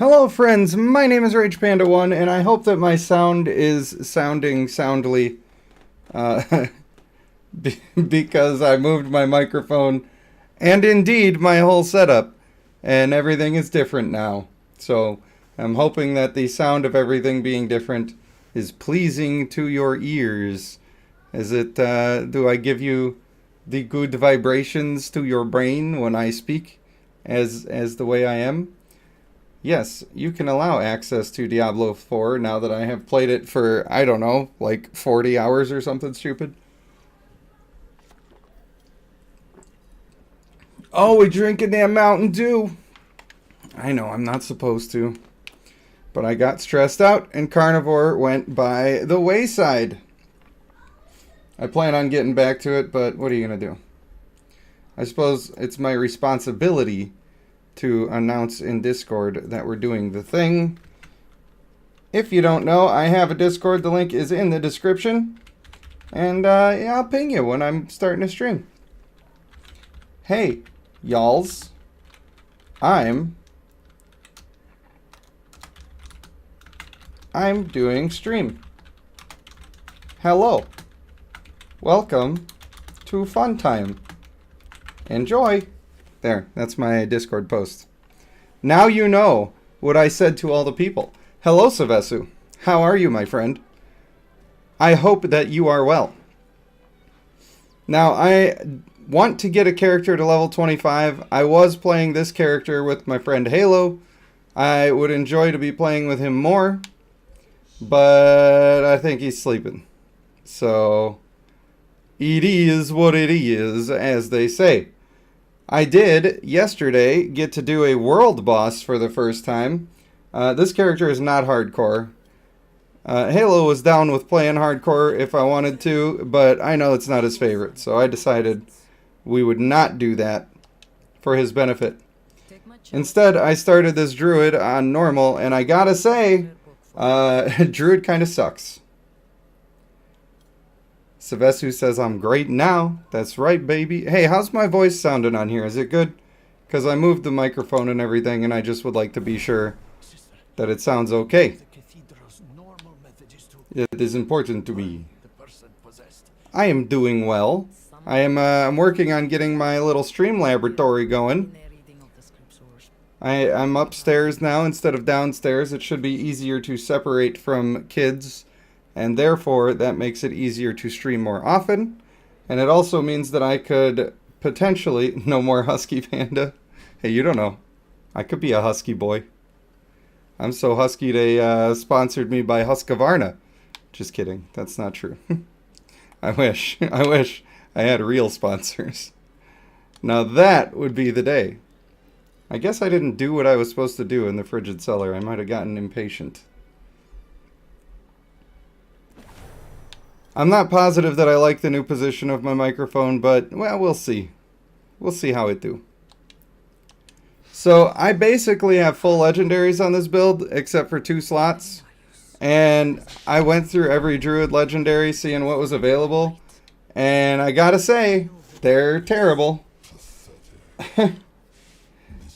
Hello friends, my name is RagePanda1 and I hope that my sound is sounding soundly uh, because I moved my microphone and indeed my whole setup and everything is different now. So I'm hoping that the sound of everything being different is pleasing to your ears. Is it, do I give you the good vibrations to your brain when I speak as the way I am? Yes, you can allow access to Diablo 4 now that I have played it for, I don't know, like 40 hours or something stupid. Oh, we drinking that Mountain Dew. I know, I'm not supposed to. But I got stressed out and Carnivore went by the wayside. I plan on getting back to it, but what are you going to do? I suppose it's my responsibility to announce in Discord that we're doing the thing. If you don't know, I have a Discord. The link is in the description. And yeah, I'll ping you when I'm starting to stream. Hey, y'alls. I'm doing stream. Hello. Welcome to Fun Time. Enjoy. There, that's my Discord post. Now you know what I said to all the people. Hello, Savesu. How are you, my friend? I hope that you are well. Now, I want to get a character to level 25. I was playing this character with my friend Halo. I would enjoy to be playing with him more, but I think he's sleeping. So, it is what it is, as they say. I did, yesterday, get to do a world boss for the first time. This character is not hardcore. Halo was down with playing hardcore if I wanted to, but I know it's not his favorite, so I decided we would not do that for his benefit. Instead, I started this Druid on normal, and I gotta say, Druid kinda sucks. Savesu says I'm great now. That's right, baby. Hey, how's my voice sounding on here? Is it good? Because I moved the microphone and everything, and I just would like to be sure that it sounds okay. It is important to me. I am doing well. I'm working on getting my little stream laboratory going. I'm upstairs now instead of downstairs. It should be easier to separate from kids, and therefore that makes it easier to stream more often. And it also means that I could potentially... No more Husky Panda. Hey, you don't know. I could be a Husky boy. I'm so husky they sponsored me by Husqvarna. Just kidding. That's not true. I wish. I wish I had real sponsors. Now that would be the day. I guess I didn't do what I was supposed to do in the frigid cellar. I might have gotten impatient. I'm not positive that I like the new position of my microphone, but, well, we'll see. We'll see how it do. So, I basically have full legendaries on this build, except for 2 slots. And I went through every Druid legendary, seeing what was available. And I gotta say, they're terrible.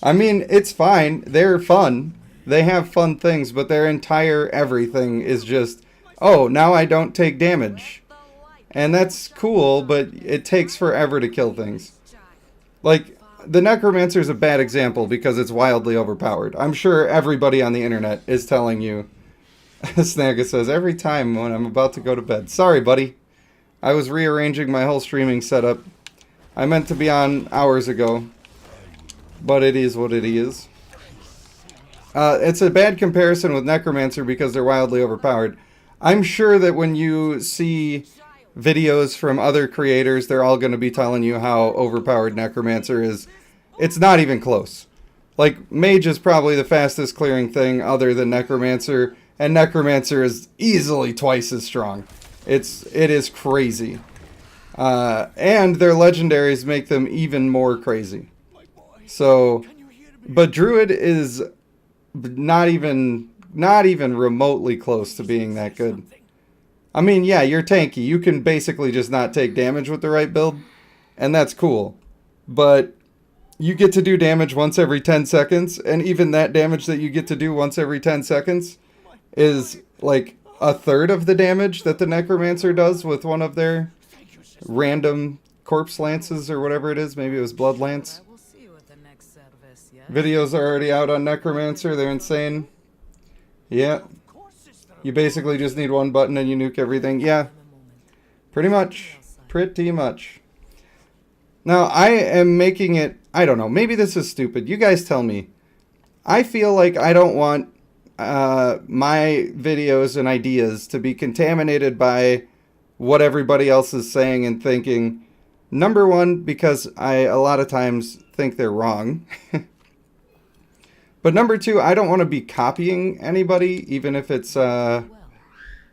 I mean, it's fine. They're fun. They have fun things, but their entire everything is just... Oh, now I don't take damage. And that's cool, but it takes forever to kill things. Like, the Necromancer is a bad example because it's wildly overpowered. I'm sure everybody on the internet is telling you. Snagga says, every time when I'm about to go to bed. Sorry, buddy. I was rearranging my whole streaming setup. I meant to be on hours ago. But it is what it is. It's a bad comparison with Necromancer because they're wildly overpowered. I'm sure that when you see videos from other creators, they're all going to be telling you how overpowered Necromancer is. It's not even close. Like, Mage is probably the fastest clearing thing other than Necromancer, and Necromancer is easily twice as strong. It is crazy. And their legendaries make them even more crazy. So, but Druid is not even remotely close to being that good. I mean, yeah, you're tanky. You can basically just not take damage with the right build, and that's cool. But you get to do damage once every 10 seconds, and even that damage that you get to do once every 10 seconds is like a third of the damage that the Necromancer does with one of their random corpse lances or whatever it is. Maybe it was blood lance. Videos are already out on Necromancer. They're insane. Yeah. You basically just need one button and you nuke everything. Yeah. Pretty much. Pretty much. Now, I am making it... I don't know. Maybe this is stupid. You guys tell me. I feel like I don't want my videos and ideas to be contaminated by what everybody else is saying and thinking. Number one, because I a lot of times think they're wrong. But number two, I don't want to be copying anybody, even if it's, I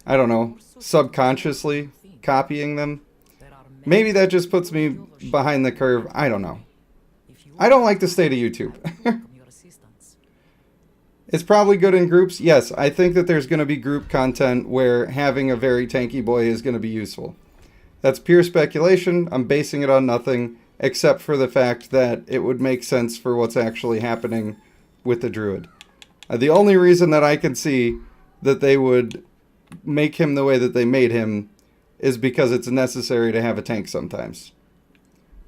don't know, subconsciously copying them. Maybe that just puts me behind the curve. I don't know. I don't like the state of YouTube. It's probably good in groups. Yes, I think that there's going to be group content where having a very tanky boy is going to be useful. That's pure speculation. I'm basing it on nothing except for the fact that it would make sense for what's actually happening with the Druid. The only reason that I can see that they would make him the way that they made him is because it's necessary to have a tank sometimes.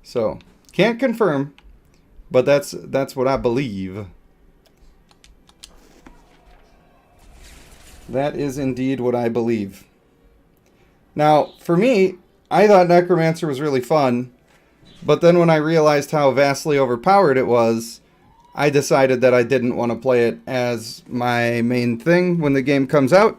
So, can't confirm, but that's what I believe. That is indeed what I believe. Now, for me, I thought Necromancer was really fun, but then when I realized how vastly overpowered it was, I decided that I didn't want to play it as my main thing when the game comes out.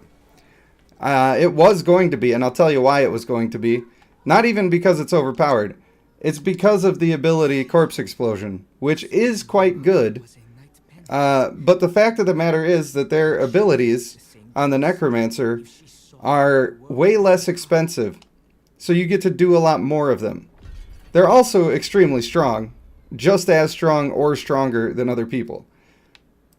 It was going to be, and I'll tell you why it was going to be. Not even because it's overpowered. It's because of the ability Corpse Explosion, which is quite good. But the fact of the matter is that their abilities on the Necromancer are way less expensive, so you get to do a lot more of them. They're also extremely strong. Just as strong or stronger than other people.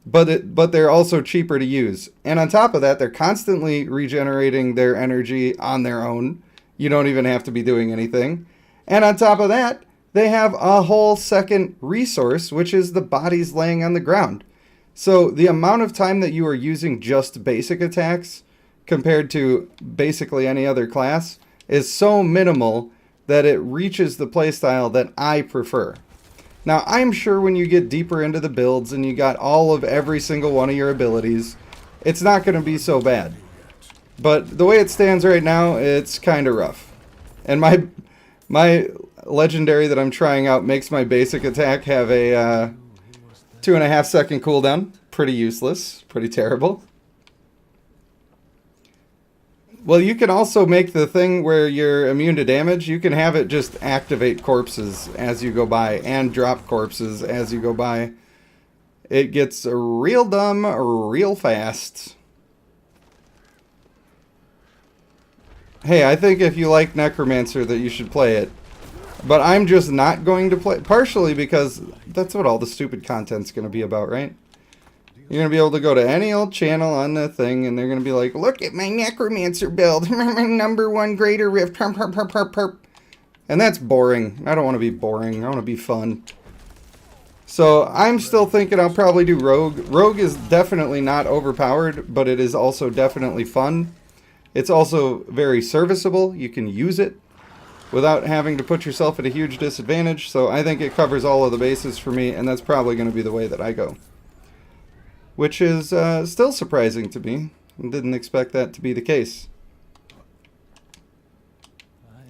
But they're also cheaper to use. And on top of that, they're constantly regenerating their energy on their own. You don't even have to be doing anything. And on top of that, they have a whole second resource, which is the bodies laying on the ground. So the amount of time that you are using just basic attacks compared to basically any other class is so minimal that it reaches the playstyle that I prefer. Now, I'm sure when you get deeper into the builds and you got all of every single one of your abilities, it's not going to be so bad. But the way it stands right now, it's kind of rough. And my legendary that I'm trying out makes my basic attack have a 2.5 second cooldown. Pretty useless. Pretty terrible. Well, you can also make the thing where you're immune to damage. You can have it just activate corpses as you go by and drop corpses as you go by. It gets real dumb real fast. Hey, I think if you like Necromancer that you should play it. But I'm just not going to play, partially because that's what all the stupid content's going to be about, right? You're going to be able to go to any old channel on the thing, and they're going to be like, look at my Necromancer build. Number 1 Greater Rift. Perp, perp, perp, perp, perp. And that's boring. I don't want to be boring. I want to be fun. So I'm still thinking I'll probably do Rogue. Rogue is definitely not overpowered, but it is also definitely fun. It's also very serviceable. You can use it without having to put yourself at a huge disadvantage. So I think it covers all of the bases for me, and that's probably going to be the way that I go. Which is still surprising to me. I didn't expect that to be the case.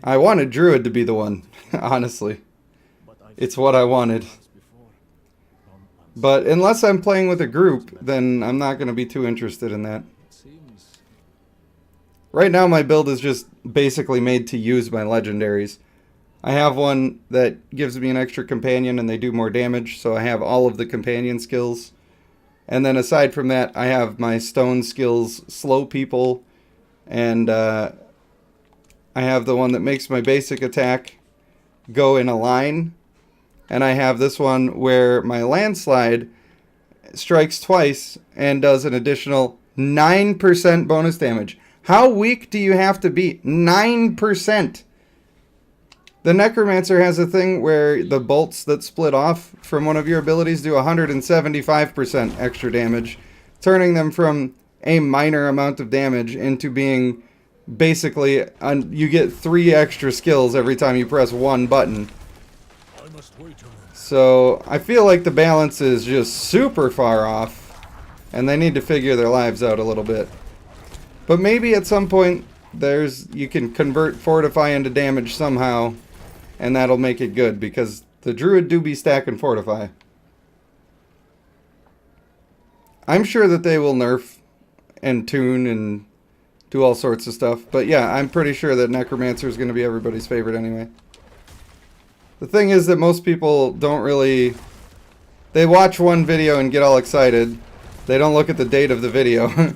I wanted Druid to be the one, honestly. It's what I wanted. But unless I'm playing with a group, then I'm not going to be too interested in that. Right now my build is just basically made to use my legendaries. I have one that gives me an extra companion and they do more damage, so I have all of the companion skills. And then aside from that, I have my stone skills, slow people, and I have the one that makes my basic attack go in a line. And I have this one where my landslide strikes twice and does an additional 9% bonus damage. How weak do you have to be? 9%! The Necromancer has a thing where the bolts that split off from one of your abilities do 175% extra damage, turning them from a minor amount of damage into being basically, you get 3 extra skills every time you press one button. So I feel like the balance is just super far off, and they need to figure their lives out a little bit. But maybe at some point you can convert Fortify into damage somehow, and that'll make it good, because the Druid do be stacking Fortify. I'm sure that they will nerf and tune and do all sorts of stuff. But yeah, I'm pretty sure that Necromancer is going to be everybody's favorite anyway. The thing is that most people don't really... They watch one video and get all excited. They don't look at the date of the video.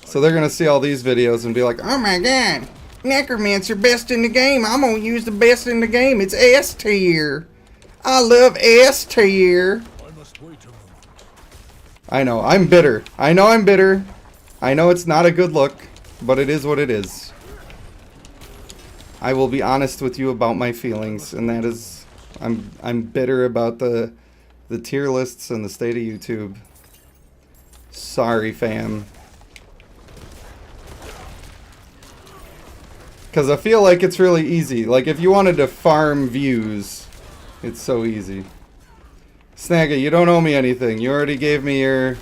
So they're going to see all these videos and be like, oh my god, Necromancer best in the game. I'm going to use the best in the game. It's S tier. I love S tier. I know, I'm bitter. I know I'm bitter. I know it's not a good look, but it is what it is. I will be honest with you about my feelings, and that is, I'm bitter about the tier lists and the state of YouTube. Sorry, fam. Because I feel like it's really easy. Like, if you wanted to farm views, it's so easy. Snagga, you don't owe me anything. You already gave me your...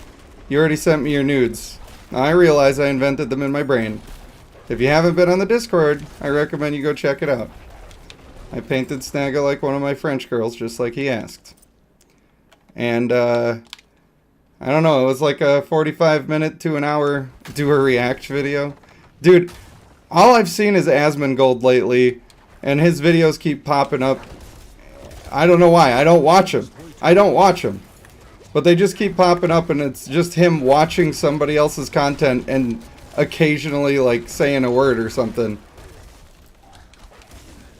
You already sent me your nudes. Now, I realize I invented them in my brain. If you haven't been on the Discord, I recommend you go check it out. I painted Snagga like one of my French girls, just like he asked. And, I don't know, it was like a 45-minute to an hour do a react video. Dude, all I've seen is Asmongold lately, and his videos keep popping up. I don't know why. I don't watch them. I don't watch them. But they just keep popping up, and it's just him watching somebody else's content and occasionally, like, saying a word or something.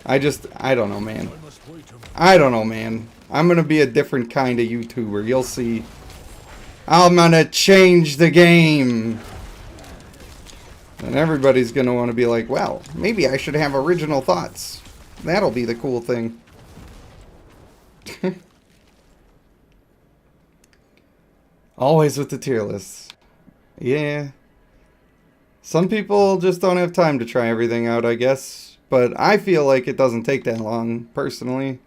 I don't know, man. I don't know, man. I'm gonna be a different kind of YouTuber. You'll see. I'm gonna change the game. And everybody's gonna want to be like, well, maybe I should have original thoughts. That'll be the cool thing. Always with the tier lists. Yeah. Some people just don't have time to try everything out, I guess. But I feel like it doesn't take that long, personally.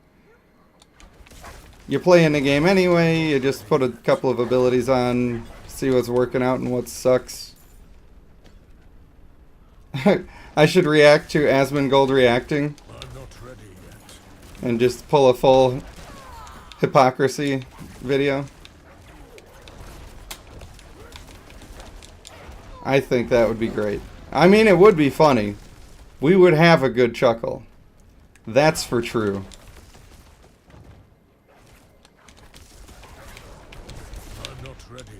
You're playing the game anyway, you just put a couple of abilities on, see what's working out and what sucks. I should react to Asmongold reacting. And just pull a full hypocrisy video. I think that would be great. I mean, it would be funny. We would have a good chuckle. That's for true. I'm not ready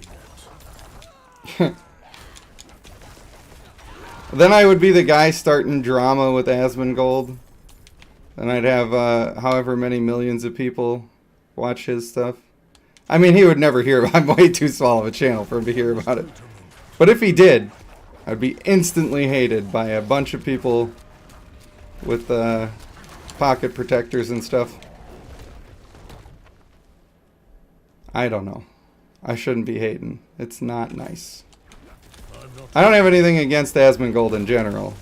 yet. Then I would be the guy starting drama with Asmongold. And I'd have however many millions of people watch his stuff. I mean, he would never hear about it. I'm way too small of a channel for him to hear about it. But if he did, I'd be instantly hated by a bunch of people with pocket protectors and stuff. I don't know. I shouldn't be hating. It's not nice. I don't have anything against Asmongold in general.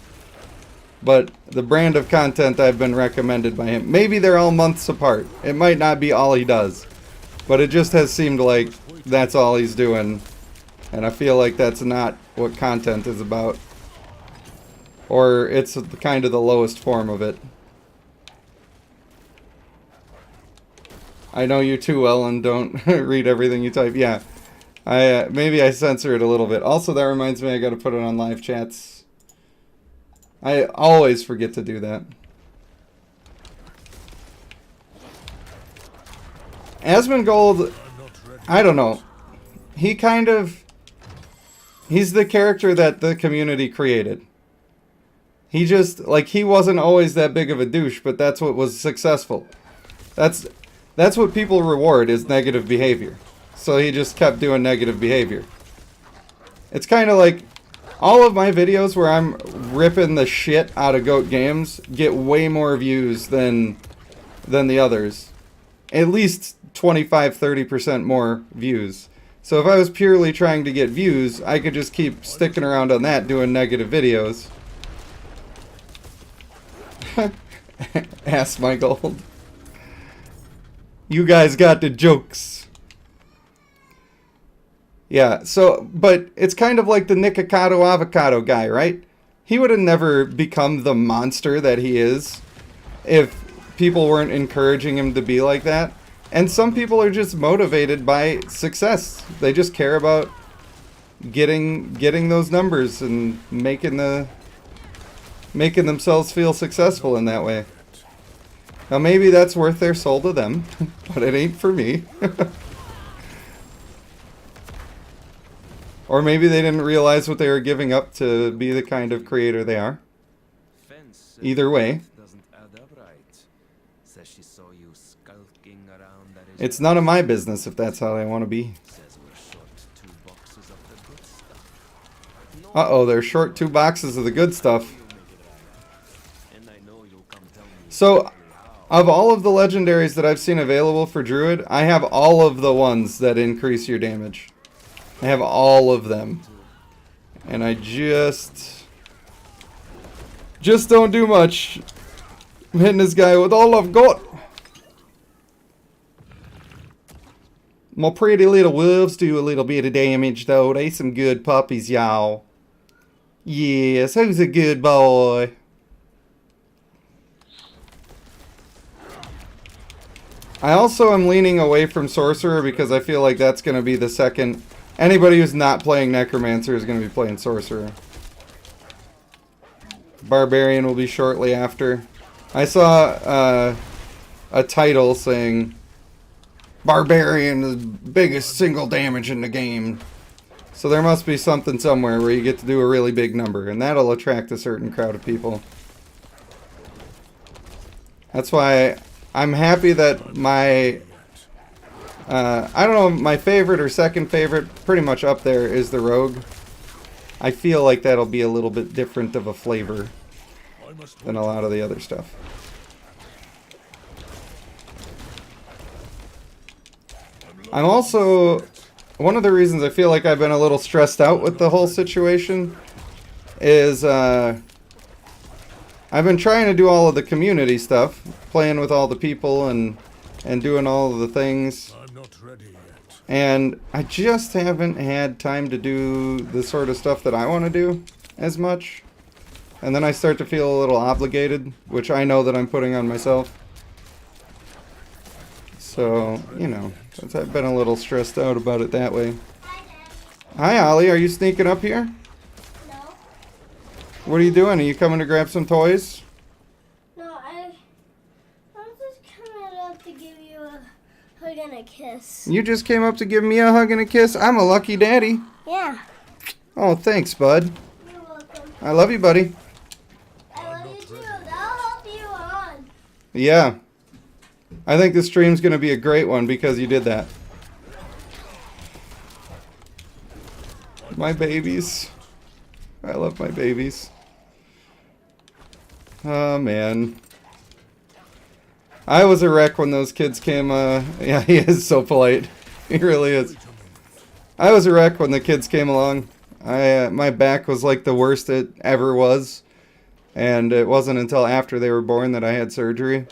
But the brand of content I've been recommended by him, maybe they're all months apart. It might not be all he does. But it just has seemed like that's all he's doing. And I feel like that's not what content is about. Or it's kind of the lowest form of it. I know you too well and don't read everything you type. Yeah. Maybe I censor it a little bit. Also, that reminds me I gotta put it on live chats. I always forget to do that. Asmongold, I don't know. He kind of... He's the character that the community created. He just, like, he wasn't always that big of a douche, but that's what was successful. That's what people reward, is negative behavior. So he just kept doing negative behavior. It's kind of like All of my videos where I'm ripping the shit out of GOAT games get way more views than the others. At least 25-30% more views. So if I was purely trying to get views, I could just keep sticking around on that doing negative videos. Ask my gold. You guys got the jokes. Yeah, so, but it's kind of like the Nikocado Avocado guy, right? He would have never become the monster that he is if people weren't encouraging him to be like that. And some people are just motivated by success. They just care about getting those numbers and making themselves feel successful in that way. Now maybe that's worth their soul to them, but it ain't for me. Or maybe they didn't realize what they were giving up to be the kind of creator they are. Either way. It's none of my business if that's how they want to be. Uh-oh, they're short 2 boxes of the good stuff. So, of all of the legendaries that I've seen available for Druid, I have all of the ones that increase your damage. I have all of them. And I just don't do much. I'm hitting this guy with all I've got. My pretty little wolves do a little bit of damage, though. They some good puppies, y'all. Yes, who's a good boy? I also am leaning away from Sorcerer because I feel like that's going to be the second. Anybody who's not playing Necromancer is going to be playing Sorcerer. Barbarian will be shortly after. I saw a title saying Barbarian is the biggest single damage in the game. So there must be something somewhere where you get to do a really big number, and that'll attract a certain crowd of people. That's why I'm happy that my I don't know, my favorite or second favorite, pretty much up there, is the Rogue. I feel like that'll be a little bit different of a flavor than a lot of the other stuff. I'm also, one of the reasons I feel like I've been a little stressed out with the whole situation is I've been trying to do all of the community stuff, playing with all the people and doing all of the things. And I just haven't had time to do the sort of stuff that I want to do as much. And then I start to feel a little obligated, which I know that I'm putting on myself. So, you know, I've been a little stressed out about it that way. Hi, Ollie. Are you sneaking up here? No. What are you doing? Are you coming to grab some toys? No, I'm just coming up to give you a hug and a kiss. You just came up to give me a hug and a kiss? I'm a lucky daddy. Yeah. Oh, thanks, bud. You're welcome. I love you, buddy. I love you too. That'll help you on. Yeah. I think this stream's going to be a great one because you did that. My babies. I love my babies. Oh, man. I was a wreck when those kids came, yeah, he is so polite. He really is. I was a wreck when the kids came along. My back was like the worst it ever was. And it wasn't until after they were born that I had surgery.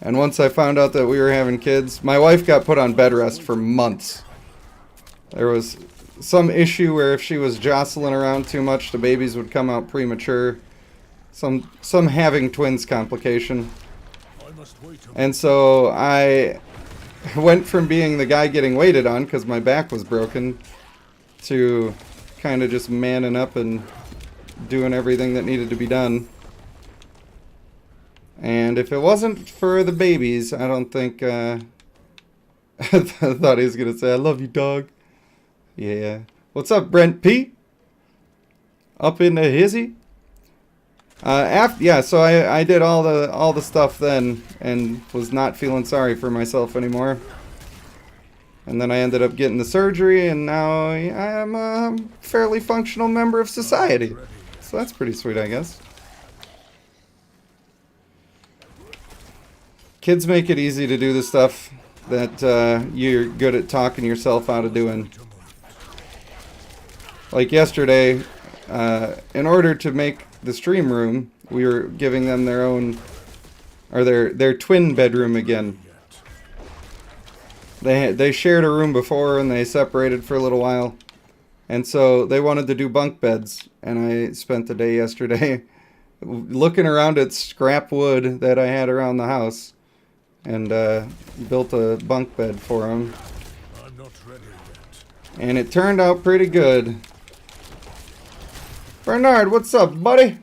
And once I found out that we were having kids, my wife got put on bed rest for months. There was some issue where if she was jostling around too much, the babies would come out premature. Some having twins complication. And so I went from being the guy getting waited on because my back was broken to kind of just manning up and doing everything that needed to be done. And if it wasn't for the babies, I don't think, I thought he was going to say, I love you, dog. Yeah. What's up, Brent P? Up in the hizzy? Yeah, so I did all the stuff then and was not feeling sorry for myself anymore. And then I ended up getting the surgery, and now I'm a fairly functional member of society. So that's pretty sweet, I guess. Kids make it easy to do the stuff that you're good at talking yourself out of doing. Like yesterday, in order to make the stream room, we were giving them their own, or their twin bedroom again. They shared a room before and they separated for a little while. And so they wanted to do bunk beds. And I spent the day yesterday looking around at scrap wood that I had around the house. And built a bunk bed for them. I'm not ready yet. And it turned out pretty good. Bernard, what's up, buddy?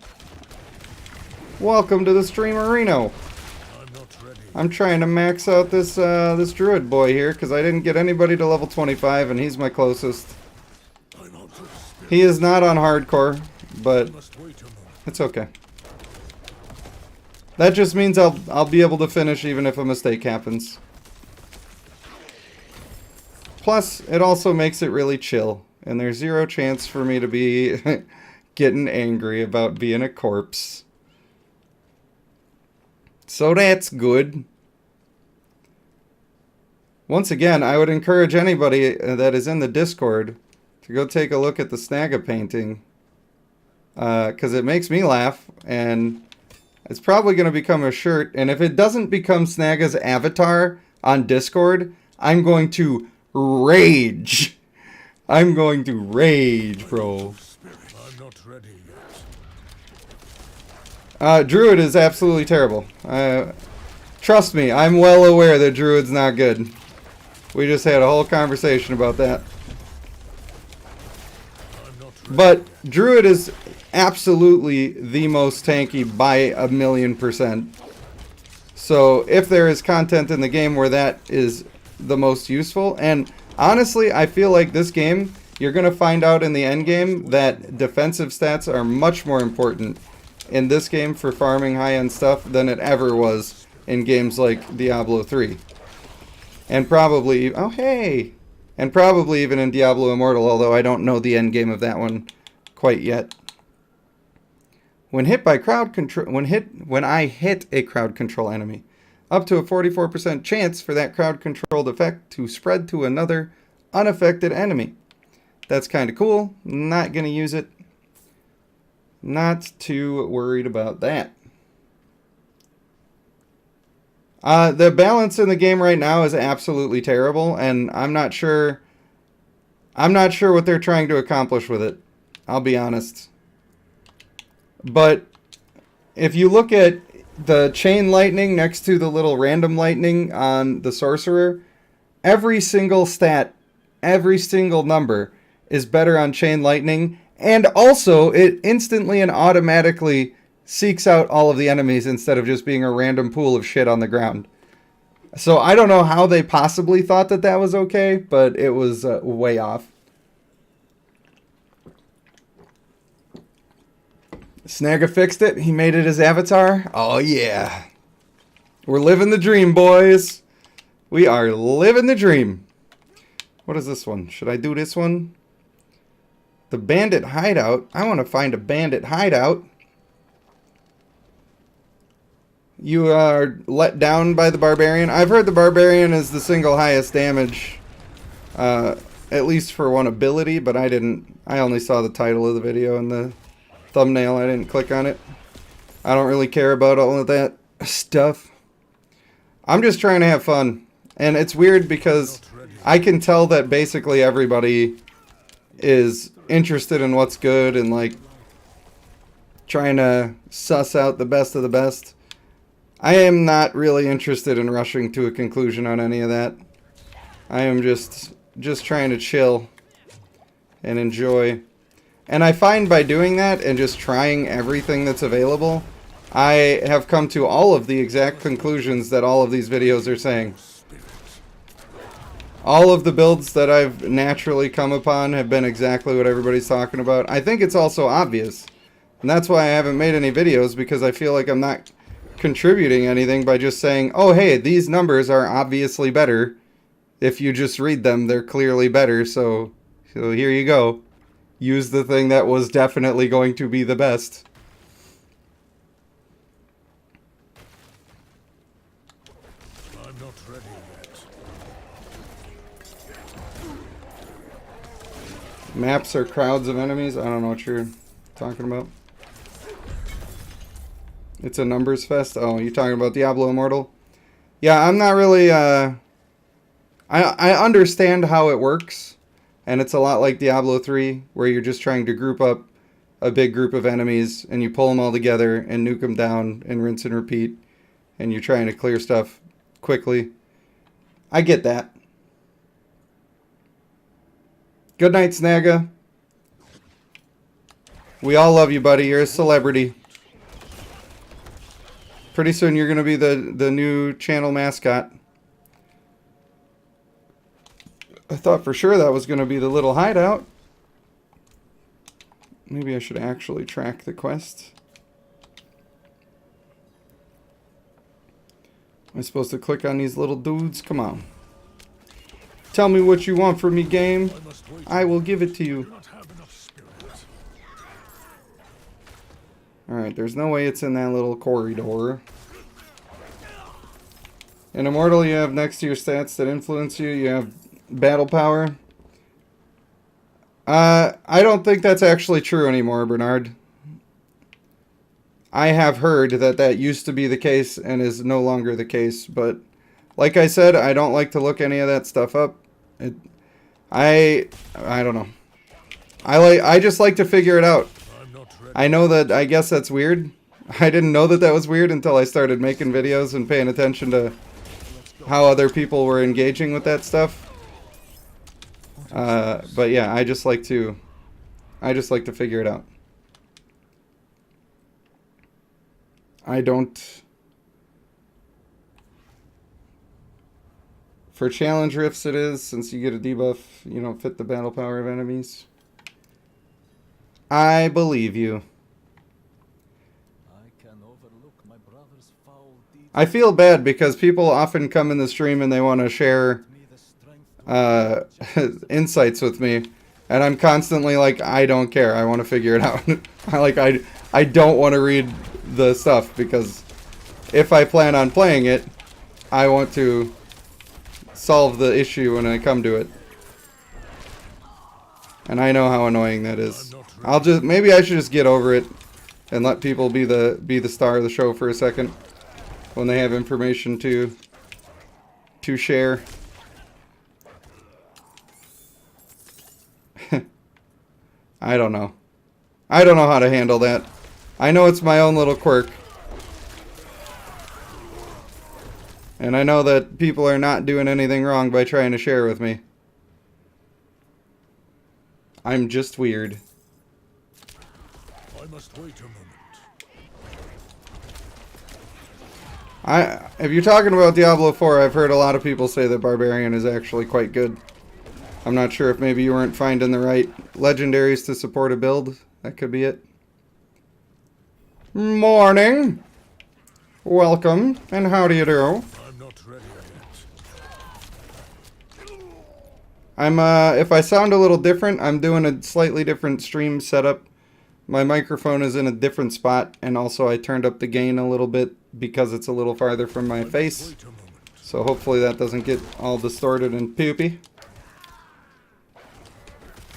Welcome to the Streamerino. I'm trying to max out this this Druid boy here because I didn't get anybody to level 25 and he's my closest. He is not on hardcore, but it's okay. That just means I'll be able to finish even if a mistake happens. Plus, it also makes it really chill, and there's zero chance for me to be getting angry about being a corpse. So that's good. Once again, I would encourage anybody that is in the Discord to go take a look at the Snaga painting. Because it makes me laugh, and it's probably going to become a shirt. And if it doesn't become Snaga's avatar on Discord, I'm going to rage. I'm going to rage, bro. I'm not ready yet. Druid is absolutely terrible. Trust me, I'm well aware that Druid's not good. We just had a whole conversation about that. But Druid is absolutely the most tanky by 1,000,000%. So if there is content in the game where that is the most useful, and honestly, I feel like this game, you're going to find out in the endgame that defensive stats are much more important in this game for farming high-end stuff than it ever was in games like Diablo 3. And probably, oh hey! And probably even in Diablo Immortal, although I don't know the endgame of that one quite yet. When hit by crowd control, when I hit a crowd control enemy, up to a 44% chance for that crowd controlled effect to spread to another unaffected enemy. That's kind of cool. Not gonna use it. Not too worried about that. The balance in the game right now is absolutely terrible, and I'm not sure what they're trying to accomplish with it. I'll be honest. But if you look at the chain lightning next to the little random lightning on the sorcerer, every single stat, every single number is better on chain lightning, and also it instantly and automatically seeks out all of the enemies instead of just being a random pool of shit on the ground. So I don't know how they possibly thought that that was okay, but it was way off. Snaga fixed it. He made it his avatar. Oh yeah. We're living the dream, boys. We are living the dream. What is this one? Should I do this one? The bandit hideout. I want to find a bandit hideout. You are let down by the barbarian. I've heard the barbarian is the single highest damage. At least for one ability, but I only saw the title of the video and the thumbnail. I didn't click on it. I don't really care about all of that stuff. I'm just trying to have fun. And it's weird because I can tell that basically everybody is interested in what's good and like trying to suss out the best of the best. I am not really interested in rushing to a conclusion on any of that. I am just trying to chill and enjoy. And I find by doing that and just trying everything that's available, I have come to all of the exact conclusions that all of these videos are saying. All of the builds that I've naturally come upon have been exactly what everybody's talking about. I think it's also obvious. And that's why I haven't made any videos, because I feel like I'm not contributing anything by just saying, oh hey, these numbers are obviously better if you just read them, they're clearly better. So here you go. Use the thing that was definitely going to be the best. I'm not ready yet. Maps are crowds of enemies. I don't know what you're talking about. It's a numbers fest. Oh, you're talking about Diablo Immortal? Yeah, I'm not really... I understand how it works. And it's a lot like Diablo 3, where you're just trying to group up a big group of enemies, and you pull them all together and nuke them down and rinse and repeat. And you're trying to clear stuff quickly. I get that. Good night, Snaga. We all love you, buddy. You're a celebrity. Pretty soon you're going to be the new channel mascot. I thought for sure that was going to be the little hideout. Maybe I should actually track the quest. Am I supposed to click on these little dudes? Come on. Tell me what you want from me, game. I will give it to you. Alright, there's no way it's in that little corridor. In Immortal, you have next to your stats that influence you, you have battle power. I don't think that's actually true anymore, Bernard. I have heard that that used to be the case and is no longer the case, but like I said, I don't like to look any of that stuff up. I don't know. I just like to figure it out. I know that, I guess that's weird. I didn't know that that was weird until I started making videos and paying attention to how other people were engaging with that stuff. But yeah, I just like to figure it out. I don't... For challenge rifts it is, since you get a debuff, you don't fit the battle power of enemies. I believe you. I feel bad because people often come in the stream and they want to share insights with me, and I'm constantly like, I don't care, I want to figure it out. I don't want to read the stuff, because if I plan on playing it, I want to solve the issue when I come to it. And I know how annoying that is. Maybe I should just get over it and let people be the star of the show for a second when they have information to share. I don't know. I don't know how to handle that. I know it's my own little quirk. And I know that people are not doing anything wrong by trying to share with me. I'm just weird. I must wait a moment. If you're talking about Diablo 4, I've heard a lot of people say that Barbarian is actually quite good. I'm not sure if maybe you weren't finding the right legendaries to support a build. That could be it. Morning! Welcome, and how do you do? I'm not ready yet. If I sound a little different, I'm doing a slightly different stream setup. My microphone is in a different spot, and also I turned up the gain a little bit because it's a little farther from my face. So hopefully that doesn't get all distorted and poopy.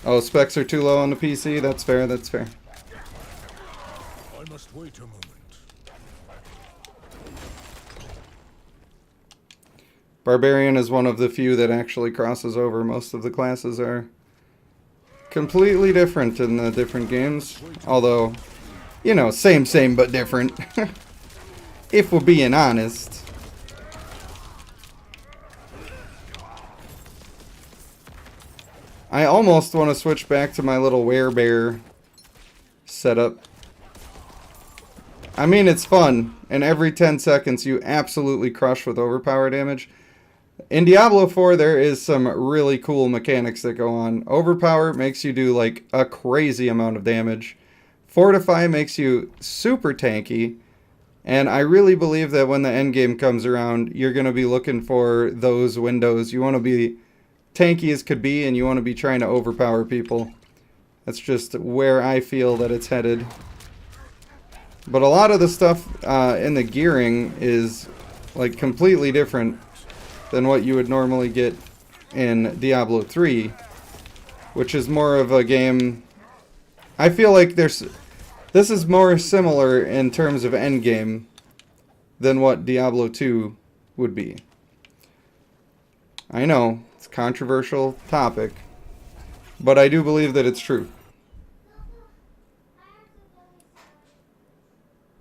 Oh, specs are too low on the PC? That's fair, that's fair. I must wait a moment. Barbarian is one of the few that actually crosses over. Most of the classes are completely different in the different games. Although, you know, same but different. If we're being honest. I almost want to switch back to my little werebear setup. I mean, it's fun, and every 10 seconds you absolutely crush with overpower damage. In Diablo 4, there is some really cool mechanics that go on. Overpower makes you do like a crazy amount of damage. Fortify makes you super tanky. And I really believe that when the end game comes around, you're going to be looking for those windows. You want to be tanky as could be, and you want to be trying to overpower people. That's just where I feel that it's headed. But a lot of the stuff in the gearing is like completely different than what you would normally get in Diablo 3, which is more of a game. I feel like this is more similar in terms of endgame than what Diablo 2 would be. I know, it's a controversial topic, but I do believe that it's true.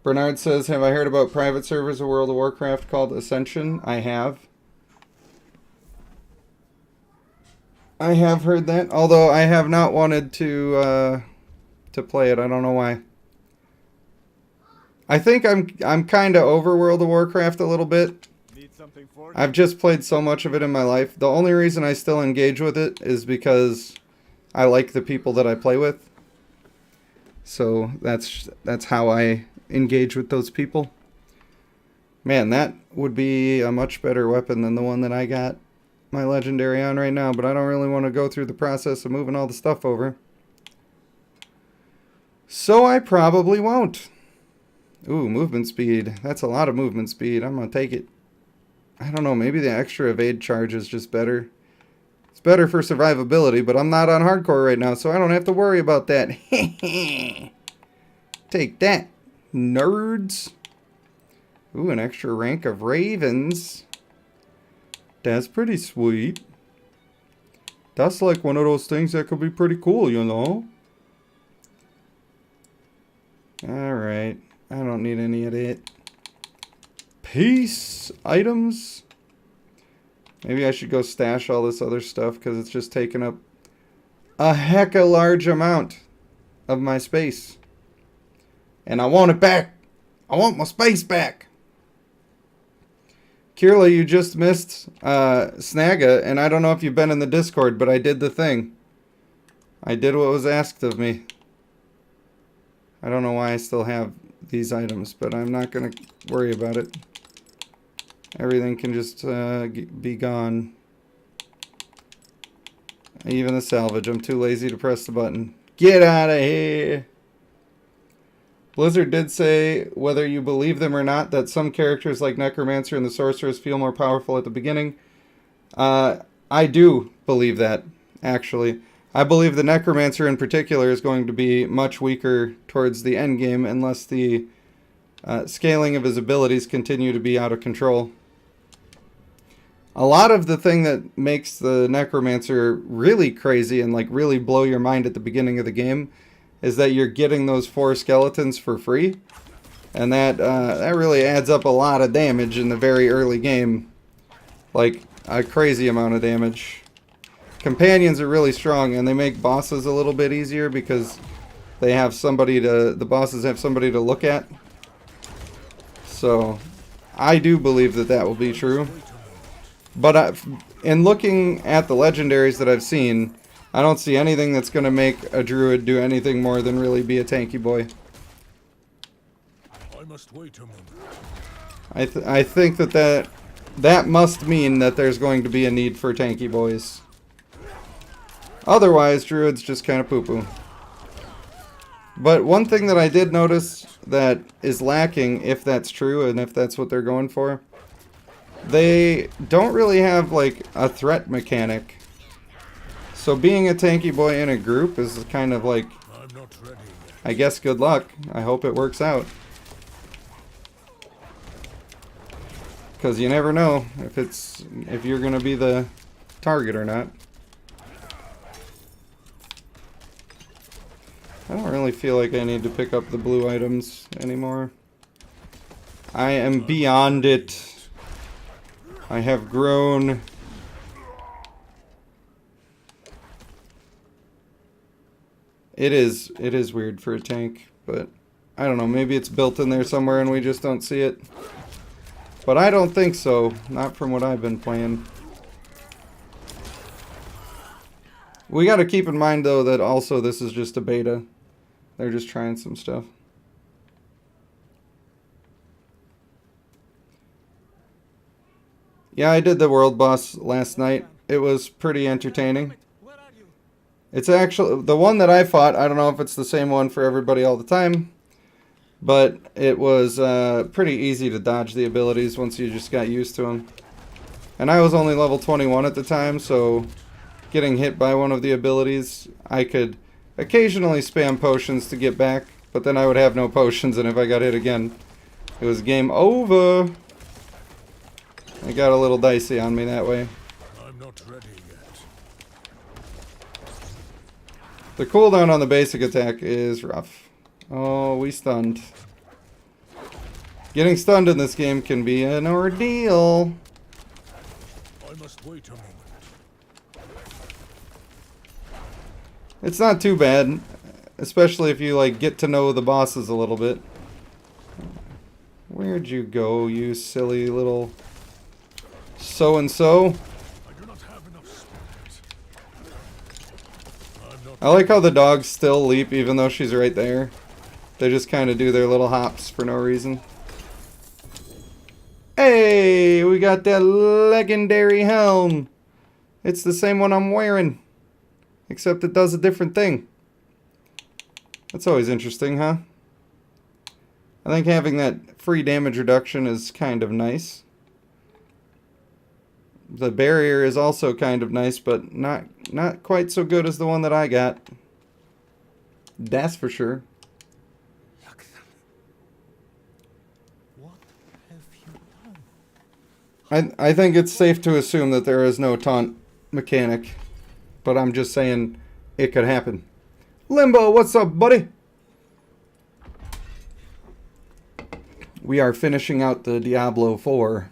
Bernard says, have I heard about private servers of World of Warcraft called Ascension? I have. I have heard that, although I have not wanted to play it. I don't know why. I think I'm kind of over World of Warcraft a little bit. I've just played so much of it in my life. The only reason I still engage with it is because I like the people that I play with. So that's how I engage with those people. Man, that would be a much better weapon than the one that I got my legendary on right now, but I don't really want to go through the process of moving all the stuff over. So I probably won't. Ooh, movement speed. That's a lot of movement speed. I'm going to take it. I don't know, maybe the extra evade charge is just better. It's better for survivability, but I'm not on hardcore right now, so I don't have to worry about that. Take that, nerds. Ooh, an extra rank of ravens. That's pretty sweet. That's like one of those things that could be pretty cool, you know? Alright. I don't need any of that. Peace items. Maybe I should go stash all this other stuff because it's just taking up a hecka large amount of my space. And I want it back. I want my space back. Kirla, you just missed Snagga, and I don't know if you've been in the Discord, but I did the thing. I did what was asked of me. I don't know why I still have these items, but I'm not going to worry about it. Everything can just be gone. Even the salvage. I'm too lazy to press the button. Get out of here! Blizzard did say, whether you believe them or not, that some characters like Necromancer and the Sorceress feel more powerful at the beginning. I do believe that, actually. I believe the Necromancer in particular is going to be much weaker towards the end game unless the scaling of his abilities continue to be out of control. A lot of the thing that makes the Necromancer really crazy and like really blow your mind at the beginning of the game is that you're getting those 4 skeletons for free. And that really adds up a lot of damage in the very early game. Like, a crazy amount of damage. Companions are really strong, and they make bosses a little bit easier because they have somebody to... the bosses have somebody to look at. So, I do believe that that will be true. But in looking at the legendaries that I've seen, I don't see anything that's going to make a druid do anything more than really be a tanky boy. I must wait a moment. I think that must mean that there's going to be a need for tanky boys. Otherwise, druids just kind of poo-poo. But one thing that I did notice that is lacking, if that's true and if that's what they're going for, they don't really have like a threat mechanic. So being a tanky boy in a group is kind of like, I'm not ready yet. I guess good luck. I hope it works out. Because you never know if you're going to be the target or not. I don't really feel like I need to pick up the blue items anymore. I am beyond it. I have grown. It is weird for a tank, but I don't know, maybe it's built in there somewhere and we just don't see it. But I don't think so, not from what I've been playing. We got to keep in mind though that also this is just a beta. They're just trying some stuff. Yeah, I did the world boss last night. It was pretty entertaining. It's actually the one that I fought. I don't know if it's the same one for everybody all the time, but it was pretty easy to dodge the abilities once you just got used to them. And I was only level 21 at the time, so getting hit by one of the abilities, I could occasionally spam potions to get back, but then I would have no potions, and if I got hit again, it was game over. It got a little dicey on me that way. I'm not ready yet. The cooldown on the basic attack is rough. Oh, we stunned. Getting stunned in this game can be an ordeal. I must wait a moment. It's not too bad, especially if you like get to know the bosses a little bit. Where'd you go, you silly little so-and-so? I do not have enough spirit. I'm not I like how the dogs still leap even though she's right there. They just kind of do their little hops for no reason. Hey, we got that legendary helm. It's the same one I'm wearing, except it does a different thing. That's always interesting, huh? I think having that free damage reduction is kind of nice. The barrier is also kind of nice, but not quite so good as the one that I got. That's for sure. What have you done? I think it's safe to assume that there is no taunt mechanic, but I'm just saying it could happen. Limbo, what's up, buddy? We are finishing out the Diablo 4.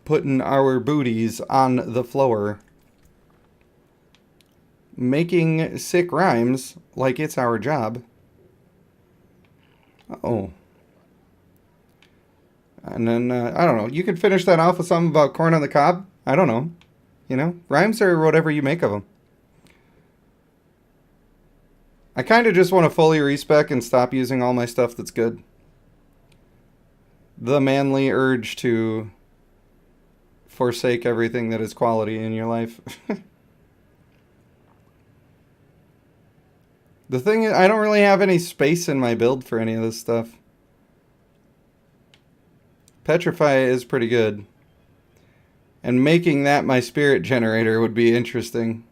Putting our booties on the floor. Making sick rhymes like it's our job. Uh-oh. And then, I don't know, you could finish that off with something about corn on the cob. I don't know. You know, rhymes are whatever you make of them. I kind of just want to fully respec and stop using all my stuff that's good. The manly urge to forsake everything that is quality in your life. The thing is, I don't really have any space in my build for any of this stuff. Petrify is pretty good. And making that my spirit generator would be interesting.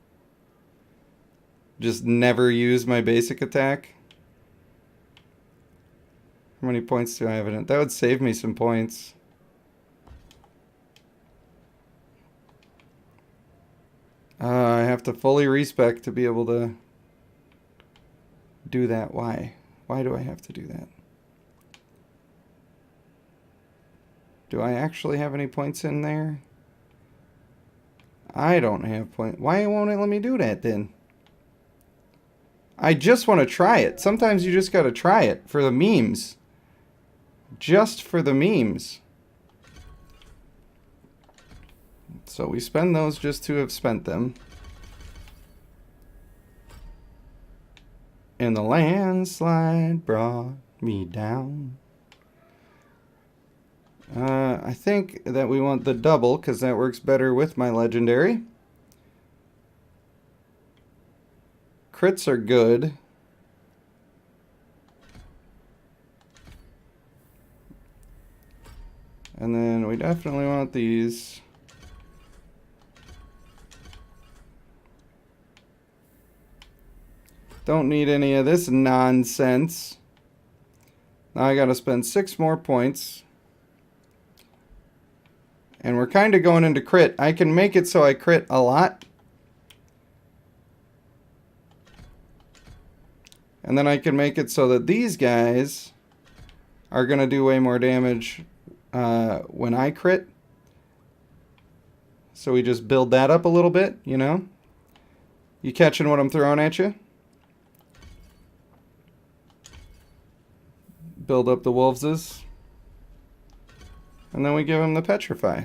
Just never use my basic attack. How many points do I have in it? That would save me some points. I have to fully respec to be able to do that. Why? Why do I have to do that? Do I actually have any points in there? I don't have points. Why won't it let me do that then? I just want to try it. Sometimes you just got to try it for the memes. Just for the memes. So we spend those just to have spent them. And the landslide brought me down. I think that we want the double because that works better with my legendary. Crits are good. And then we definitely want these. Don't need any of this nonsense. Now I gotta spend 6 more points. And we're kind of going into crit. I can make it so I crit a lot. And then I can make it so that these guys are going to do way more damage when I crit. So we just build that up a little bit, you know? You catching what I'm throwing at you? Build up the wolveses. And then we give him the petrify.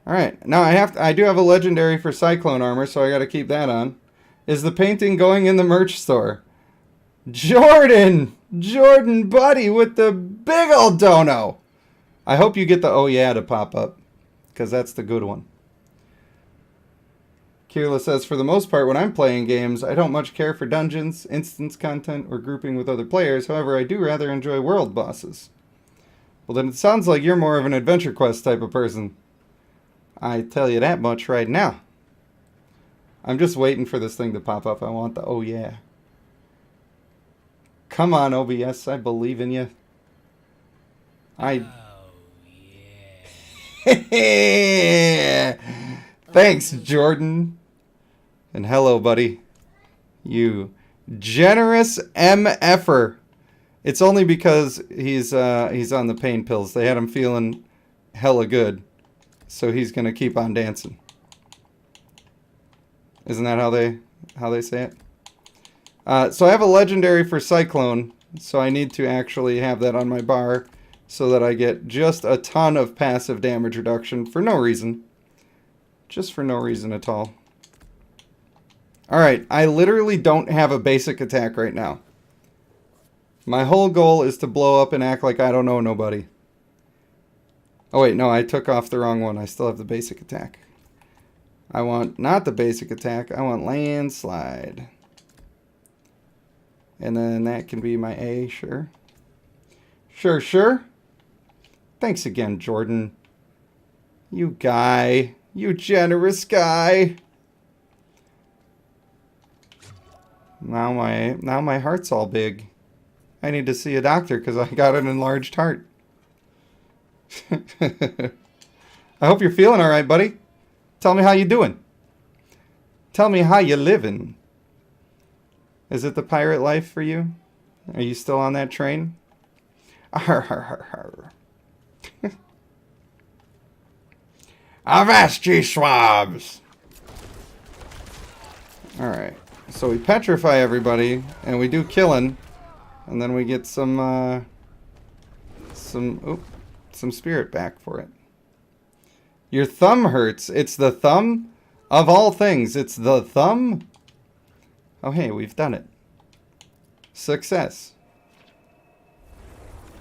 Alright, now I do have a legendary for cyclone armor, so I gotta keep that on. Is the painting going in the merch store? Jordan! Jordan, buddy, with the big old dono! I hope you get the oh yeah to pop up, because that's the good one. Kirla says, for the most part, when I'm playing games, I don't much care for dungeons, instance content, or grouping with other players. However, I do rather enjoy world bosses. Well, then it sounds like you're more of an adventure quest type of person. I tell you that much right now. I'm just waiting for this thing to pop up. I want the oh yeah. Come on, OBS. I believe in you. Yeah. Thanks, Jordan. And hello, buddy. You generous MFer. It's only because he's on the pain pills. They had him feeling hella good. So he's going to keep on dancing. Isn't that how they say it? So I have a legendary for Cyclone. So I need to actually have that on my bar so that I get just a ton of passive damage reduction for no reason. Just for no reason at all. Alright, I literally don't have a basic attack right now. My whole goal is to blow up and act like I don't know nobody. Oh wait, no, I took off the wrong one. I still have the basic attack. I want not the basic attack. I want landslide. And then that can be my A, sure. Sure. Thanks again, Jordan. You guy. You generous guy. Now my heart's all big. I need to see a doctor because I got an enlarged heart. I hope you're feeling all right, buddy. Tell me how you doing. Tell me how you living. Is it the pirate life for you? Are you still on that train? Avast ye swabs! Alright, so we petrify everybody, and we do killing, and then we get some spirit back for it. Your thumb hurts. It's the thumb? Of all things, it's the thumb? Oh hey, we've done it. Success.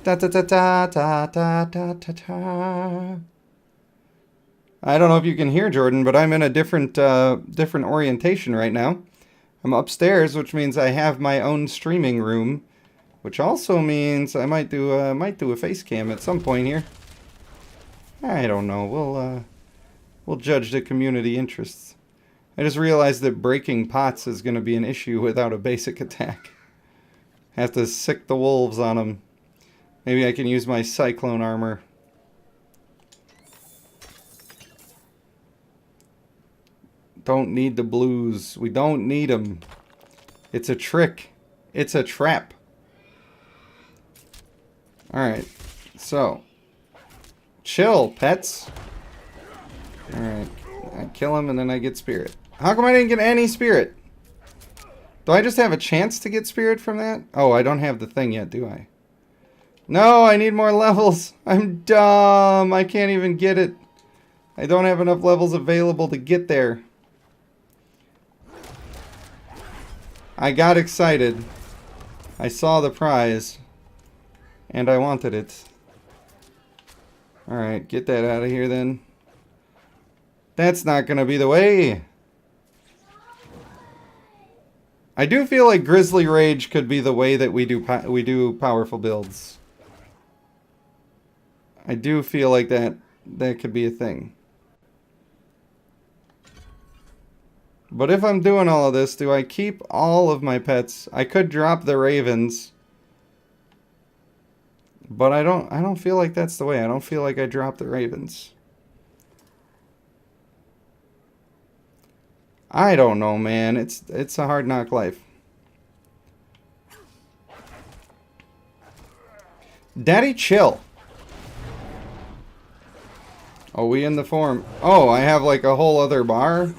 Da da da da da da da da da. I don't know if you can hear Jordan, but I'm in a different orientation right now. I'm upstairs, which means I have my own streaming room, which also means I might do a face cam at some point here. I don't know. We'll judge the community interests. I just realized that breaking pots is going to be an issue without a basic attack. Have to sick the wolves on them. Maybe I can use my cyclone armor. Don't need the blues. We don't need them. It's a trick. It's a trap. Alright. So. Chill, pets. Alright. I kill him and then I get spirit. How come I didn't get any spirit? Do I just have a chance to get spirit from that? Oh, I don't have the thing yet, do I? No, I need more levels. I'm dumb. I can't even get it. I don't have enough levels available to get there. I got excited. I saw the prize. And I wanted it. Alright, get that out of here then. That's not gonna be the way. I do feel like Grizzly Rage could be the way that we do powerful builds. I do feel like that could be a thing. But if I'm doing all of this, do I keep all of my pets? I could drop the ravens. But I don't feel like that's the way. I don't feel like I drop the ravens. I don't know, man. It's a hard knock life. Daddy, chill. Oh, we in the form. Oh, I have like a whole other bar?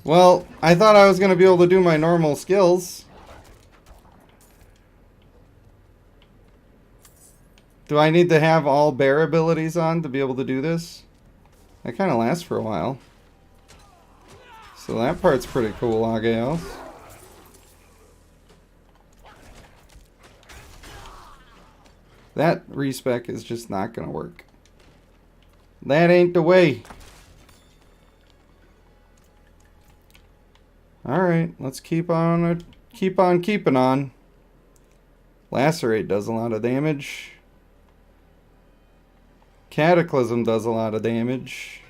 Well, I thought I was going to be able to do my normal skills. Do I need to have all bear abilities on to be able to do this? That kind of lasts for a while. So that part's pretty cool, Agaos. That respec is just not going to work. That ain't the way. Alright, let's keep on keeping on. Lacerate does a lot of damage. Cataclysm does a lot of damage.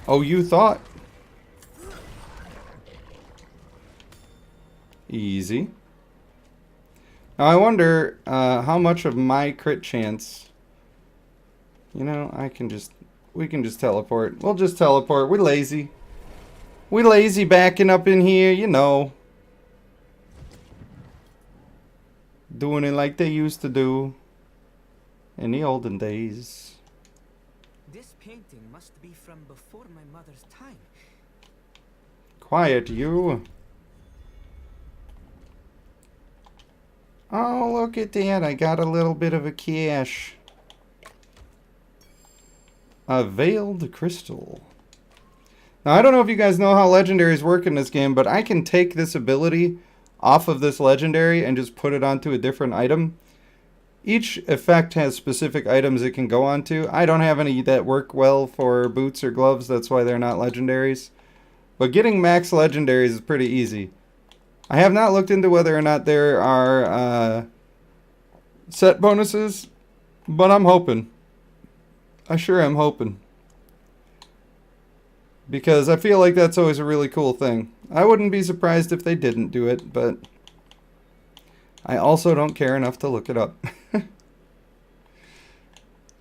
Oh, you thought? Easy. Now I wonder how much of my crit chance... You know, we can just teleport. We'll just teleport. We're lazy. We're lazy backing up in here, you know. Doing it like they used to do in the olden days. This painting must be from before my mother's time. Quiet, you. Oh, look at that. I got a little bit of a cache. A veiled crystal. Now, I don't know if you guys know how legendaries work in this game, but I can take this ability off of this legendary and just put it onto a different item. Each effect has specific items it can go onto. I don't have any that work well for boots or gloves. That's why they're not legendaries. But getting max legendaries is pretty easy. I have not looked into whether or not there are set bonuses, but I'm hoping. I sure am hoping. Because I feel like that's always a really cool thing. I wouldn't be surprised if they didn't do it, but I also don't care enough to look it up.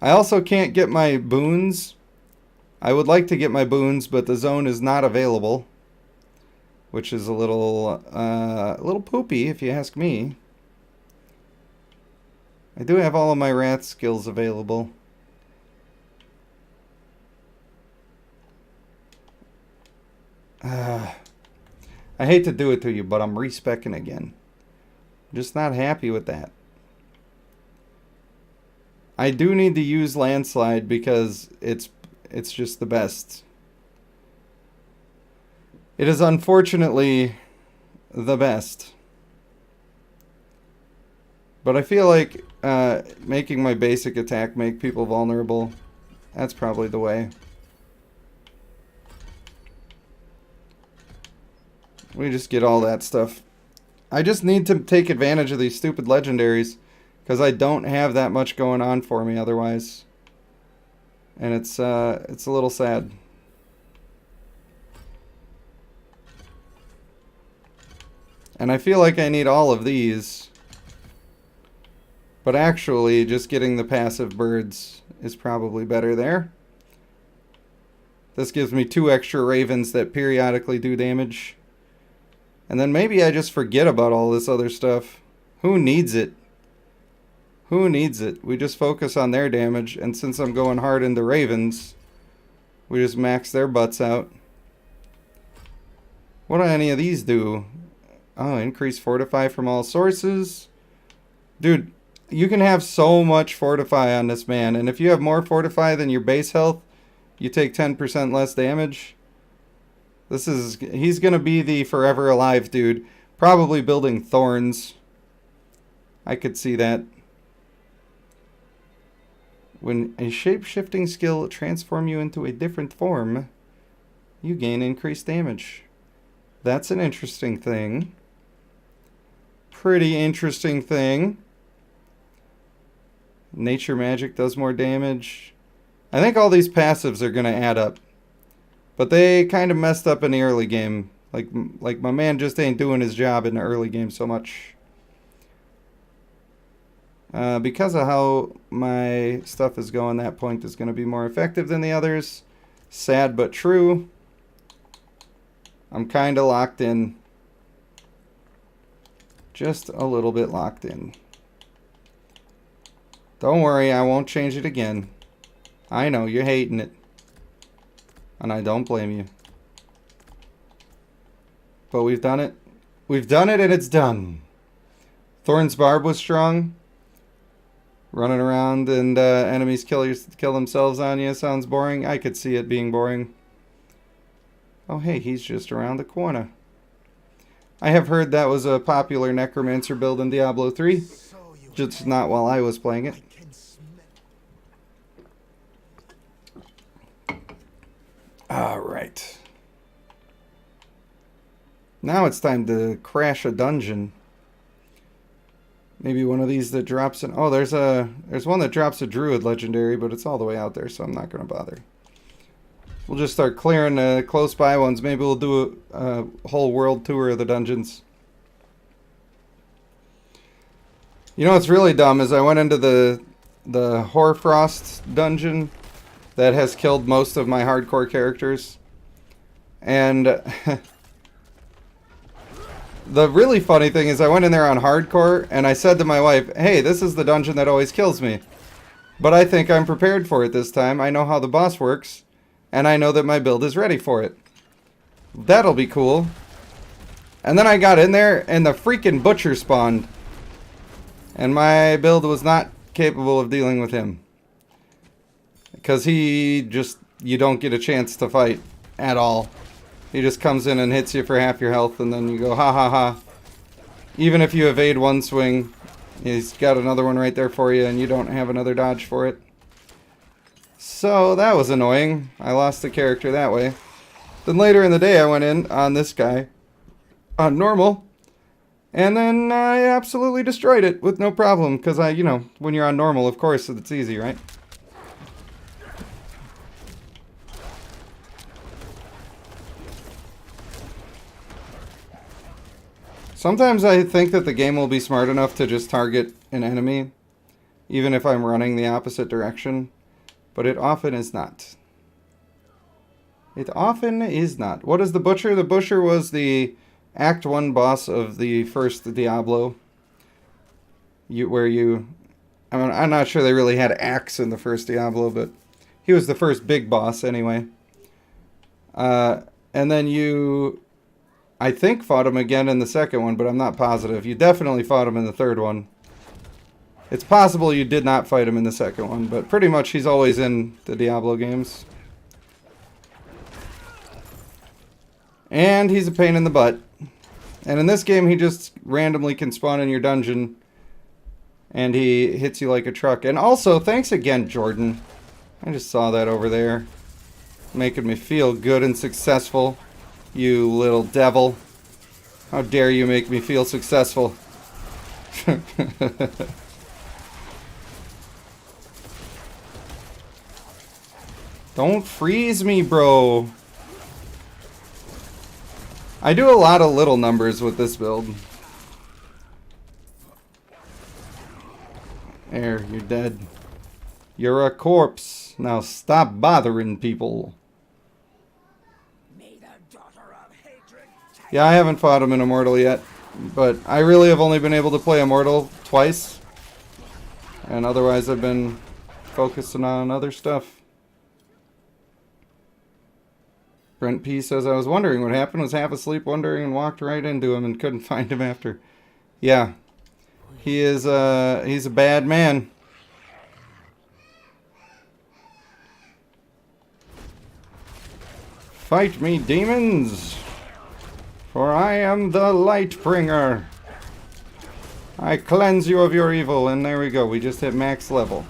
I also can't get my boons. I would like to get my boons, but the zone is not available. Which is a little poopy, if you ask me. I do have all of my wrath skills available. I hate to do it to you, but I'm respecing again. I'm just not happy with that. I do need to use landslide because it's just the best. It is unfortunately the best. But I feel like making my basic attack make people vulnerable. That's probably the way. We just get all that stuff. I just need to take advantage of these stupid legendaries because I don't have that much going on for me otherwise. And it's a little sad. And I feel like I need all of these. But actually, just getting the passive birds is probably better there. This gives me 2 extra ravens that periodically do damage. And then maybe I just forget about all this other stuff. Who needs it? Who needs it? We just focus on their damage. And since I'm going hard into ravens, we just max their butts out. What do any of these do? Oh, increase fortify from all sources. Dude, you can have so much fortify on this man. And if you have more fortify than your base health, you take 10% less damage. He's gonna be the forever alive dude. Probably building thorns. I could see that. When a shape-shifting skill transforms you into a different form, you gain increased damage. That's an interesting thing. Pretty interesting thing. Nature magic does more damage. I think all these passives are gonna add up. But they kind of messed up in the early game. Like my man just ain't doing his job in the early game so much. Because of how my stuff is going, that point is going to be more effective than the others. Sad but true. I'm kind of locked in. Just a little bit locked in. Don't worry, I won't change it again. I know, you're hating it. And I don't blame you. But we've done it. We've done it and it's done. Thorn's Barb was strong. Running around and enemies kill themselves on you sounds boring. I could see it being boring. Oh, hey, he's just around the corner. I have heard that was a popular Necromancer build in Diablo 3. Just not while I was playing it. Alright. Now it's time to crash a dungeon. Maybe one of these that drops an... Oh, there's one that drops a Druid legendary, but it's all the way out there, so I'm not going to bother. We'll just start clearing the close by ones. Maybe we'll do a whole world tour of the dungeons. You know what's really dumb is I went into the Hoarfrost dungeon that has killed most of my hardcore characters. And the really funny thing is I went in there on hardcore and I said to my wife, hey, this is the dungeon that always kills me. But I think I'm prepared for it this time. I know how the boss works. And I know that my build is ready for it. That'll be cool. And then I got in there and the freaking butcher spawned. And my build was not capable of dealing with him. Because he just... You don't get a chance to fight at all. He just comes in and hits you for half your health and then you go ha ha ha. Even if you evade one swing, he's got another one right there for you and you don't have another dodge for it. So that was annoying. I lost the character that way. Then later in the day I went in on this guy on normal. And then I absolutely destroyed it with no problem. Because you know, when you're on normal, of course, it's easy, right? Sometimes I think that the game will be smart enough to just target an enemy. Even if I'm running the opposite direction. But it often is not. It often is not. What is the Butcher? The Butcher was the Act 1 boss of the first Diablo. I'm not sure they really had acts in the first Diablo, but he was the first big boss anyway. And then you, I think, fought him again in the second one, but I'm not positive. You definitely fought him in the third one. It's possible you did not fight him in the second one, but pretty much he's always in the Diablo games. And he's a pain in the butt. And in this game, he just randomly can spawn in your dungeon. And he hits you like a truck. And also, thanks again, Jordan. I just saw that over there. Making me feel good and successful. You little devil. How dare you make me feel successful. Don't freeze me, bro. I do a lot of little numbers with this build. There, you're dead. You're a corpse. Now stop bothering people. Yeah, I haven't fought him in Immortal yet. But I really have only been able to play Immortal twice. And otherwise I've been focusing on other stuff. Brent P says, I was wondering what happened, was half asleep wondering and walked right into him and couldn't find him after. Yeah. He is, he's a bad man. Fight me, demons! For I am the light bringer. I cleanse you of your evil, and there we go, we just hit max level.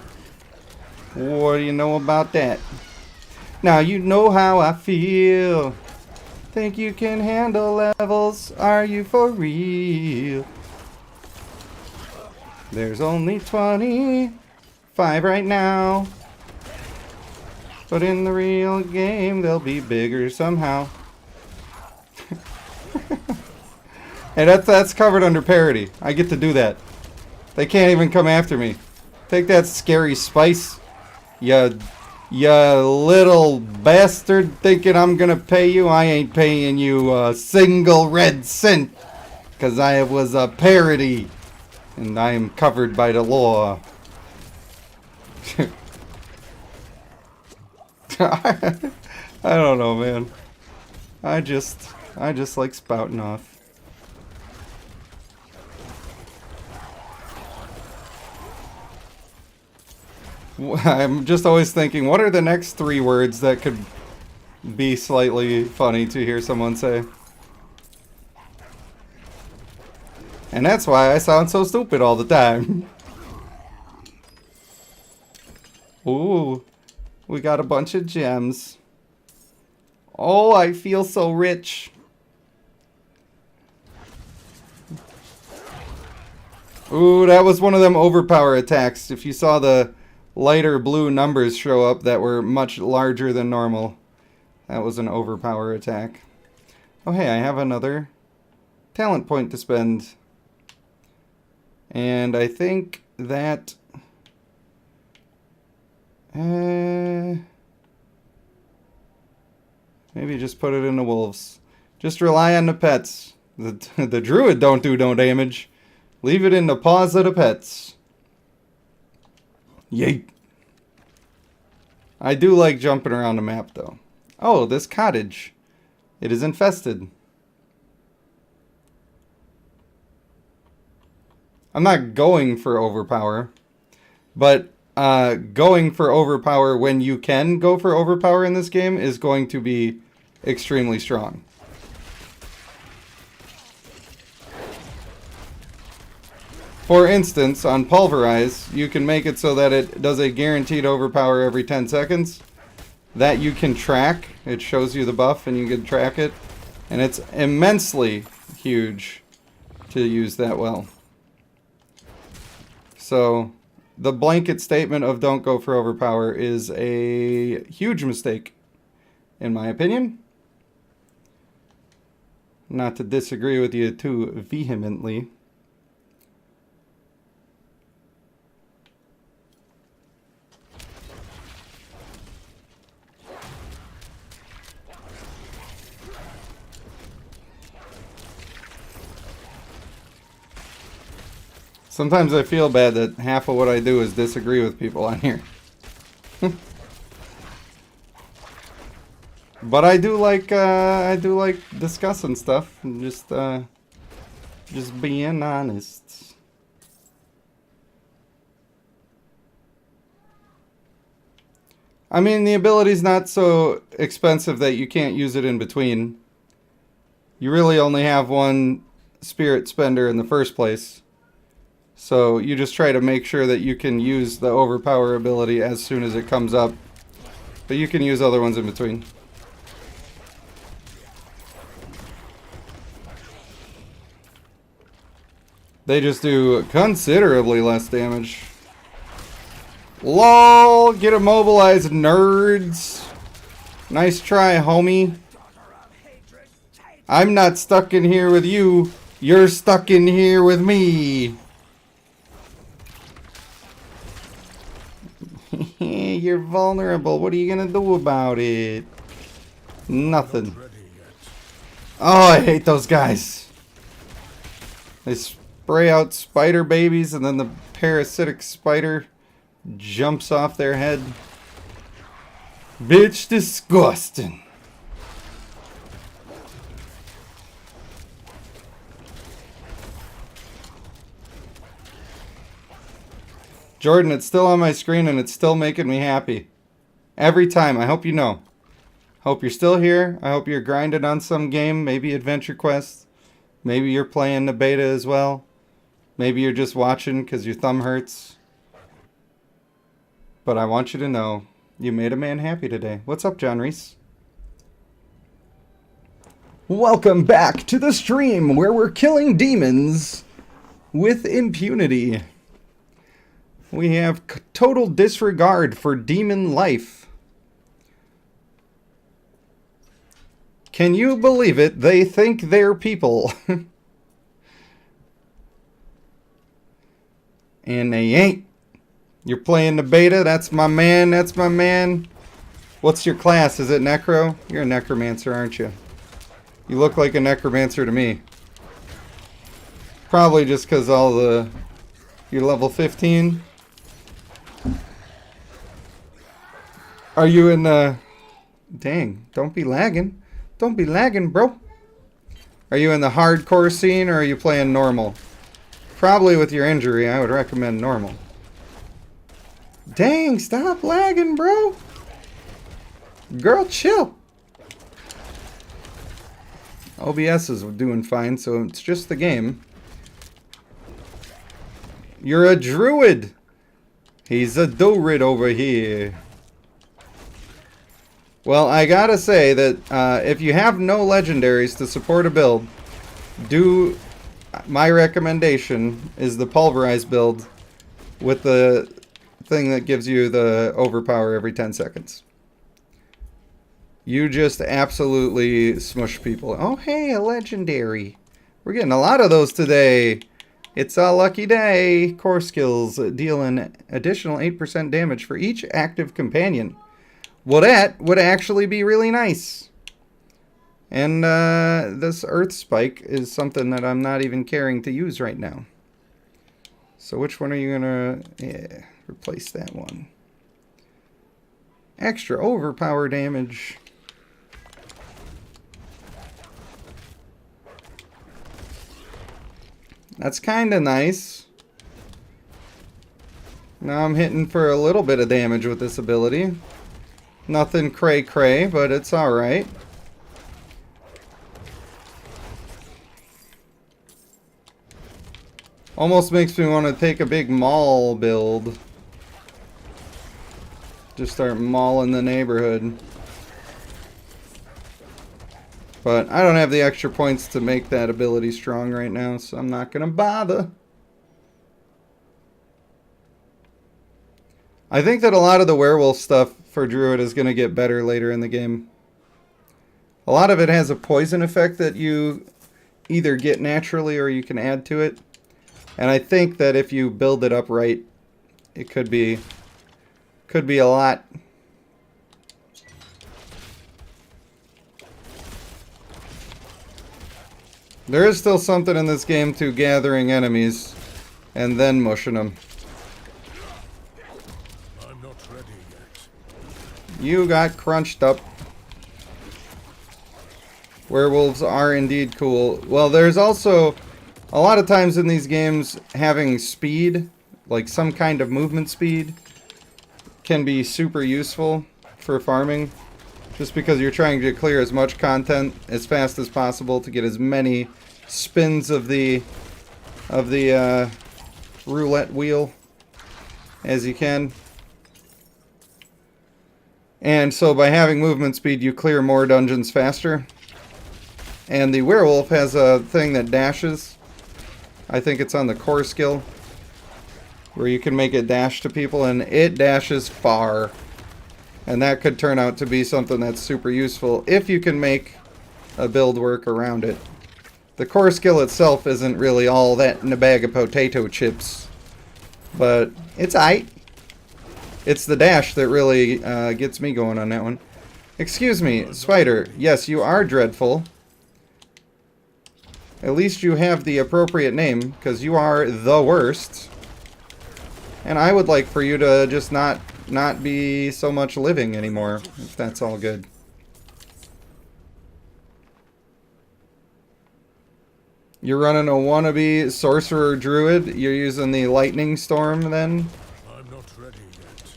What do you know about that? Now you know how I feel. Think you can handle levels? Are you for real? There's only 25 right now. But in the real game, they'll be bigger somehow. And that's covered under parody. I get to do that. They can't even come after me. Take that, Scary Spice. You little bastard thinking I'm gonna pay you. I ain't paying you a single red cent. Because I was a parody. And I am covered by the law. I don't know, man. I just like spouting off. I'm just always thinking, what are the next 3 words that could be slightly funny to hear someone say. And that's why I sound so stupid all the time. Ooh, we got a bunch of gems. Oh, I feel so rich. Ooh, that was one of them overpower attacks. If you saw the lighter blue numbers show up that were much larger than normal, that was an overpower attack. Oh hey, I have another talent point to spend. And I think that... maybe just put it in the wolves. Just rely on the pets. The druid don't do no damage. Leave it in the paws of the pets. Yeet. I do like jumping around the map though. Oh, this cottage. It is infested. I'm not going for overpower, but going for overpower when you can go for overpower in this game is going to be extremely strong. For instance, on Pulverize, you can make it so that it does a guaranteed overpower every 10 seconds. That you can track. It shows you the buff and you can track it. And it's immensely huge to use that well. So, the blanket statement of don't go for overpower is a huge mistake, in my opinion. Not to disagree with you too vehemently. Sometimes I feel bad that half of what I do is disagree with people on here. But I do like discussing stuff and just being honest. I mean, the ability's not so expensive that you can't use it in between. You really only have one spirit spender in the first place. So you just try to make sure that you can use the overpower ability as soon as it comes up. But you can use other ones in between. They just do considerably less damage. LOL! Get immobilized, nerds! Nice try, homie. I'm not stuck in here with you. You're stuck in here with me. You're vulnerable. What are you gonna do about it? Nothing. Oh, I hate those guys. They spray out spider babies and then the parasitic spider jumps off their head. Bitch, disgusting. Jordan, it's still on my screen and it's still making me happy. Every time. I hope you know. Hope you're still here. I hope you're grinding on some game. Maybe Adventure Quest. Maybe you're playing the beta as well. Maybe you're just watching because your thumb hurts. But I want you to know, you made a man happy today. What's up, John Reese? Welcome back to the stream where we're killing demons with impunity. We have total disregard for demon life. Can you believe it? They think they're people. And they ain't. You're playing the beta? That's my man, that's my man. What's your class? Is it Necro? You're a Necromancer, aren't you? You look like a Necromancer to me. Probably just because you're level 15. Are you in the... Dang, don't be lagging. Don't be lagging, bro. Are you in the hardcore scene or are you playing normal? Probably with your injury, I would recommend normal. Dang, stop lagging, bro. Girl, chill. OBS is doing fine, so it's just the game. You're a druid! He's a Druid over here. Well, I gotta say that if you have no legendaries to support a build, my recommendation is the pulverized build with the thing that gives you the overpower every 10 seconds. You just absolutely smush people. Oh, hey, a legendary. We're getting a lot of those today. It's a lucky day. Core skills deal an additional 8% damage for each active companion. Well, that would actually be really nice. And this Earth Spike is something that I'm not even caring to use right now. So which one are you going to replace that one? Extra overpower damage. That's kind of nice. Now I'm hitting for a little bit of damage with this ability. Nothing cray-cray, but it's alright. Almost makes me want to take a big maul build. Just start mauling the neighborhood. But I don't have the extra points to make that ability strong right now, so I'm not going to bother. I think that a lot of the werewolf stuff for Druid is going to get better later in the game. A lot of it has a poison effect that you either get naturally or you can add to it. And I think that if you build it up right, it could be a lot. There is still something in this game to gathering enemies and then mushing them. I'm not ready yet. You got crunched up. Werewolves are indeed cool. Well, there's also a lot of times in these games having speed, like some kind of movement speed, can be super useful for farming. Just because you're trying to clear as much content as fast as possible to get as many spins of the roulette wheel as you can. And so by having movement speed, you clear more dungeons faster. And the werewolf has a thing that dashes. I think it's on the core skill, where you can make it dash to people, and it dashes far. And that could turn out to be something that's super useful if you can make a build work around it. The core skill itself isn't really all that in a bag of potato chips, but it's aight. It's the dash that really gets me going on that one. Excuse me, Spider. Yes, you are dreadful. At least you have the appropriate name, because you are the worst. And I would like for you to just not be so much living anymore, if that's all good. You're running a wannabe sorcerer druid? You're using the lightning storm then? I'm not ready yet.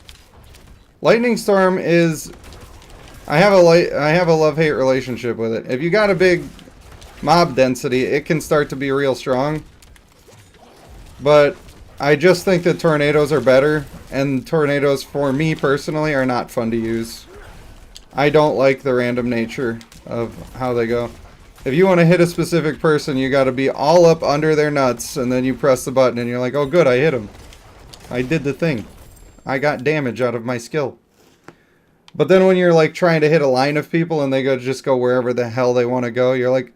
Lightning storm is... I have a love-hate relationship with it. If you got a big mob density, it can start to be real strong. But I just think that tornadoes are better, and tornadoes, for me personally, are not fun to use. I don't like the random nature of how they go. If you want to hit a specific person, you got to be all up under their nuts, and then you press the button, and you're like, oh good, I hit him. I did the thing. I got damage out of my skill. But then when you're like trying to hit a line of people, and they just go wherever the hell they want to go, you're like,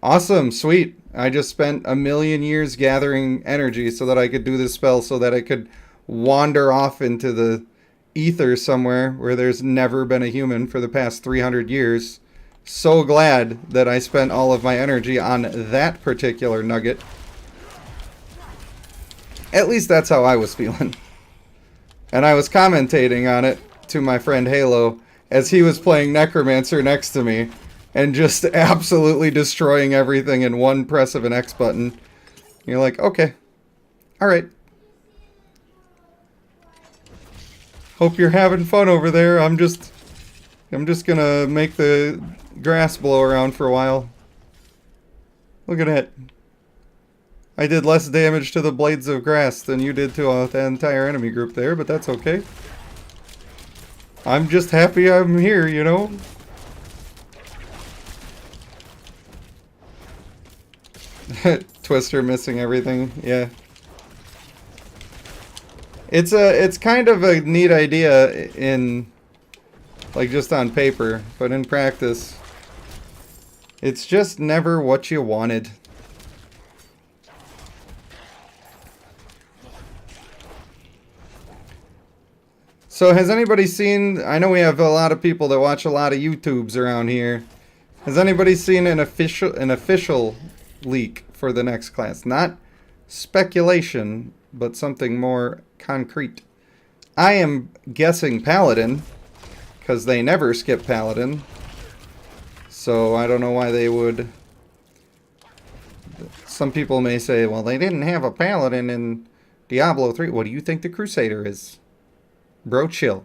awesome, sweet. I just spent 1,000,000 years gathering energy so that I could do this spell so that I could wander off into the ether somewhere where there's never been a human for the past 300 years. So glad that I spent all of my energy on that particular nugget. At least that's how I was feeling. And I was commentating on it to my friend Halo as he was playing Necromancer next to me and just absolutely destroying everything in one press of an X button. You're like, okay. Alright. Hope you're having fun over there. I'm just gonna make the grass blow around for a while. Look at that. I did less damage to the blades of grass than you did to the entire enemy group there, but that's okay. I'm just happy I'm here, you know? Twister missing everything, yeah. It's kind of a neat idea in, like, just on paper, but in practice, it's just never what you wanted. So has anybody seen, I know we have a lot of people that watch a lot of YouTubes around here. Has anybody seen an official leak for the next class? Not speculation, but something more concrete. I am guessing Paladin, because they never skip Paladin. So I don't know why they would. Some people may say, well, they didn't have a Paladin in Diablo 3. What do you think the Crusader is? Bro, chill.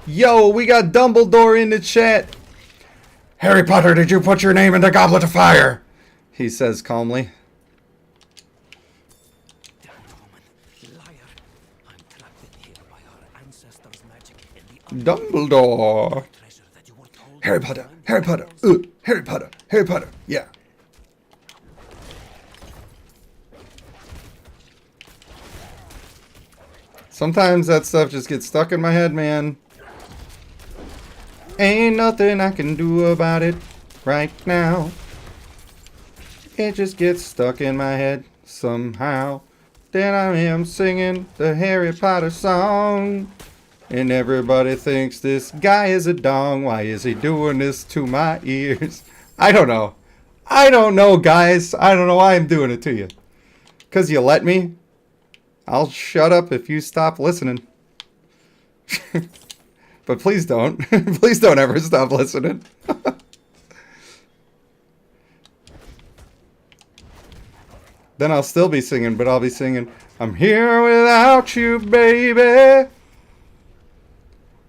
Yo, we got Dumbledore in the chat. Harry Potter, did you put your name in the Goblet of Fire? He says calmly. Dumbledore. Harry Potter, Harry Potter, Harry Potter, Harry Potter, yeah. Sometimes that stuff just gets stuck in my head, man. Ain't nothing I can do about it right now. It just gets stuck in my head somehow. Then I am singing the Harry Potter song. And everybody thinks this guy is a dong. Why is he doing this to my ears? I don't know. I don't know, guys. I don't know why I'm doing it to you. 'Cause you let me? I'll shut up if you stop listening. But please don't. Please don't ever stop listening. Then I'll still be singing, but I'll be singing, I'm here without you, baby.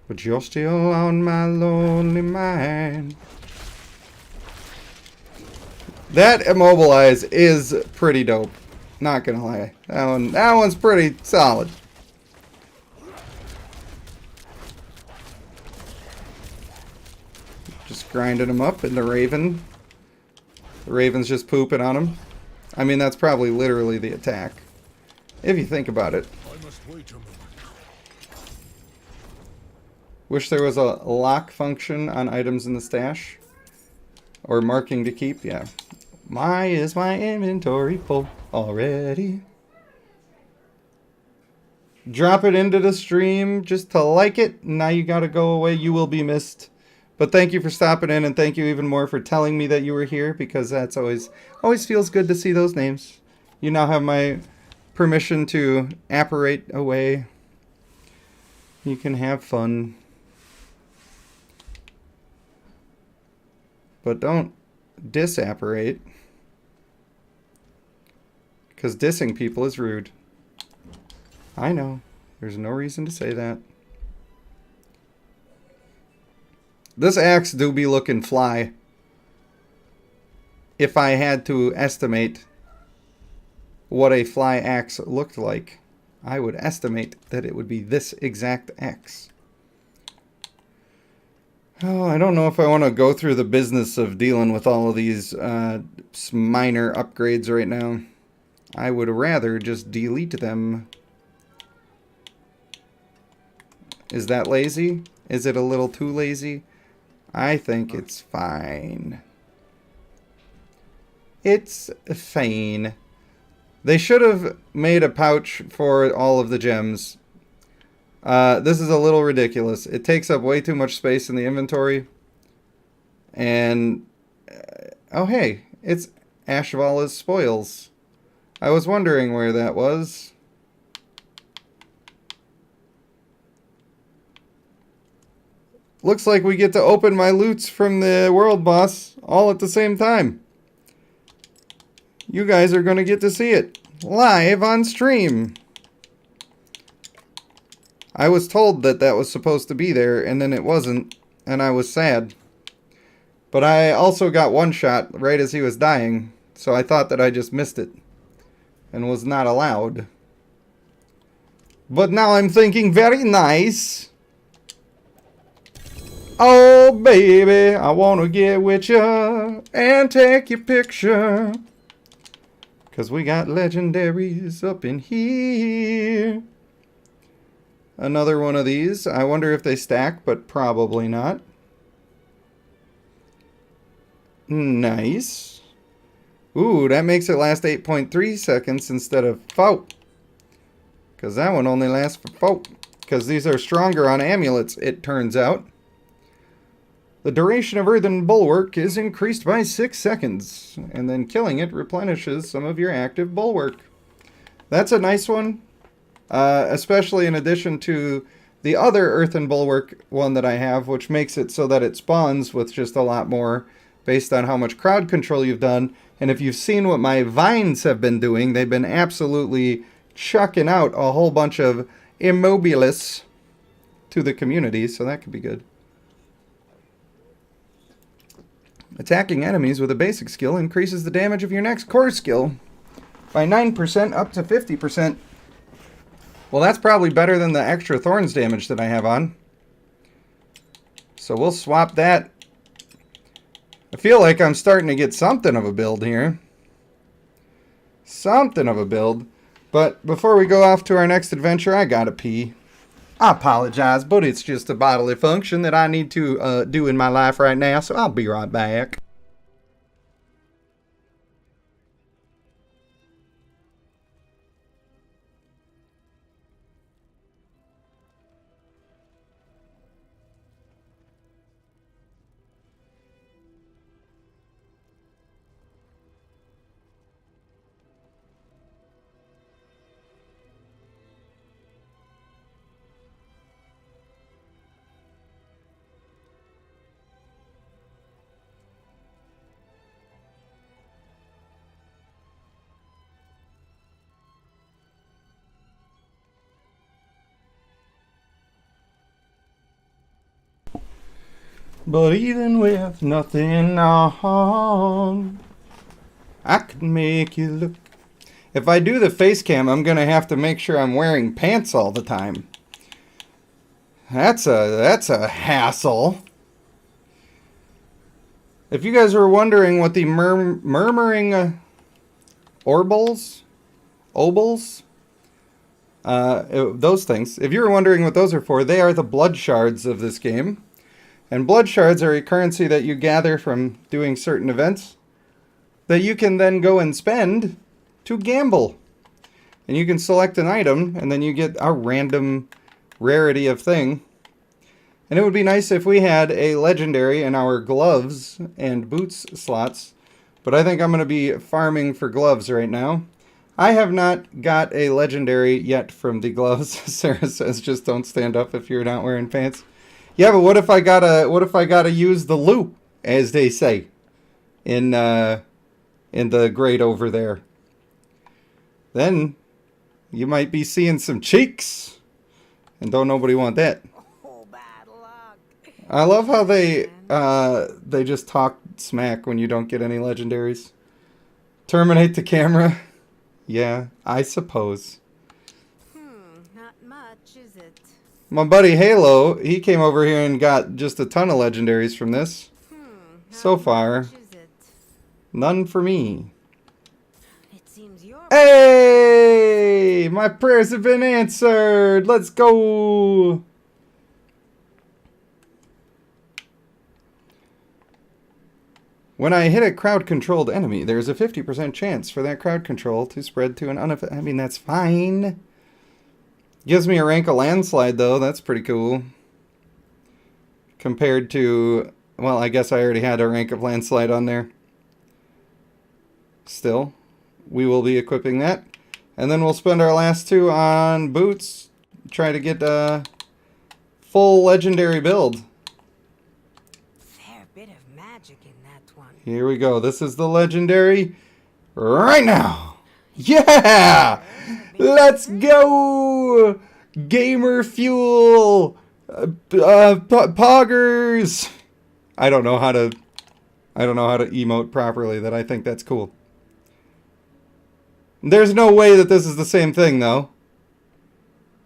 But you're still on my lonely mind. That Immobilize is pretty dope. Not gonna lie. That one's pretty solid. Just grinding him up in the Raven. The Raven's just pooping on him. I mean, that's probably literally the attack. If you think about it. I must wait a moment. Wish there was a lock function on items in the stash. Or marking to keep, yeah. Why is my inventory full already? Drop it into the stream just to like it. Now you gotta go away. You will be missed. But thank you for stopping in, and thank you even more for telling me that you were here, because that's always feels good to see those names. You now have my permission to apparate away. You can have fun. But don't disapparate. Because dissing people is rude. I know. There's no reason to say that. This axe do be looking fly. If I had to estimate what a fly axe looked like, I would estimate that it would be this exact axe. Oh, I don't know if I want to go through the business of dealing with all of these minor upgrades right now. I would rather just delete them. Is that lazy? Is it a little too lazy? I think it's fine. It's fine. They should have made a pouch for all of the gems. This is a little ridiculous. It takes up way too much space in the inventory. And, oh hey, it's Ashvala's Spoils. I was wondering where that was. Looks like we get to open my loots from the world boss all at the same time. You guys are going to get to see it live on stream. I was told that that was supposed to be there, and then it wasn't, and I was sad. But I also got one shot right as he was dying, so I thought that I just missed it and was not allowed. But now I'm thinking very nice. Oh, baby, I want to get with you and take your picture. 'Cause we got legendaries up in here. Another one of these. I wonder if they stack, but probably not. Nice. Ooh, that makes it last 8.3 seconds instead of 4. Because that one only lasts for 4. Because these are stronger on amulets, it turns out. The duration of Earthen Bulwark is increased by 6 seconds. And then killing it replenishes some of your active bulwark. That's a nice one. Especially in addition to the other Earthen Bulwark one that I have, which makes it so that it spawns with just a lot more based on how much crowd control you've done. And if you've seen what my vines have been doing, they've been absolutely chucking out a whole bunch of immobilis to the community, so that could be good. Attacking enemies with a basic skill increases the damage of your next core skill by 9% up to 50%. Well, that's probably better than the extra thorns damage that I have on. So we'll swap that. I feel like I'm starting to get something of a build here. Something of a build. But before we go off to our next adventure, I gotta pee. I apologize, but it's just a bodily function that I need to do in my life right now, so I'll be right back. But even with nothing on, I could make you look. If I do the face cam, I'm going to have to make sure I'm wearing pants all the time. That's a hassle. If you guys were wondering what the murmuring obols, those things, if you were wondering what those are for, they are the blood shards of this game. And blood shards are a currency that you gather from doing certain events that you can then go and spend to gamble. And you can select an item, and then you get a random rarity of thing. And it would be nice if we had a legendary in our gloves and boots slots. But I think I'm going to be farming for gloves right now. I have not got a legendary yet from the gloves. Sarah says just don't stand up if you're not wearing pants. Yeah, but what if I gotta use the loop, as they say, in the grate over there? Then you might be seeing some cheeks, and don't nobody want that. Oh, bad luck. I love how they just talk smack when you don't get any legendaries. Terminate the camera. Yeah, I suppose. Not much, is it? My buddy Halo, he came over here and got just a ton of legendaries from this. So far, Much, is it? none for me. It seems you're Hey! My prayers have been answered! Let's go! When I hit a crowd-controlled enemy, there's a 50% chance for that crowd control to spread to an unaffected... I mean, that's fine. Gives me a rank of landslide, though. That's pretty cool. Compared to... Well, I guess I already had a rank of landslide on there. Still, we will be equipping that. And then we'll spend our last 2 on boots. Try to get a full legendary build. fair bit of magic in that one. Here we go. This is the legendary right now. Yeah! Let's go! Gamer fuel. Poggers. I don't know how to emote properly. That I think that's cool. There's no way that this is the same thing though.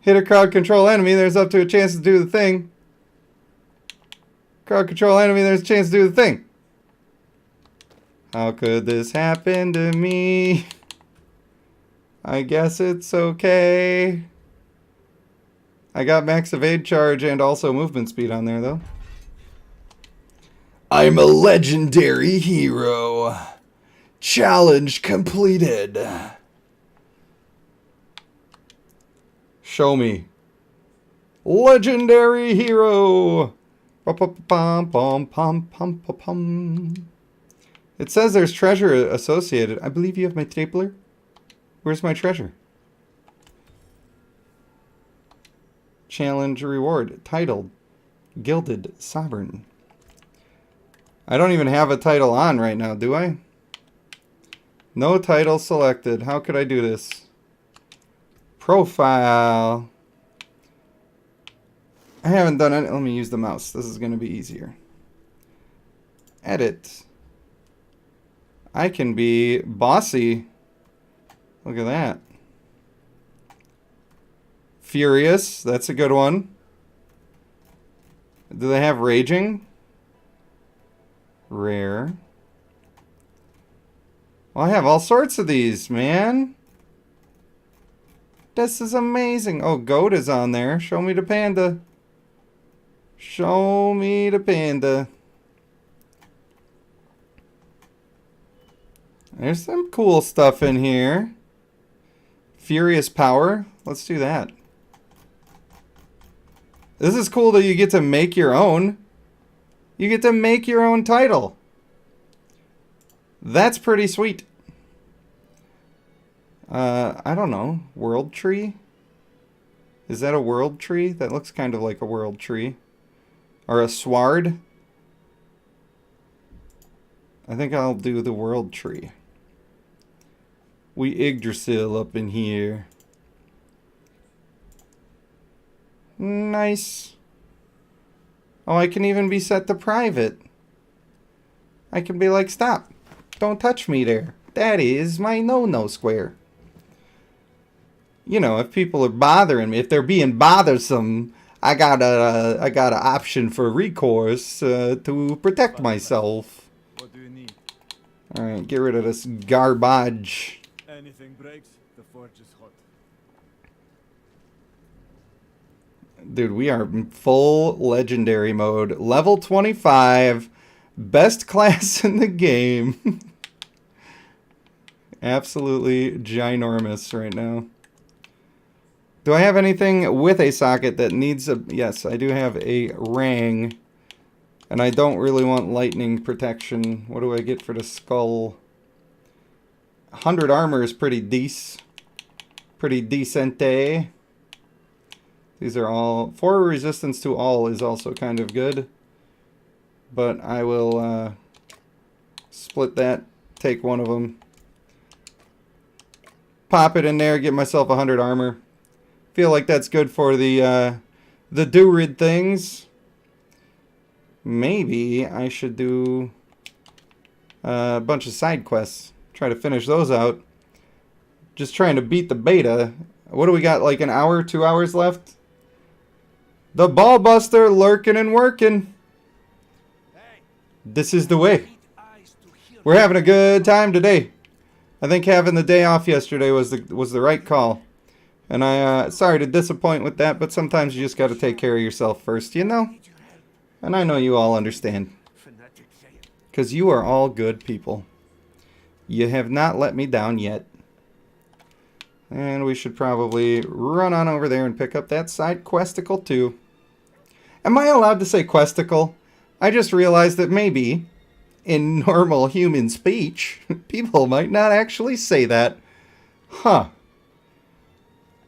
Hit a crowd control enemy. There's up to a chance to do the thing. Crowd control enemy. There's a chance to do the thing. How could this happen to me? I guess it's okay. I got max evade charge and also movement speed on there though. I'm a legendary hero. Challenge completed. Show me. Legendary hero. It says there's treasure associated. I believe you have my stapler. Where's my treasure? Challenge reward. Titled Gilded Sovereign. I don't even have a title on right now, do I? No title selected. How could I do this? Profile. I haven't done it. Let me use the mouse. This is going to be easier. Edit. I can be bossy. Look at that. Furious. That's a good one. Do they have raging? Rare. Well, I have all sorts of these, man. This is amazing. Oh, goat is on there. Show me the panda. Show me the panda. There's some cool stuff in here. Furious power. Let's do that. This is cool that you get to make your own. You get to make your own title. That's pretty sweet. I don't know. World tree? Is that a world tree? That looks kind of like a world tree. Or a sward? I think I'll do the world tree. We Yggdrasil up in here. Nice. Oh, I can even be set to private. I can be like, stop. Don't touch me there. That is my no-no square. You know, if people are bothering me, if they're being bothersome, I got an option for recourse to protect myself. What do you need? All right, get rid of this garbage. Anything breaks, the forge is hot. Dude, we are in full legendary mode. Level 25. Best class in the game. Absolutely ginormous right now. Do I have anything with a socket that needs a... Yes, I do have a ring. And I don't really want lightning protection. What do I get for the skull? 100 armor is pretty decent. Pretty decente. These are all... 4 resistance to all is also kind of good. But I will split that. Take one of them. Pop it in there. Get myself 100 armor. Feel like that's good for the Druid things. Maybe I should do a bunch of side quests. Try to finish those out. Just trying to beat the beta. What do we got? Like an hour, 2 hours left? The Ballbuster lurking and working. This is the way. We're having a good time today. I think having the day off yesterday was the right call. And sorry to disappoint with that, but sometimes you just got to take care of yourself first, you know? And I know you all understand. Because you are all good people. You have not let me down yet. And we should probably run on over there and pick up that side questicle too. Am I allowed to say questicle? I just realized that maybe, in normal human speech, people might not actually say that. Huh.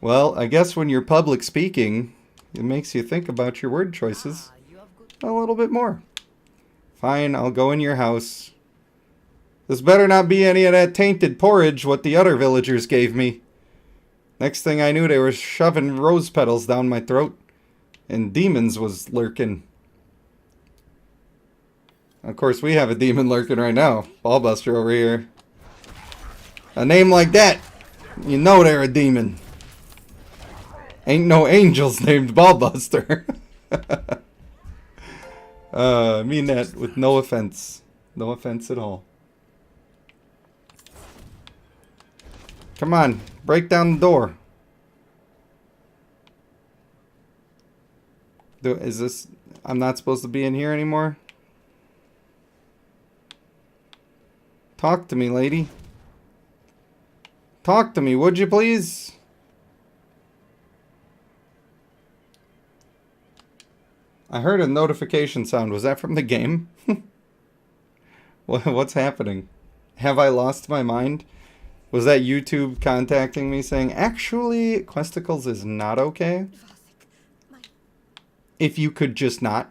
Well, I guess when you're public speaking, it makes you think about your word choices a little bit more. Fine, I'll go in your house. This better not be any of that tainted porridge what the other villagers gave me. Next thing I knew, they were shoving rose petals down my throat. And demons was lurking. Of course, we have a demon lurking right now. Ballbuster over here. A name like that, you know they're a demon. Ain't no angels named Ballbuster. I mean that with no offense. No offense at all. Come on, break down the door. Is this... I'm not supposed to be in here anymore? Talk to me, lady. Talk to me, would you please? I heard a notification sound. Was that from the game? What's happening? Have I lost my mind? Was that YouTube contacting me saying, actually, Questicles is not okay? If you could just not.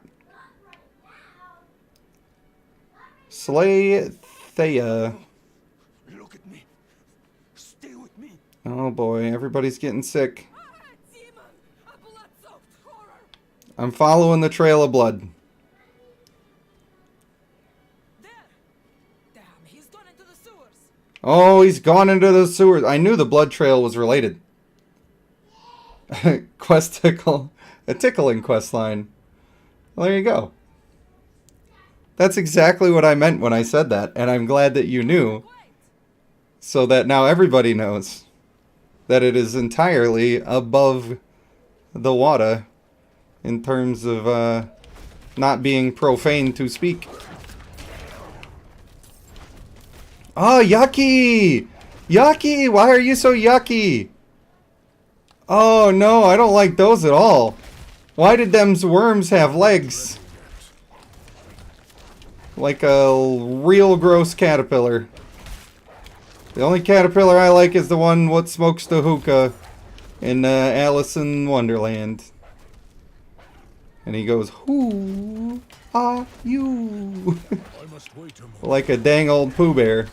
Slay Thea. Look at me. Stay with me. Oh boy, everybody's getting sick. I'm following the trail of blood. Damn, he's gone into the sewers. Oh, he's gone into the sewers. I knew the blood trail was related. A tickling quest line. Well, there you go. That's exactly what I meant when I said that, and I'm glad that you knew. So that now everybody knows that it is entirely above the water in terms of not being profane to speak. Oh, yucky! Yucky! Why are you so yucky? Oh no, I don't like those at all. Why did them worms have legs? Like a real gross caterpillar. The only caterpillar I like is the one what smokes the hookah in Alice in Wonderland. And he goes, who are you? I must wait a moment. Like a dang old Pooh Bear.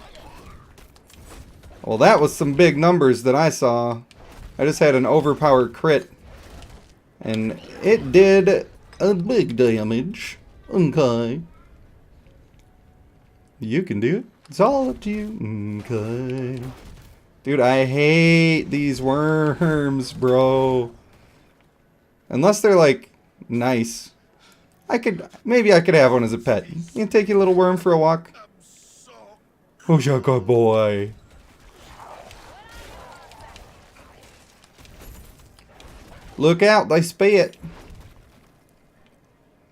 Well, that was some big numbers that I saw. I just had an overpowered crit. And it did a big damage. Okay. You can do it. It's all up to you. Okay. Dude, I hate these worms, bro. Unless they're like nice. Maybe I could have one as a pet. You can take your little worm for a walk. Who's your good boy? Look out, they spit.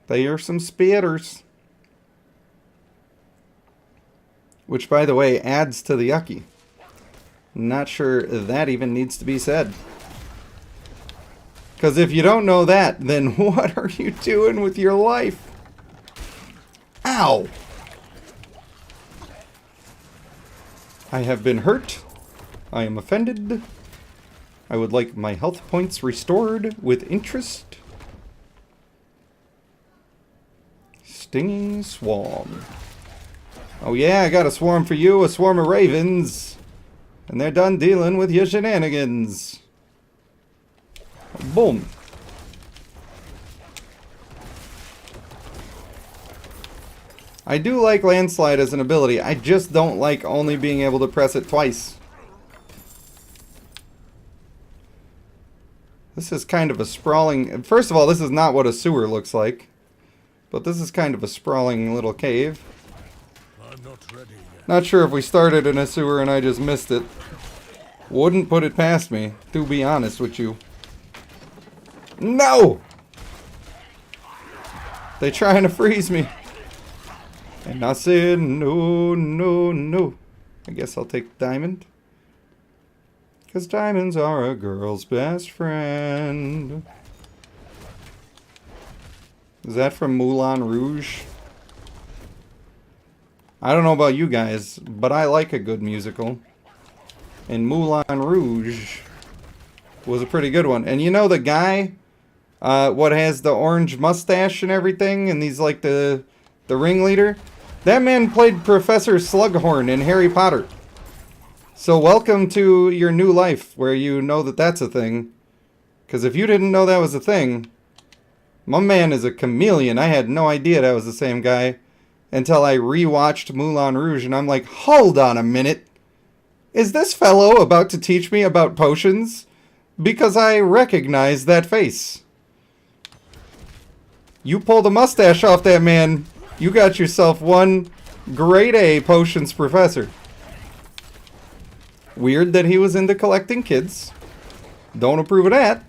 They are some spitters. Which, by the way, adds to the yucky. Not sure that even needs to be said. Because if you don't know that, then what are you doing with your life? Ow! I have been hurt. I am offended. I would like my health points restored with interest. Stinging swarm. Oh yeah, I got a swarm for you, a swarm of ravens. And they're done dealing with your shenanigans. Boom. I do like landslide as an ability. I just don't like only being able to press it twice. This is kind of a sprawling... First of all, this is not what a sewer looks like. But this is kind of a sprawling little cave. I'm not ready yet. Not sure if we started in a sewer and I just missed it. Wouldn't put it past me, to be honest with you. No! They trying to freeze me. And I said, no, no, no. I guess I'll take diamond. Because diamonds are a girl's best friend. Is that from Moulin Rouge? I don't know about you guys, but I like a good musical. And Moulin Rouge was a pretty good one. And you know the guy, what has the orange mustache and everything, and he's like the ringleader? That man played Professor Slughorn in Harry Potter. So welcome to your new life where you know that that's a thing. Because if you didn't know that was a thing, my man is a chameleon. I had no idea that was the same guy until I rewatched Moulin Rouge, and I'm like, hold on a minute. Is this fellow about to teach me about potions? Because I recognize that face. You pulled a mustache off that man. You got yourself one grade A potions professor. Weird that he was into collecting kids. Don't approve of that.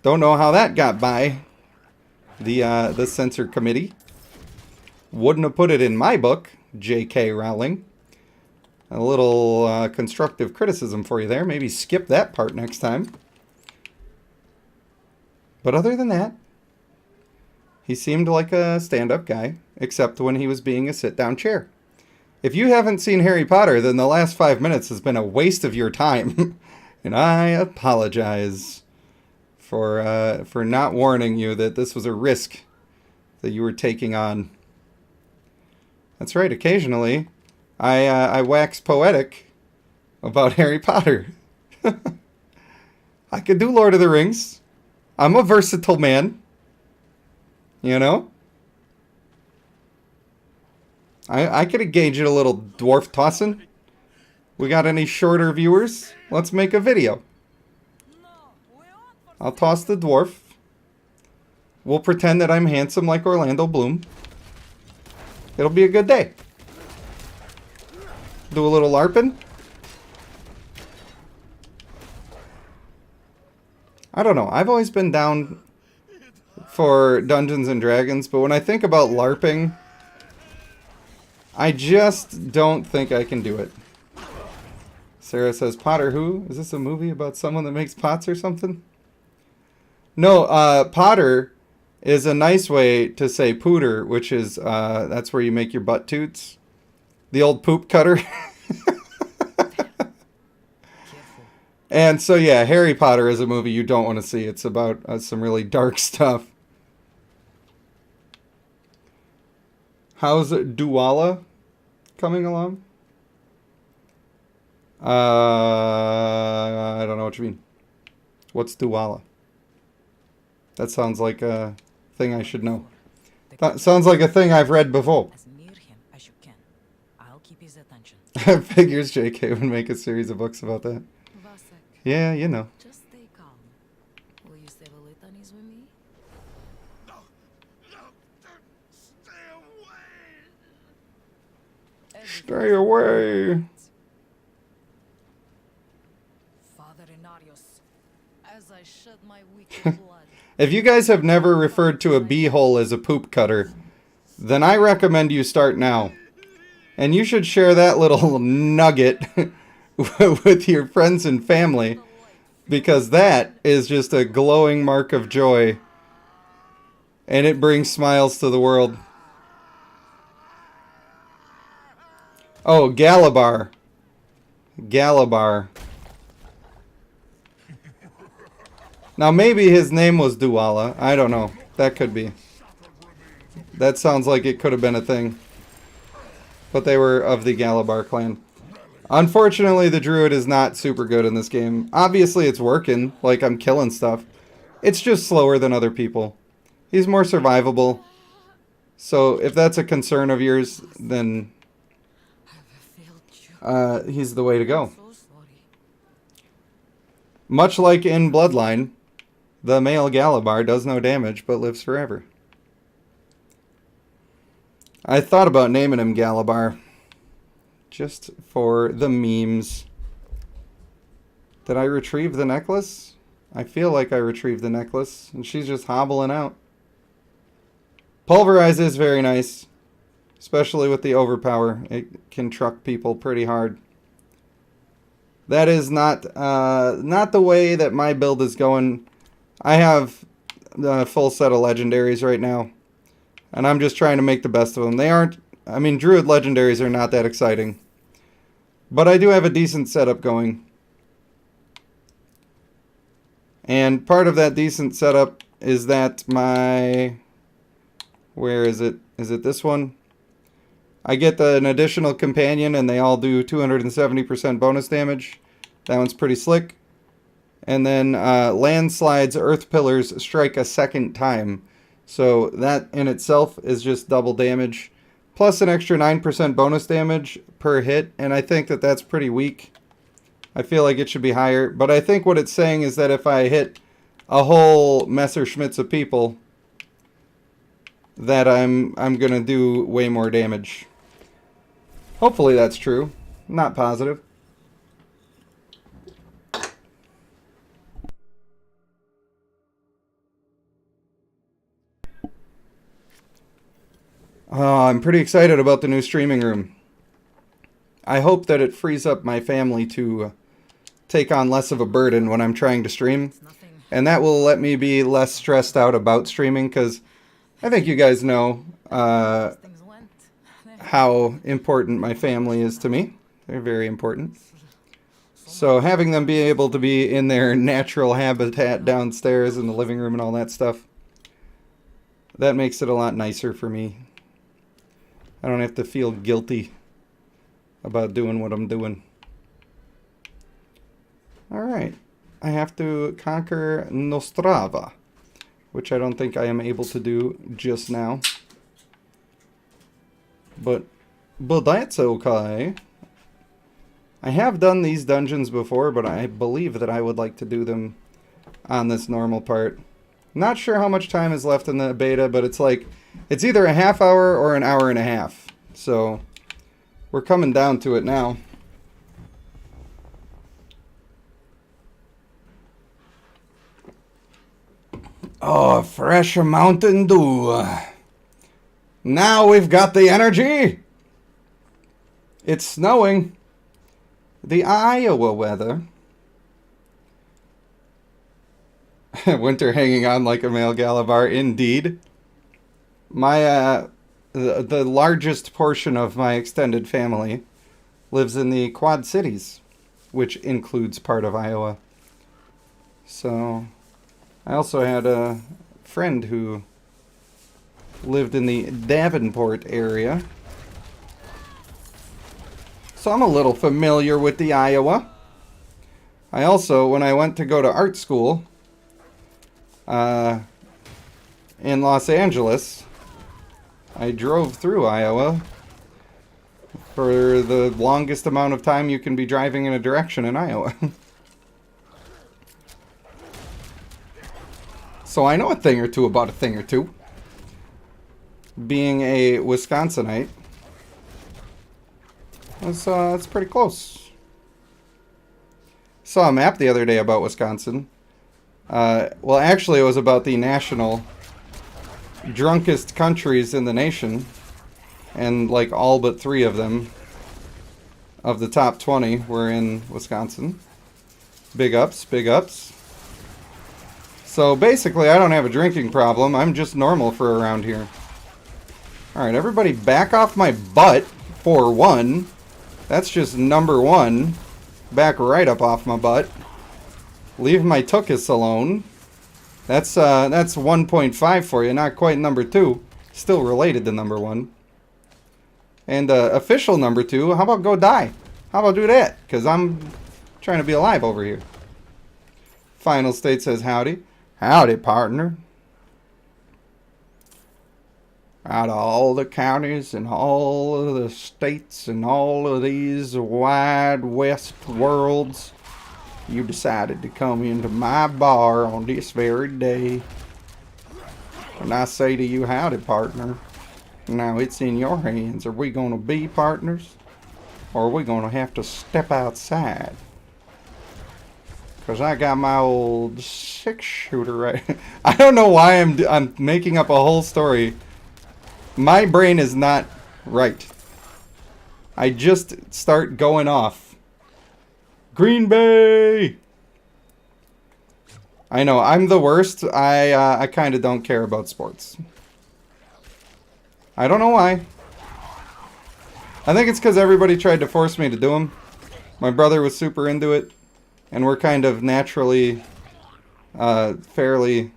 Don't know how that got by the censor committee. Wouldn't have put it in my book, J.K. Rowling. A little constructive criticism for you there. Maybe skip that part next time. But other than that, he seemed like a stand-up guy, except when he was being a sit-down chair. If you haven't seen Harry Potter, then the last 5 minutes has been a waste of your time. And I apologize for not warning you that this was a risk that you were taking on. That's right, occasionally I wax poetic about Harry Potter. I could do Lord of the Rings. I'm a versatile man. You know? I could engage in a little dwarf tossing. We got any shorter viewers? Let's make a video. I'll toss the dwarf. We'll pretend that I'm handsome like Orlando Bloom. It'll be a good day. Do a little LARPing. I don't know. I've always been down for Dungeons and Dragons, but when I think about LARPing, I just don't think I can do it. Sarah says, Potter who? Is this a movie about someone that makes pots or something? No, Potter is a nice way to say pooter, which is, that's where you make your butt toots. The old poop cutter. And so, yeah, Harry Potter is a movie you don't want to see. It's about some really dark stuff. How's Duwala coming along? I don't know what you mean. What's Duwala? That sounds like a thing I should know. That sounds like a thing I've read before. As near him as you can. I'll keep his attention. Figures JK would make a series of books about that. Vasek, Yeah, you know. just stay calm. Will you say the litanies with me? No, stay away. Stay away. Father Inarius, as I shed my wicked blood. If you guys have never referred to a beehole as a poop cutter, then I recommend you start now. And you should share that little nugget with your friends and family, because that is just a glowing mark of joy. And it brings smiles to the world. Oh, Galabar. Galabar. Now, maybe his name was Duwala. I don't know. That could be. That sounds like it could have been a thing. But they were of the Galabar clan. Unfortunately, the Druid is not super good in this game. Obviously, it's working. Like, I'm killing stuff. It's just slower than other people. He's more survivable. So, if that's a concern of yours, then he's the way to go. So sorry. Much like in Bloodline, the male Galabar does no damage, but lives forever. I thought about naming him Galabar, just for the memes. Did I retrieve the necklace? I feel like I retrieved the necklace, and she's just hobbling out. Pulverize is very nice, especially with the overpower. It can truck people pretty hard. That is not the way that my build is going. I have the full set of legendaries right now, and I'm just trying to make the best of them. They aren't, I mean, Druid legendaries are not that exciting, but I do have a decent setup going. And part of that decent setup is that my, where is it? Is it this one? I get an additional companion, and they all do 270% bonus damage. That one's pretty slick. And then landslides, earth pillars strike a second time. So that in itself is just double damage. Plus an extra 9% bonus damage per hit. And I think that that's pretty weak. I feel like it should be higher. But I think what it's saying is that if I hit a whole Messerschmitts of people, that I'm going to do way more damage. Hopefully that's true. Not positive. I'm pretty excited about the new streaming room. I hope that it frees up my family to take on less of a burden when I'm trying to stream. And that will let me be less stressed out about streaming, because I think you guys know how important my family is to me. They're very important. So having them be able to be in their natural habitat downstairs in the living room and all that stuff, that makes it a lot nicer for me. I don't have to feel guilty about doing what I'm doing. Alright. I have to conquer Nostrava, which I don't think I am able to do just now. But that's okay. I have done these dungeons before, but I believe that I would like to do them on this normal part. Not sure how much time is left in the beta, but it's like, it's either a half hour or an hour and a half. So, we're coming down to it now. Oh, fresh Mountain Dew. Now we've got the energy. It's snowing. The Iowa weather. Winter hanging on like a male Galavar, indeed. My, the largest portion of my extended family lives in the Quad Cities, which includes part of Iowa. So, I also had a friend who lived in the Davenport area. So I'm a little familiar with the Iowa. I also, when I went to go to art school in Los Angeles, I drove through Iowa for the longest amount of time you can be driving in a direction in Iowa. So I know a thing or two about a thing or two. Being a Wisconsinite, it's pretty close. Saw a map the other day about Wisconsin. Well, actually, it was about the national drunkest countries in the nation, and like all but 3 of them, of the top 20, were in Wisconsin. Big ups, big ups. So basically, I don't have a drinking problem. I'm just normal for around here. Alright, everybody back off my butt, for one. That's just number 1. Back right up off my butt. Leave my tuchus alone. That's 1.5 for you, not quite number 2. Still related to number 1. And official number 2, how about go die? How about do that? Because I'm trying to be alive over here. Final State says howdy. Howdy, partner. Out of all the counties and all of the states and all of these wide west worlds, you decided to come into my bar on this very day. And I say to you, howdy, partner. Now it's in your hands. Are we going to be partners? Or are we going to have to step outside? Because I got my old 6-shooter right. I don't know why I'm making up a whole story. My brain is not right. I just start going off. Green Bay! I know, I'm the worst. I kind of don't care about sports. I don't know why. I think it's because everybody tried to force me to do them. My brother was super into it. And we're kind of naturally fairly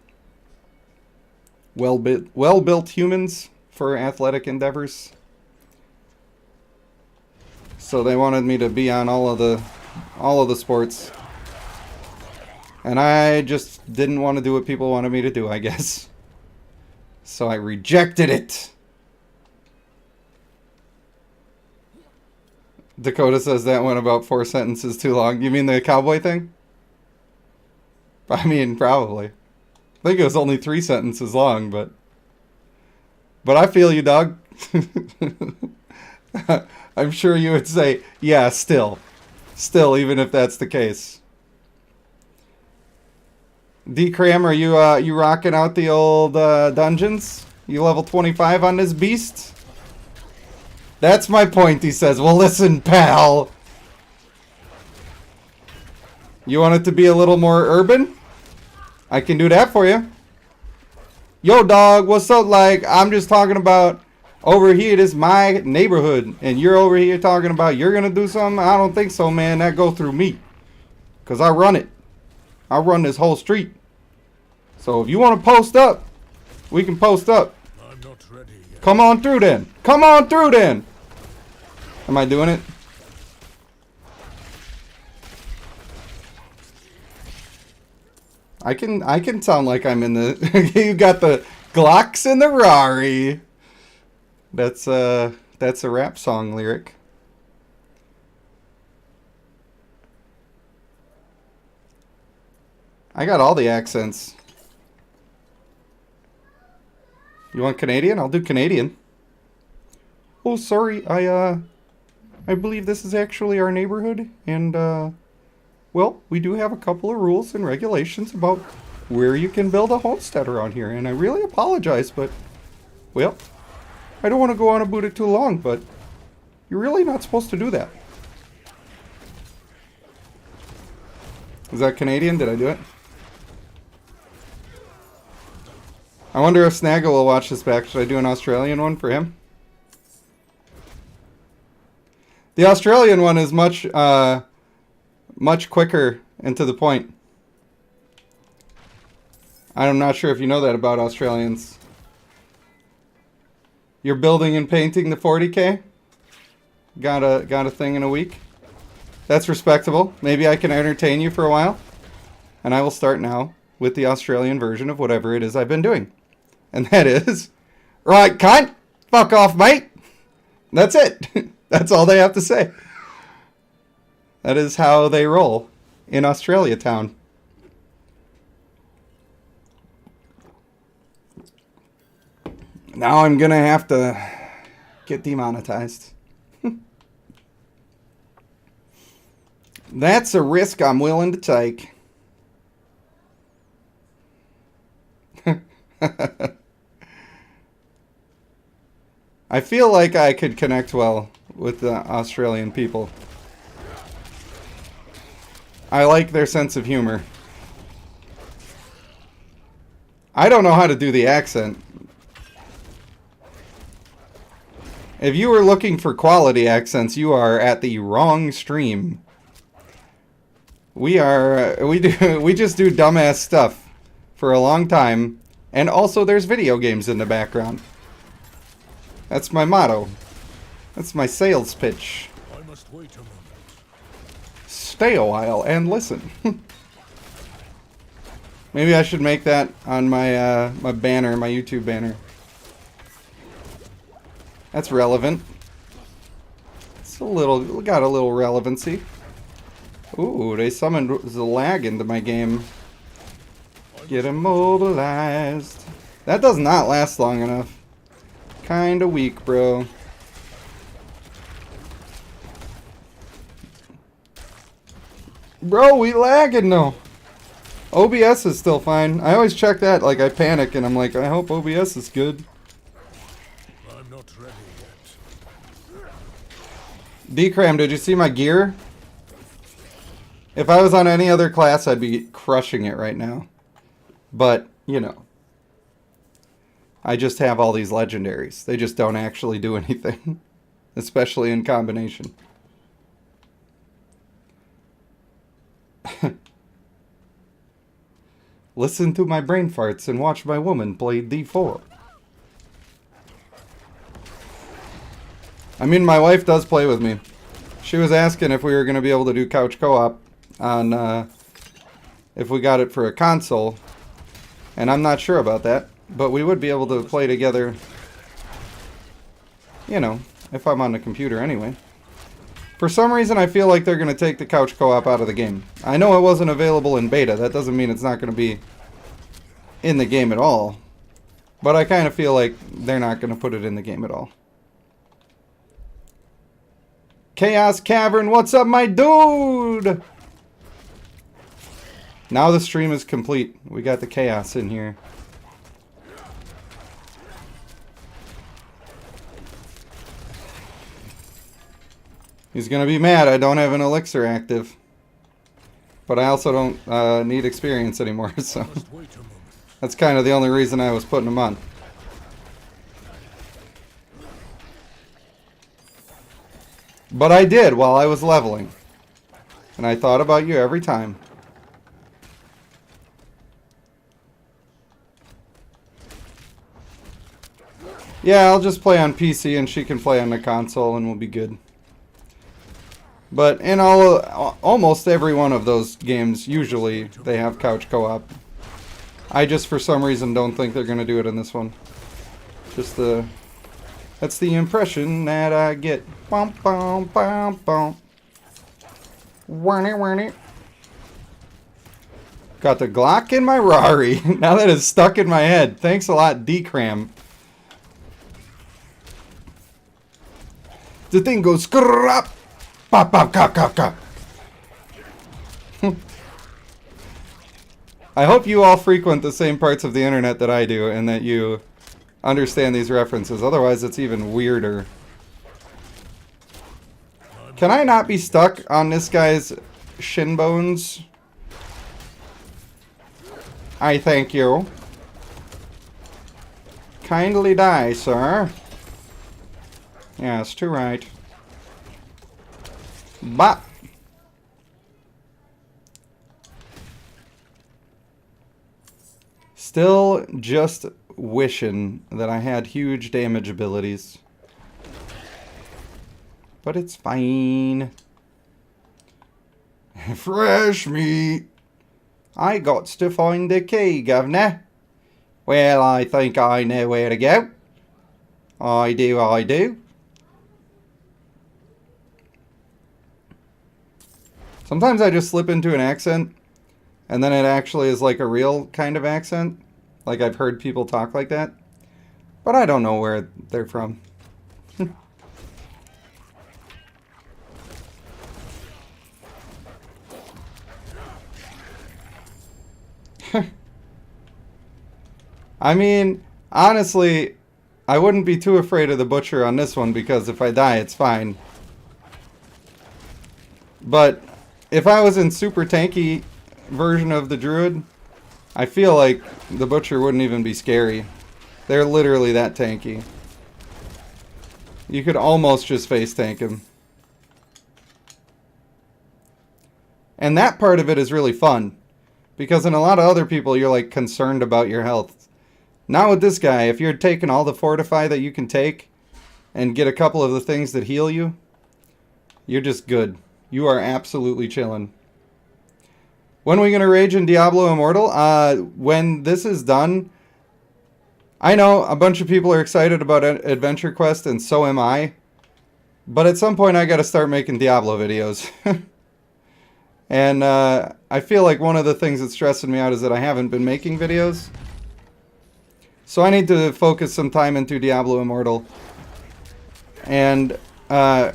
well-built humans for athletic endeavors. So they wanted me to be on all of the sports. And I just didn't want to do what people wanted me to do, I guess. So I rejected it. Dakota says that went about 4 sentences too long. You mean the cowboy thing? I mean, probably. I think it was only 3 sentences long, but I feel you, dog. I'm sure you would say, yeah, still, even if that's the case. D-Cram, are you rocking out the old dungeons? You level 25 on this beast? That's my point, he says. Well, listen, pal. You want it to be a little more urban? I can do that for you. Yo, dog, what's up? Like, I'm just talking about over here, this is my neighborhood. And you're over here talking about you're going to do something? I don't think so, man. That go through me. Because I run it. I run this whole street. So if you want to post up, we can post up. I'm not ready yet. Come on through then. Come on through then. Am I doing it? I can sound like I'm in the you got the Glocks in the Rari. That's a rap song lyric. I got all the accents. You want Canadian? I'll do Canadian. Oh, sorry. I believe this is actually our neighborhood, and well, we do have a couple of rules and regulations about where you can build a homestead around here, and I really apologize, but well, I don't want to go on about it too long, but you're really not supposed to do that. Is that Canadian? Did I do it? I wonder if Snaggle will watch this back. Should I do an Australian one for him? The Australian one is much quicker and to the point. I'm not sure if you know that about Australians. You're building and painting the 40K? Got a thing in a week? That's respectable. Maybe I can entertain you for a while. And I will start now with the Australian version of whatever it is I've been doing. And that is, right, cunt, fuck off, mate. That's it. That's all they have to say. That is how they roll in Australia town. Now I'm gonna have to get demonetized. That's a risk I'm willing to take. I feel like I could connect well with the Australian people. I like their sense of humor. I don't know how to do the accent. If you were looking for quality accents, you are at the wrong stream. We just do dumbass stuff for a long time, and also there's video games in the background. That's my motto. That's my sales pitch. I must wait a moment. Stay a while and listen. Maybe I should make that on my my banner, my YouTube banner. That's relevant. It's got a little relevancy. Ooh, they summoned the lag into my game. Get immobilized. That does not last long enough. Kinda weak, bro. Bro, we lagging though. OBS is still fine. I always check that, like I panic and I'm like, I hope OBS is good. I'm not ready yet. D-Cram, did you see my gear? If I was on any other class, I'd be crushing it right now. But, you know. I just have all these legendaries. They just don't actually do anything. Especially in combination. Listen to my brain farts and watch my woman play D4. I mean, my wife does play with me. She was asking if we were going to be able to do couch co-op on if we got it for a console. And I'm not sure about that. But we would be able to play together, you know, if I'm on the computer anyway. For some reason, I feel like they're going to take the couch co-op out of the game. I know it wasn't available in beta. That doesn't mean it's not going to be in the game at all. But I kind of feel like they're not going to put it in the game at all. Chaos Cavern, what's up, my dude? Now the stream is complete. We got the chaos in here. He's gonna be mad I don't have an elixir active. But I also don't need experience anymore, so that's kind of the only reason I was putting him on. But I did while I was leveling. And I thought about you every time. Yeah, I'll just play on PC and she can play on the console and we'll be good. But in almost every one of those games, usually they have couch co-op. I just, for some reason, don't think they're going to do it in this one. Just that's the impression that I get. Bum, bum, bum, bum. Warny, warny. Got the Glock in my Rari. Now that it's stuck in my head. Thanks a lot, D-Cram. The thing goes scrap. Pop, pop, cop, cop, cop. I hope you all frequent the same parts of the internet that I do and that you understand these references. Otherwise, it's even weirder. Can I not be stuck on this guy's shin bones? I thank you. Kindly die, sir. Yes, too right. Bop. Still just wishing that I had huge damage abilities. But it's fine. Fresh meat. I got to find the key, governor. Well, I think I know where to go. I do, I do. Sometimes I just slip into an accent, and then it actually is like a real kind of accent. Like I've heard people talk like that. But I don't know where they're from. I mean, honestly, I wouldn't be too afraid of the butcher on this one because if I die, it's fine. But if I was in super tanky version of the Druid, I feel like the butcher wouldn't even be scary. They're literally that tanky. You could almost just face tank him. And that part of it is really fun. Because in a lot of other people, you're like concerned about your health. Not with this guy. If you're taking all the fortify that you can take and get a couple of the things that heal you, you're just good. You are absolutely chilling. When are we going to rage in Diablo Immortal? When this is done. I know a bunch of people are excited about Adventure Quest, and so am I. But at some point I got to start making Diablo videos. And I feel like one of the things that's stressing me out is that I haven't been making videos. So I need to focus some time into Diablo Immortal. And I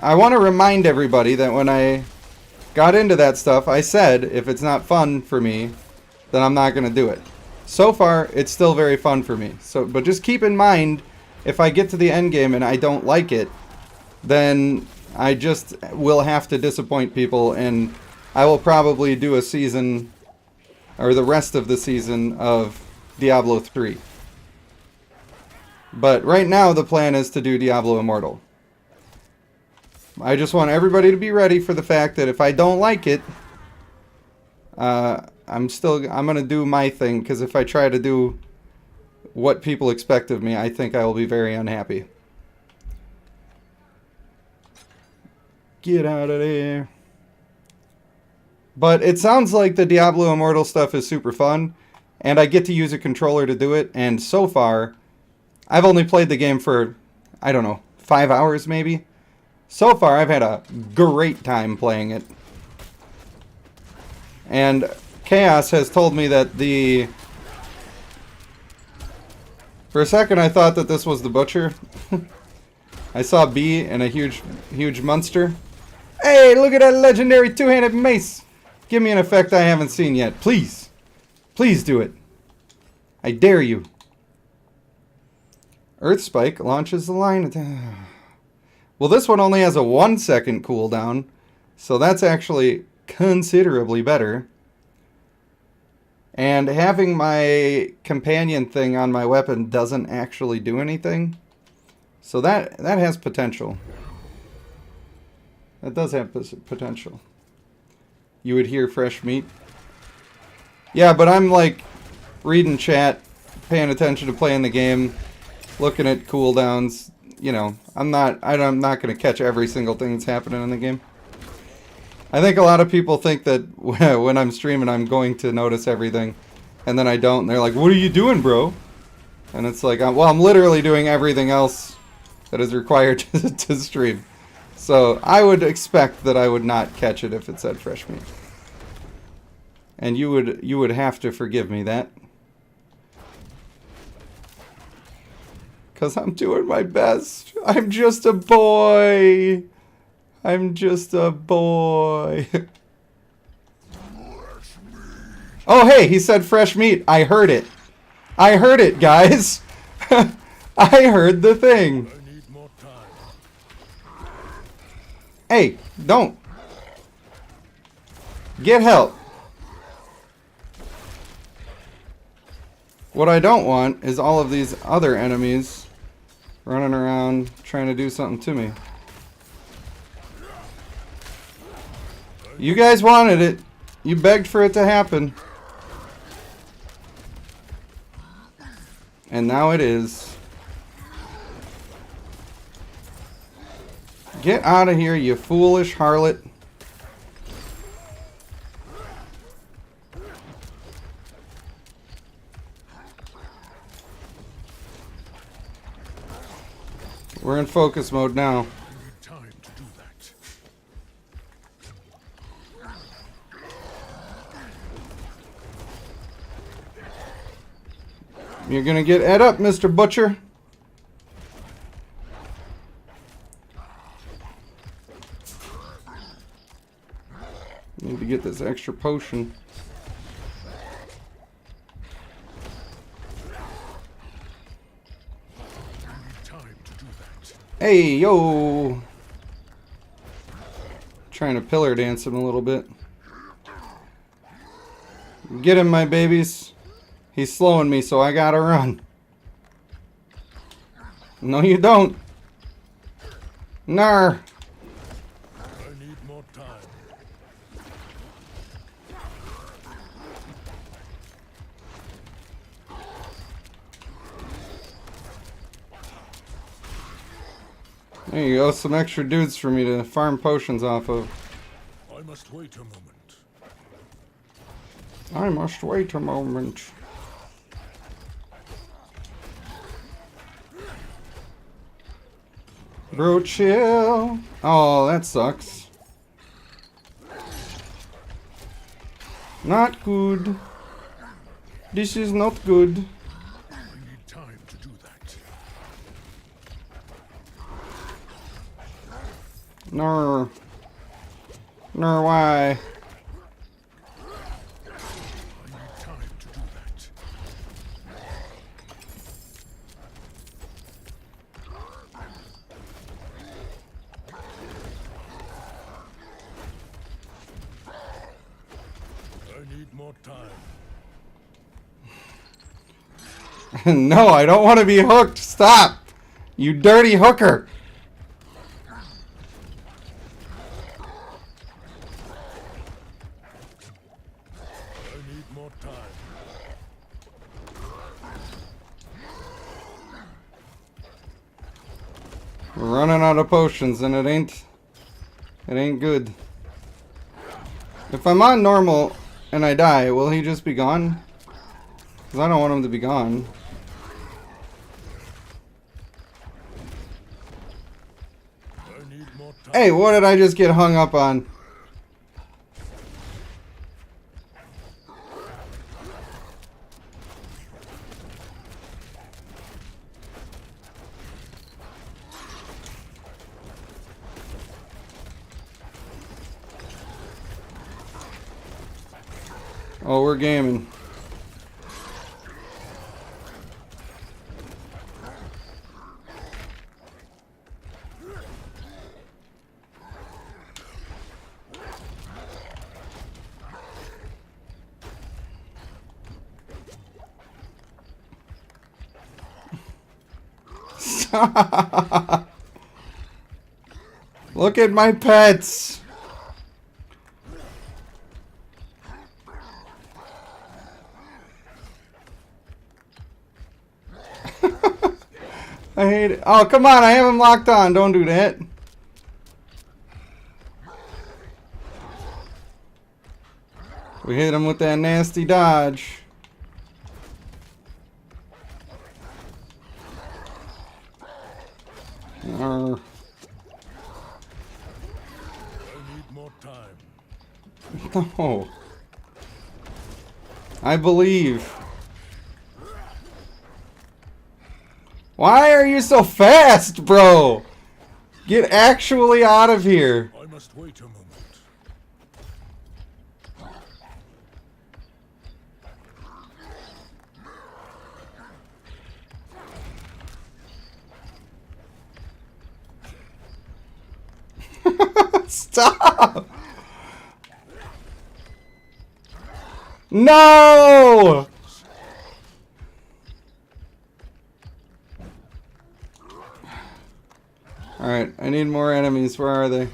want to remind everybody that when I got into that stuff, I said if it's not fun for me, then I'm not going to do it. So far, it's still very fun for me. But just keep in mind, if I get to the end game and I don't like it, then I just will have to disappoint people, and I will probably do a season, or the rest of the season of Diablo 3. But right now, the plan is to do Diablo Immortal. I just want everybody to be ready for the fact that if I don't like it, I'm going to do my thing, because if I try to do what people expect of me, I think I will be very unhappy. Get out of there. But it sounds like the Diablo Immortal stuff is super fun, and I get to use a controller to do it, and so far, I've only played the game for, I don't know, 5 hours maybe. So far, I've had a great time playing it. And Chaos has told me that the... For a second, I thought that this was the Butcher. I saw B and a huge monster. Hey, look at that legendary two-handed mace! Give me an effect I haven't seen yet. Please. Please do it. I dare you. Earth Spike launches the line attack. Well, this one only has a 1-second cooldown, so that's actually considerably better. And having my companion thing on my weapon doesn't actually do anything. So that has potential. That does have potential. You would hear fresh meat. Yeah, but I'm like reading chat, paying attention to playing the game, looking at cooldowns. You know, I'm not going to catch every single thing that's happening in the game. I think a lot of people think that when I'm streaming, I'm going to notice everything, and then I don't. And they're like, "What are you doing, bro?" And it's like, well, I'm literally doing everything else that is required to stream. So I would expect that I would not catch it if it said fresh meat. And you would have to forgive me that. 'Cause I'm doing my best. I'm just a boy. I'm just a boy. Oh, hey, he said fresh meat. I heard it. I heard it, guys. I heard the thing. Hey, don't. Get help. What I don't want is all of these other enemies running around trying to do something to me. You guys wanted it. You begged for it to happen. And now it is. Get out of here, you foolish harlot. We're in focus mode now. You're gonna get ed up, Mr. Butcher. Need to get this extra potion. Hey, yo! Trying to pillar dance him a little bit. Get him, my babies. He's slowing me, so I gotta run. No, you don't. Nar. I need more time. There you go, some extra dudes for me to farm potions off of. I must wait a moment. I must wait a moment. Bro, chill. Oh, that sucks. Not good. This is not good. I need time to do that. No. No, why? I need time to do that. I need more time. No, I don't want to be hooked. Stop! You dirty hooker! I need more time. We're running out of potions and it ain't It ain't good. If I'm on normal and I die, will he just be gone? Because I don't want him to be gone. Hey, what did I just get hung up on? Oh, we're gaming. Look at my pets. I hate it. Oh, come on. I have him locked on. Don't do that. We hit him with that nasty dodge. I need more time. No. I believe. Why are you so fast, bro? Get actually out of here. I must wait a moment. Stop! No! Alright, I need more enemies. Where are they?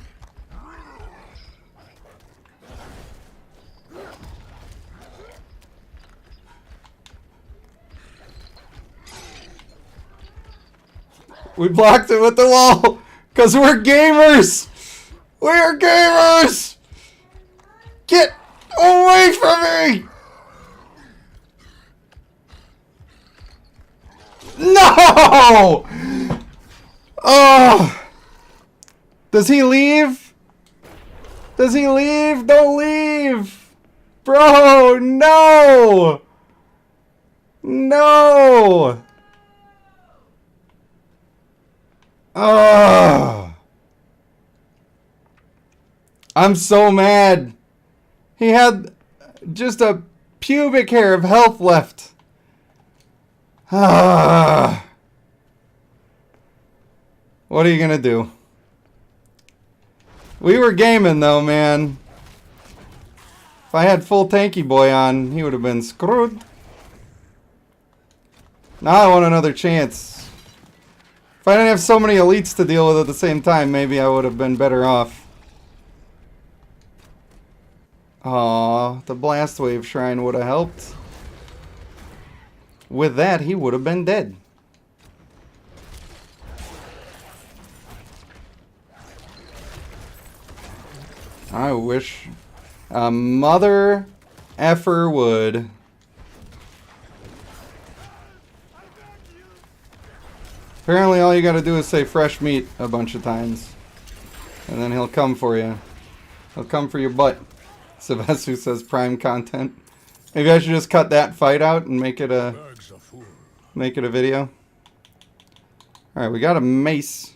We blocked it with the wall! Because we're gamers! We're gamers! Get away from me! No! Oh! Does he leave? Does he leave? Don't leave! Bro, no! No! Oh! I'm so mad. He had just a pubic hair of health left. Ah. What are you gonna do? We were gaming though, man. If I had full tanky boy on, he would have been screwed. Now I want another chance. If I didn't have so many elites to deal with at the same time, maybe I would have been better off. Aw, the blast wave shrine would have helped. With that, he would have been dead. I wish a mother effer would. Apparently all you gotta do is say fresh meat a bunch of times. And then he'll come for you. He'll come for your butt. Sylvestu says prime content. Maybe I should just cut that fight out and make it a video. Alright, we got a mace.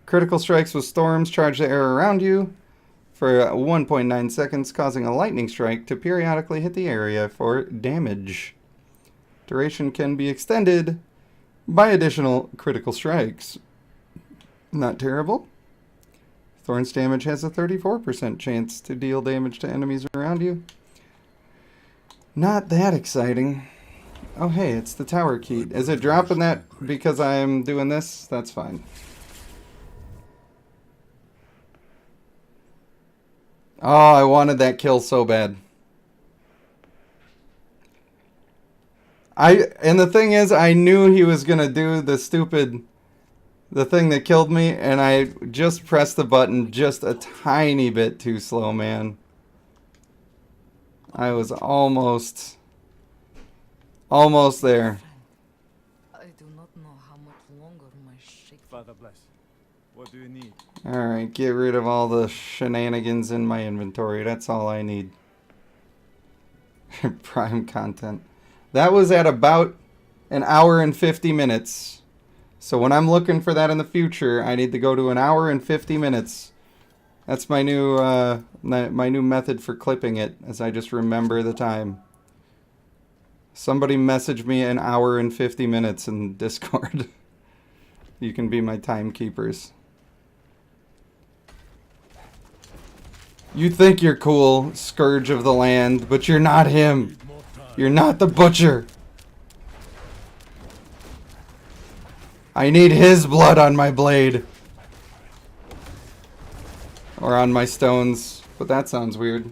Critical strikes with storms charge the air around you for 1.9 seconds, causing a lightning strike to periodically hit the area for damage. Duration can be extended by additional critical strikes. Not terrible. Thorns damage has a 34% chance to deal damage to enemies around you. Not that exciting. Oh hey, it's the tower key. Is it dropping that because I'm doing this? That's fine. Oh, I wanted that kill so bad. And the thing is, I knew he was gonna do the stupid The thing that killed me, and I just pressed the button just a tiny bit too slow, man. I was almost there. I do not know how much longer my shake. Father bless. What do you need? Alright, get rid of all the shenanigans in my inventory. That's all I need. Prime content. That was at about an hour and 50 minutes. So when I'm looking for that in the future, I need to go to an hour and 50 minutes. That's my new method for clipping it, as I just remember the time. Somebody messaged me an hour and 50 minutes in Discord. You can be my timekeepers. You think you're cool, Scourge of the Land, but you're not him. You're not the Butcher. I need his blood on my blade. Or on my stones. But that sounds weird.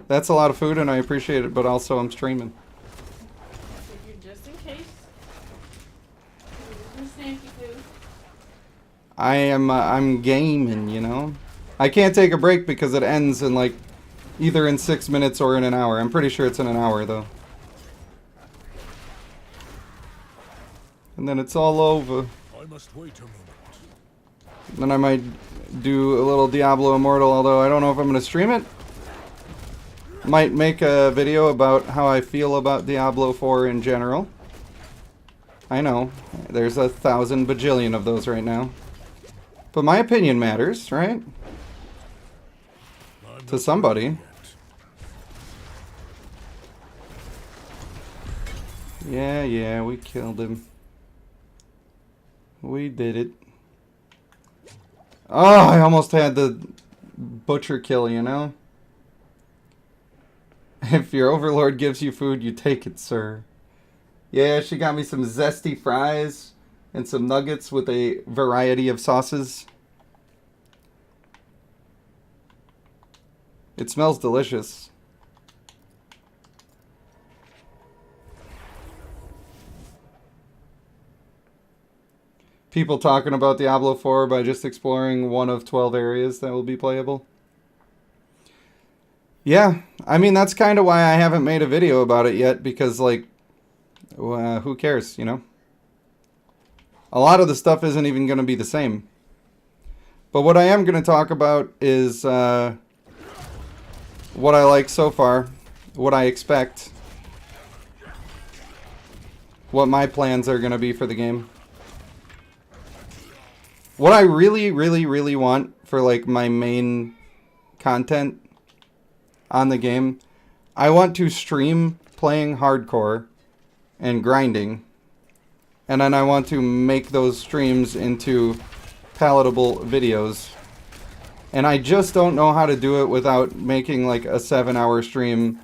That's a lot of food and I appreciate it, but also I'm streaming. Just in case. Snacky food. I'm gaming, you know? I can't take a break because it ends in like either in 6 minutes or in an hour. I'm pretty sure it's in an hour though. And then it's all over. I must wait a moment. Then I might do a little Diablo Immortal, although I don't know if I'm going to stream it. Might make a video about how I feel about Diablo 4 in general. I know, there's 1,000 bajillion of those right now. But my opinion matters, right? To somebody. Yeah, we killed him. We did it. Oh, I almost had the butcher kill, you know? If your overlord gives you food, you take it, sir. Yeah, she got me some zesty fries and some nuggets with a variety of sauces. It smells delicious. People talking about Diablo 4 by just exploring one of 12 areas that will be playable. Yeah, I mean, that's kind of why I haven't made a video about it yet, because, like, who cares, you know? A lot of the stuff isn't even going to be the same. But what I am going to talk about is what I like so far, what I expect, what my plans are going to be for the game. What I really, really, really want for, like, my main content on the game, I want to stream playing hardcore and grinding, and then I want to make those streams into palatable videos. And I just don't know how to do it without making, like, a 7-hour stream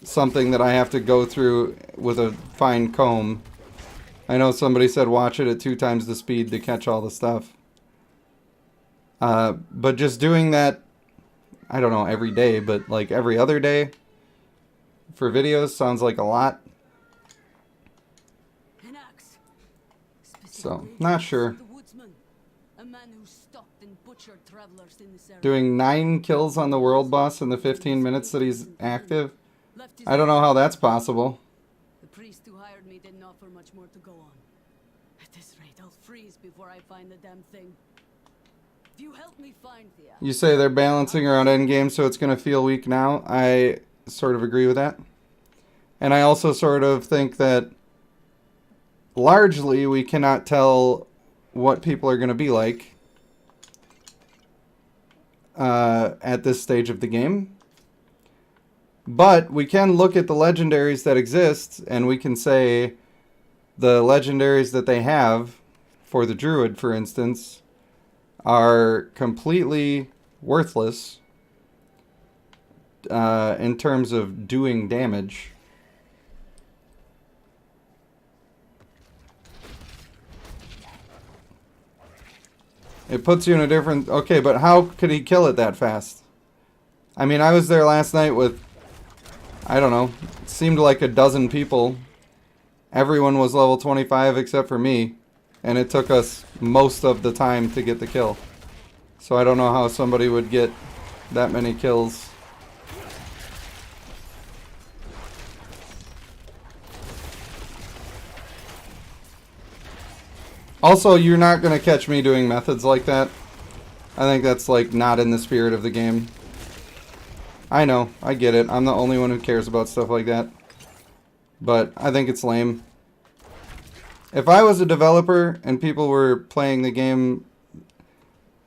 something that I have to go through with a fine comb. I know somebody said watch it at 2 times the speed to catch all the stuff. But just doing that, I don't know, every day, but like every other day for videos sounds like a lot. So, not sure. Doing 9 kills on the world boss in the 15 minutes that he's active? I don't know how that's possible. The priest who hired me didn't offer much more to go on. At this rate, I'll freeze before I find the damn thing. If you help me find the You say they're balancing around endgame, so it's going to feel weak now. I sort of agree with that. And I also sort of think that largely we cannot tell what people are going to be like at this stage of the game. But we can look at the legendaries that exist, and we can say the legendaries that they have, for the Druid, for instance, are completely worthless in terms of doing damage. It puts you in a different... Okay, but how could he kill it that fast? I mean, I was there last night with, I don't know, it seemed like a dozen people. Everyone was level 25 except for me. and it took us most of the time to get the kill. So I don't know how somebody would get that many kills. Also, you're not going to catch me doing methods like that. I think that's like not in the spirit of the game. I know, I get it. I'm the only one who cares about stuff like that. But I think it's lame. If I was a developer and people were playing the game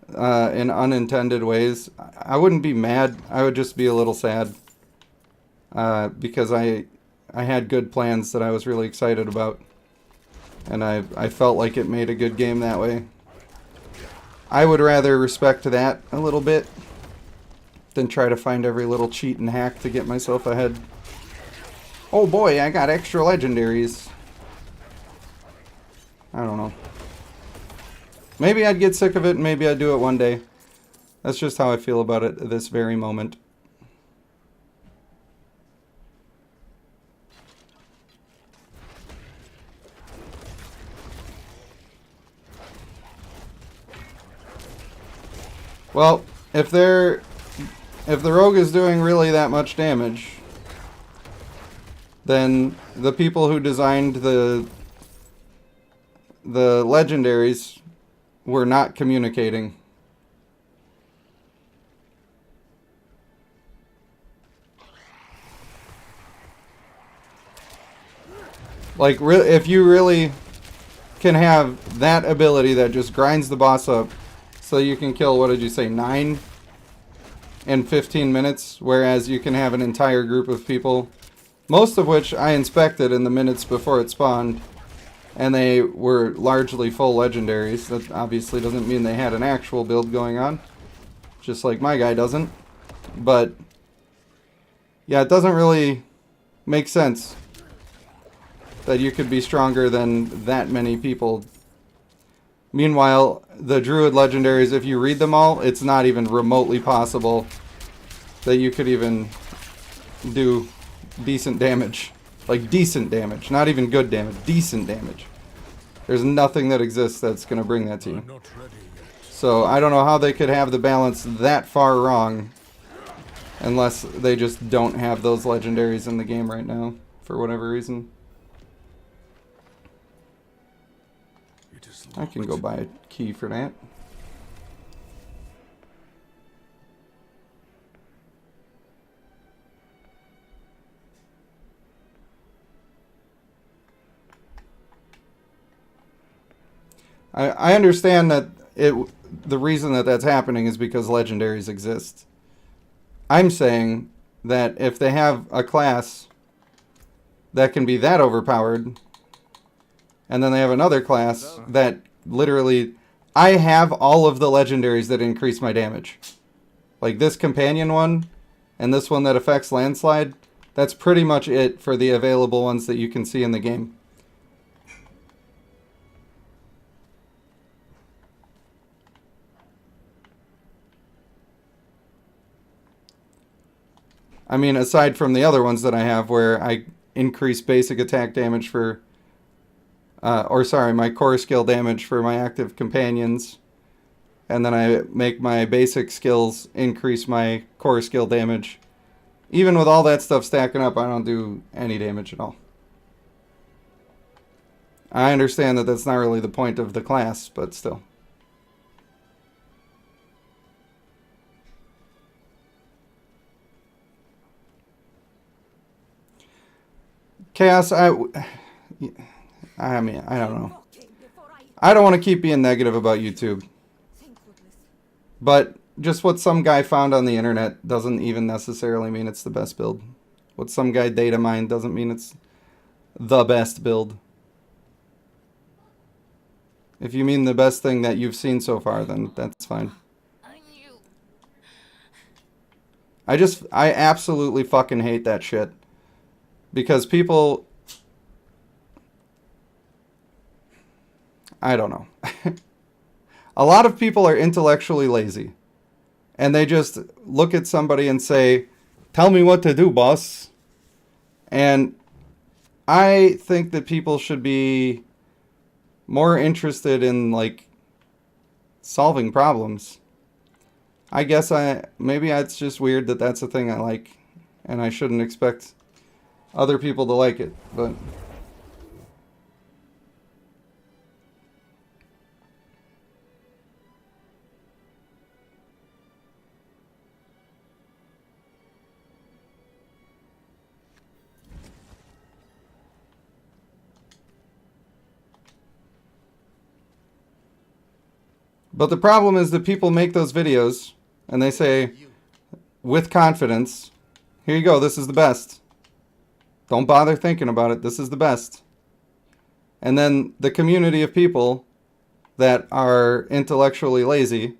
in unintended ways, I wouldn't be mad. I would just be a little sad. Because I had good plans that I was really excited about. And I felt like it made a good game that way. I would rather respect that a little bit than try to find every little cheat and hack to get myself ahead. Oh boy, I got extra legendaries. I don't know. Maybe I'd get sick of it and maybe I'd do it one day. That's just how I feel about it at this very moment. Well, if the rogue is doing really that much damage, then the people who designed the legendaries were not communicating. Like, if you really can have that ability that just grinds the boss up, so you can kill, what did you say, 9 in 15 minutes, whereas you can have an entire group of people, most of which I inspected in the minutes before it spawned, and they were largely full legendaries. That obviously doesn't mean they had an actual build going on, just like my guy doesn't. But yeah, it doesn't really make sense that you could be stronger than that many people. Meanwhile, the Druid legendaries, if you read them all, it's not even remotely possible that you could even do decent damage. Like, decent damage. Not even good damage. Decent damage. There's nothing that exists that's going to bring that to you. So, I don't know how they could have the balance that far wrong unless they just don't have those legendaries in the game right now, for whatever reason. I can go buy a key for that. I understand that the reason that that's happening is because legendaries exist. I'm saying that if they have a class that can be that overpowered, and then they have another class that literally... I have all of the legendaries that increase my damage. Like this companion one, and this one that affects landslide. That's pretty much it for the available ones that you can see in the game. I mean, aside from the other ones that I have where I increase basic attack damage for... my core skill damage for my active companions. And then I make my basic skills increase my core skill damage. Even with all that stuff stacking up, I don't do any damage at all. I understand that that's not really the point of the class, but still. Chaos, I mean, I don't know. I don't want to keep being negative about YouTube. But just what some guy found on the internet doesn't even necessarily mean it's the best build. What some guy data mined doesn't mean it's the best build. If you mean the best thing that you've seen so far, then that's fine. I absolutely fucking hate that shit. Because people... I don't know. A lot of people are intellectually lazy. And they just look at somebody and say, "Tell me what to do, boss." And I think that people should be more interested in like solving problems. I guess maybe it's just weird that that's a thing I like, and I shouldn't expect other people to like it, but the problem is that people make those videos and they say with confidence, here you go, this is the best. Don't bother thinking about it, this is the best. And then the community of people that are intellectually lazy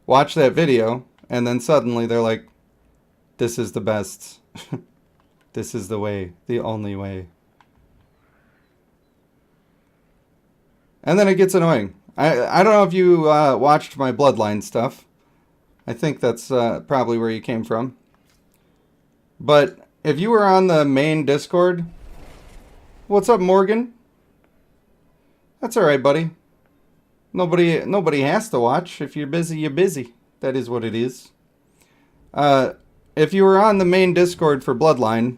watch that video and then suddenly they're like, this is the best. This is the way, the only way. And then it gets annoying. I don't know if you watched my Bloodline stuff. I think that's probably where you came from. But if you were on the main Discord, what's up, Morgan? That's all right, buddy. Nobody has to watch. If you're busy, you're busy. That is what it is. If you were on the main Discord for Bloodline,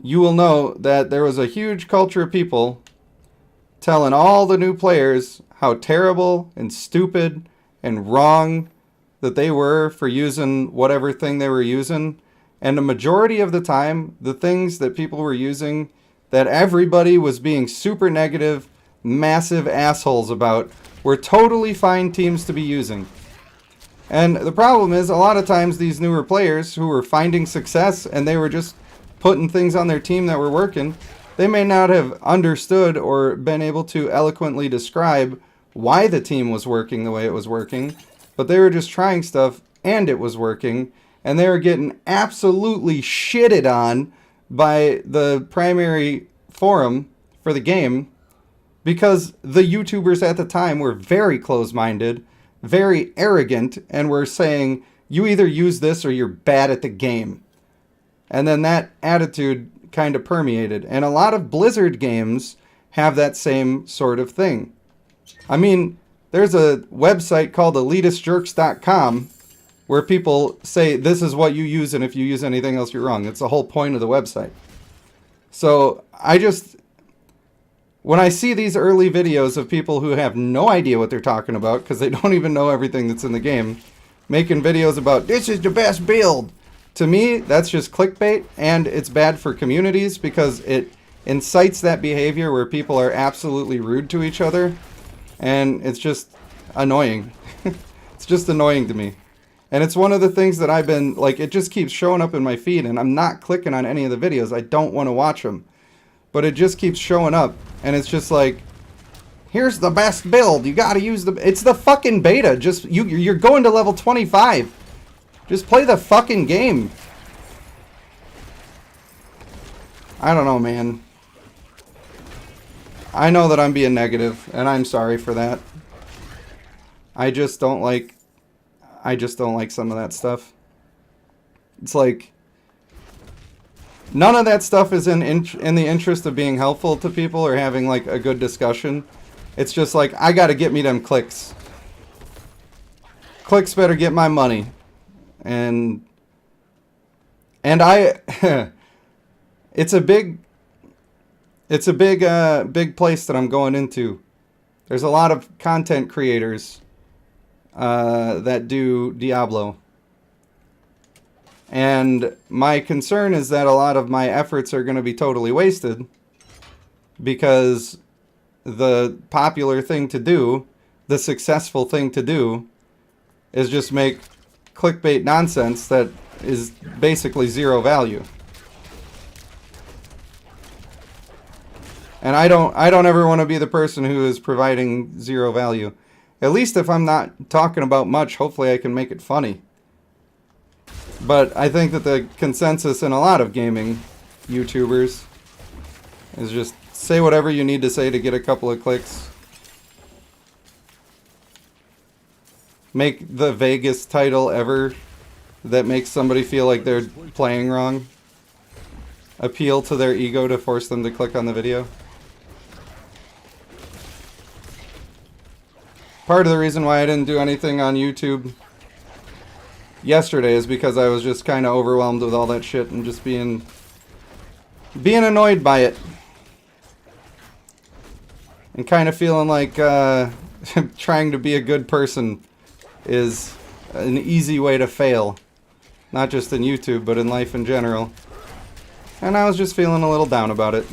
you will know that there was a huge culture of people telling all the new players how terrible and stupid and wrong that they were for using whatever thing they were using. And the majority of the time, the things that people were using that everybody was being super negative, massive assholes about were totally fine teams to be using. And the problem is, a lot of times these newer players who were finding success and they were just putting things on their team that were working, they may not have understood or been able to eloquently describe why the team was working the way it was working, but they were just trying stuff and it was working, and they were getting absolutely shitted on by the primary forum for the game because the YouTubers at the time were very close-minded, very arrogant, and were saying, you either use this or you're bad at the game. And then that attitude kind of permeated. And a lot of Blizzard games have that same sort of thing. I mean, there's a website called elitistjerks.com where people say this is what you use, and if you use anything else, you're wrong. That's the whole point of the website. So when I see these early videos of people who have no idea what they're talking about because they don't even know everything that's in the game, making videos about this is the best build, to me, that's just clickbait, and it's bad for communities because it incites that behavior where people are absolutely rude to each other, and it's just annoying. It's just annoying to me. And it's one of the things that I've been, like, it just keeps showing up in my feed, and I'm not clicking on any of the videos. I don't want to watch them. But it just keeps showing up, and it's just like, here's the best build. You gotta use it's the fucking beta. Just, you're going to level 25. Just play the fucking game. I don't know, man. I know that I'm being negative, and I'm sorry for that. I just don't like some of that stuff. It's like, none of that stuff is in the interest of being helpful to people or having like a good discussion. It's just like, I gotta get me them clicks. Clicks better get my money. And I it's a big place that I'm going into. There's a lot of content creators that do Diablo. And my concern is that a lot of my efforts are going to be totally wasted because the popular thing to do, the successful thing to do, is just make clickbait nonsense that is basically zero value. And I don't ever want to be the person who is providing zero value. At least if I'm not talking about much, hopefully I can make it funny. But I think that the consensus in a lot of gaming YouTubers is just say whatever you need to say to get a couple of clicks. Make the vaguest title ever that makes somebody feel like they're playing wrong. Appeal to their ego to force them to click on the video. part of the reason why I didn't do anything on YouTube yesterday is because I was just kind of overwhelmed with all that shit and just being annoyed by it. And kind of feeling like trying to be a good person is an easy way to fail. Not just in YouTube, but in life in general. And I was just feeling a little down about it.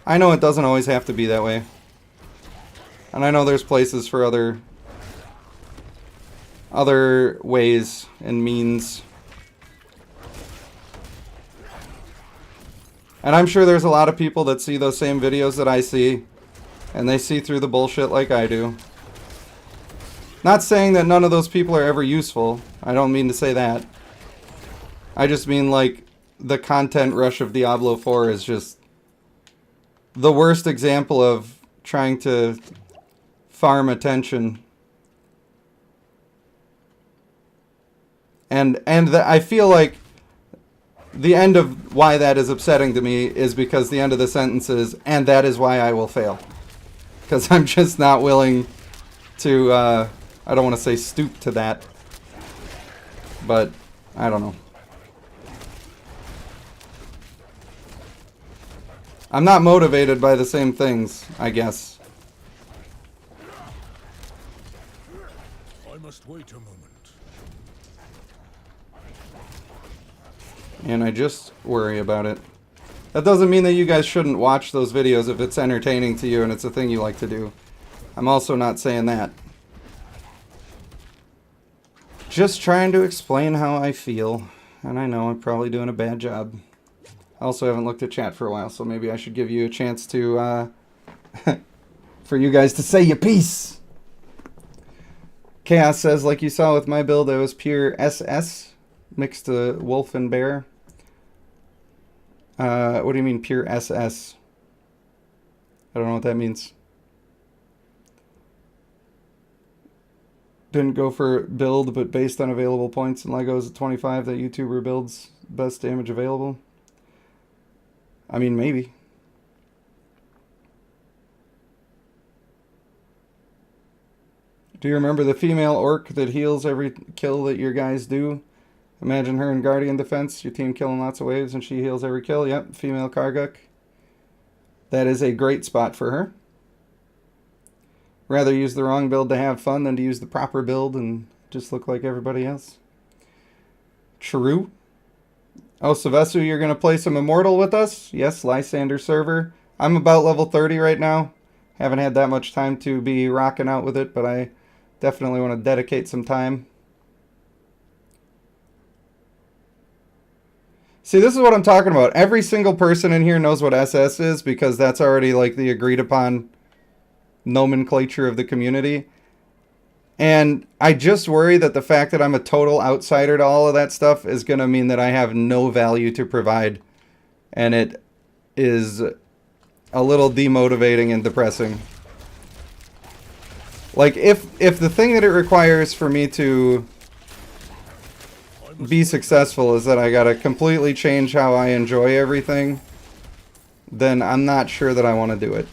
I know it doesn't always have to be that way. And I know there's places for other ways and means. And I'm sure there's a lot of people that see those same videos that I see, and they see through the bullshit like I do. Not saying that none of those people are ever useful. I don't mean to say that. I just mean like the content rush of Diablo 4 is just the worst example of trying to farm attention. And I feel like the end of why that is upsetting to me is because the end of the sentence is, and that is why I will fail. Because I'm just not willing to, I don't want to say stoop to that. But, I don't know. I'm not motivated by the same things, I guess. I must wait a moment. And I just worry about it. That doesn't mean that you guys shouldn't watch those videos if it's entertaining to you and it's a thing you like to do. I'm also not saying that. Just trying to explain how I feel. And I know I'm probably doing a bad job. I also haven't looked at chat for a while, so maybe I should give you a chance to, for you guys to say your piece. Chaos says, like you saw with my build, I was pure SS, mixed wolf and bear. What do you mean pure SS? I don't know what that means. Didn't go for build, but based on available points and Legos at 25, that YouTuber builds best damage available. I mean, maybe. Do you remember the female orc that heals every kill that your guys do? Imagine her in Guardian Defense, your team killing lots of waves and she heals every kill. Yep, female Karguk. That is a great spot for her. Rather use the wrong build to have fun than to use the proper build and just look like everybody else. True. Oh, Sylvestu, you're going to play some Immortal with us? Yes, Lysander server. I'm about level 30 right now. Haven't had that much time to be rocking out with it, but I definitely want to dedicate some time. See, this is what I'm talking about. Every single person in here knows what SS is because that's already like the agreed upon nomenclature of the community. And I just worry that the fact that I'm a total outsider to all of that stuff is going to mean that I have no value to provide. And it is a little demotivating and depressing. Like, if the thing that it requires for me to be successful is that I gotta completely change how I enjoy everything, then I'm not sure that I want to do it.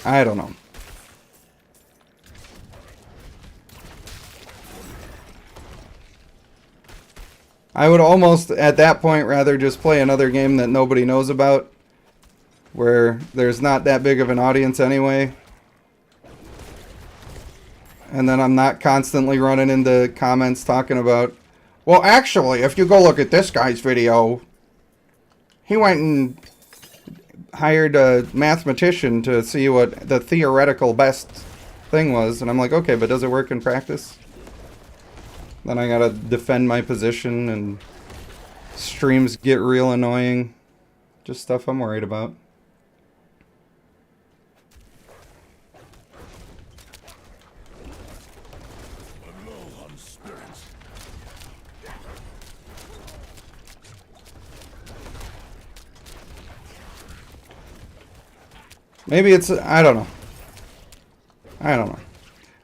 I don't know. I would almost, at that point, rather just play another game that nobody knows about, where there's not that big of an audience anyway. And then I'm not constantly running into comments talking about, well, actually, if you go look at this guy's video, he went and hired a mathematician to see what the theoretical best thing was. And I'm like, okay, but does it work in practice? Then I gotta defend my position and streams get real annoying. Just stuff I'm worried about. Maybe it's, I don't know. I don't know.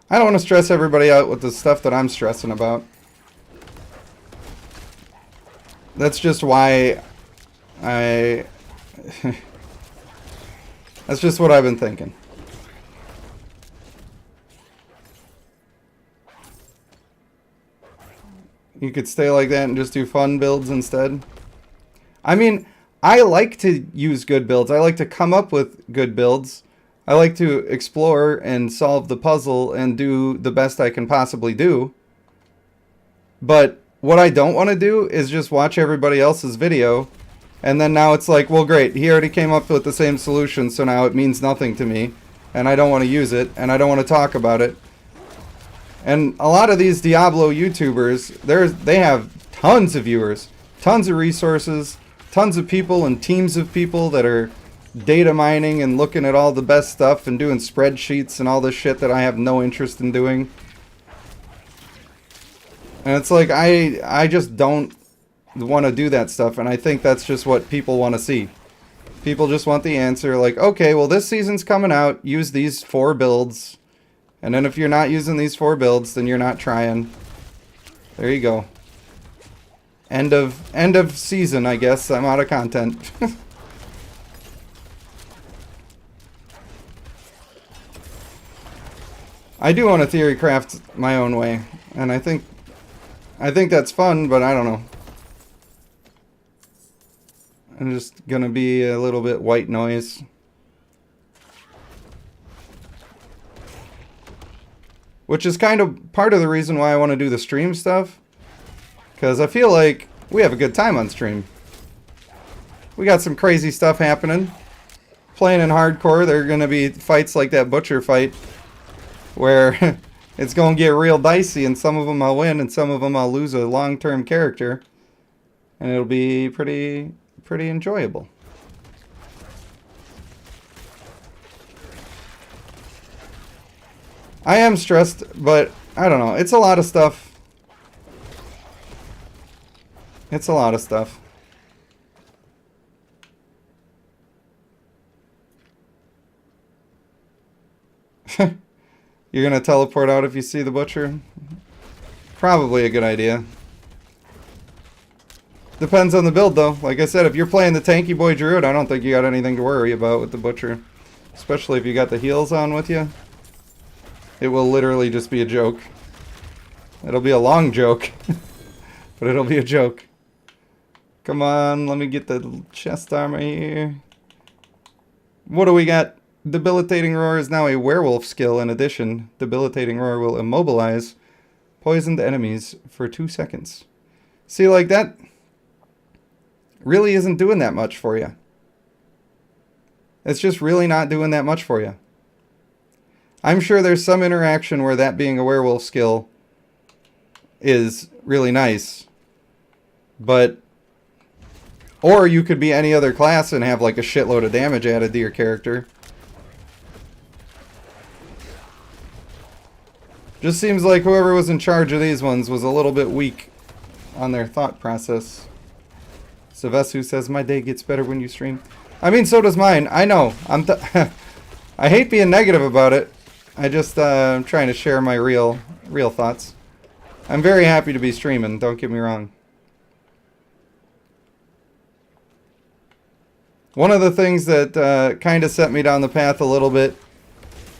I don't want to stress everybody out with the stuff that I'm stressing about. That's just why I That's just what I've been thinking. You could stay like that and just do fun builds instead. I mean, I like to use good builds. I like to come up with good builds. I like to explore and solve the puzzle and do the best I can possibly do. But what I don't want to do is just watch everybody else's video and then now it's like, well, great, he already came up with the same solution, so now it means nothing to me and I don't want to use it and I don't want to talk about it. And a lot of these Diablo YouTubers, they have tons of viewers, tons of resources, tons of people and teams of people that are data mining and looking at all the best stuff and doing spreadsheets and all this shit that I have no interest in doing. And it's like, I just don't want to do that stuff, and I think that's just what people want to see. People just want the answer, like, okay, well, this season's coming out, use these 4 builds, and then if you're not using these 4 builds, then you're not trying. There you go. End of season, I guess. I'm out of content. I do want to theory craft my own way, and I think that's fun, but I don't know. I'm just gonna be a little bit white noise. Which is kind of part of the reason why I want to do the stream stuff. Because I feel like we have a good time on stream. We got some crazy stuff happening. Playing in hardcore, there are going to be fights like that butcher fight. Where it's going to get real dicey, and some of them I'll win, and some of them I'll lose a long-term character. And it'll be pretty enjoyable. I am stressed, but I don't know. It's a lot of stuff. It's a lot of stuff. You're gonna teleport out if you see the butcher? Probably a good idea. Depends on the build, though. Like I said, if you're playing the tanky boy Druid, I don't think you got anything to worry about with the butcher. Especially if you got the heals on with you. It will literally just be a joke. It'll be a long joke. But it'll be a joke. Come on, let me get the chest armor here. What do we got? Debilitating Roar is now a werewolf skill. In addition, Debilitating Roar will immobilize poisoned enemies for 2 seconds. See, like that really isn't doing that much for you. It's just really not doing that much for you. I'm sure there's some interaction where that being a werewolf skill is really nice. But, or you could be any other class and have like a shitload of damage added to your character. Just seems like whoever was in charge of these ones was a little bit weak on their thought process. Savesu says, my day gets better when you stream. I mean, so does mine. I know. I hate being negative about it. I just, I'm trying to share my real thoughts. I'm very happy to be streaming, don't get me wrong. One of the things that kind of set me down the path a little bit,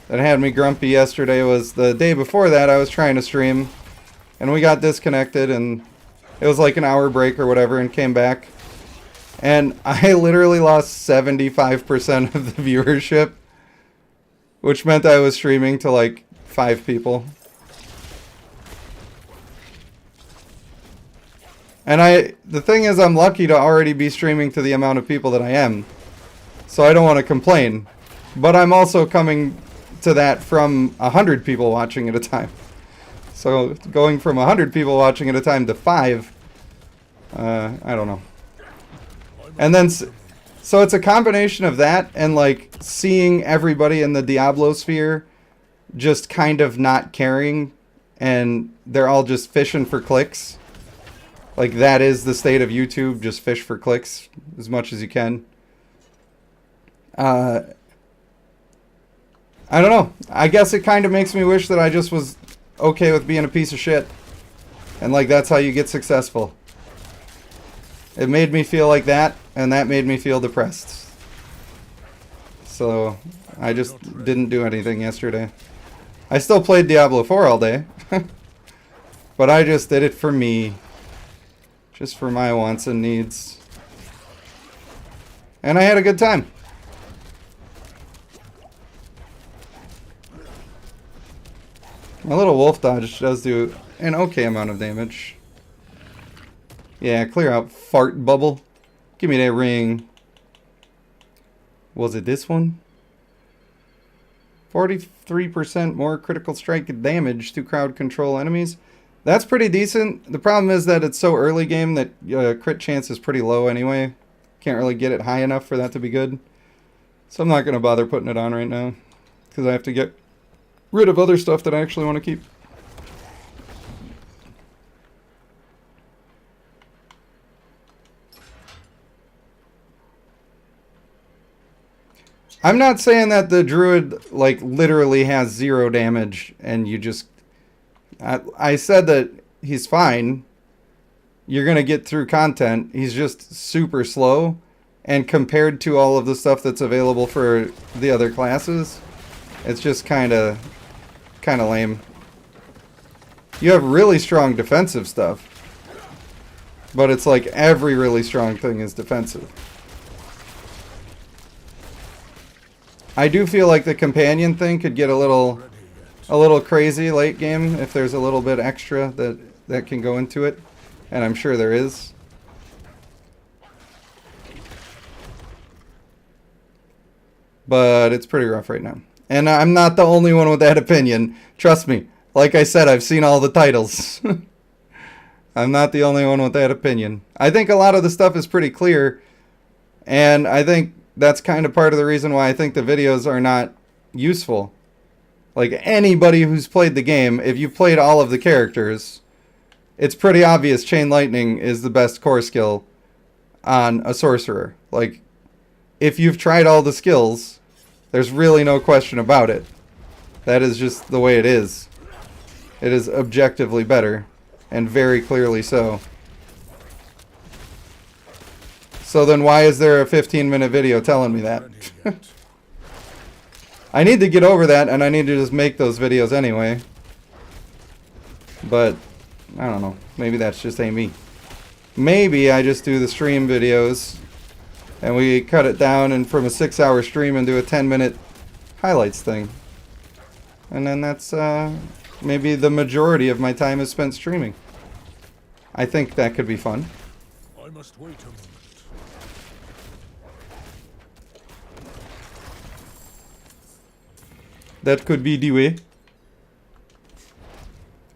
that had me grumpy yesterday, was the day before that I was trying to stream, and we got disconnected, and it was like an hour break or whatever, and came back. And I literally lost 75% of the viewership. Which meant I was streaming to like 5 people. And the thing is, I'm lucky to already be streaming to the amount of people that I am. So I don't want to complain. But I'm also coming to that from 100 people watching at a time. So going from 100 people watching at a time to 5, I don't know. And then, so it's a combination of that and like seeing everybody in the Diablo sphere just kind of not caring, and they're all just fishing for clicks. Like that is the state of YouTube, just fish for clicks as much as you can. I don't know. I guess it kind of makes me wish that I just was okay with being a piece of shit. And like that's how you get successful. It made me feel like that, and that made me feel depressed. So I just didn't do anything yesterday. I still played Diablo 4 all day. But I just did it for me. Just for my wants and needs. And I had a good time. My little wolf dodge does do an okay amount of damage. Yeah, clear out, fart bubble. Give me that ring. Was it this one? 43% more critical strike damage to crowd control enemies. That's pretty decent. The problem is that it's so early game that crit chance is pretty low anyway. Can't really get it high enough for that to be good. So I'm not going to bother putting it on right now. Because I have to get rid of other stuff that I actually want to keep. I'm not saying that the Druid, like, literally has 0 damage and you just... I said that he's fine. You're going to get through content. He's just super slow. And compared to all of the stuff that's available for the other classes, it's just kind of lame. You have really strong defensive stuff. But it's like every really strong thing is defensive. I do feel like the companion thing could get a little crazy late game if there's a little bit extra that can go into it, and I'm sure there is. But it's pretty rough right now. And I'm not the only one with that opinion. Trust me. Like I said, I've seen all the titles. I'm not the only one with that opinion. I think a lot of the stuff is pretty clear, and I think that's kind of part of the reason why I think the videos are not useful. Like, anybody who's played the game, if you've played all of the characters, it's pretty obvious Chain Lightning is the best core skill on a sorcerer. Like, if you've tried all the skills, there's really no question about it. That is just the way it is. It is objectively better, and very clearly so. So then why is there a 15-minute video telling me that? I need to get over that, and I need to just make those videos anyway. But, I don't know. Maybe that's just ain't me. Maybe I just do the stream videos, and we cut it down and from a 6-hour stream and do a 10-minute highlights thing. And then that's maybe the majority of my time is spent streaming. I think that could be fun. I must wait a moment. That could be the way.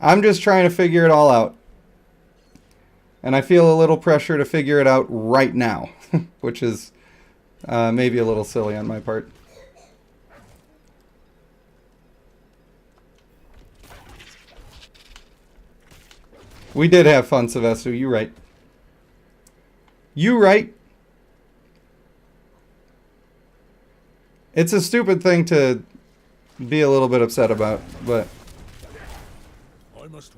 I'm just trying to figure it all out. And I feel a little pressure to figure it out right now. Which is maybe a little silly on my part. We did have fun, Sylvester. You right. You right. It's a stupid thing to be a little bit upset about, but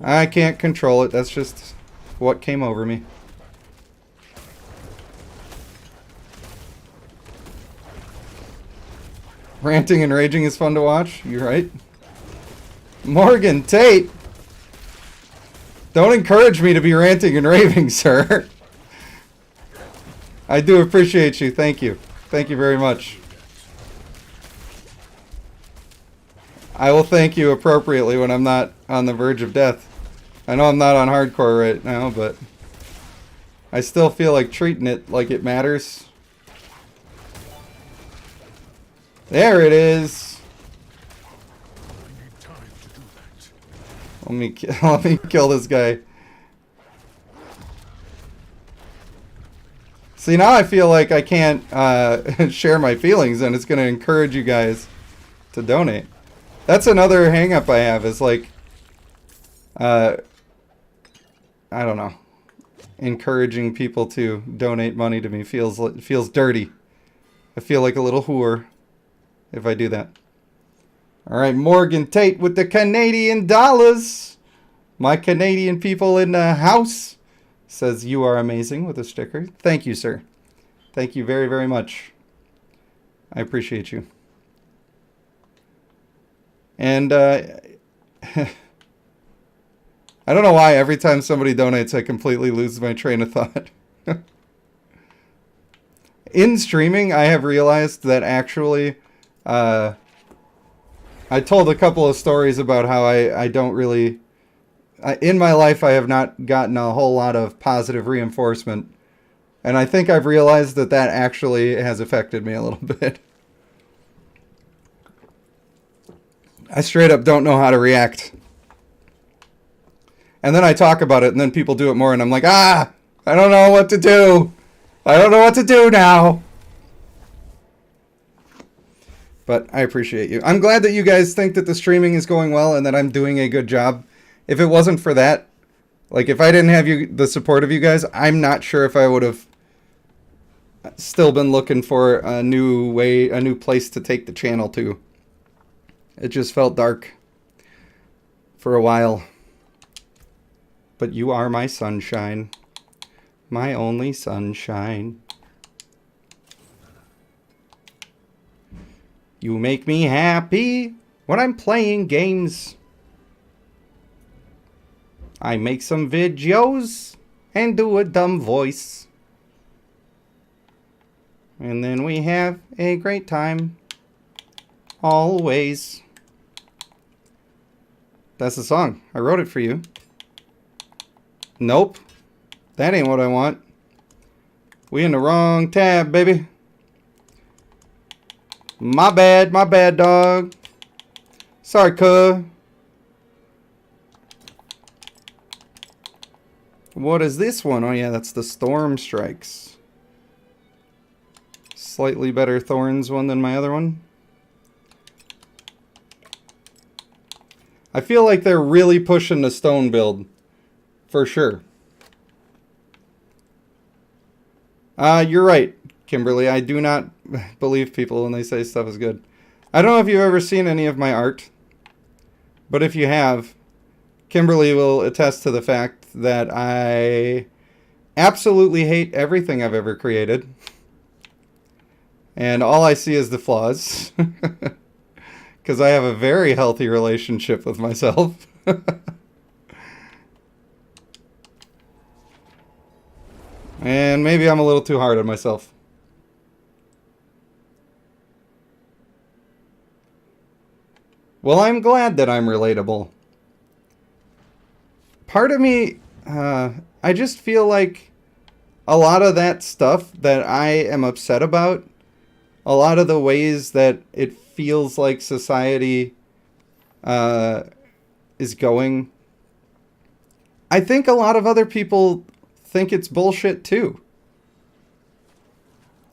I can't control it. That's just what came over me. Ranting and raging is fun to watch. You're right. Morgan Tate. Don't encourage me to be ranting and raving, sir. I do appreciate you. Thank you. Thank you very much. I will thank you appropriately when I'm not on the verge of death. I know I'm not on hardcore right now, but I still feel like treating it like it matters. There it is. Let me kill this guy. See, now I feel like I can't share my feelings, and it's going to encourage you guys to donate. That's another hang up I have, is like, I don't know. Encouraging people to donate money to me feels dirty. I feel like a little whore if I do that. Alright, Morgan Tate with the Canadian dollars. My Canadian people in the house says you are amazing with a sticker. Thank you, sir. Thank you very, very much. I appreciate you. And I don't know why every time somebody donates, I completely lose my train of thought. In streaming, I have realized that actually, I told a couple of stories about how I don't really, in my life, I have not gotten a whole lot of positive reinforcement. And I think I've realized that that actually has affected me a little bit. I straight up don't know how to react. And then I talk about it, and then people do it more, and I'm like, I don't know what to do. I don't know what to do now. But I appreciate you. I'm glad that you guys think that the streaming is going well and that I'm doing a good job. If it wasn't for that, like if I didn't have the support of you guys, I'm not sure if I would have still been looking for a new place to take the channel to. It just felt dark for a while. But you are my sunshine. My only sunshine. You make me happy when I'm playing games. I make some videos and do a dumb voice. And then we have a great time. Always. That's the song. I wrote it for you. Nope. That ain't what I want. We in the wrong tab, baby. My bad, dog. Sorry, cuh. What is this one? Oh yeah, that's the Storm Strikes. Slightly better Thorns one than my other one. I feel like they're really pushing the stone build. For sure. You're right, Kimberly. I do not believe people when they say stuff is good. I don't know if you've ever seen any of my art. But if you have, Kimberly will attest to the fact that I absolutely hate everything I've ever created. And all I see is the flaws. Because I have a very healthy relationship with myself. And maybe I'm a little too hard on myself. Well, I'm glad that I'm relatable. Part of me, I just feel like a lot of that stuff that I am upset about, a lot of the ways that it feels like society is going, I think a lot of other people think it's bullshit too.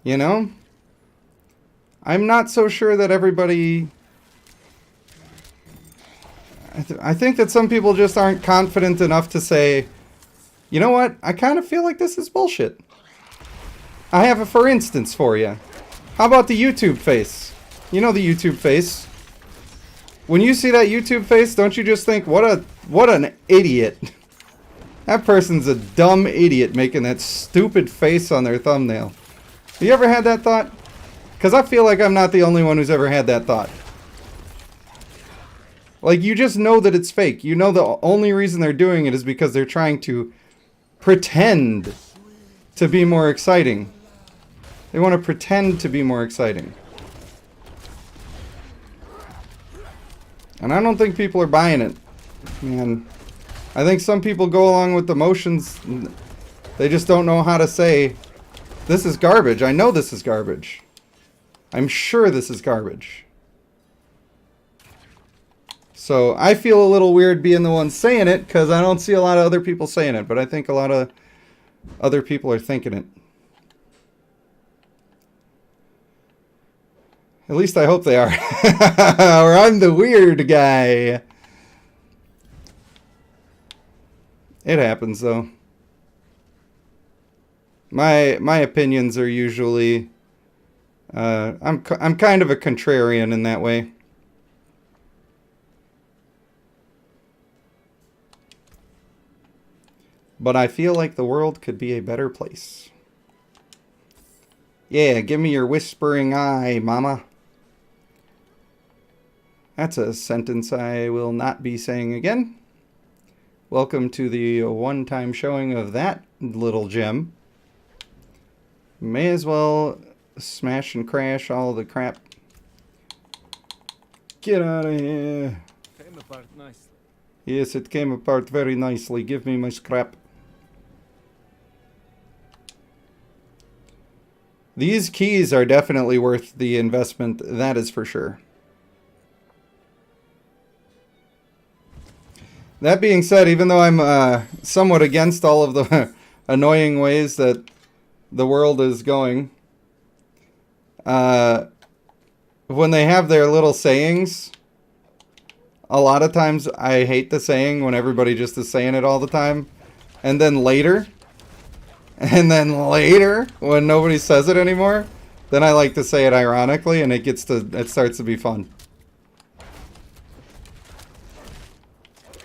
You know? I'm not so sure that everybody... I think that some people just aren't confident enough to say, you know what? I kind of feel like this is bullshit. I have a for instance for you. How about the YouTube face? You know the YouTube face. When you see that YouTube face, don't you just think, what an idiot. That person's a dumb idiot making that stupid face on their thumbnail. Have you ever had that thought? Because I feel like I'm not the only one who's ever had that thought. Like, you just know that it's fake. You know the only reason they're doing it is because they're trying to pretend to be more exciting. They want to pretend to be more exciting. And I don't think people are buying it. Man, I think some people go along with the motions. They just don't know how to say, this is garbage. I know this is garbage. I'm sure this is garbage. So I feel a little weird being the one saying it because I don't see a lot of other people saying it. But I think a lot of other people are thinking it. At least I hope they are. Or I'm the weird guy. It happens though. My opinions are usually I'm kind of a contrarian in that way. But I feel like the world could be a better place. Yeah, give me your whispering eye, mama. That's a sentence I will not be saying again. Welcome to the one-time showing of that little gem. May as well smash and crash all the crap. Get out of here. Came apart nicely. Yes, it came apart very nicely. Give me my scrap. These keys are definitely worth the investment, that is for sure. That being said, even though I'm somewhat against all of the annoying ways that the world is going, when they have their little sayings, a lot of times I hate the saying when everybody just is saying it all the time. And then later, when nobody says it anymore, then I like to say it ironically, and it starts to be fun.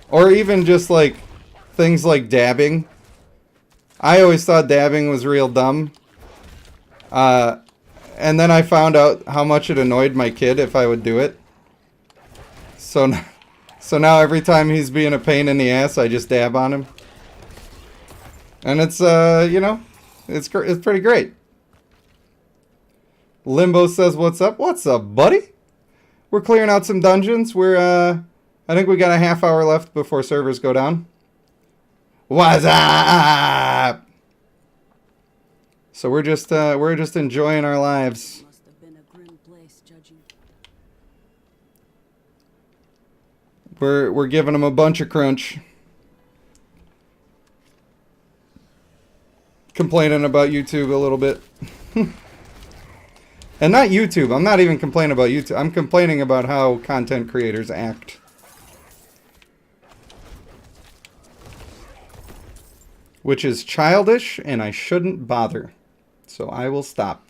Or even just like things like dabbing. I always thought dabbing was real dumb. And then I found out how much it annoyed my kid if I would do it. So now every time he's being a pain in the ass, I just dab on him. And it's, you know, it's pretty great. Limbo says, what's up? What's up, buddy? We're clearing out some dungeons. I think we got a half hour left before servers go down. What's up? So we're just enjoying our lives. Must have been a grim place, judging. We're giving them a bunch of crunch. Complaining about YouTube a little bit. And not YouTube. I'm not even complaining about YouTube. I'm complaining about how content creators act. Which is childish, and I shouldn't bother. So I will stop.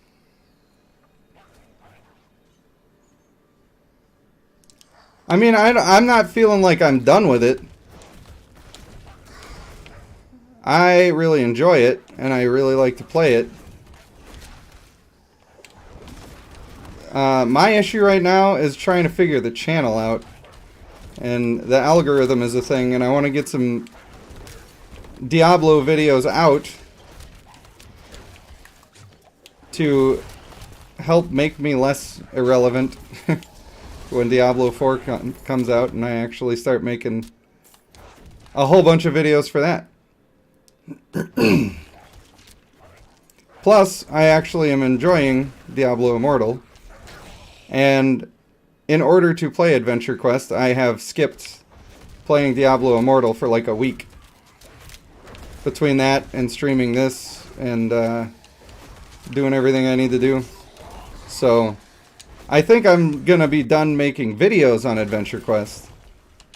I mean, I'm not feeling like I'm done with it. I really enjoy it, and I really like to play it. My issue right now is trying to figure the channel out. And the algorithm is a thing, and I want to get some Diablo videos out to help make me less irrelevant when Diablo 4 comes out and I actually start making a whole bunch of videos for that. Plus, I actually am enjoying Diablo Immortal, and in order to play Adventure Quest, I have skipped playing Diablo Immortal for like a week. Between that and streaming this and doing everything I need to do. So, I think I'm gonna be done making videos on Adventure Quest.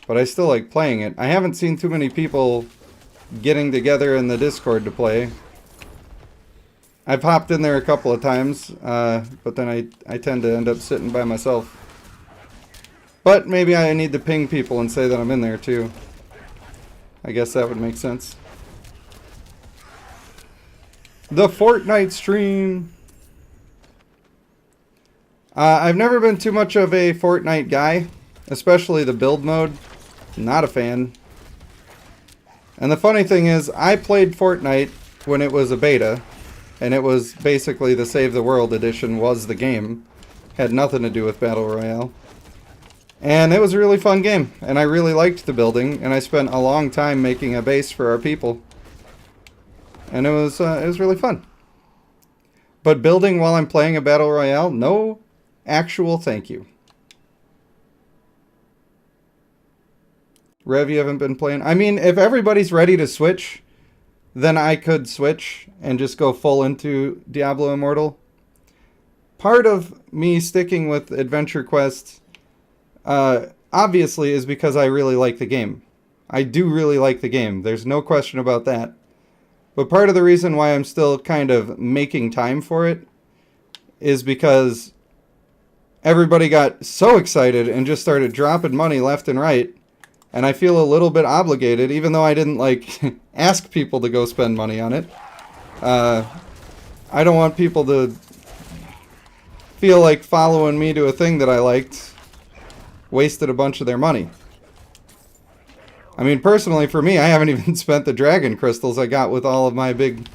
But I still like playing it. I haven't seen too many people getting together in the Discord to play. I've hopped in there a couple of times, but then I tend to end up sitting by myself. But maybe I need to ping people and say that I'm in there too. I guess that would make sense. The Fortnite stream. I've never been too much of a Fortnite guy, especially the build mode. Not a fan. And the funny thing is, I played Fortnite when it was a beta, and it was basically the Save the World edition was the game. Had nothing to do with Battle Royale. And it was a really fun game, and I really liked the building, and I spent a long time making a base for our people. And it was really fun. But building while I'm playing a Battle Royale, no actual thank you. Rev, you haven't been playing? I mean, if everybody's ready to switch, then I could switch and just go full into Diablo Immortal. Part of me sticking with Adventure Quest, obviously, is because I really like the game. I do really like the game. There's no question about that. But part of the reason why I'm still kind of making time for it is because everybody got so excited and just started dropping money left and right. And I feel a little bit obligated, even though I didn't, like, ask people to go spend money on it. I don't want people to feel like following me to a thing that I liked wasted a bunch of their money. I mean, personally, for me, I haven't even spent the dragon crystals I got with all of my big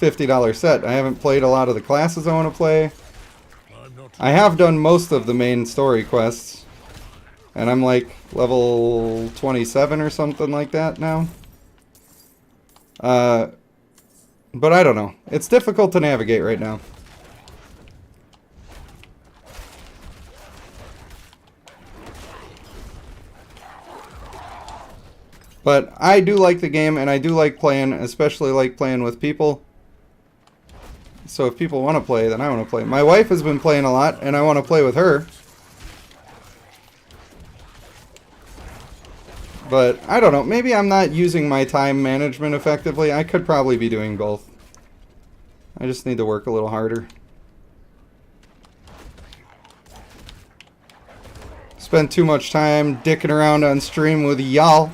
$50 set. I haven't played a lot of the classes I want to play. I have done most of the main story quests. And I'm like level 27 or something like that now. But I don't know. It's difficult to navigate right now. But I do like the game, and I do like playing, especially like playing with people. So if people want to play, then I want to play. My wife has been playing a lot, and I want to play with her. But I don't know. Maybe I'm not using my time management effectively. I could probably be doing both. I just need to work a little harder. Spend too much time dicking around on stream with y'all.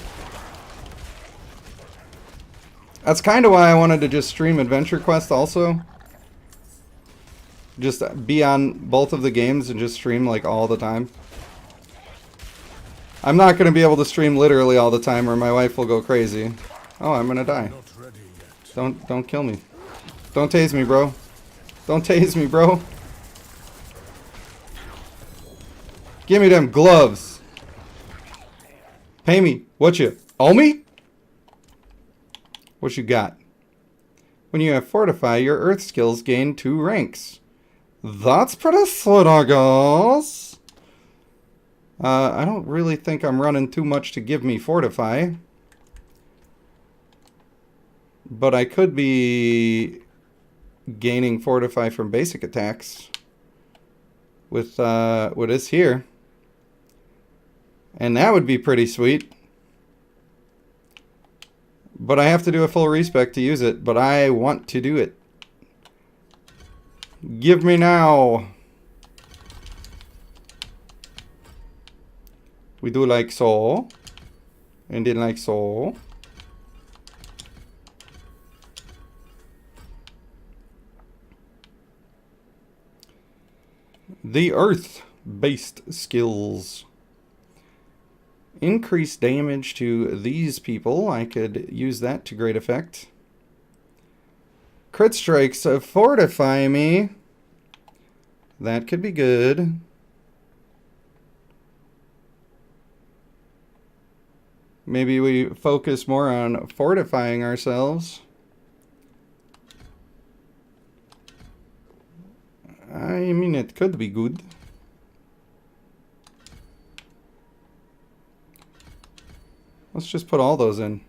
That's kind of why I wanted to just stream Adventure Quest also. Just be on both of the games and just stream like all the time. I'm not going to be able to stream literally all the time or my wife will go crazy. Oh, I'm going to die. Don't kill me. Don't tase me, bro. Don't tase me, bro. Give me them gloves. Pay me. What you owe me? What you got? When you have Fortify, your Earth skills gain 2 ranks. That's pretty sweet, I guess. I don't really think I'm running too much to give me Fortify. But I could be gaining Fortify from basic attacks with this here. And that would be pretty sweet. But I have to do a full respec to use it. But I want to do it. Give me now. We do like so. And then like so. The Earth-based skills. Increase damage to these people. I could use that to great effect. Crit strikes fortify me. That could be good. Maybe we focus more on fortifying ourselves. I mean, it could be good. Let's just put all those in.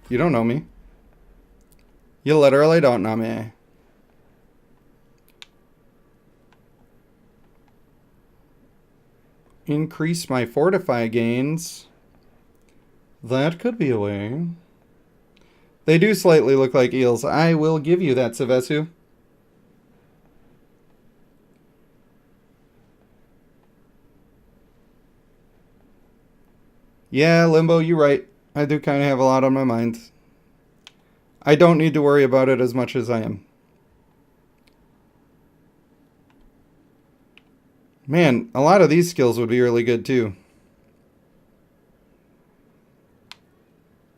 You don't know me. You literally don't know me. Increase my fortify gains. That could be a way. They do slightly look like eels. I will give you that, Savesu. Yeah, Limbo, you're right. I do kind of have a lot on my mind. I don't need to worry about it as much as I am. Man, a lot of these skills would be really good too.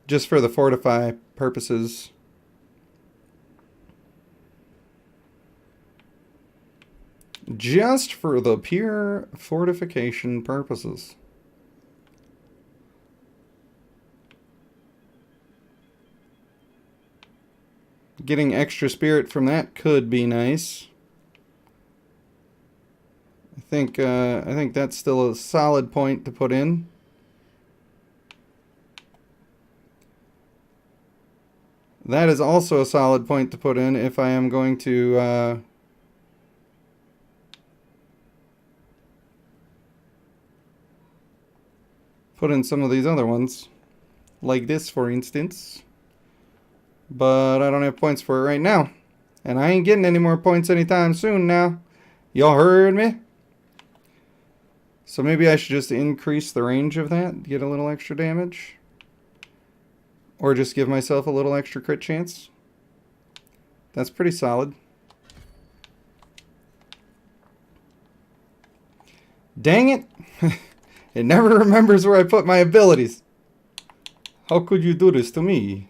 Just for the fortify purposes. Just for the pure fortification purposes. Getting extra spirit from that could be nice. I think that's still a solid point to put in. That is also a solid point to put in if I am going to put in some of these other ones. Like this, for instance. But I don't have points for it right now. And I ain't getting any more points anytime soon now. Y'all heard me? So maybe I should just increase the range of that. Get a little extra damage. Or just give myself a little extra crit chance. That's pretty solid. Dang it! It never remembers where I put my abilities. How could you do this to me?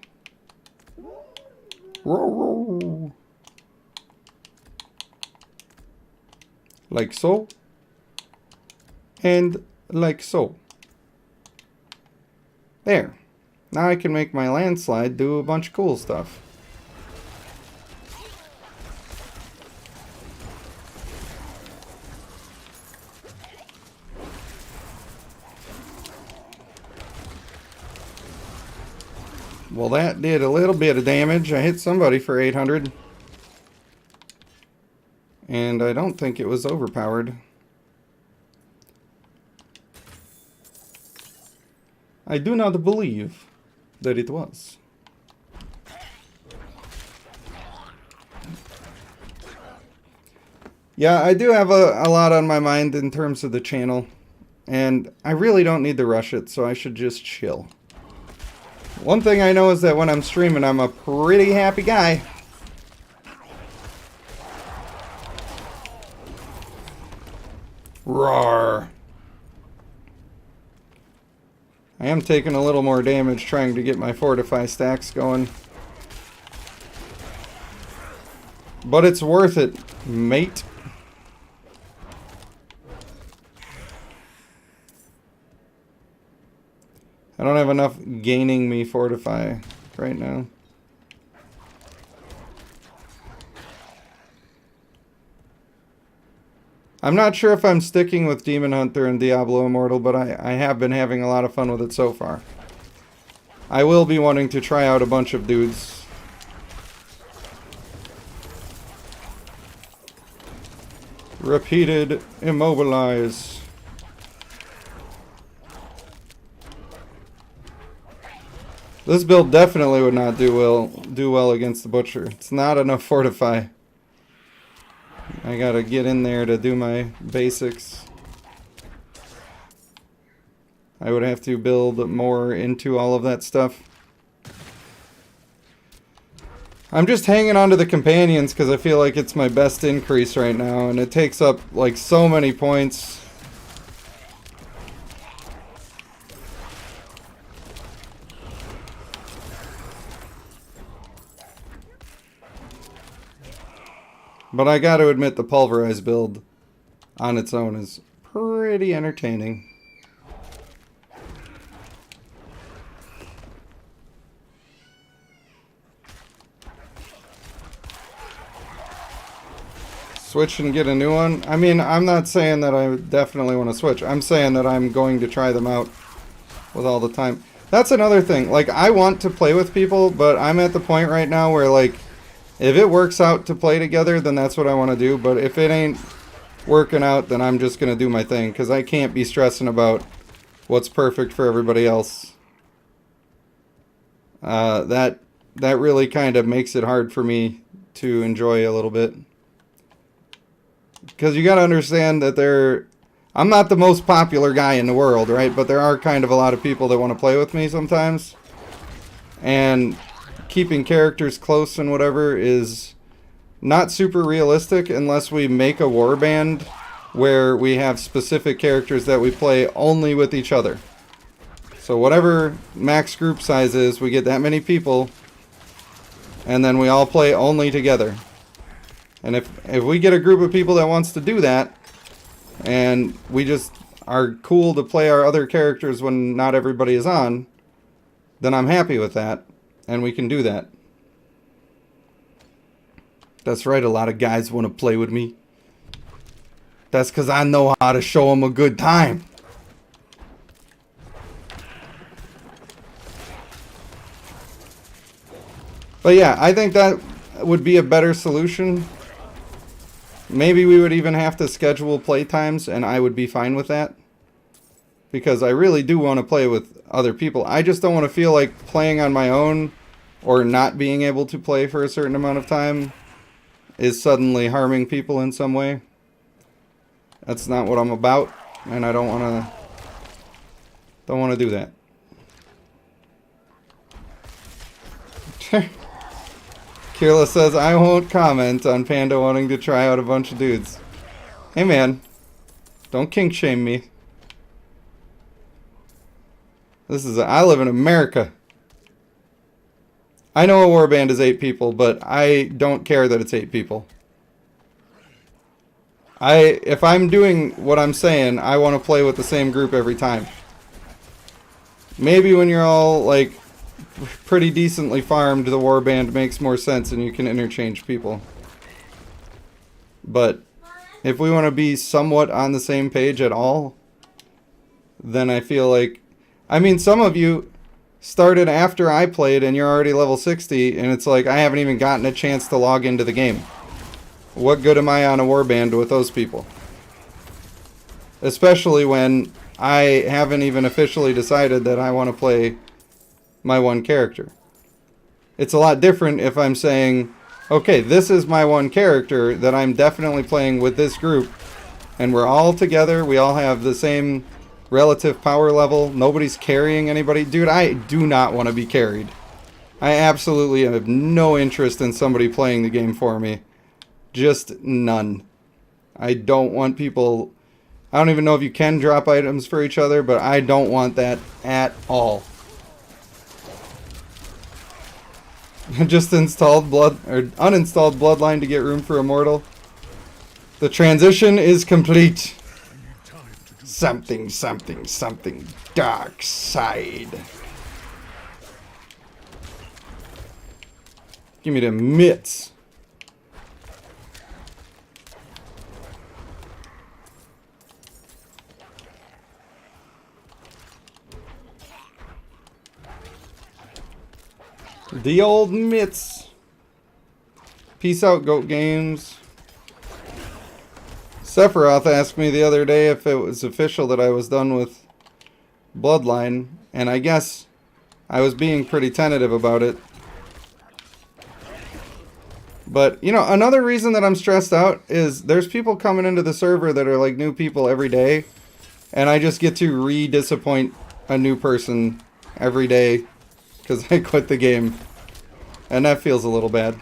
Like so. And like so. There. Now I can make my landslide do a bunch of cool stuff. Well, that did a little bit of damage. I hit somebody for 800. And I don't think it was overpowered. I do not believe that it was. Yeah, I do have a lot on my mind in terms of the channel. And I really don't need to rush it, so I should just chill. One thing I know is that when I'm streaming, I'm a pretty happy guy. Roar. I am taking a little more damage trying to get my fortify stacks going. But it's worth it, mate. I don't have enough gaining me fortify right now. I'm not sure if I'm sticking with Demon Hunter and Diablo Immortal, but I have been having a lot of fun with it so far. I will be wanting to try out a bunch of dudes. Repeated immobilize. This build definitely would not do well against the Butcher. It's not enough fortify. I gotta get in there to do my basics. I would have to build more into all of that stuff. I'm just hanging on to the companions because I feel like it's my best increase right now, and it takes up like so many points. But I gotta admit the pulverize build on its own is pretty entertaining. Switch and get a new one? I mean, I'm not saying that I definitely want to switch. I'm saying that I'm going to try them out with all the time. That's another thing. Like, I want to play with people, but I'm at the point right now where, like, if it works out to play together, then that's what I want to do. But if it ain't working out, then I'm just going to do my thing. Because I can't be stressing about what's perfect for everybody else. That really kind of makes it hard for me to enjoy a little bit. Because you got to understand that I'm not the most popular guy in the world, right? But there are kind of a lot of people that want to play with me sometimes. And keeping characters close and whatever is not super realistic unless we make a warband where we have specific characters that we play only with each other. So whatever max group size is, we get that many people, and then we all play only together. And if we get a group of people that wants to do that, and we just are cool to play our other characters when not everybody is on, then I'm happy with that. And we can do that. That's right, a lot of guys want to play with me. That's because I know how to show them a good time. But yeah, I think that would be a better solution. Maybe we would even have to schedule playtimes, and I would be fine with that. Because I really do want to play with other people. I just don't want to feel like playing on my own or not being able to play for a certain amount of time is suddenly harming people in some way. That's not what I'm about, and I don't want to do that. Kirla says, I won't comment on Panda wanting to try out a bunch of dudes. Hey man, Don't kink shame me. I live in America. I know a warband is 8 people, but I don't care that it's 8 people. If I'm doing what I'm saying, I want to play with the same group every time. Maybe when you're all, like, pretty decently farmed, the warband makes more sense and you can interchange people. But if we want to be somewhat on the same page at all, then I feel like... I mean, some of you started after I played and you're already level 60, and it's like I haven't even gotten a chance to log into the game. What good am I on a warband with those people? Especially when I haven't even officially decided that I want to play my one character. It's a lot different if I'm saying, okay, this is my one character that I'm definitely playing with this group, and we're all together, we all have the same relative power level, nobody's carrying anybody. Dude, I do not want to be carried. I absolutely have no interest in somebody playing the game for me. Just none. I don't want people... I don't even know if you can drop items for each other, but I don't want that at all. Just uninstalled Bloodline to get room for Immortal. The transition is complete. Something, something, something. Dark side. Give me the mitts. The old mitts. Peace out, Goat Games. Sephiroth asked me the other day if it was official that I was done with Bloodline, and I guess I was being pretty tentative about it. But, you know, another reason that I'm stressed out is there's people coming into the server that are like new people every day, and I just get to re-disappoint a new person every day because I quit the game. And that feels a little bad.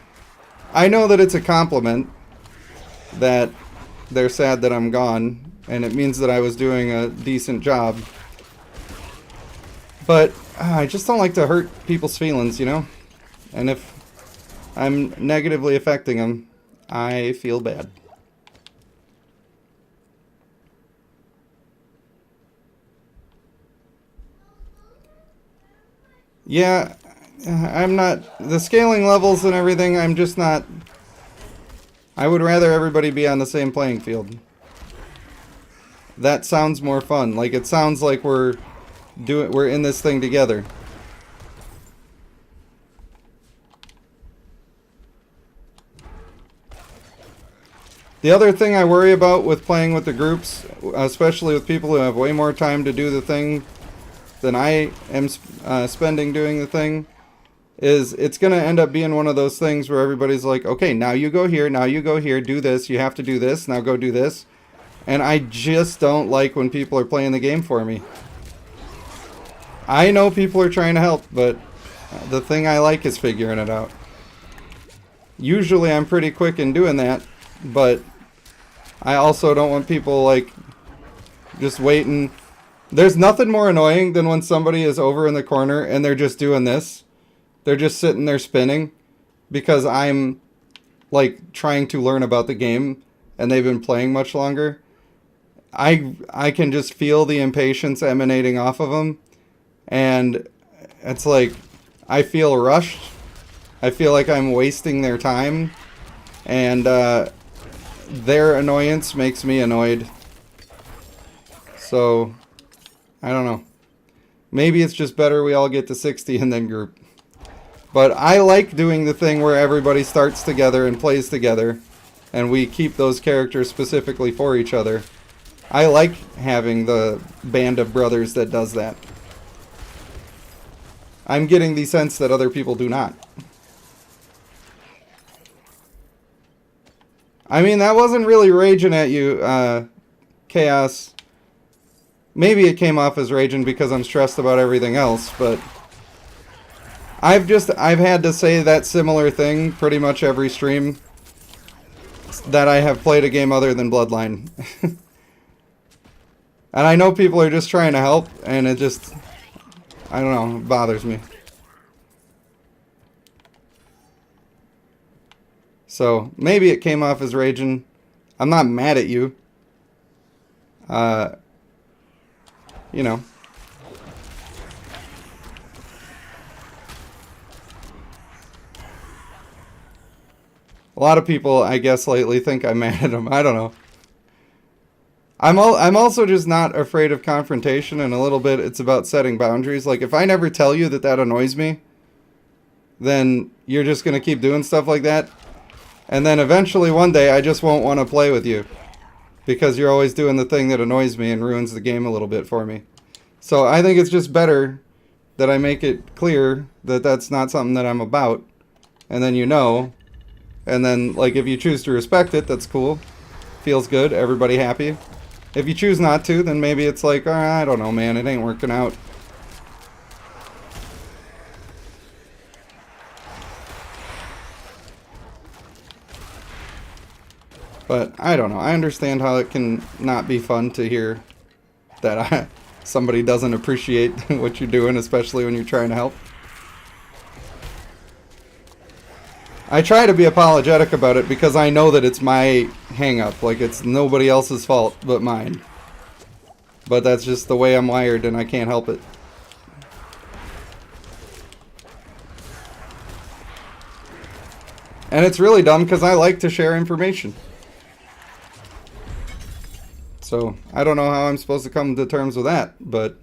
I know that it's a compliment that they're sad that I'm gone, and it means that I was doing a decent job. But I just don't like to hurt people's feelings, you know? And if I'm negatively affecting them, I feel bad. Yeah, I'm not... The scaling levels and everything, I'm just not... I would rather everybody be on the same playing field. That sounds more fun. Like, it sounds like we're in this thing together. The other thing I worry about with playing with the groups, especially with people who have way more time to do the thing than I am spending doing the thing, is it's going to end up being one of those things where everybody's like, okay, now you go here, now you go here, do this, you have to do this, now go do this. And I just don't like when people are playing the game for me. I know people are trying to help, but the thing I like is figuring it out. Usually I'm pretty quick in doing that, but I also don't want people, like, just waiting. There's nothing more annoying than when somebody is over in the corner and they're just doing this. They're just sitting there spinning because I'm, like, trying to learn about the game and they've been playing much longer. I can just feel the impatience emanating off of them, and it's like I feel rushed. I feel like I'm wasting their time, and their annoyance makes me annoyed. So, I don't know. Maybe it's just better we all get to 60 and then group. But I like doing the thing where everybody starts together and plays together, and we keep those characters specifically for each other. I like having the band of brothers that does that. I'm getting the sense that other people do not. I mean, that wasn't really raging at you, Chaos. Maybe it came off as raging because I'm stressed about everything else, but I've had to say that similar thing pretty much every stream that I have played a game other than Bloodline. And I know people are just trying to help, and it just, I don't know, it bothers me. So, maybe it came off as raging. I'm not mad at you. You know. A lot of people, I guess, lately think I'm mad at them. I don't know. I'm also just not afraid of confrontation, and a little bit it's about setting boundaries. Like, if I never tell you that that annoys me, then you're just going to keep doing stuff like that. And then eventually one day I just won't want to play with you. Because you're always doing the thing that annoys me and ruins the game a little bit for me. So I think it's just better that I make it clear that that's not something that I'm about. And then you know. And then, like, if you choose to respect it, that's cool. Feels good. Everybody happy. If you choose not to, then maybe it's like, oh, I don't know, man. It ain't working out. But I don't know. I understand how it can not be fun to hear that somebody doesn't appreciate what you're doing, especially when you're trying to help. I try to be apologetic about it because I know that it's my hang-up. Like, it's nobody else's fault but mine. But that's just the way I'm wired, and I can't help it. And it's really dumb because I like to share information. So, I don't know how I'm supposed to come to terms with that, but...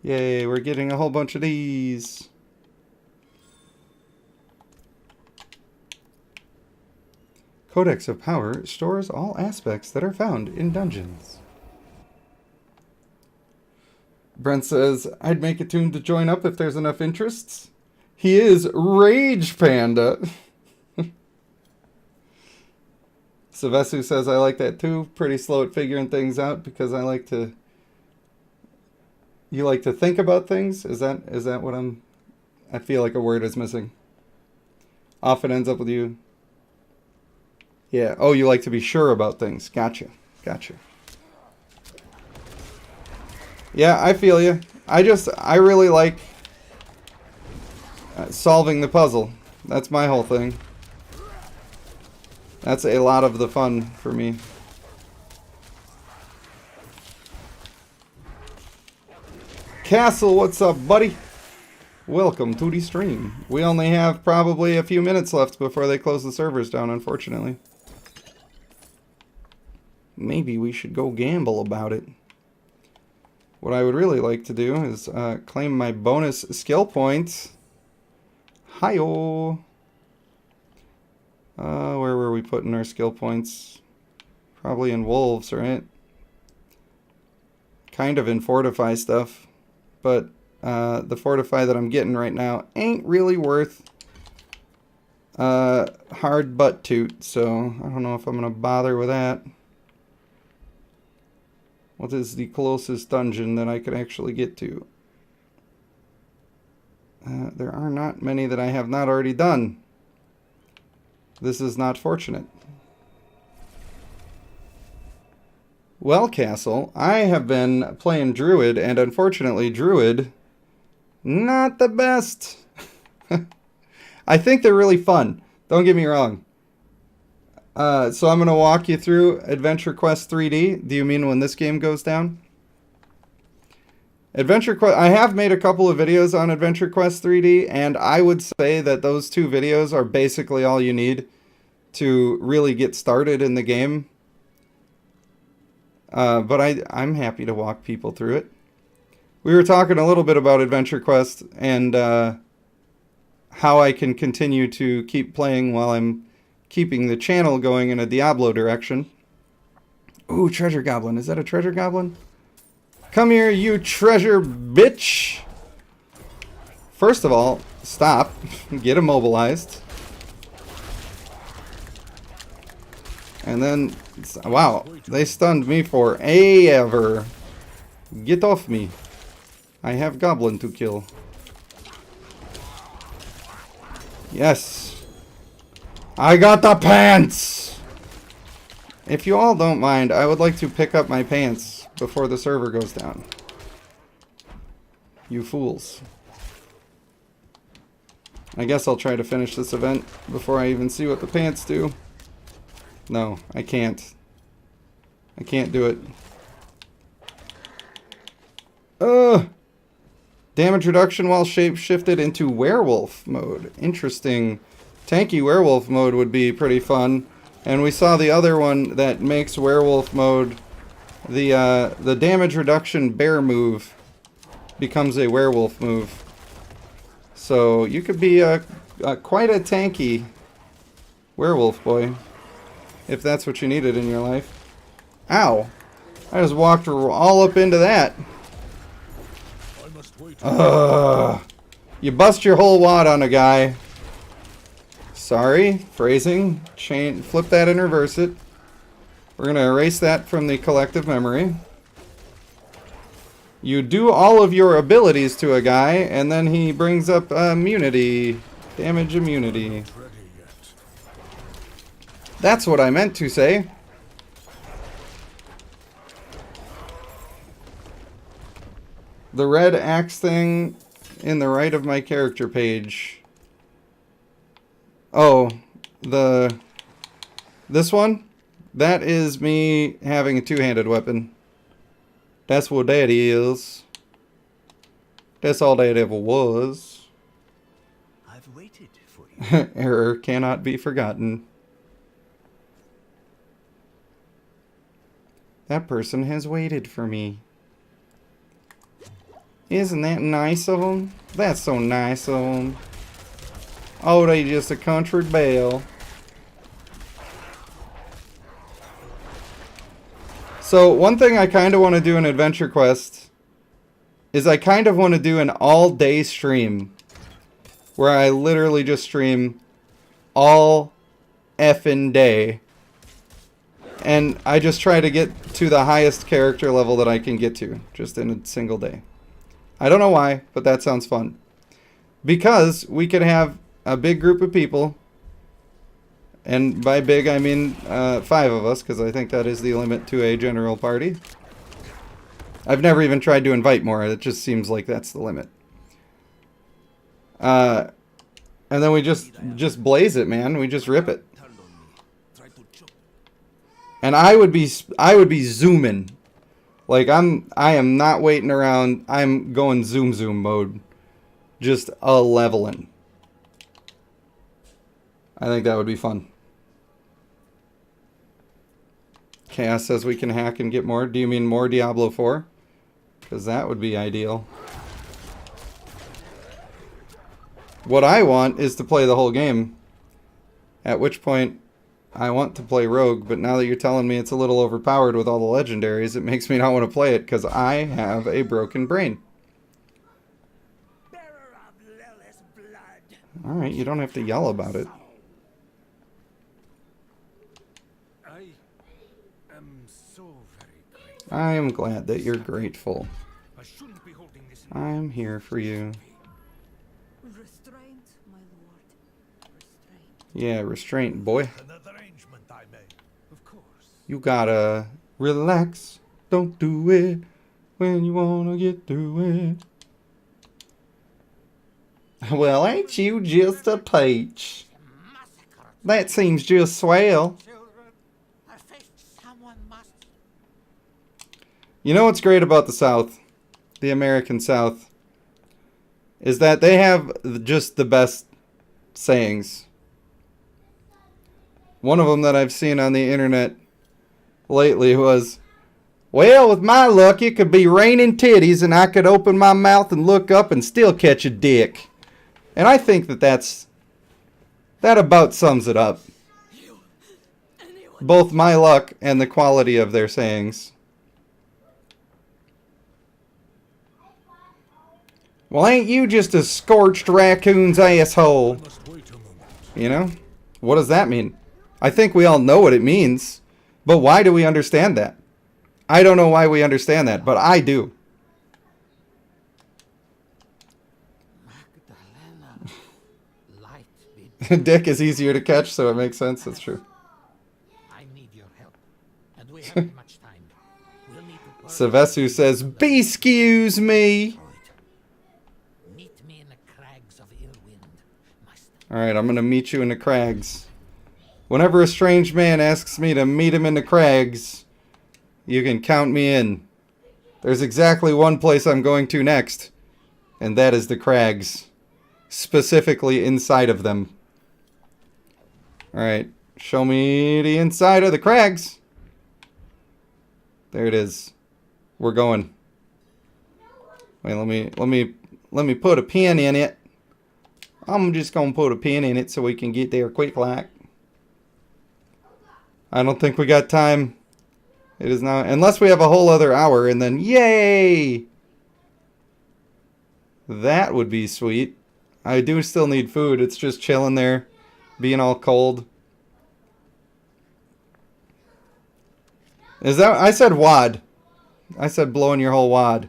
Yay, we're getting a whole bunch of these. Codex of Power stores all aspects that are found in dungeons. Brent says, I'd make a tune to join up if there's enough interests. He is Rage Panda. Savesu says, I like that too. Pretty slow at figuring things out because I like to... You like to think about things? Is that what I'm... I feel like a word is missing. Often ends up with you. Yeah. Oh, you like to be sure about things. Gotcha. Gotcha. Yeah, I feel you. I really like solving the puzzle. That's my whole thing. That's a lot of the fun for me. Castle, what's up, buddy? Welcome to the stream. We only have probably a few minutes left before they close the servers down, unfortunately. Maybe we should go gamble about it. What I would really like to do is claim my bonus skill points. Hi-oh! Where were we putting our skill points? Probably in wolves, right? Kind of in fortify stuff. But the fortify that I'm getting right now ain't really worth hard butt toot. So I don't know if I'm going to bother with that. What is the closest dungeon that I could actually get to? There are not many that I have not already done. This is not fortunate. Well, Castle, I have been playing Druid, and unfortunately, Druid, not the best. I think they're really fun. Don't get me wrong. So I'm going to walk you through Adventure Quest 3D. Do you mean when this game goes down? Adventure Quest, I have made a couple of videos on Adventure Quest 3D, and I would say that those two videos are basically all you need to really get started in the game. But I'm happy to walk people through it. We were talking a little bit about Adventure Quest and how I can continue to keep playing while I'm keeping the channel going in a Diablo direction. Ooh, treasure goblin. Is that a treasure goblin? Come here, you treasure bitch! First of all, stop. Get immobilized. And then, wow, they stunned me for ever. Get off me. I have goblin to kill. Yes. I got the pants! if you all don't mind, I would like to pick up my pants before the server goes down. You fools. I guess I'll try to finish this event before I even see what the pants do. No, I can't. I can't do it. Damage reduction while shape-shifted into werewolf mode. Interesting. Tanky werewolf mode would be pretty fun. And we saw the other one that makes werewolf mode, the damage reduction bear move becomes a werewolf move. So you could be quite a tanky werewolf boy, if that's what you needed in your life. Ow! I just walked all up into that. You bust your whole wad on a guy. Sorry, phrasing. Flip that and reverse it. We're going to erase that from the collective memory. You do all of your abilities to a guy, and then he brings up immunity. Damage immunity. That's what I meant to say. The red axe thing in the right of my character page. Oh, this one? That is me having a two-handed weapon. That's what that is. That's all that ever was. I've waited for you. Error cannot be forgotten. That person has waited for me. Isn't that nice of them? That's so nice of them. Oh, they just a country belle. So one thing I kind of want to do in Adventure Quest is I kind of want to do an all-day stream where I literally just stream all effing day. And I just try to get to the highest character level that I can get to, just in a single day. I don't know why, but that sounds fun. Because we could have a big group of people, and by big I mean 5 of us, because I think that is the limit to a general party. I've never even tried to invite more, it just seems like that's the limit. And then we just blaze it, man. We just rip it. And I would be zooming. Like I am not waiting around. I'm going zoom mode. Just a leveling. I think that would be fun. Chaos says we can hack and get more. Do you mean more Diablo 4? Because that would be ideal. What I want is to play the whole game. At which point, I want to play Rogue, but now that you're telling me it's a little overpowered with all the legendaries, it makes me not want to play it because I have a broken brain. Alright, you don't have to yell about it. I am so very grateful. I am glad that you're grateful. I shouldn't be holding this in I'm here for you. Restraint, my lord. Restraint. Yeah, restraint, boy. Another arrangement I made. Of course. You gotta relax. Don't do it when you wanna get through it. Well, ain't you just a peach? That seems just swell. You know what's great about the South, the American South, is that they have just the best sayings. One of them that I've seen on the internet lately was, well, with my luck, it could be raining titties and I could open my mouth and look up and still catch a dick. And I think that about sums it up. Both my luck and the quality of their sayings. Well, ain't you just a scorched raccoon's asshole? You know? What does that mean? I think we all know what it means. But why do we understand that? I don't know why we understand that, but I do. Dick is easier to catch, so it makes sense. That's true. I need your help. We haven't much time. We'll need to burn Savesu says, "Excuse me." meet me in the crags of Irwind, master. Alright, I'm gonna meet you in the crags. Whenever a strange man asks me to meet him in the crags, you can count me in. There's exactly one place I'm going to next, and that is the crags. Specifically inside of them. Alright, show me the inside of the crags. There it is. We're going. Wait, let me put a pin in it. I'm just gonna put a pin in it so we can get there quick like. I don't think we got time. It is now, unless we have a whole other hour, and then yay! That would be sweet. I do still need food. It's just chilling there, being all cold. Is that, I said wad. I said blowing your whole wad.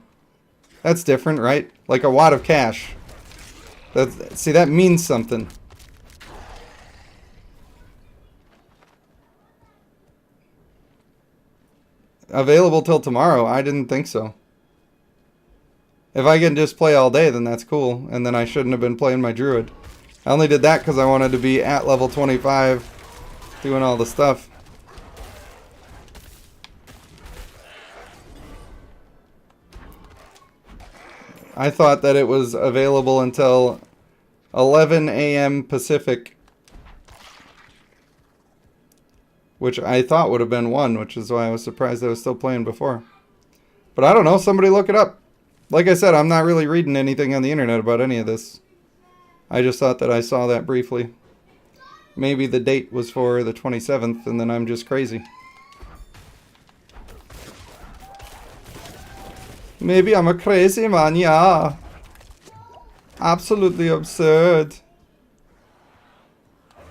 That's different, right? Like a wad of cash. That's, see, that means something. Available till tomorrow? I didn't think so. If I can just play all day, then that's cool. And then I shouldn't have been playing my Druid. I only did that because I wanted to be at level 25, doing all the stuff. I thought that it was available until 11 a.m. Pacific. Which I thought would have been 1, which is why I was surprised I was still playing before. But I don't know, somebody look it up. Like I said, I'm not really reading anything on the internet about any of this. I just thought that I saw that briefly. Maybe the date was for the 27th, and then I'm just crazy. Maybe I'm a crazy man, yeah. Absolutely absurd.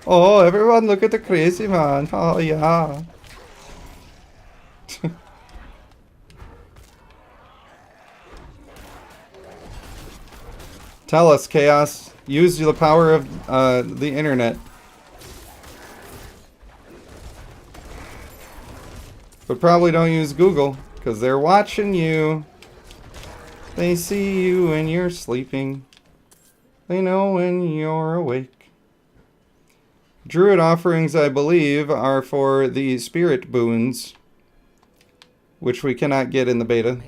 Oh, everyone look at the crazy man. Oh, yeah. Tell us, Chaos. Use the power of the internet. But probably don't use Google, because they're watching you. They see you when you're sleeping. They know when you're awake. Druid offerings, I believe, are for the spirit boons, which we cannot get in the beta.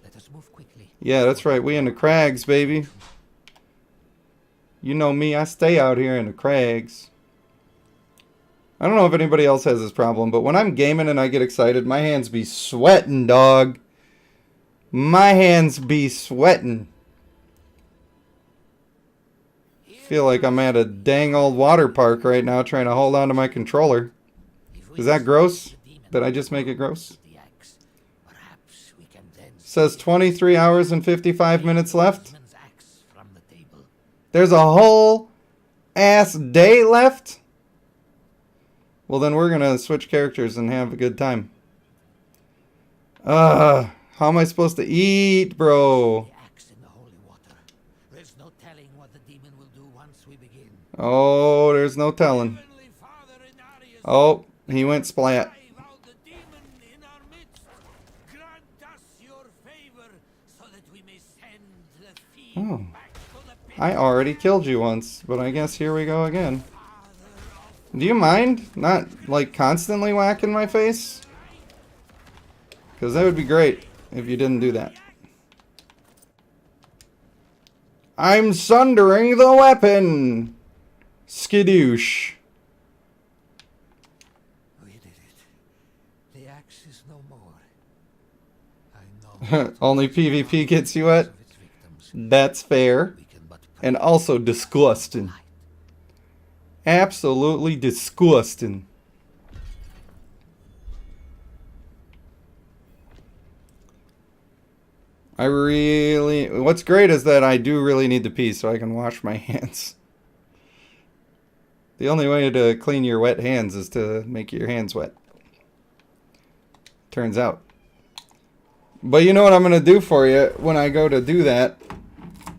Let us move quickly. Yeah, that's right. We in the crags, baby. You know me, I stay out here in the crags. I don't know if anybody else has this problem, but when I'm gaming and I get excited, my hands be sweating, dog. My hands be sweating. Feel like I'm at a dang old water park right now trying to hold on to my controller. Is that gross? Did I just make it gross? Says 23 hours and 55 minutes left. There's a whole ass day left? Well, then we're gonna switch characters and have a good time. How am I supposed to eat, bro? Oh, there's no telling. Oh, he went splat. Oh, I already killed you once, but I guess here we go again. Do you mind not, like, constantly whacking my face? Because that would be great if you didn't do that. I'm sundering the weapon! Skidoosh. We did it. The axe is no more. I know. Only PvP gets you wet? That's fair. And also disgusting. Absolutely disgusting. What's great is that I do really need to pee so I can wash my hands. The only way to clean your wet hands is to make your hands wet. Turns out. But you know what I'm going to do for you when I go to do that?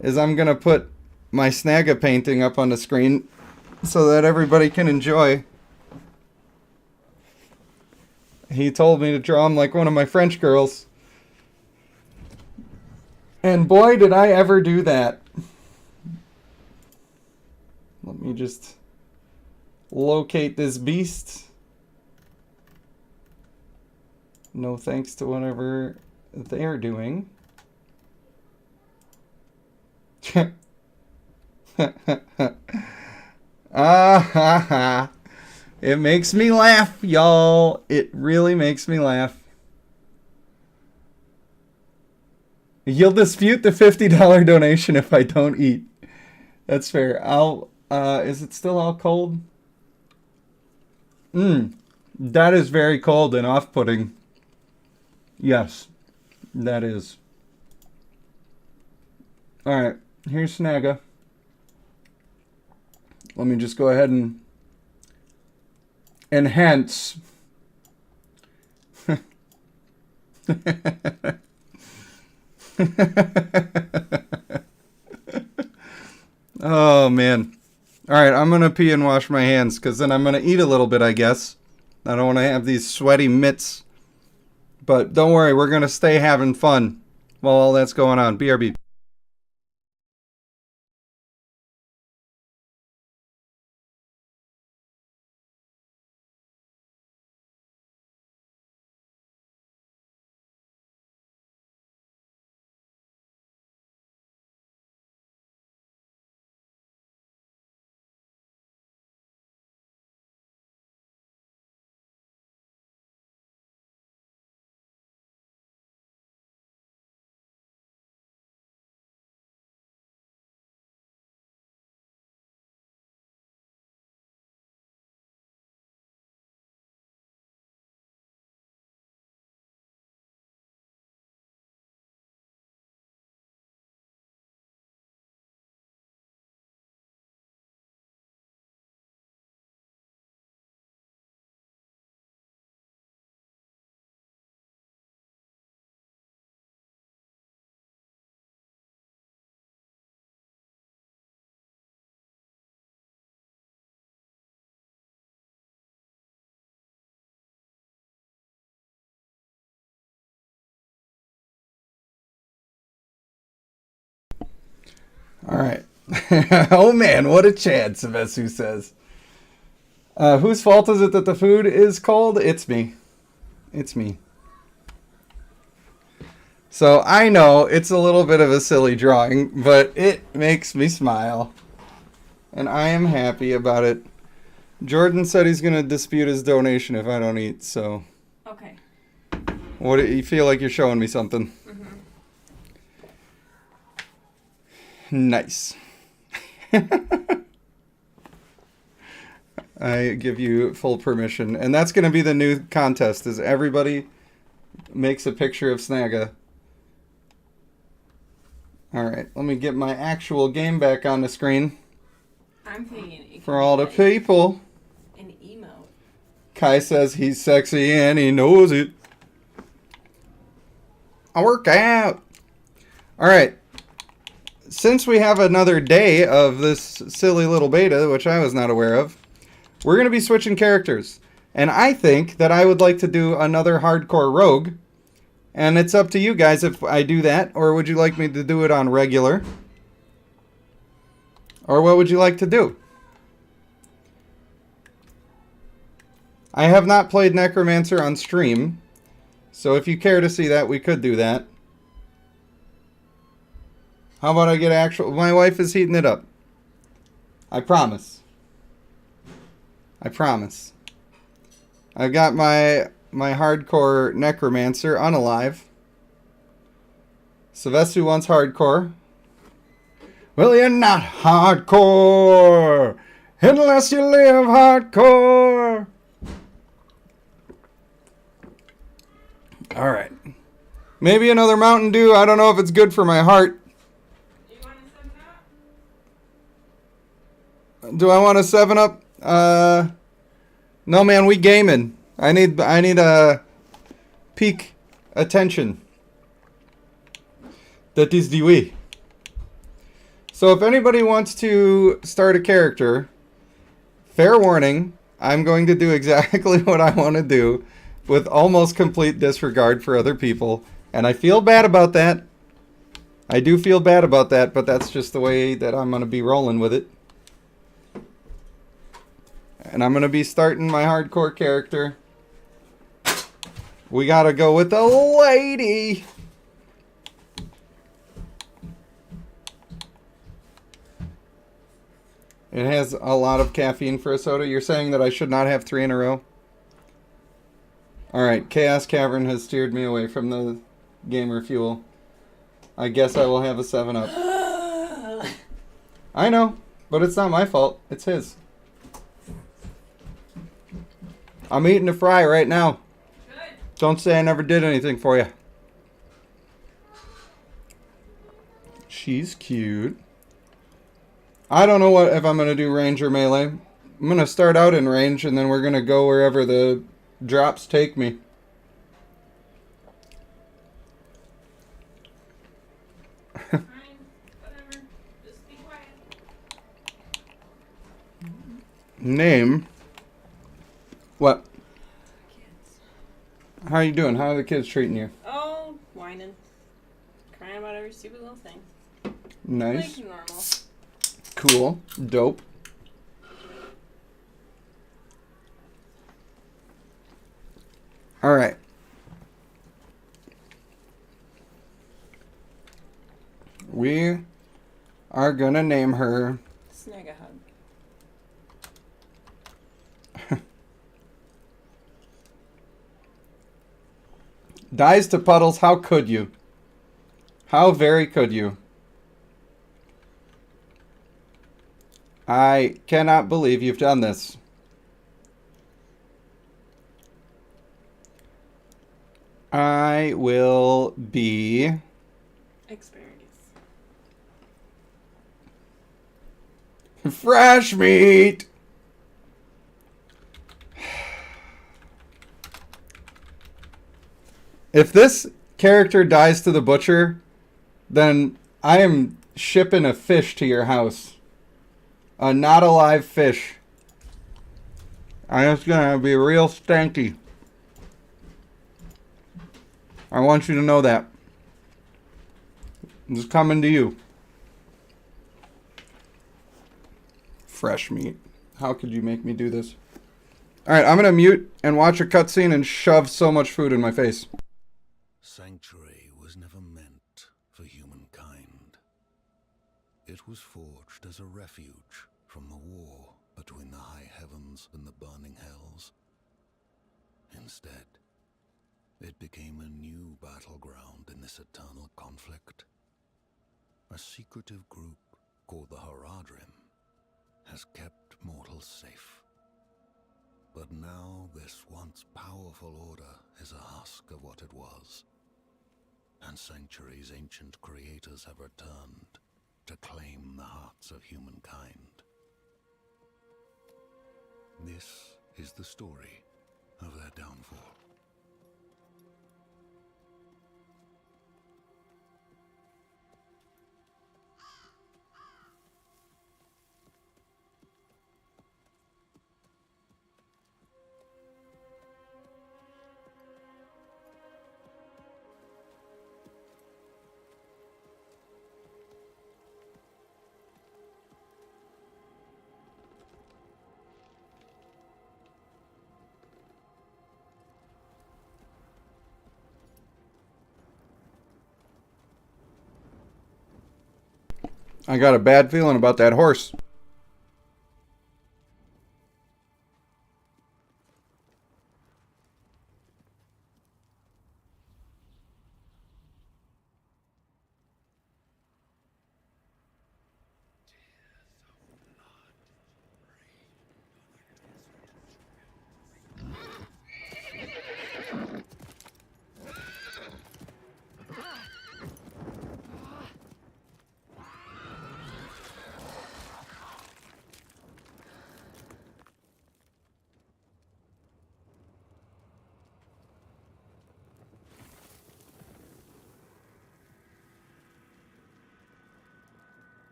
Is I'm going to put my Snagga painting up on the screen so that everybody can enjoy He told me to draw him like one of my French girls. And boy, did I ever do that. Let me just locate this beast. No thanks to whatever they're doing. Ah ha ha. It makes me laugh, y'all. It really makes me laugh. You'll dispute the $50 donation if I don't eat. That's fair. Is it still all cold? That is very cold and off-putting. Yes, that is. Alright, here's Snagga. Let me just go ahead and enhance. Oh, man. Alright, I'm going to pee and wash my hands, because then I'm going to eat a little bit, I guess. I don't want to have these sweaty mitts. But don't worry, we're going to stay having fun while all that's going on. BRB. Alright. Oh man, what a chance, Vesu says. Whose fault is it that the food is cold? It's me. It's me. So I know it's a little bit of a silly drawing, but it makes me smile. And I am happy about it. Jordan said he's going to dispute his donation if I don't eat, so. Okay. What do you feel like you're showing me something? Nice. I give you full permission. And that's going to be the new contest, is everybody makes a picture of Snagga. Alright, let me get my actual game back on the screen. I'm thinking for all the people. An emote. Kai says he's sexy and he knows it. I work out. Alright. Since we have another day of this silly little beta, which I was not aware of, we're going to be switching characters. And I think that I would like to do another hardcore rogue. And it's up to you guys if I do that, or would you like me to do it on regular? Or what would you like to do? I have not played Necromancer on stream, so if you care to see that, we could do that. How about I get actual... My wife is heating it up. I promise. I promise. I've got my hardcore Necromancer unalive. Sylvestu wants hardcore. Well, you're not hardcore unless you live hardcore. Alright. Maybe another Mountain Dew. I don't know if it's good for my heart. Do I want a 7-Up? No, man, we gaming. I need peak attention. That is the way. So if anybody wants to start a character, fair warning, I'm going to do exactly what I want to do. with almost complete disregard for other people. And I feel bad about that. I do feel bad about that, but that's just the way that I'm going to be rolling with it. And I'm going to be starting my hardcore character. We got to go with the lady. It has a lot of caffeine for a soda. You're saying that I should not have 3 in a row? Alright, Chaos Cavern has steered me away from the gamer fuel. I guess I will have a 7-Up. I know, but it's not my fault. It's his. I'm eating a fry right now. Good. Don't say I never did anything for you. She's cute. I don't know if I'm going to do range or melee. I'm going to start out in range, and then we're going to go wherever the drops take me. Fine. Whatever. Just be quiet. Name. What? Kids. How are you doing? How are the kids treating you? Oh, whining. Crying about every stupid little thing. Nice. Like normal. Cool. Dope. Alright. We are gonna name her... Snag a hug. Dies to Puddles, how could you? How very could you? I cannot believe you've done this. I will be... Asparagus. Fresh meat! If this character dies to the butcher, then I am shipping a fish to your house. A not alive fish. And it's gonna be real stanky. I want you to know that. It's coming to you. Fresh meat. How could you make me do this? Alright, I'm gonna mute and watch a cutscene and shove so much food in my face. Sanctuary was never meant for humankind. It was forged as a refuge from the war between the high heavens and the burning hells. Instead, it became a new battleground in this eternal conflict. A secretive group called the Haradrim has kept mortals safe. But now this once powerful order is a husk of what it was. And Sanctuary's ancient creators have returned to claim the hearts of humankind. This is the story of their downfall. I got a bad feeling about that horse.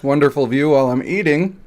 wonderful view while I'm eating.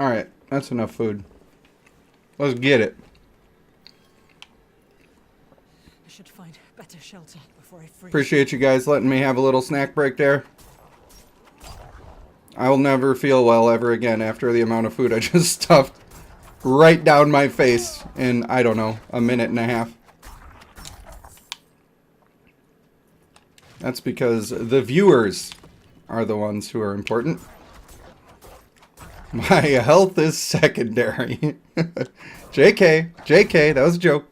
Alright, that's enough food. Let's get it. I should find better shelter before I freeze. Appreciate you guys letting me have a little snack break there. I will never feel well ever again after the amount of food I just stuffed right down my face in, I don't know, a minute and a half. That's because the viewers are the ones who are important. My health is secondary. JK, that was a joke.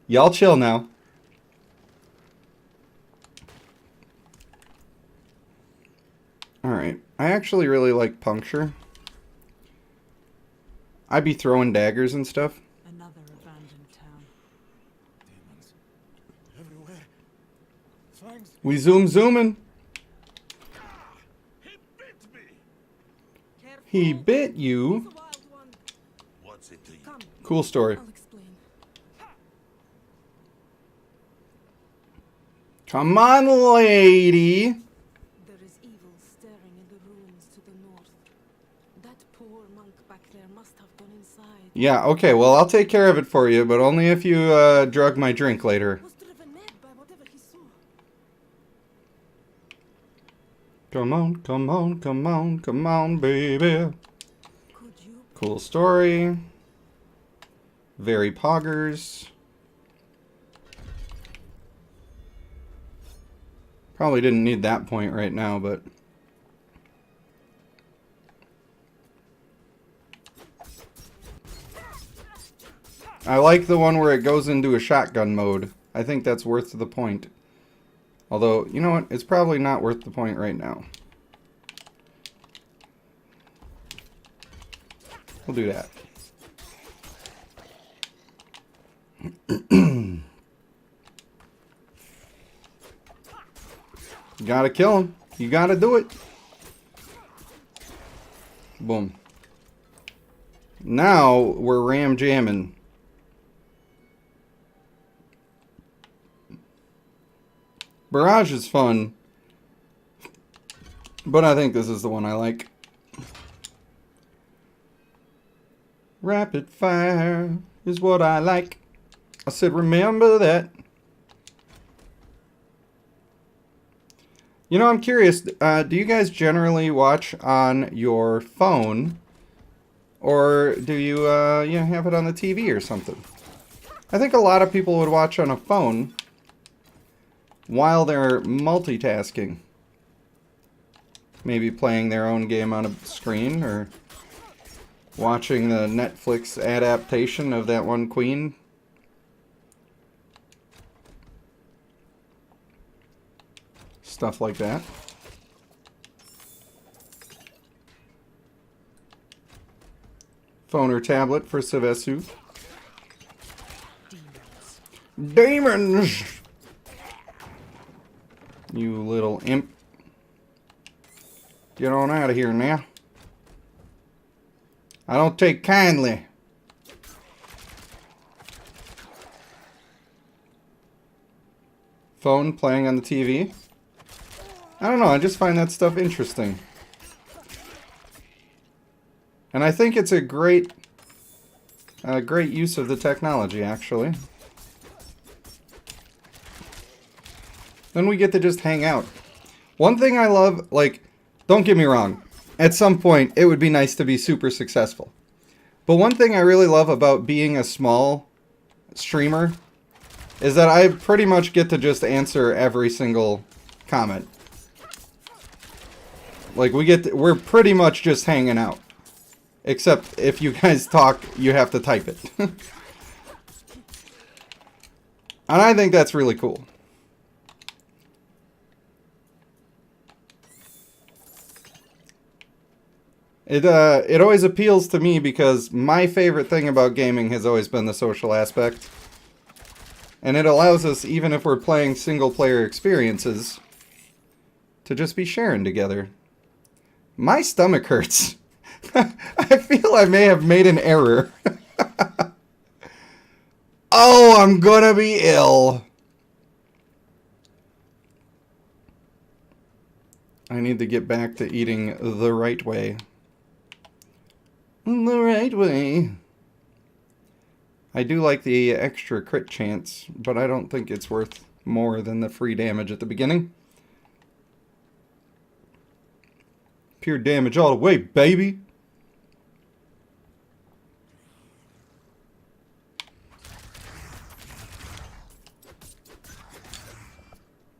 Y'all chill now. Alright, I actually really like puncture. I'd be throwing daggers and stuff. Another abandoned town. Demons. Everywhere. Fangs. We zooming. He bit you. What's it to you? Cool story. I'll explain. Come on, lady. There is evil staring in the ruins to the north. That poor monk back there must have gone inside. Yeah, okay, well, I'll take care of it for you, but only if you drug my drink later. Was driven mad by whatever he saw. Come on, come on, come on, come on, baby. Could you Cool story. Very poggers. Probably didn't need that point right now, but... I like the one where it goes into a shotgun mode. I think that's worth the point. Although, you know what? It's probably not worth the point right now. We'll do that. You gotta kill him. You gotta do it. Boom. Now we're ram jamming. Barrage is fun, but I think this is the one I like. Rapid fire is what I like. I said, remember that. You know, I'm curious, do you guys generally watch on your phone? Or do you, you know, have it on the TV or something? I think a lot of people would watch on a phone while they're multitasking. Maybe playing their own game on a screen, or watching the Netflix adaptation of that one Queen. Stuff like that. Phone or tablet for Sevesu. Demons! You little imp. Get on out of here now. I don't take kindly. Phone playing on the TV. I don't know, I just find that stuff interesting. And I think it's a great use of the technology, actually. Then we get to just hang out. One thing I love, like, don't get me wrong, at some point it would be nice to be super successful. But one thing I really love about being a small streamer is that I pretty much get to just answer every single comment. Like, we're pretty much just hanging out. Except if you guys talk, you have to type it. And I think that's really cool. It always appeals to me because my favorite thing about gaming has always been the social aspect. And it allows us, even if we're playing single-player experiences, to just be sharing together. My stomach hurts. I feel I may have made an error. Oh, I'm gonna be ill. I need to get back to eating the right way. The right way. I do like the extra crit chance, but I don't think it's worth more than the free damage at the beginning. Pure damage all the way, baby!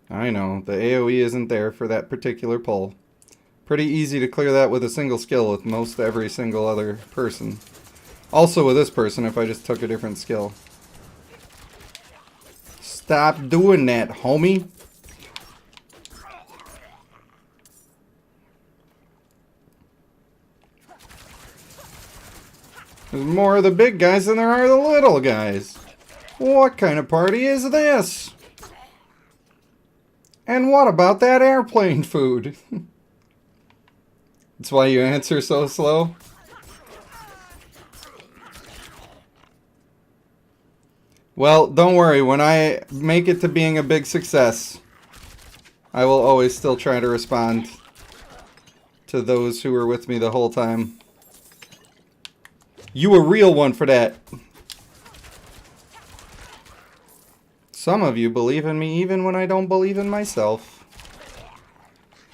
I know, the AoE isn't there for that particular pull. Pretty easy to clear that with a single skill with most every single other person. Also with this person if I just took a different skill. Stop doing that, homie. There's more of the big guys than there are the little guys. What kind of party is this? And what about that airplane food? That's why you answer so slow? Well, don't worry. When I make it to being a big success, I will always still try to respond to those who were with me the whole time. You a real one for that. Some of you believe in me even when I don't believe in myself.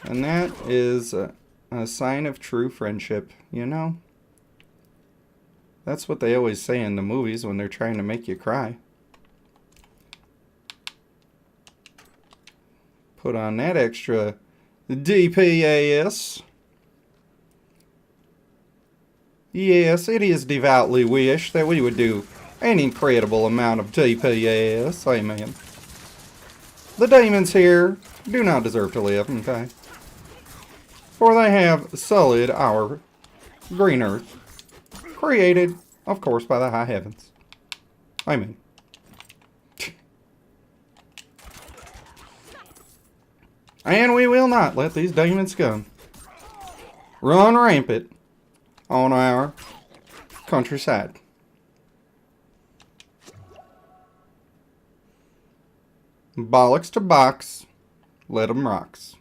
And that is a sign of true friendship, you know? That's what they always say in the movies when they're trying to make you cry. Put on that extra DPS. Yes, it is devoutly wished that we would do an incredible amount of DPS. Amen. The demons here do not deserve to live, okay? For they have sullied our green earth, created, of course, by the high heavens. Amen. And we will not let these demons come run rampant on our countryside. Bollocks to box, let 'em rocks.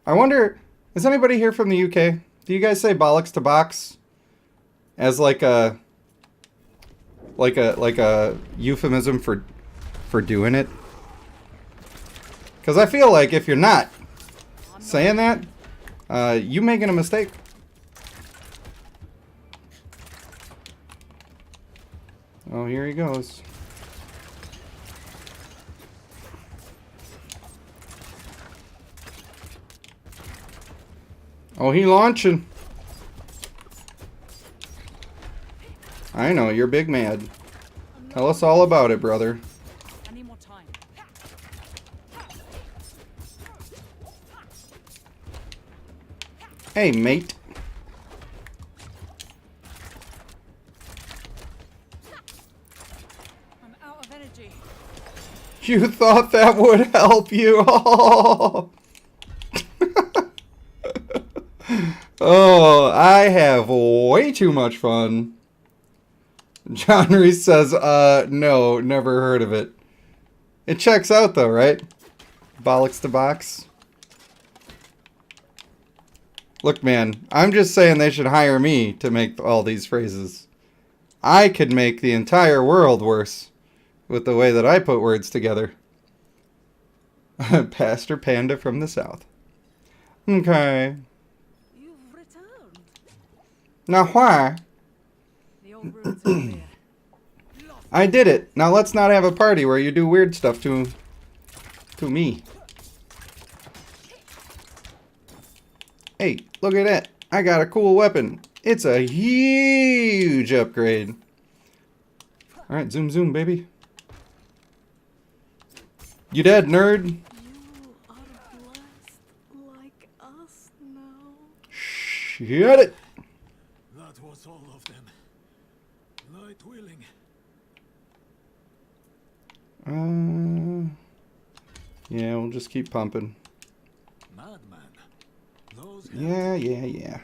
I wonder, is anybody here from the UK? Do you guys say bollocks to box as like a euphemism for doing it? Because I feel like if you're not saying that, you making a mistake. Oh, here he goes. Oh, he launching. I know, you're big mad. Tell us all about it, brother. I need more time. Hey, mate. I'm out of energy. You thought that would help you? Oh, oh, I have way too much fun. John Reese says, no, never heard of it. It checks out though, right? Bollocks to box. Look, man, I'm just saying they should hire me to make all these phrases. I could make the entire world worse with the way that I put words together. Pastor Panda from the South. Okay. You've returned. Now why? The old ruins are there. I did it. Now let's not have a party where you do weird stuff to me. Hey, look at that. I got a cool weapon. It's a huge upgrade. Alright, zoom, zoom, baby. You dead, nerd? You are blessed like us now. Shut it. That was all of them. Light willing. Yeah, we'll just keep pumping. Madman. Those Yeah.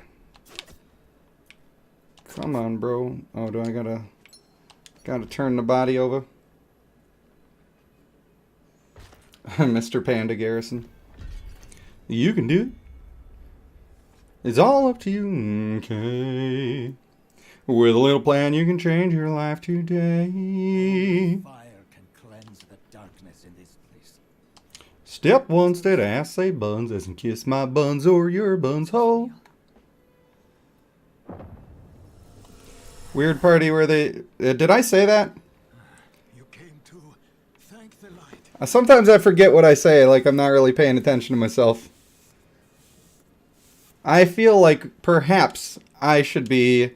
Come on, bro. Oh, do I gotta turn the body over? Mr. Panda Garrison. You can do it. It's all up to you. Okay. With a little plan, you can change your life today. fire can cleanse the darkness in this place. Step one, instead of ass, say buns, as in kiss my buns or your buns hole. Weird party where they... did I say that? You came to thank the light. Sometimes I forget what I say, like I'm not really paying attention to myself. I feel like perhaps I should be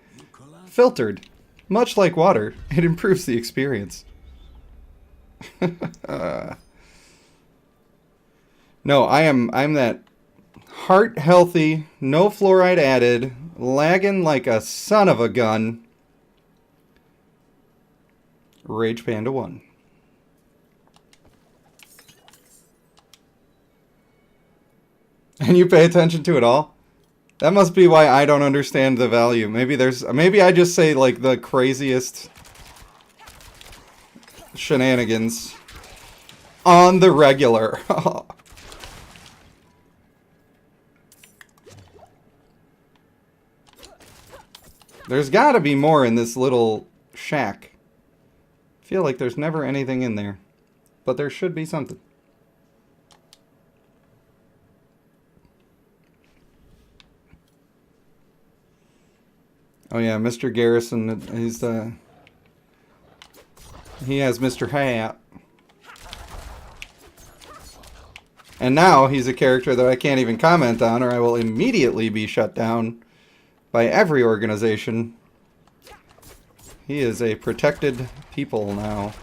filtered. Much like water, it improves the experience. No, I'm that heart healthy, no fluoride added, lagging like a son of a gun. Rage Panda 1. And you pay attention to it all? That must be why I don't understand the value. Maybe I just say like the craziest shenanigans on the regular. There's gotta be more in this little shack. I feel like there's never anything in there. But there should be something. Oh yeah, Mr. Garrison, he has Mr. Hat. And now he's a character that I can't even comment on or I will immediately be shut down by every organization. He is a protected people now.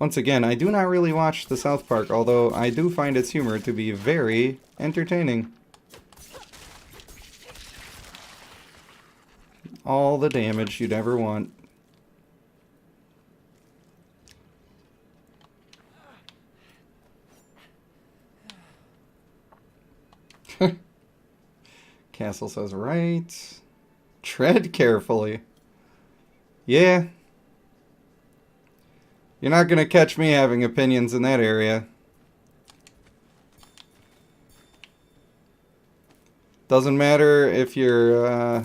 Once again, I do not really watch the South Park, although I do find its humor to be very entertaining. All the damage you'd ever want. Castle says, right. Tread carefully. Yeah. You're not going to catch me having opinions in that area. Doesn't matter if you're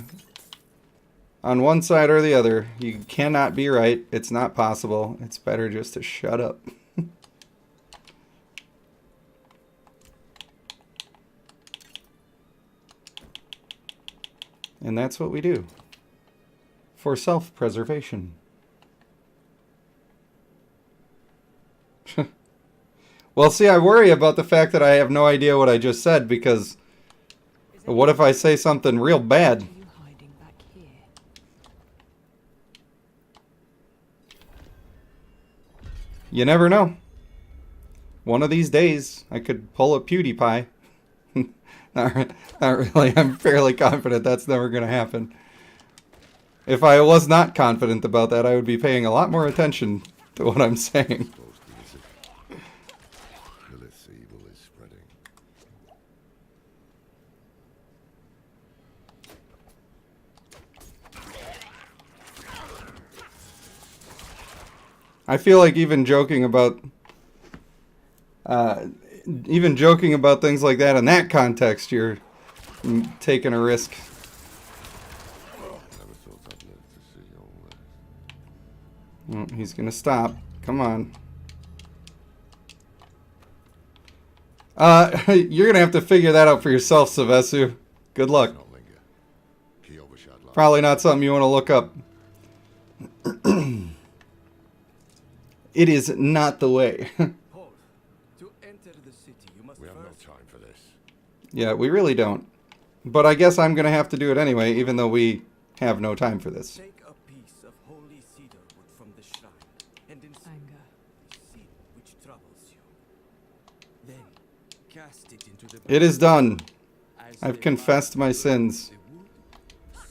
on one side or the other. You cannot be right. It's not possible. It's better just to shut up. And that's what we do. For self-preservation. Well, see, I worry about the fact that I have no idea what I just said, because what if I say something real bad? You never know. One of these days, I could pull a PewDiePie. Not really. I'm fairly confident that's never going to happen. If I was not confident about that, I would be paying a lot more attention to what I'm saying. I feel like even joking about things like that in that context, you're taking a risk. Oh, he's gonna stop. Come on. You're gonna have to figure that out for yourself, Savesu. Good luck. Probably not something you want to look up. It is not the way. Hold. To enter the We have no time for this. Yeah, we really don't. But I guess I'm going to have to do it anyway, even though we have no time for this. Take a piece of holy cedar wood from the shrine and insert the seal which troubles you. Then cast it into the It is done. As I've the confessed my fire sins. burns the wood,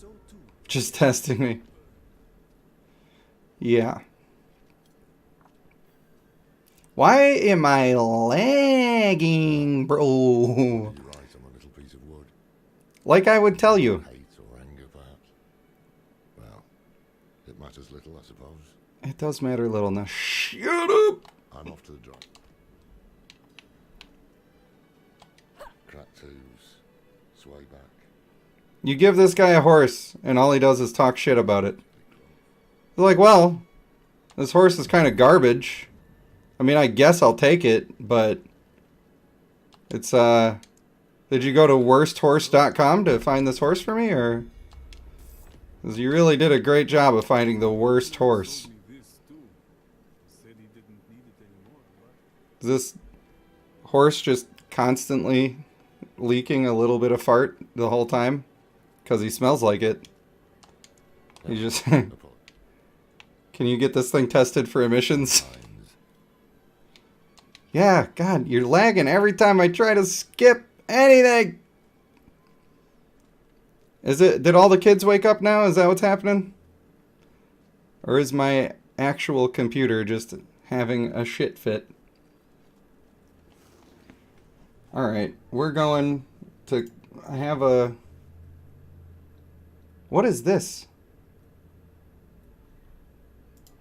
so too Just testing me. Yeah. Why am I lagging, bro? You write on a little piece of wood. Like I would tell you. Hate or anger, perhaps. Well, it matters little, I suppose. It does matter a little now. Shut up! I'm off to the drop. Cracked hooves. Sway back. You give this guy a horse, and all he does is talk shit about it. He's like, well, this horse is kind of garbage. I mean, I guess I'll take it, but it's, did you go to worsthorse.com to find this horse for me, or? Because you really did a great job of finding the worst horse. Told me this too. Said he didn't need it anymore, but Is this horse just constantly leaking a little bit of fart the whole time? Because he smells like it. He just... Can you get this thing tested for emissions? Yeah, God, you're lagging every time I try to skip anything. Did all the kids wake up now? Is that what's happening? Or is my actual computer just having a shit fit? Alright, we're going to... I have a... What is this?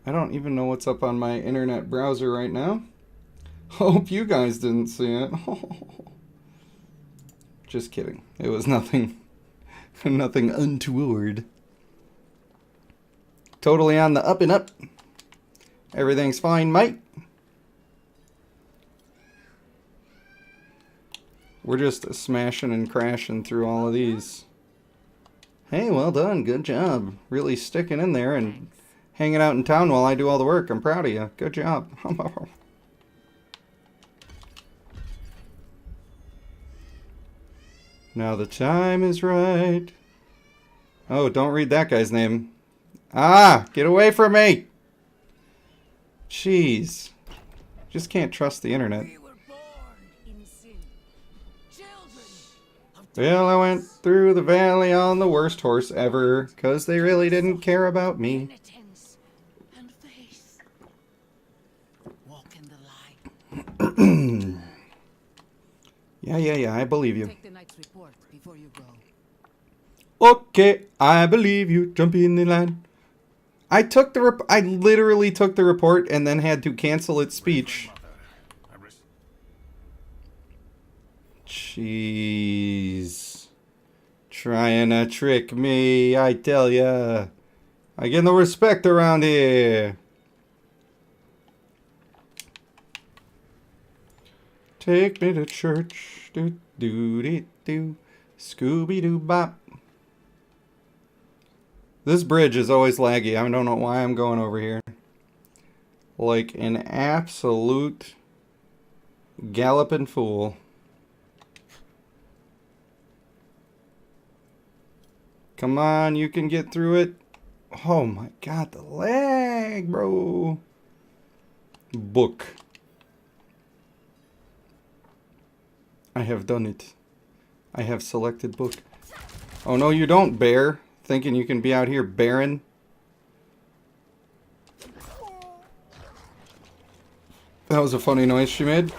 I don't even know what's up on my internet browser right now. Hope you guys didn't see it. Just kidding. It was nothing... nothing untoward. Totally on the up and up. Everything's fine, mate. We're just smashing and crashing through all of these. Hey, well done. Good job. Really sticking in there and hanging out in town while I do all the work. I'm proud of you. Good job. Now the time is right. Oh, don't read that guy's name. Ah, get away from me! Jeez. Just can't trust the internet. We were born in sin. Children of Well, I went through the valley on the worst horse ever, 'cause they really didn't care about me. penitence and faith. Walk in the light. Yeah, I believe you. Take the night's report before you go. Okay, I believe you. Jump in the line. I literally took the report and then had to cancel its speech. Jeez. Trying to trick me, I tell ya. I get no respect around here. Take me to church. Do do do do. Scooby Doo bop. This bridge is always laggy. I don't know why I'm going over here. Like an absolute galloping fool. Come on, you can get through it. Oh my god, the lag, bro. Book. I have done it. I have selected book. Oh no, you don't, bear. Thinking you can be out here barren. That was a funny noise she made.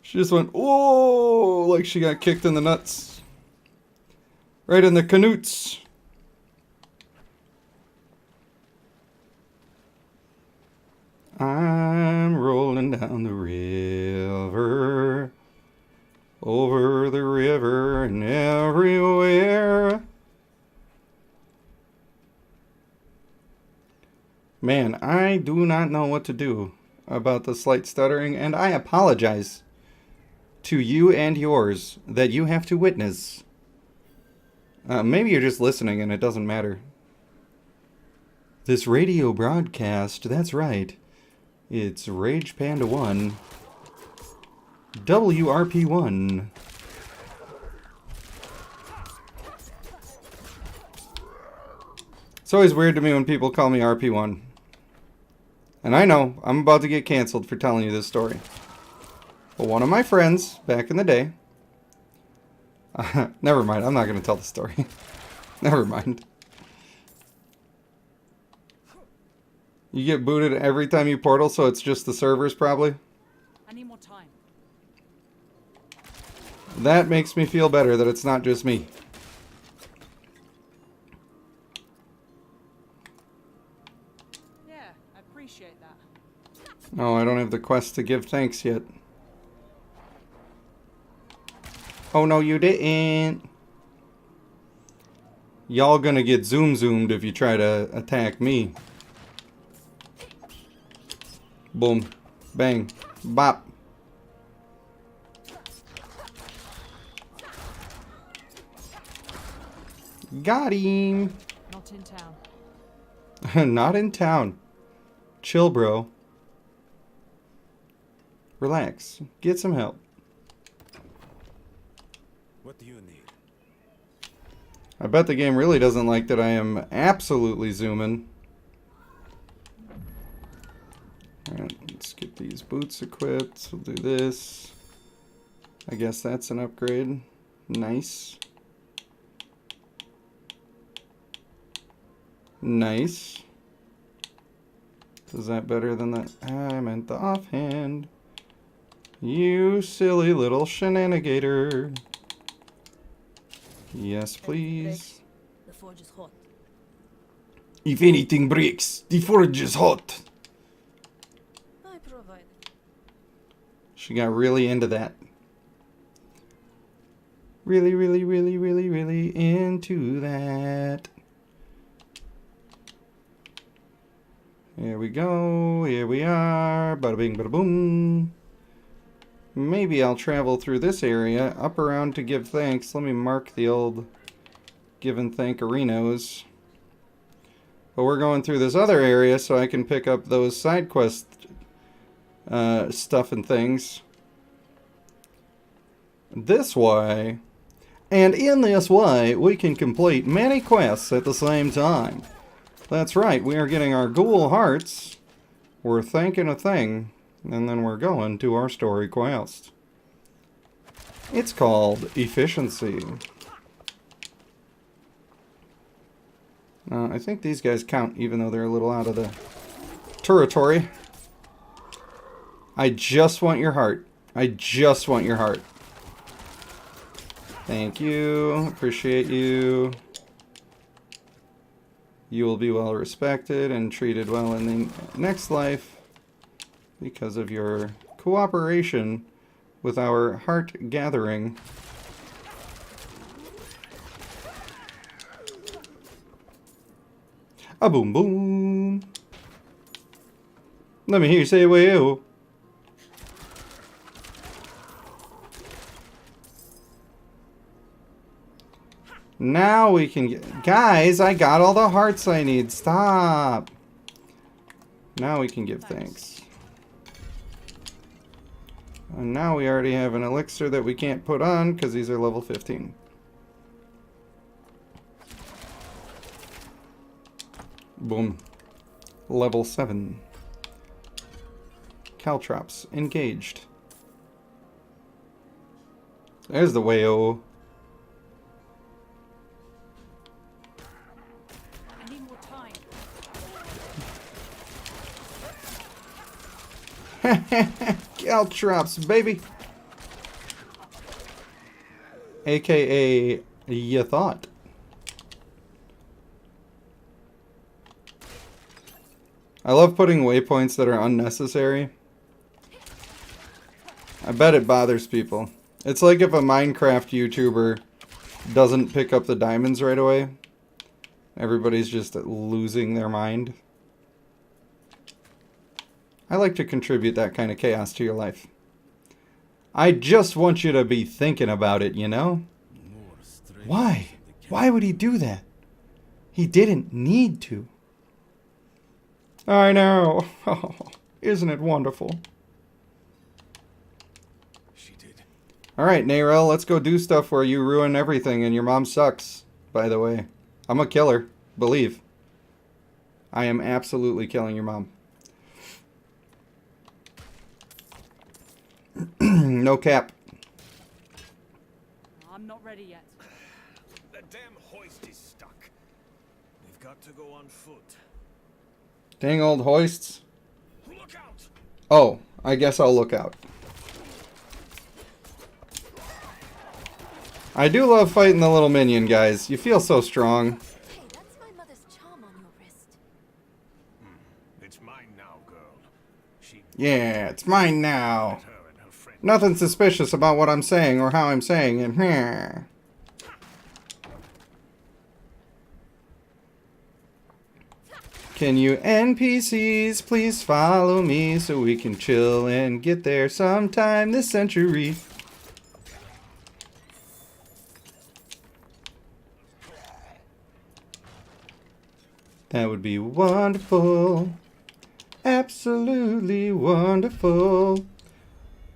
She just went, whoa, like she got kicked in the nuts. Right in the canoots. I'm rolling down the river. Over the river and everywhere. Man, I do not know what to do about the slight stuttering, and I apologize to you and yours that you have to witness. Maybe you're just listening and it doesn't matter. This radio broadcast, that's right. It's Rage Panda 1. WRP1. It's always weird to me when people call me RP1. And I know, I'm about to get canceled for telling you this story. But one of my friends, back in the day... never mind, I'm not going to tell the story. Never mind. You get booted every time you portal, so it's just the servers, probably? I need more time. That makes me feel better that it's not just me. Yeah, I appreciate that. Oh, I don't have the quest to give thanks yet. Oh, no, you didn't. Y'all gonna get zoomed if you try to attack me. Boom. Bang. Bop. Got him. Not in town. Not in town. Chill, bro. Relax. Get some help. What do you need? I bet the game really doesn't like that I am absolutely zooming. Alright, let's get these boots equipped. We'll do this. I guess that's an upgrade. Nice. Nice. Is that better than that? I meant the offhand. You silly little shenanigator. Yes, please. The forge is hot. If anything breaks, the forge is hot. I provide. She got really into that. Really into that. Here we go. Here we are. Bada bing, bada boom. Maybe I'll travel through this area, up around to give thanks. Let me mark the old give and thank arenas. But we're going through this other area so I can pick up those side quest stuff and things. This way. And in this way, we can complete many quests at the same time. That's right, we are getting our ghoul hearts. We're thanking a thing. And then we're going to our story quest. It's called Efficiency. I think these guys count, even though they're a little out of the territory. I just want your heart. I just want your heart. Thank you. Appreciate you. You will be well respected and treated well in the next life because of your cooperation with our heart gathering. A boom boom. Let me hear you say well. Now we can get... Guys, I got all the hearts I need. Stop. Now we can give thanks. And now we already have an elixir that we can't put on because these are level 15. Boom. Level 7. Caltrops engaged. There's the wayo. I need more time. Caltrops, baby. AKA, you thought. I love putting waypoints that are unnecessary. I bet it bothers people. It's like if a Minecraft YouTuber doesn't pick up the diamonds right away. Everybody's just losing their mind. I like to contribute that kind of chaos to your life. I just want you to be thinking about it, you know? Why? Why would he do that? He didn't need to. I know. Oh, isn't it wonderful? Alright, Narel, let's go do stuff where you ruin everything and your mom sucks, by the way. I'm a killer. Believe. I am absolutely killing your mom. No cap. I'm not ready yet. The damn hoist is stuck. We've got to go on foot. Dang old hoists. Look out! Oh, I guess I'll look out. I do love fighting the little minion guys. You feel so strong. Hey, that's my mother's charm on your wrist. It's mine now, girl. She Yeah, it's mine now. her and her friend. Nothing suspicious about what I'm saying or how I'm saying it. Can you NPCs please follow me so we can chill and get there sometime this century? That would be wonderful. Absolutely wonderful.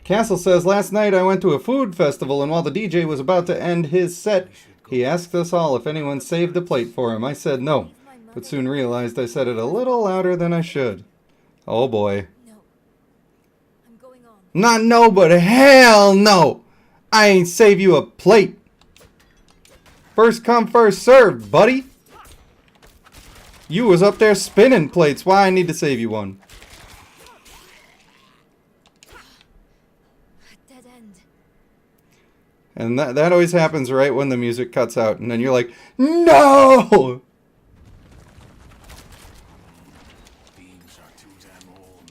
Castle says, last night I went to a food festival and while the DJ was about to end his set, he asked us all if anyone saved a plate for him. I said no, but soon realized I said it a little louder than I should. Oh boy. No. I'm going on. Not no, but hell no! I ain't save you a plate. First come, first served, buddy. You was up there spinning plates. Why I need to save you one? Dead end. And that always happens right when the music cuts out. And then you're like, no! Beams are too damn old.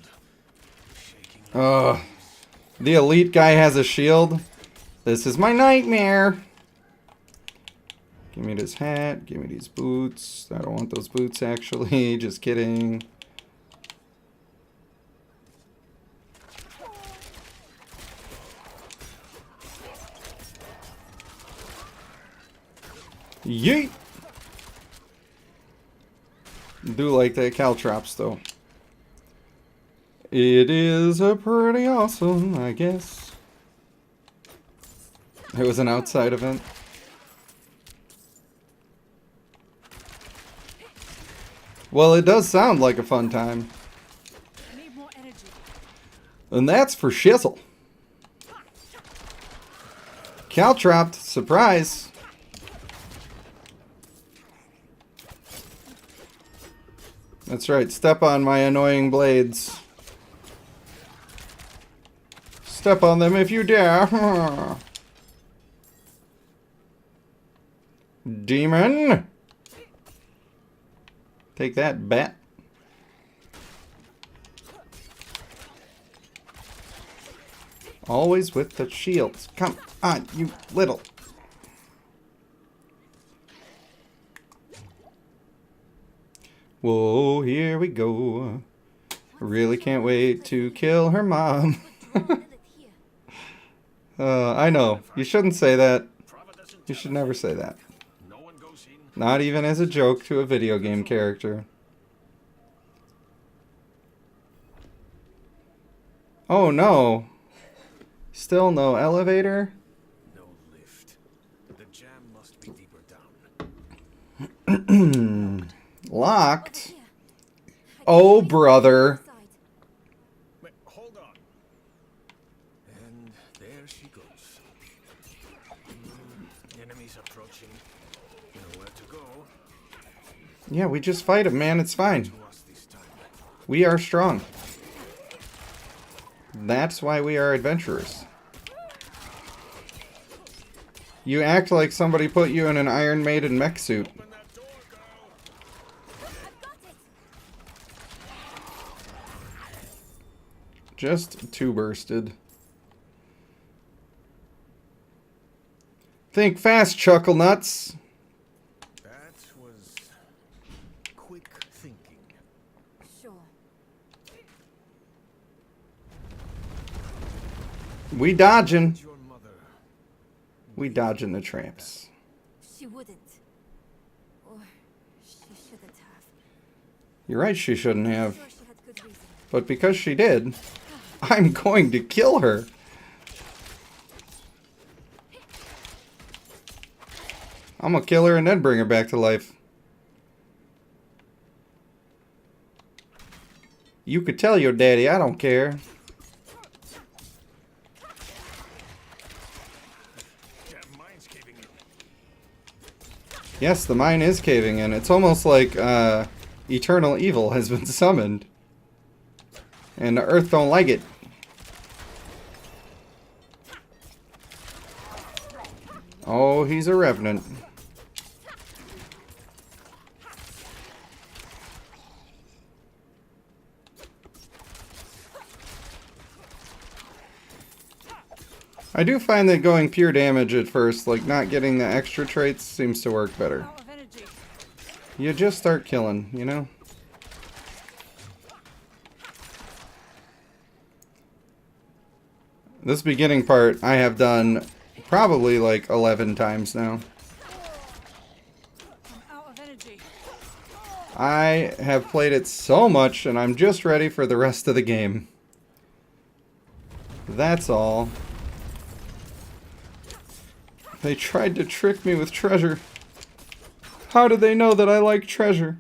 Shaking Ugh. The elite guy has a shield. This is my nightmare. Give me this hat. Give me these boots. I don't want those boots, actually. Just kidding. Yeet! Do like that caltrops, though. It is a pretty awesome, I guess. It was an outside event. Well, it does sound like a fun time. I need more energy. And that's for shizzle. Caltropped, surprise. That's right, step on my annoying blades. Step on them if you dare. Demon! Take that, bat. Always with the shields. Come on, you little. Whoa, here we go. I really can't wait to kill her mom. I know. You shouldn't say that. You should never say that. Not even as a joke to a video game character. Oh no. Still no elevator? no lift. The jam must be deeper down. Locked? Oh, brother. Wait, hold on. And there she goes. Enemies approaching. Nowhere to go. Yeah, we just fight him, man. It's fine. To us this time. We are strong. That's why we are adventurers. You act like somebody put you in an Iron Maiden mech suit. Open that door, girl. I've got it. Just two bursted. Think fast, chuckle nuts. That was quick thinking. Sure. We dodging. Your mother. We dodging the traps. She wouldn't. Or she shouldn't have. You're right, she shouldn't have. Sure, she had good reason. But because she did, I'm going to kill her. I'm gonna kill her and then bring her back to life. You could tell your daddy, I don't care. Yes, the mine is caving in. It's almost like eternal evil has been summoned. And the earth don't like it. Oh, he's a revenant. I do find that going pure damage at first, like not getting the extra traits, seems to work better. You just start killing, you know? This beginning part I have done probably like 11 times now. I have played it so much and I'm just ready for the rest of the game. That's all. They tried to trick me with treasure. How did they know that I like treasure?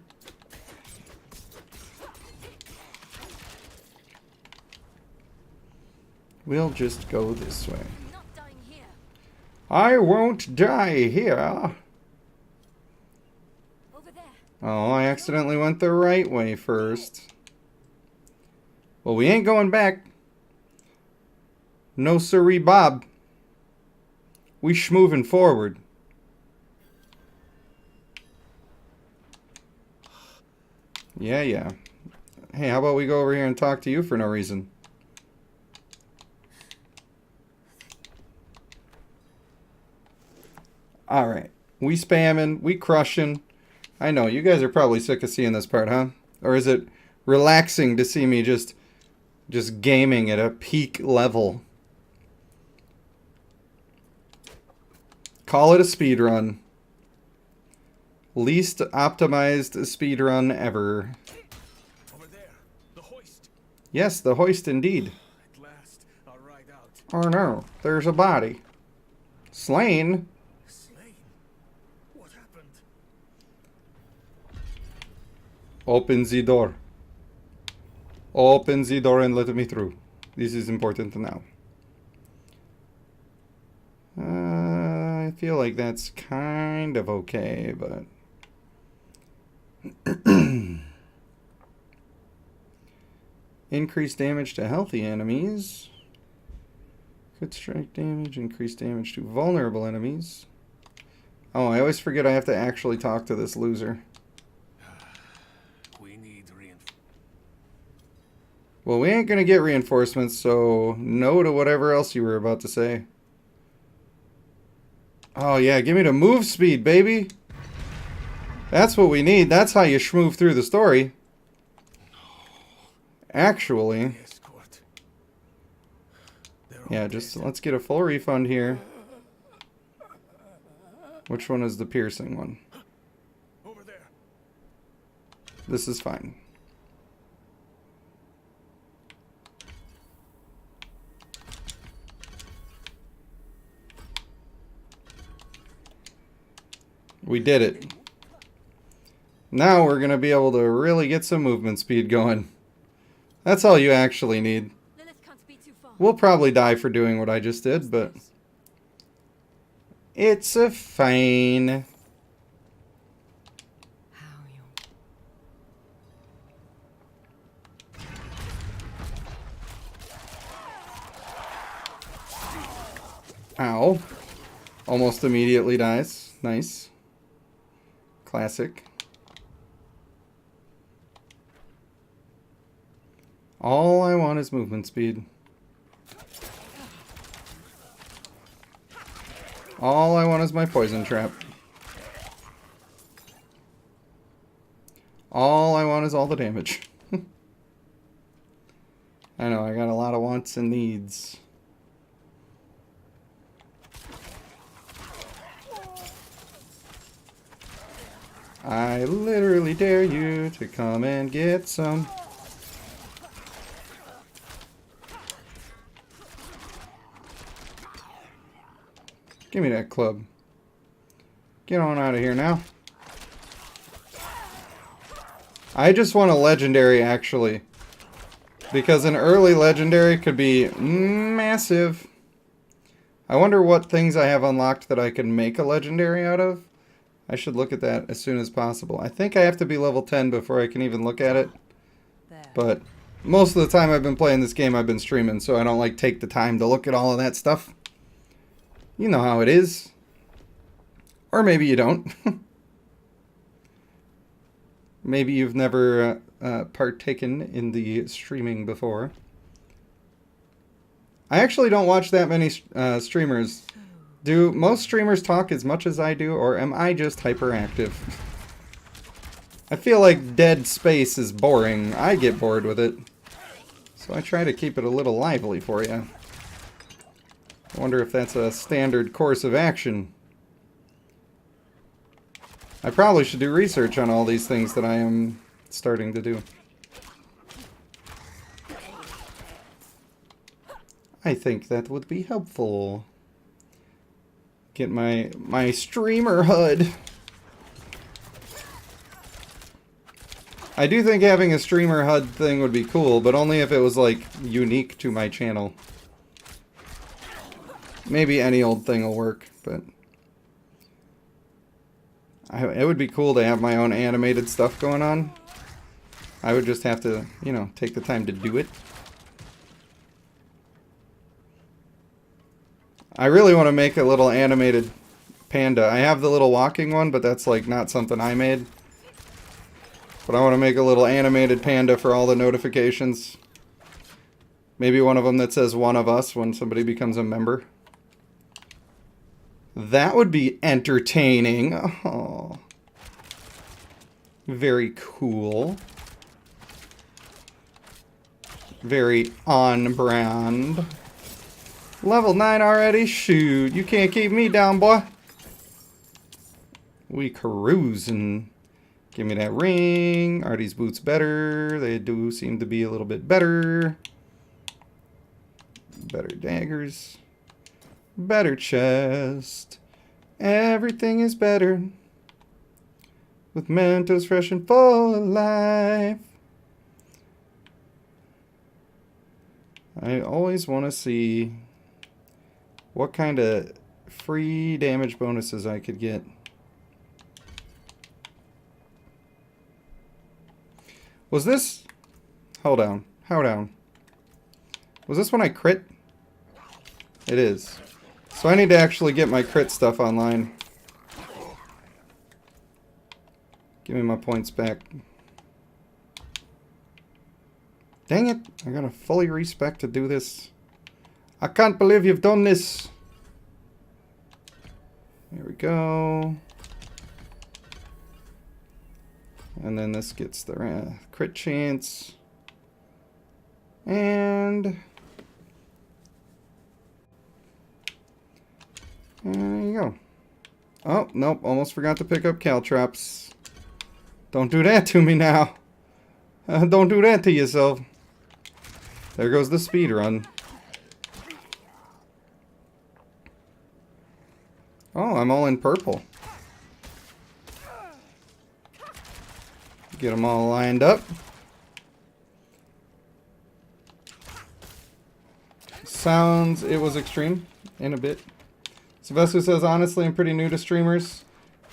We'll just go this way. I won't die here. Oh, I accidentally went the right way first. Well, we ain't going back. No siree, Bob. We schmoving forward. Yeah. Hey, how about we go over here and talk to you for no reason? Alright. We spamming. We crushing. I know, you guys are probably sick of seeing this part, huh? Or is it relaxing to see me just gaming at a peak level? Call it a speed run. Least optimized speed run ever. Over there, the hoist. Yes, the hoist indeed. At last, I'll ride out. Oh no, there's a body. Slain? Slain? What happened? Open the door. Open the door and let me through. This is important now. I feel like that's kind of okay, but... Increase damage to healthy enemies. Crit strike damage. Increase damage to vulnerable enemies. Oh, I always forget I have to actually talk to this loser. We need reinforcements. Well, we ain't gonna get reinforcements, so no to whatever else you were about to say. Oh yeah, give me the move speed, baby. That's what we need. That's how you schmoove through the story. Actually. Yeah, just let's get a full refund here. Which one is the piercing one? Over there. This is fine. We did it. Now we're going to be able to really get some movement speed going. That's all you actually need. We'll probably die for doing what I just did, but... It's a fine. Ow. Almost immediately dies. Nice. Classic. All I want is movement speed. All I want is my poison trap. All I want is all the damage. I know, I got a lot of wants and needs. I literally dare you to come and get some. Give me that club. Get on out of here now. I just want a legendary, actually. Because an early legendary could be massive. I wonder what things I have unlocked that I can make a legendary out of. I should look at that as soon as possible. I think I have to be level 10 before I can even look at it. But most of the time I've been playing this game, I've been streaming, so I don't like take the time to look at all of that stuff. You know how it is. Or maybe you don't. Maybe you've never partaken in the streaming before. I actually don't watch that many streamers. Do most streamers talk as much as I do, or am I just hyperactive? I feel like dead space is boring. I get bored with it. So I try to keep it a little lively for you. I wonder if that's a standard course of action. I probably should do research on all these things that I am starting to do. I think that would be helpful. Get my streamer HUD. I do think having a streamer HUD thing would be cool, but only if it was like unique to my channel. Maybe any old thing will work, but it would be cool to have my own animated stuff going on. I would just have to, you know, take the time to do it. I really want to make a little animated panda. I have the little walking one, but that's like not something I made. But I want to make a little animated panda for all the notifications. Maybe one of them that says one of us when somebody becomes a member. That would be entertaining. Oh. Very cool. Very on brand. Level 9 already? Shoot, you can't keep me down, boy. We cruising. Give me that ring. Are these boots better? They do seem to be a little bit better. Better daggers. Better chest. Everything is better. With Mentos fresh and full of life. I always want to see what kind of free damage bonuses I could get. Was this... Hold on. Hold on. Was this when I crit? It is. So I need to actually get my crit stuff online. Give me my points back. Dang it. I gotta fully respec to do this. I can't believe you've done this. There we go. And then this gets the crit chance. And there you go. Oh, nope. Almost forgot to pick up caltrops. Don't do that to me now. Don't do that to yourself. There goes the speed run. Oh, I'm all in purple. Get them all lined up. Sounds it was extreme in a bit. Sylvester says, honestly, I'm pretty new to streamers.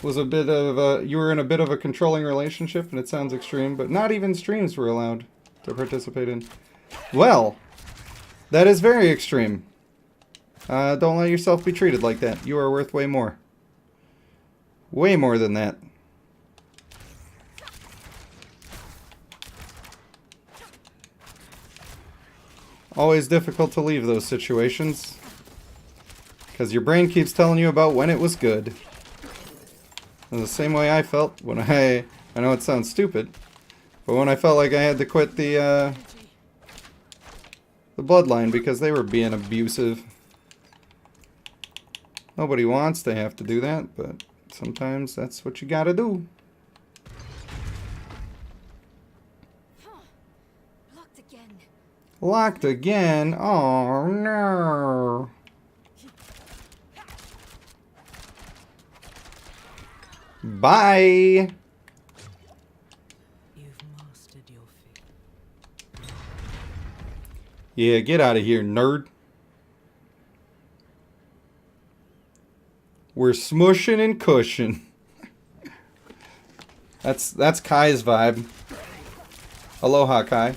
Was a bit of a, you were in a bit of a controlling relationship, and it sounds extreme, but not even streams were allowed to participate in. Well, that is very extreme. Don't let yourself be treated like that. You are worth way more. Way more than that. Always difficult to leave those situations. Because your brain keeps telling you about when it was good. And the same way I felt when I know it sounds stupid, but when I felt like I had to quit the bloodline because they were being abusive. Nobody wants to have to do that, but sometimes that's what you gotta do. Locked again. Locked again? Oh no. Bye! You've mastered your fate. Yeah, get out of here, nerd. We're smushing and cushing. That's Kai's vibe. Aloha, Kai.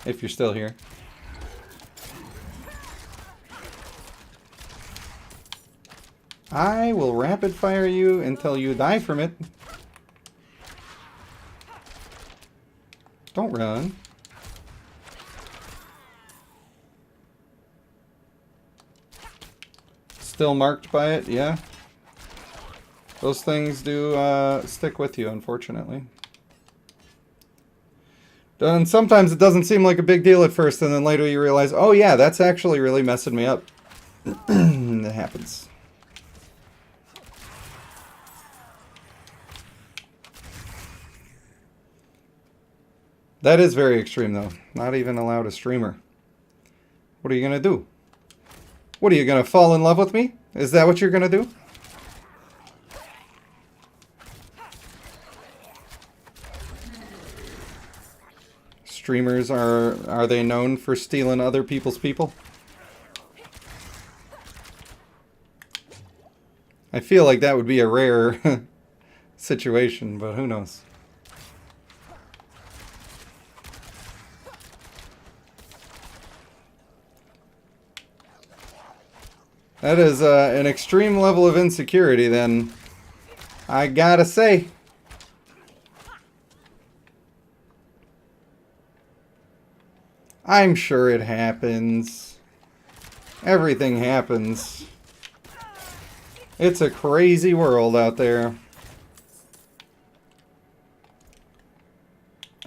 If you're still here. I will rapid fire you until you die from it. Don't run. Still marked by it, yeah. Those things do stick with you, unfortunately. And sometimes it doesn't seem like a big deal at first, and then later you realize, oh yeah, that's actually really messing me up. It happens. That is very extreme, though. Not even allowed a streamer. What are you going to do? What, are you going to fall in love with me? Is that what you're going to do? Streamers, are they known for stealing other people's people? I feel like that would be a rare situation, but who knows? That is an extreme level of insecurity, then. I gotta say. I'm sure it happens. Everything happens. It's a crazy world out there.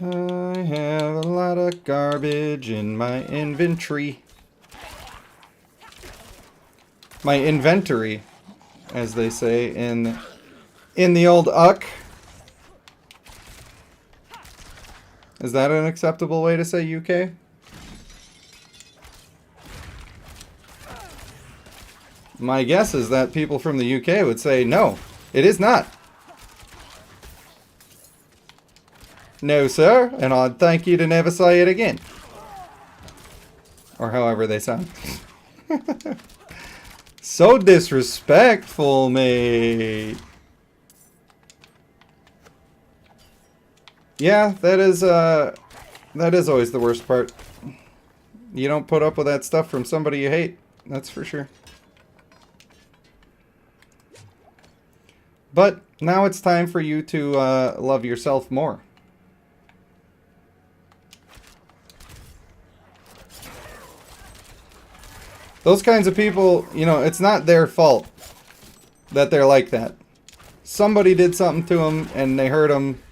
I have a lot of garbage in my inventory. My inventory, as they say in the old UCK. Is that an acceptable way to say UK? My guess is that people from the UK would say, no, it is not. No, sir, and I'd thank you to never say it again. Or however they sound. So disrespectful, mate. Yeah, that is always the worst part. You don't put up with that stuff from somebody you hate. That's for sure. But now it's time for you to love yourself more. Those kinds of people, you know, it's not their fault that they're like that. Somebody did something to them and they hurt them,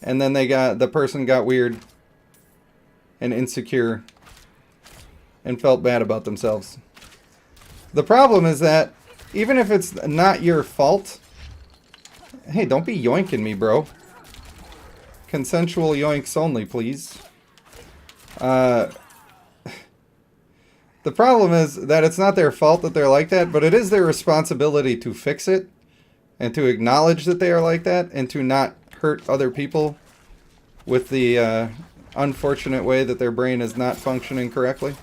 and then the person got weird and insecure and felt bad about themselves. The problem is that even if it's not your fault, hey, don't be yoinking me, bro. Consensual yoinks only, please. The problem is that it's not their fault that they're like that, but it is their responsibility to fix it and to acknowledge that they are like that and to not hurt other people with the unfortunate way that their brain is not functioning correctly.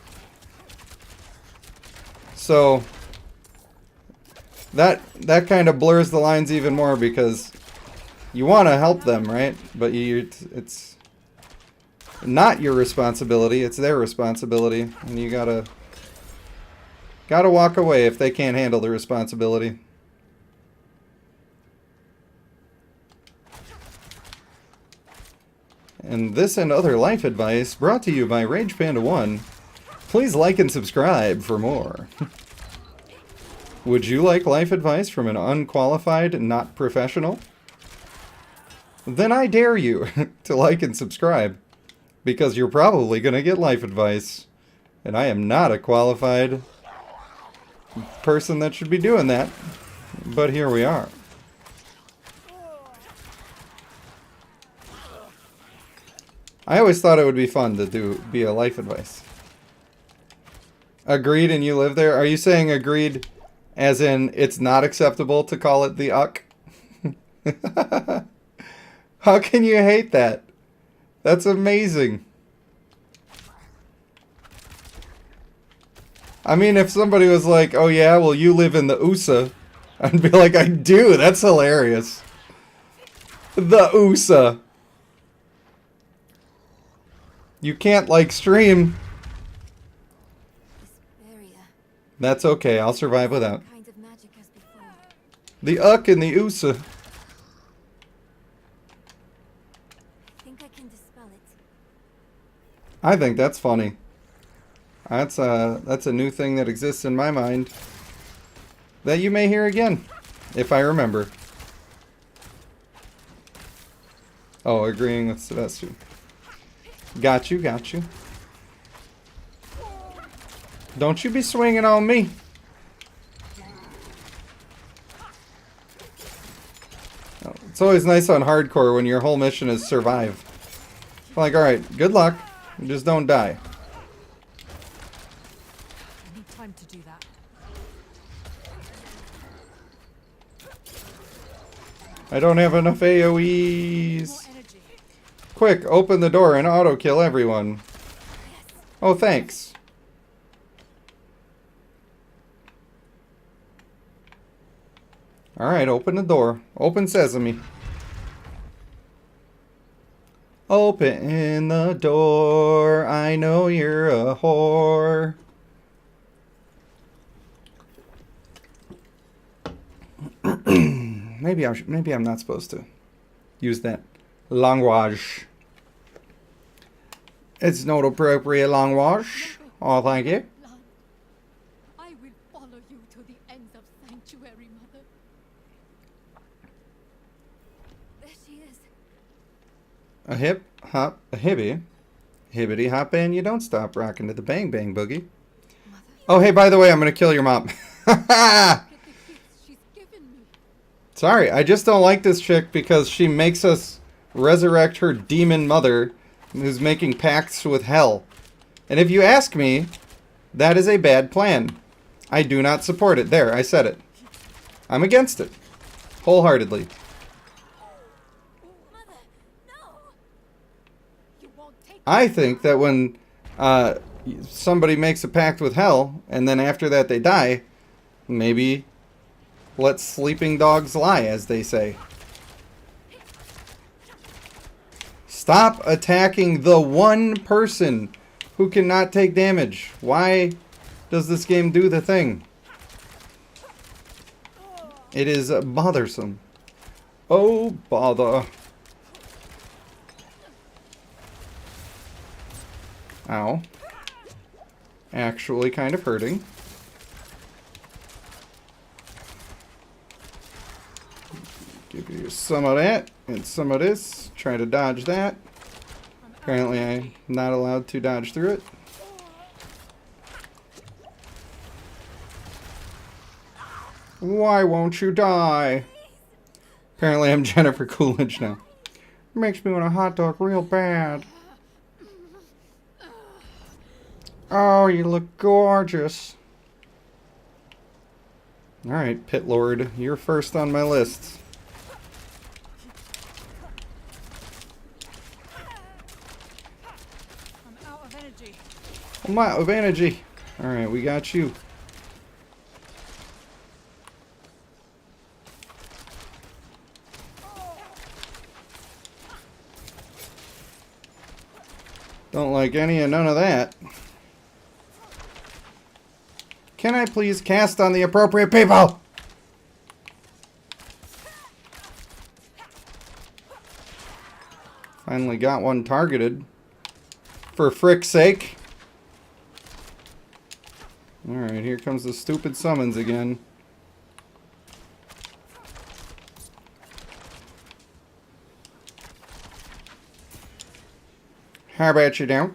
So that kind of blurs the lines even more, because you want to help them, right? But it's not your responsibility, it's their responsibility, and you gotta walk away if they can't handle the responsibility. And this and other life advice brought to you by Rage Panda 1. Please like and subscribe for more. Would you like life advice from an unqualified, not professional? Then I dare you to like and subscribe, because you're probably going to get life advice. And I am not a qualified person that should be doing that. But here we are. I always thought it would be fun to be a life advice. Agreed, and you live there? Are you saying agreed as in it's not acceptable to call it the UCK? How can you hate that? That's amazing. I mean, if somebody was like, oh yeah, well you live in the USA, I'd be like, I do, that's hilarious. The USA. You can't like stream. That's okay, I'll survive without. The Uck and the USA. I think that's funny. That's a new thing that exists in my mind that you may hear again, if I remember. Oh, agreeing with Sylvester. Got you, got you. Don't you be swinging on me. Oh, it's always nice on hardcore when your whole mission is survive. Like, alright, good luck. Just don't die. I need time to do that. I don't have enough AoEs. Quick, open the door and auto kill everyone. Oh, thanks. Alright, open the door. Open sesame. Open the door. I know you're a whore. Maybe I'm not supposed to use that language. It's not appropriate language. Oh, thank you. I will follow you to the ends of sanctuary, Mother. There she is. A hip, hop, a hibby. Hibbity hop and you don't stop rocking to the bang bang boogie. Oh, hey, by the way, I'm going to kill your mom. Sorry, I just don't like this chick because she makes us resurrect her demon mother who's making pacts with hell. And if you ask me, that is a bad plan. I do not support it. There, I said it. I'm against it. Wholeheartedly. I think that when somebody makes a pact with hell, and then after that they die, maybe let sleeping dogs lie, as they say. Stop attacking the one person who cannot take damage. Why does this game do the thing? It is bothersome. Oh, bother. Ow. Actually kind of hurting. Give you some of that and some of this. Try to dodge that. Apparently I'm not allowed to dodge through it. Why won't you die? Apparently I'm Jennifer Coolidge now. Makes me want a hot dog real bad. Oh, you look gorgeous. Alright, Pit Lord, you're first on my list. I'm out of energy. Alright, we got you. Don't like any and none of that. Can I please cast on the appropriate people? Finally got one targeted. For frick's sake. Alright, here comes the stupid summons again. How about you don't?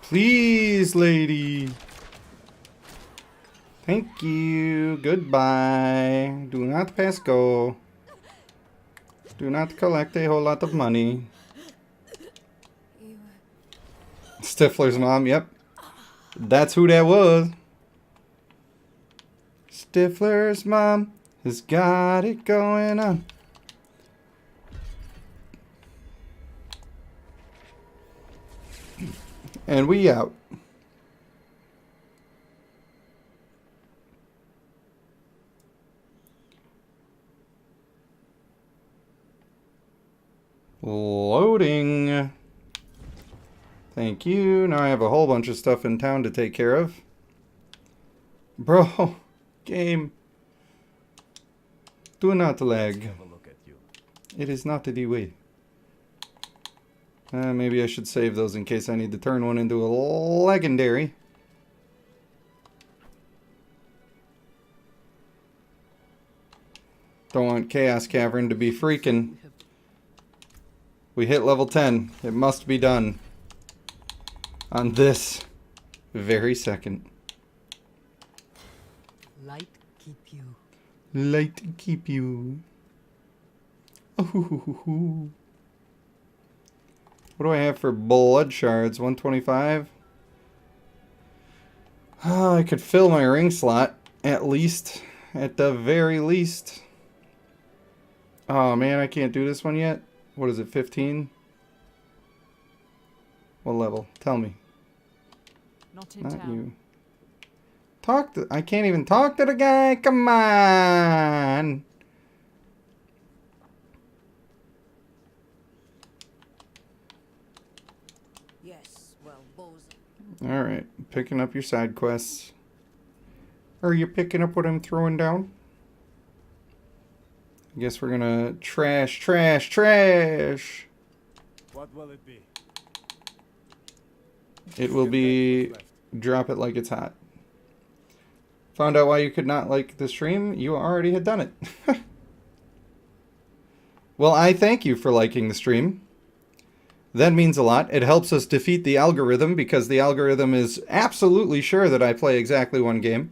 Please, lady. Thank you. Goodbye. Do not pass go. Do not collect a whole lot of money. Stifler's mom, yep. That's who that was. Stifler's mom has got it going on. And we out. Loading. Thank you. Now I have a whole bunch of stuff in town to take care of. Bro, game. Do not lag. Have a look at you. It is not the way. Maybe I should save those in case I need to turn one into a legendary. Don't want Chaos Cavern to be freaking. We hit level 10. It must be done. On this very second. Light keep you. Light keep you. Ooh. What do I have for blood shards? 125? Oh, I could fill my ring slot. At least. At the very least. Oh man, I can't do this one yet. What is it, 15? What level? Tell me. Not in Not town. you. Talk to... I can't even talk to the guy. Come on. Yes, well, bows. Alright. Picking up your side quests. Are you picking up what I'm throwing down? I guess we're gonna trash. What will it be? It will be drop it like it's hot. Found out why you could not like the stream? You already had done it. Well, I thank you for liking the stream. That means a lot. It helps us defeat the algorithm because the algorithm is absolutely sure that I play exactly one game.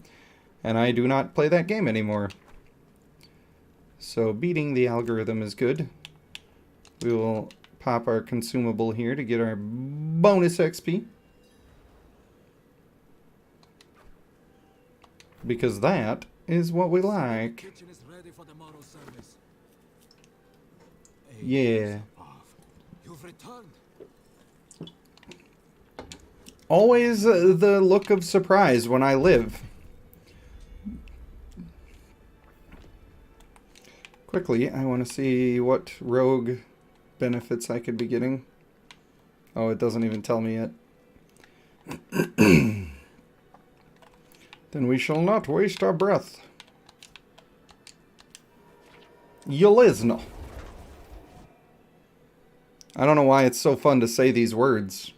And I do not play that game anymore. So beating the algorithm is good. We will pop our consumable here to get our bonus XP. Because that is what we like. Kitchen is ready for the morrow service. Yeah. You've returned. Always the look of surprise when I live. Quickly, I want to see what rogue benefits I could be getting. Oh, it doesn't even tell me yet. Then we shall not waste our breath. Yelizno. I don't know why it's so fun to say these words.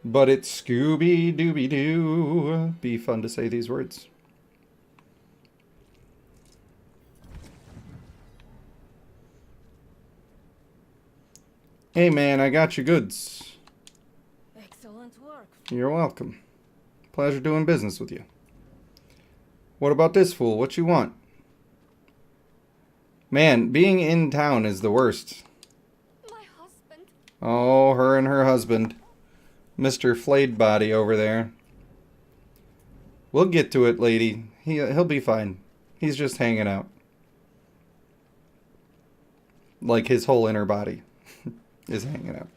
But it's Scooby-Dooby-Doo. Be fun to say these words. Hey man, I got your goods. Excellent work. You're welcome. Pleasure doing business with you. What about this fool? What you want? Man, being in town is the worst. My husband. Oh, her and her husband. Mr. Flayed Body over there. We'll get to it, lady. He'll be fine. He's just hanging out. Like his whole inner body is hanging out.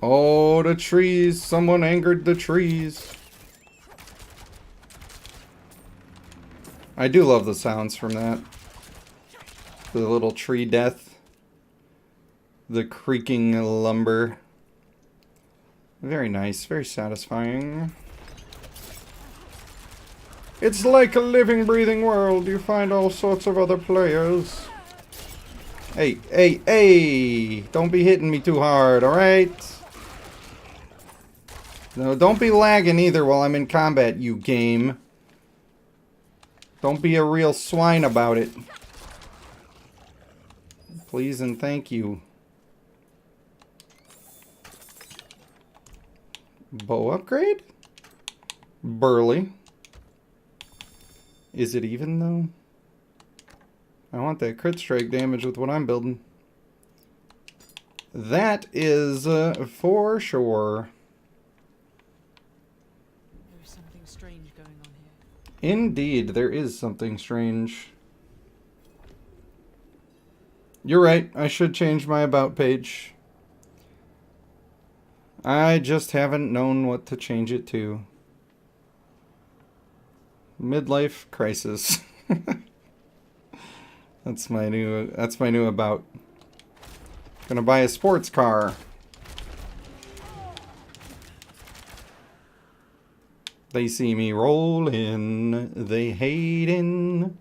Oh, the trees. Someone angered the trees. I do love the sounds from that. The little tree death. The creaking lumber. Very nice. Very satisfying. It's like a living, breathing world. You find all sorts of other players. Hey, hey, hey! Don't be hitting me too hard, alright? No, don't be lagging either while I'm in combat, you game. Don't be a real swine about it. Please and thank you. Bow upgrade? Burly. Is it even though? I want that crit strike damage with what I'm building. That is for sure. There's something strange going on here. Indeed, there is something strange. You're right, I should change my about page. I just haven't known what to change it to. Midlife crisis. That's my new about. Gonna buy a sports car. They see me rollin', they hatin'.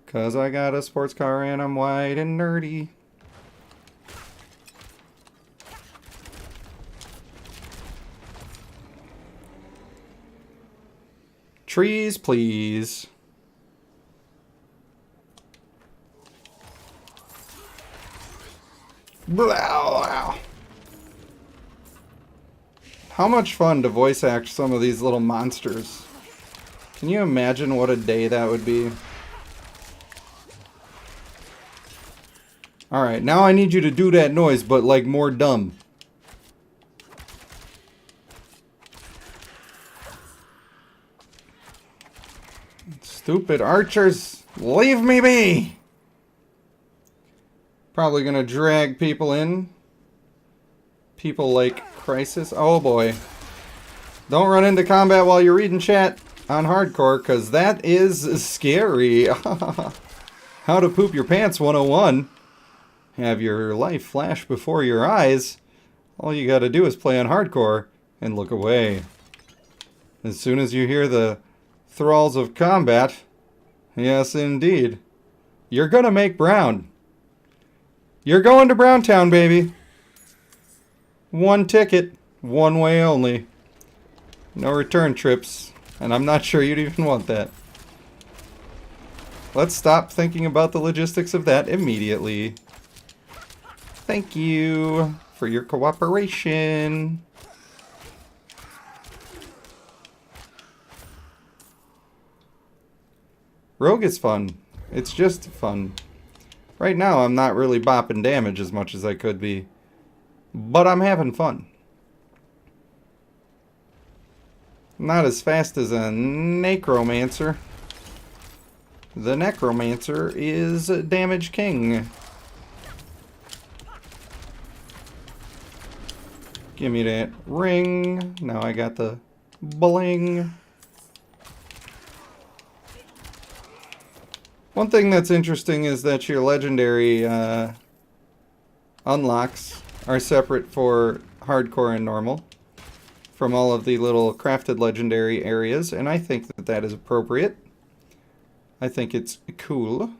'Cause I got a sports car and I'm white and nerdy. Trees, please. Blah. How much fun to voice act some of these little monsters. Can you imagine what a day that would be? Alright, now I need you to do that noise, but like more dumb. Stupid archers, leave me be! Probably gonna drag people in. People like Crisis. Oh boy. Don't run into combat while you're reading chat on hardcore, because that is scary. How to poop your pants 101. Have your life flash before your eyes. All you gotta do is play on hardcore and look away. As soon as you hear the thralls of combat, yes indeed, you're gonna make brown. You're going to Browntown, baby. One ticket, one way only. No return trips, and I'm not sure you'd even want that. Let's stop thinking about the logistics of that immediately. Thank you for your cooperation. Rogue is fun. It's just fun. Right now, I'm not really bopping damage as much as I could be. But I'm having fun. Not as fast as a Necromancer. The Necromancer is Damage King. Give me that ring. Now I got the bling. One thing that's interesting is that your legendary unlocks are separate for hardcore and normal from all of the little crafted legendary areas, and I think that that is appropriate. I think it's cool.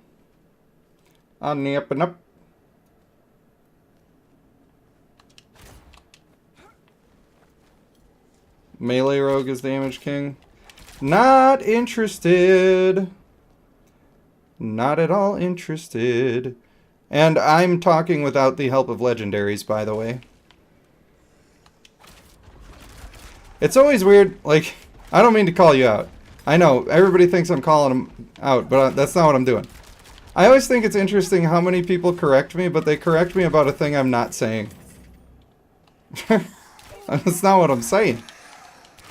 On the up and up. Melee rogue is Damage King. Not interested. Not at all interested. And I'm talking without the help of legendaries, by the way. It's always weird, like, I don't mean to call you out. I know, everybody thinks I'm calling them out, but that's not what I'm doing. I always think it's interesting how many people correct me, but they correct me about a thing I'm not saying. That's not what I'm saying.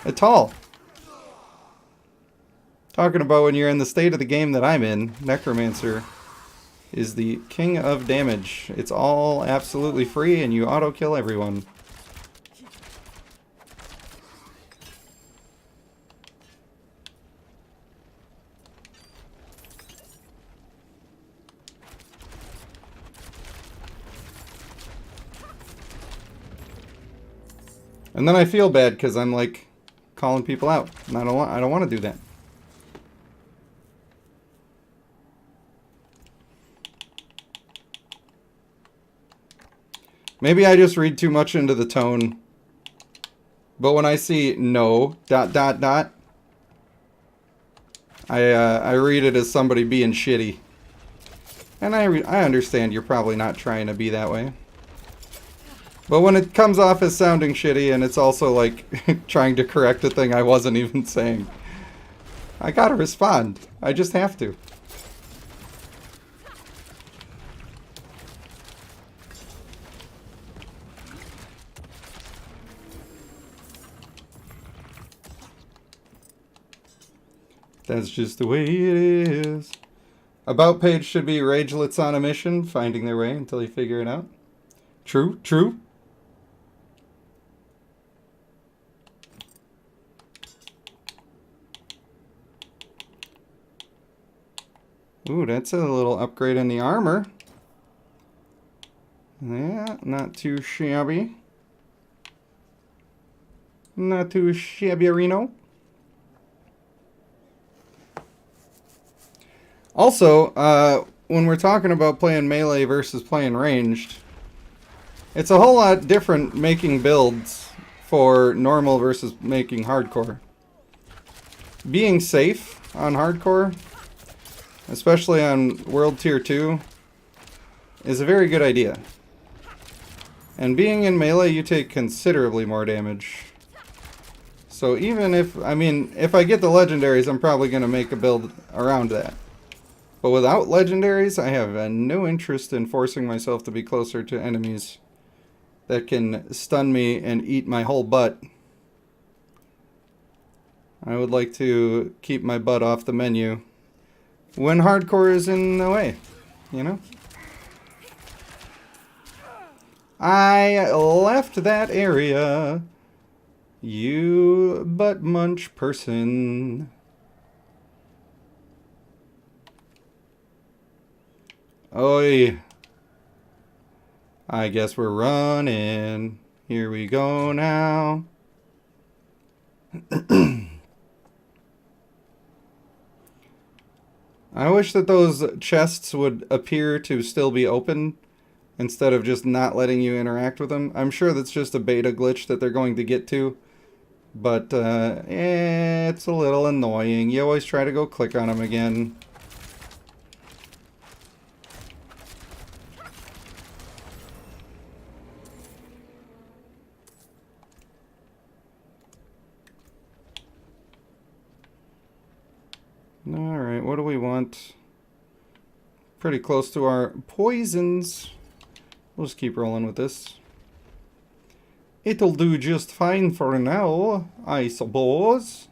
At all. Talking about when you're in the state of the game that I'm in, Necromancer is the king of damage. It's all absolutely free and you auto-kill everyone. And then I feel bad because I'm like calling people out. And I don't want to do that. Maybe I just read too much into the tone. But when I see no ... I read it as somebody being shitty. And I understand you're probably not trying to be that way. But when it comes off as sounding shitty and it's also like trying to correct a thing I wasn't even saying, I gotta respond. I just have to. That's just the way it is. About page should be ragelets on a mission, finding their way until you figure it out. True, true. Ooh, that's a little upgrade in the armor. Yeah, not too shabby. Not too shabby, Reno. Also, when we're talking about playing melee versus playing ranged, it's a whole lot different making builds for normal versus making hardcore. Being safe on hardcore, especially on World Tier 2, is a very good idea. And being in melee, you take considerably more damage. So even if, I mean, if I get the legendaries, I'm probably going to make a build around that. But without legendaries, I have no interest in forcing myself to be closer to enemies that can stun me and eat my whole butt. I would like to keep my butt off the menu when hardcore is in the way, you know? I left that area, you butt munch person. Oi. I guess we're running. Here we go now. I wish that those chests would appear to still be open instead of just not letting you interact with them. I'm sure that's just a beta glitch that they're going to get to. But, it's a little annoying. You always try to go click on them again. Alright, what do we want? Pretty close to our poisons. We'll just keep rolling with this. It'll do just fine for now, I suppose.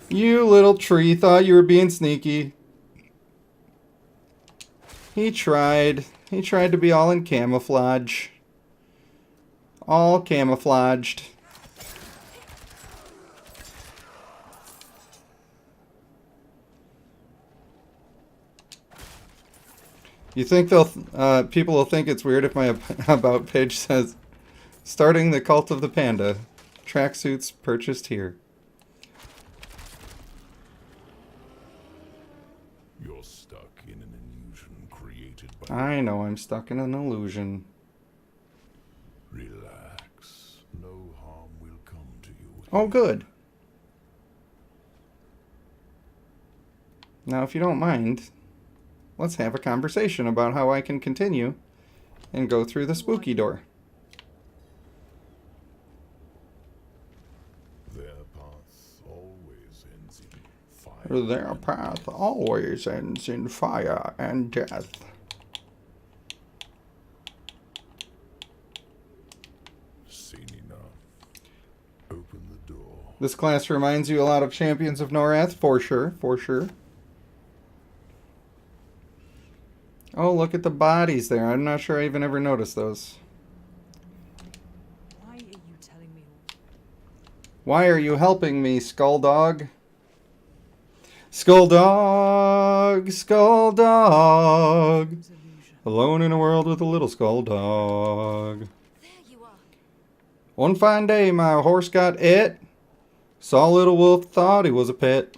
You little tree thought you were being sneaky. He tried. He tried to be all in camouflage. All camouflaged. You think they'll, people will think it's weird if my about page says, starting the cult of the panda, tracksuits purchased here. You're stuck in an illusion created by... I know I'm stuck in an illusion. Relax. No harm will come to you. Oh, good. Now, if you don't mind, let's have a conversation about how I can continue and go through the spooky door. Their path always ends in fire. Their path always ends in fire and death. Seen enough. Open the door. This class reminds you a lot of Champions of Norath, for sure, for sure. Oh, look at the bodies there. I'm not sure I even ever noticed those. Why are you telling me? Why are you helping me, Skulldog? Skulldog, Skulldog. Alone in a world with a little Skulldog. There you are. One fine day, my horse got et. Saw Little Wolf, thought he was a pet.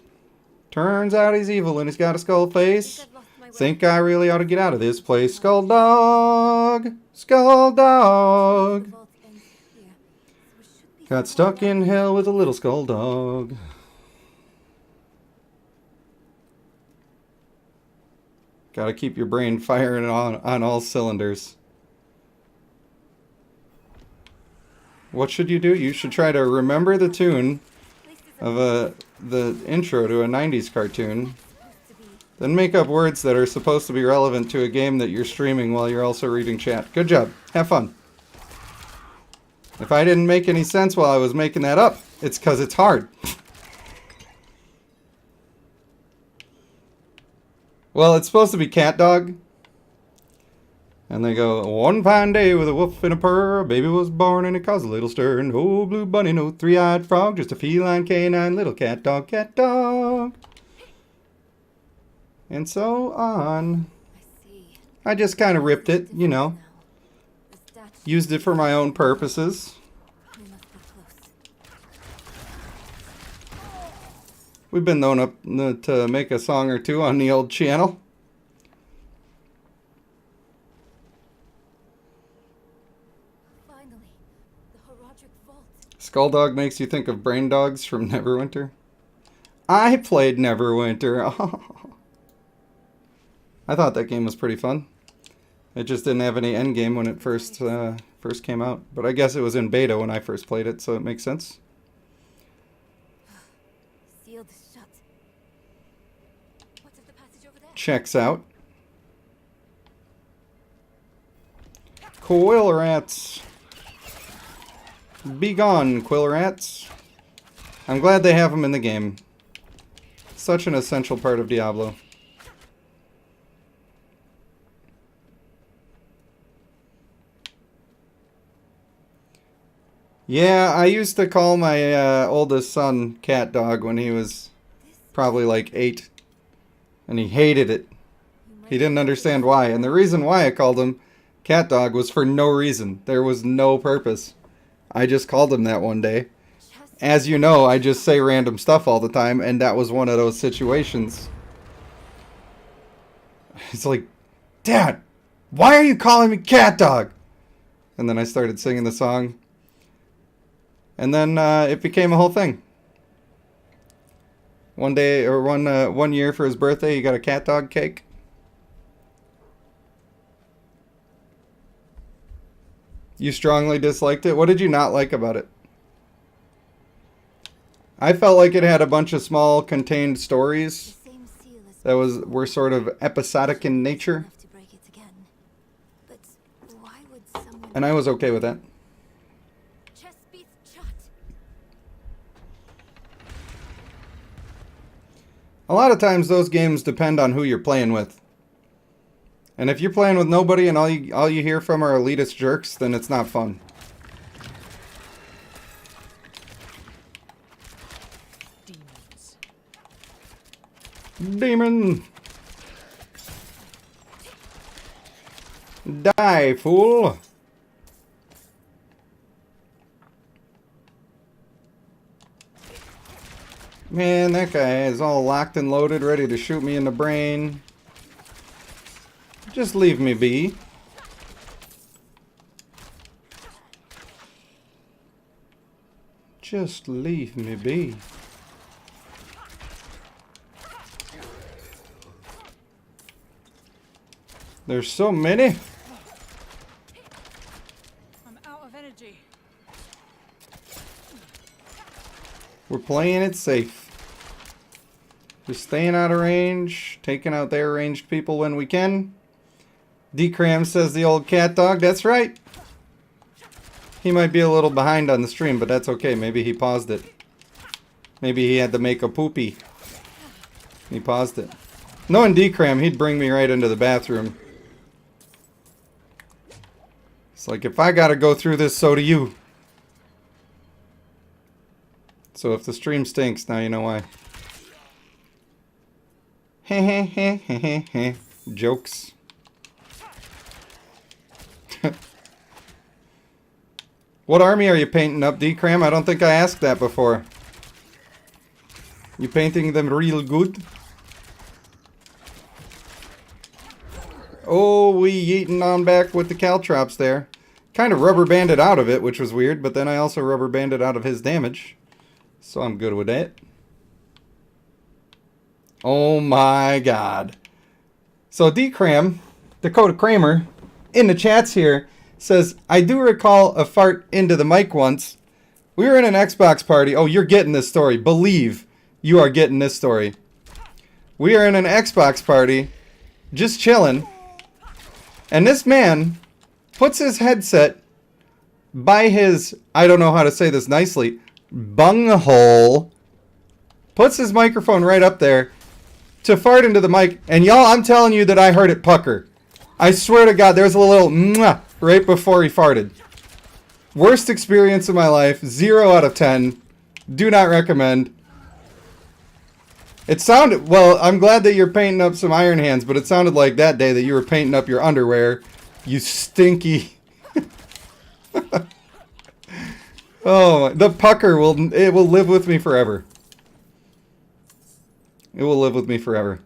Turns out he's evil and he's got a skull face. Think I really ought to get out of this place. Skulldog! Skulldog! Got stuck in hell with a little Skulldog. Gotta keep your brain firing on all cylinders. What should you do? You should try to remember the tune of the intro to a 90s cartoon. Then make up words that are supposed to be relevant to a game that you're streaming while you're also reading chat. Good job. Have fun. If I didn't make any sense while I was making that up, It's because it's hard. Well, it's supposed to be cat dog. And they go, one fine day with a wolf and a purr, a baby was born and it caused a little stir. And oh, blue bunny, no three-eyed frog, just a feline canine, little cat dog, cat dog. And so on. I just kind of ripped it, you know. Used it for my own purposes. We've been known up to make a song or two on the old channel. Skulldog makes you think of Brain Dogs from Neverwinter. I played Neverwinter. Oh. I thought that game was pretty fun. It just didn't have any endgame when it first came out. But I guess it was in beta when I first played it, so it makes sense. Sealed shut. What's the passage over there? Checks out. Quill rats. Be gone, quill rats. I'm glad they have them in the game. Such an essential part of Diablo. Yeah, I used to call my oldest son Cat Dog when he was probably like 8. And he hated it. He didn't understand why. And the reason why I called him Cat Dog was for no reason. There was no purpose. I just called him that one day. As you know, I just say random stuff all the time, and that was one of those situations. It's like, Dad, why are you calling me Cat Dog? And then I started singing the song. And then it became a whole thing. One day, or one year for his birthday, he got a cat dog cake. You strongly disliked it? What did you not like about it? I felt like it had a bunch of small contained stories that were sort of episodic in nature. And I was okay with that. A lot of times those games depend on who you're playing with. And if you're playing with nobody and all you hear from are elitist jerks, then it's not fun. Demon! Die, fool! Man, that guy is all locked and loaded, ready to shoot me in the brain. Just leave me be. Just leave me be. There's so many. I'm out of energy. We're playing it safe. Just staying out of range, taking out their ranged people when we can. D-Cram says the old cat dog. That's right. He might be a little behind on the stream, but that's okay. Maybe he paused it. Maybe he had to make a poopy. He paused it. Knowing D-Cram, he'd bring me right into the bathroom. It's like, if I gotta go through this, so do you. So if the stream stinks, now you know why. Heh heh heh heh heh heh. Jokes. What army are you painting up, D-Cram? I don't think I asked that before. You painting them real good? Oh, we yeeting on back with the caltrops there. Kind of rubber banded out of it, which was weird, but then I also rubber banded out of his damage. So I'm good with that. Oh my god. So D-Cram, Dakota Kramer, in the chats here, says, I do recall a fart into the mic once. We were in an Xbox party. Oh, you're getting this story. Believe you are getting this story. We are in an Xbox party, just chilling, and this man puts his headset by his, I don't know how to say this nicely, bunghole puts his microphone right up there to fart into the mic. And y'all, I'm telling you that I heard it pucker. I swear to God, there's a little mwah right before he farted. Worst experience of my life. 0 out of 10. Do not recommend. It sounded, well, I'm glad that you're painting up some iron hands, but it sounded like that day that you were painting up your underwear. You stinky. Oh, the pucker will live with me forever. It will live with me forever.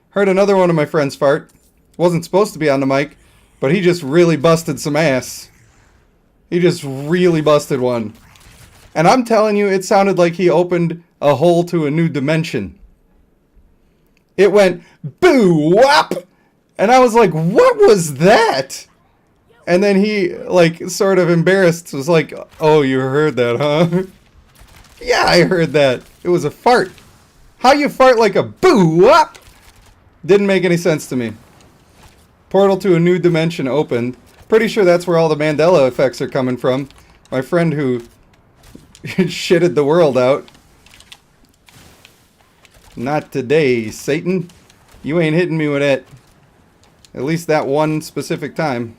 Heard another one of my friends fart. Wasn't supposed to be on the mic, but he just really busted some ass. He just really busted one. And I'm telling you, it sounded like he opened a hole to a new dimension. It went boo whop, and I was like, what was that? And then he, like, sort of embarrassed, was like, oh, you heard that, huh? Yeah, I heard that. It was a fart. How you fart like a boo whop? Didn't make any sense to me. Portal to a new dimension opened. Pretty sure that's where all the Mandela effects are coming from. My friend who shitted the world out. Not today, Satan. You ain't hitting me with it. At least that one specific time.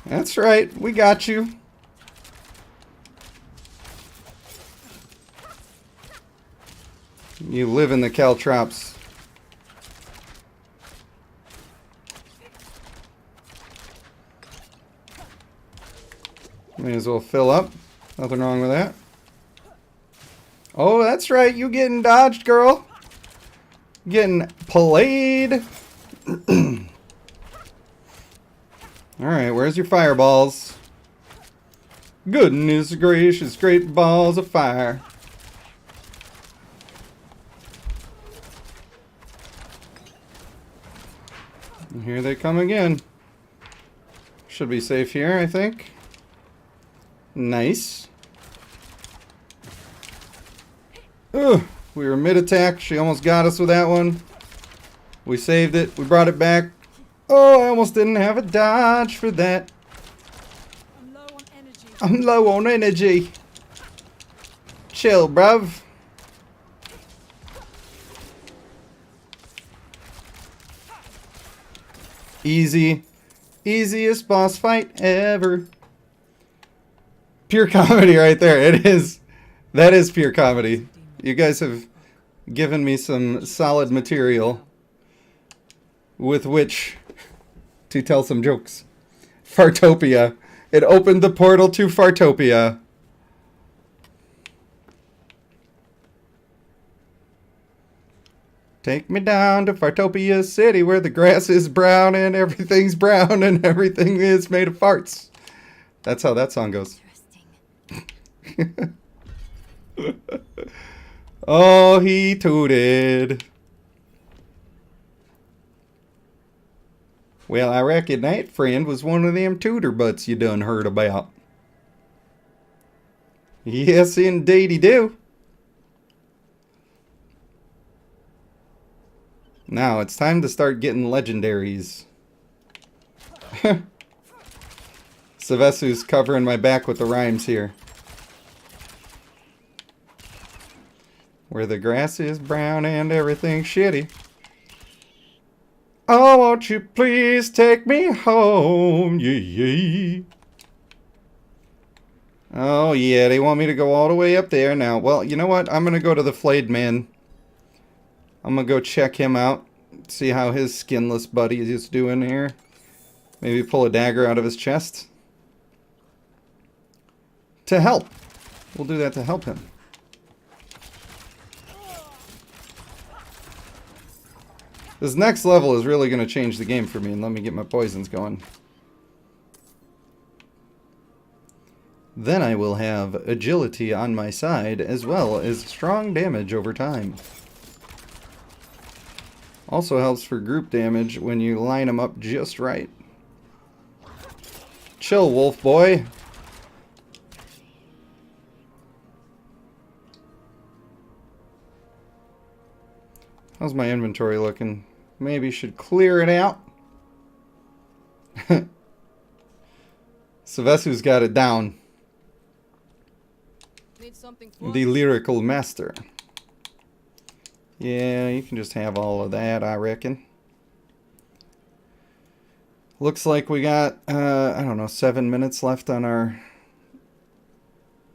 That's right, we got you. You live in the caltrops. May as well fill up. Nothing wrong with that. Oh, that's right, you getting dodged, girl. Getting played. Alright, where's your fireballs? Goodness gracious, great balls of fire. And here they come again. Should be safe here, I think. Nice. Ugh, we were mid-attack. She almost got us with that one. We saved it. We brought it back. Oh, I almost didn't have a dodge for that. I'm low on energy. Chill, bruv. Easy. Easiest boss fight ever. Pure comedy right there. It is. That is pure comedy. You guys have given me some solid material with which to tell some jokes. Fartopia. It opened the portal to Fartopia. Take me down to Fartopia City where the grass is brown and everything's brown and everything is made of farts. That's how that song goes. Oh, he tooted. Well, I reckon that friend was one of them tutor butts you done heard about. Yes, indeed he do. Now, it's time to start getting legendaries. Savesu's covering my back with the rhymes here. Where the grass is brown and everything's shitty. Oh, won't you please take me home? Yeah, yeah. Oh, yeah, they want me to go all the way up there now. Well, you know what? I'm going to go to the Flayed Man. I'm going to go check him out. See how his skinless buddy is doing here. Maybe pull a dagger out of his chest. To help. We'll do that to help him. This next level is really going to change the game for me, and let me get my poisons going. Then I will have agility on my side, as well as strong damage over time. Also helps for group damage when you line them up just right. Chill, wolf boy. How's my inventory looking? Maybe should clear it out. Savesu's got it down. Need something The lyrical master. Yeah, you can just have all of that, I reckon. Looks like we got, I don't know, 7 minutes left on our,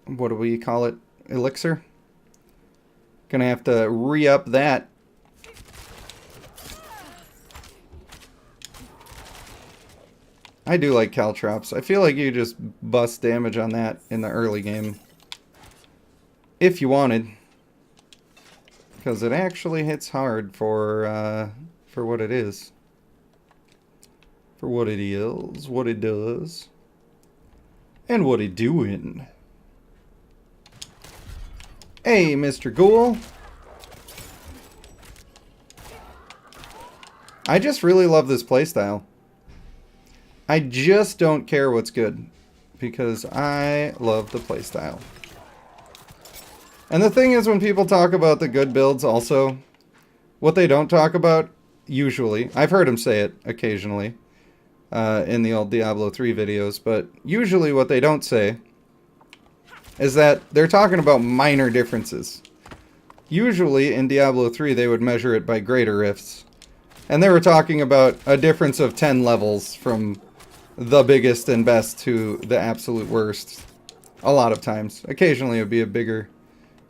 what do we call it, elixir? Gonna have to re-up that. I do like caltrops. I feel like you just bust damage on that in the early game. If you wanted. Because it actually hits hard for what it is. For what it is, what it does, and what it doing. Hey, Mr. Ghoul. I just really love this playstyle. I just don't care what's good, because I love the playstyle. And the thing is, when people talk about the good builds also, what they don't talk about, usually, I've heard them say it occasionally, in the old Diablo 3 videos, but usually what they don't say is that they're talking about minor differences. Usually in Diablo 3 they would measure it by greater rifts, and they were talking about a difference of 10 levels from the biggest and best to the absolute worst. A lot of times. Occasionally it would be a bigger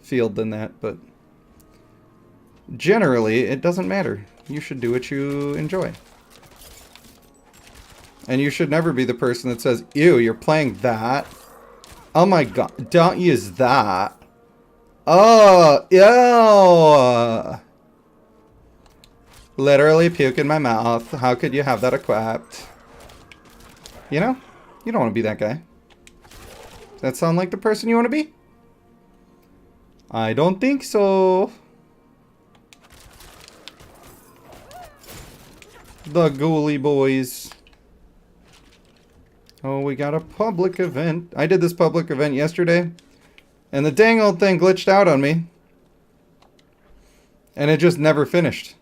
field than that, but generally it doesn't matter. You should do what you enjoy. And you should never be the person that says, ew, you're playing that? Oh my god, don't use that. Oh, ew. Literally puke in my mouth. How could you have that equipped? You know? You don't want to be that guy. Does that sound like the person you want to be? I don't think so. The ghouly boys. Oh, we got a public event. I did this public event yesterday, and the dang old thing glitched out on me. And it just never finished.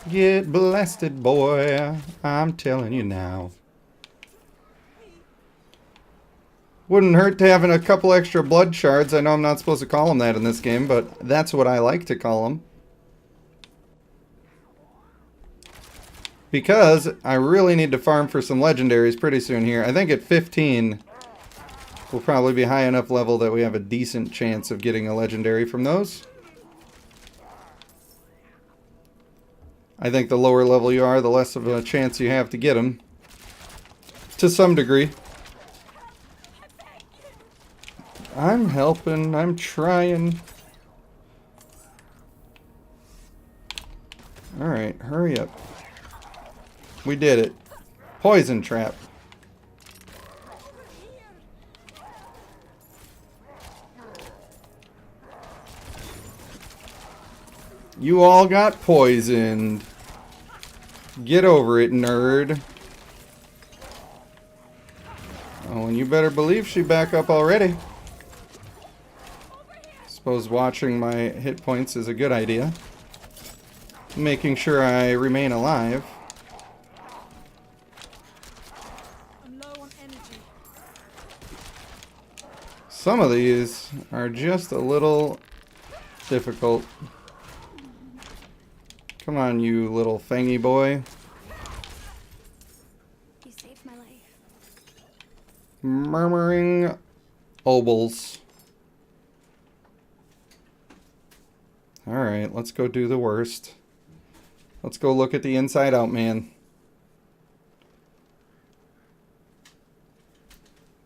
Get blasted, boy. I'm telling you now. Wouldn't hurt to have a couple extra blood shards. I know I'm not supposed to call them that in this game, but that's what I like to call them. Because I really need to farm for some legendaries pretty soon here. I think at 15 we'll probably be high enough level that we have a decent chance of getting a legendary from those. I think the lower level you are, the less of a chance you have to get them. To some degree. I'm helping. I'm trying. Alright, hurry up. We did it. Poison trap. You all got poisoned. Get over it, nerd. Oh, and you better believe she back up already. Suppose watching my hit points is a good idea. Making sure I remain alive. I'm low on energy. Some of these are just a little difficult. Come on, you little fangy boy. You saved my life. Murmuring obols. Alright, let's go do the worst. Let's go look at the Inside Out Man.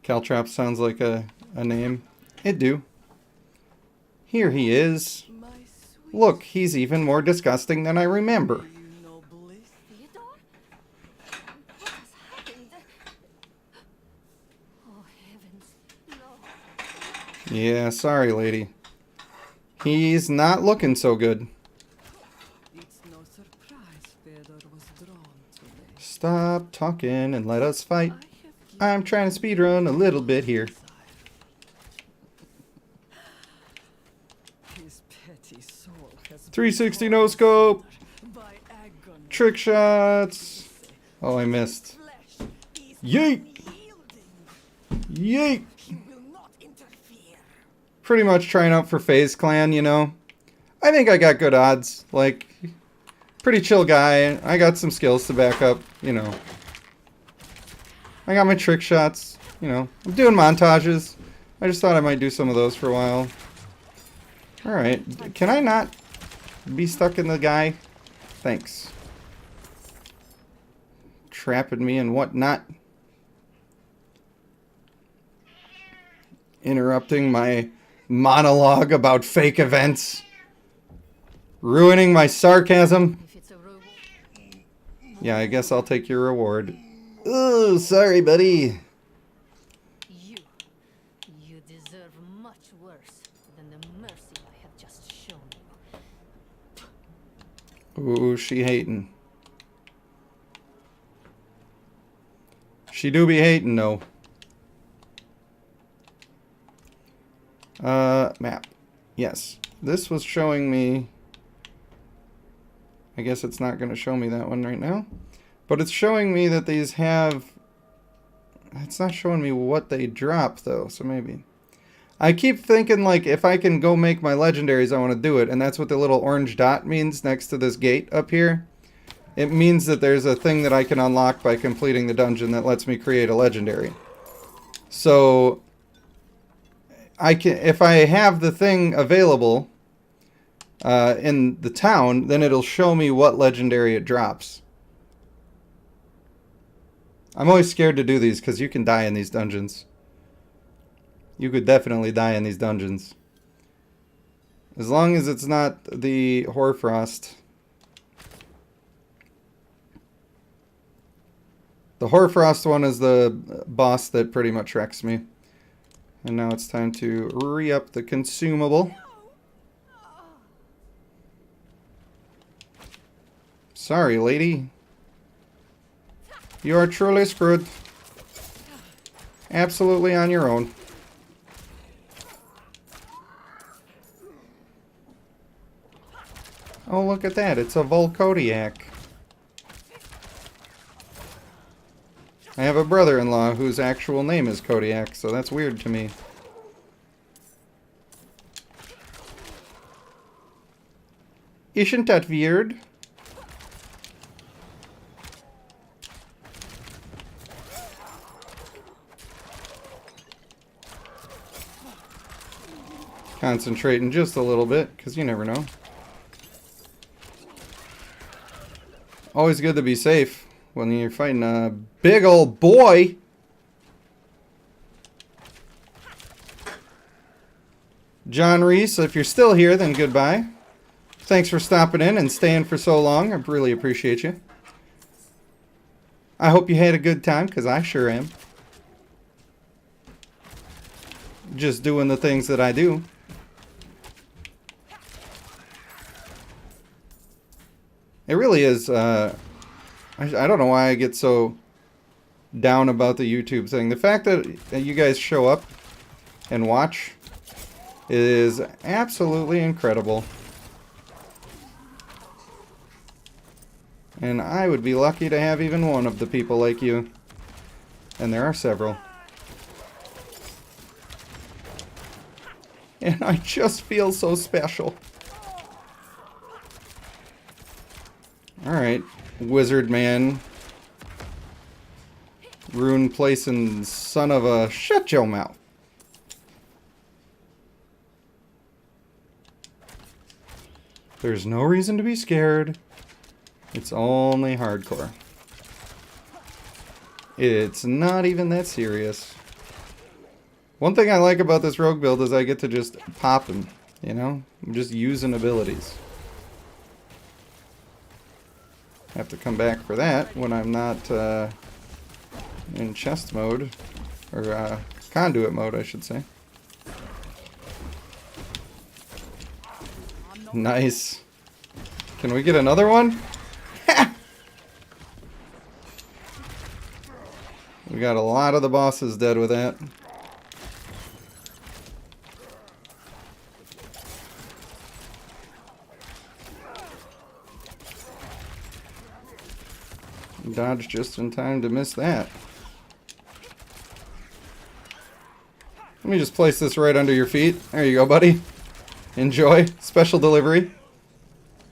Caltrop sounds like a name. It do. Here he is. Look, he's even more disgusting than I remember. Theodore? What has happened? Oh, heavens. No. Yeah, sorry, lady. He's not looking so good. It's no surprise Theodore was drawn to this. Stop talking and let us fight. I'm trying to speedrun a little bit here. 360 no scope. Trick shots. Oh, I missed. Yeet. Yeet. Pretty much trying out for FaZe Clan, you know. I think I got good odds. Like, pretty chill guy. I got some skills to back up, you know. I got my trick shots, you know. I'm doing montages. I just thought I might do some of those for a while. Alright. Can I not be stuck in the guy? Thanks. Trapping me and whatnot. Interrupting my monologue about fake events. Ruining my sarcasm. Yeah, I guess I'll take your reward. Oh, sorry, buddy. You deserve much worse than the mercy I have just shown you. Ooh, she hating. She do be hating, though. Map. Yes. This was showing me... I guess it's not going to show me that one right now. But it's showing me that these have... It's not showing me what they drop, though, so maybe... I keep thinking, like, if I can go make my legendaries, I want to do it. And that's what the little orange dot means next to this gate up here. It means that there's a thing that I can unlock by completing the dungeon that lets me create a legendary. So... I can, if I have the thing available in the town, then it'll show me what legendary it drops. I'm always scared to do these because you can die in these dungeons. You could definitely die in these dungeons. As long as it's not the Hoarfrost. The Hoarfrost one is the boss that pretty much wrecks me. And now it's time to re-up the consumable. Sorry, lady. You are truly screwed. Absolutely on your own. Oh, look at that. It's a Volkodiak. I have a brother-in-law whose actual name is Kodiak, so that's weird to me. Isn't that weird? Concentrating just a little bit, because you never know. Always good to be safe when you're fighting a big old boy. John Reese, if you're still here, then goodbye. Thanks for stopping in and staying for so long. I really appreciate you. I hope you had a good time, because I sure am. Just doing the things that I do. It really is, I don't know why I get so down about the YouTube thing. The fact that you guys show up and watch is absolutely incredible. And I would be lucky to have even one of the people like you. And there are several. And I just feel so special. Alright, wizard man. Rune placing son of a... Shut your mouth. There's no reason to be scared. It's only hardcore. It's not even that serious. One thing I like about this rogue build is I get to just pop him, you know? I'm just using abilities. Have to come back for that when I'm not in chest mode. Or conduit mode, I should say. Nice. Can we get another one? We got a lot of the bosses dead with that. Dodge just in time to miss that. Let me just place this right under your feet. There you go, buddy. Enjoy. Special delivery.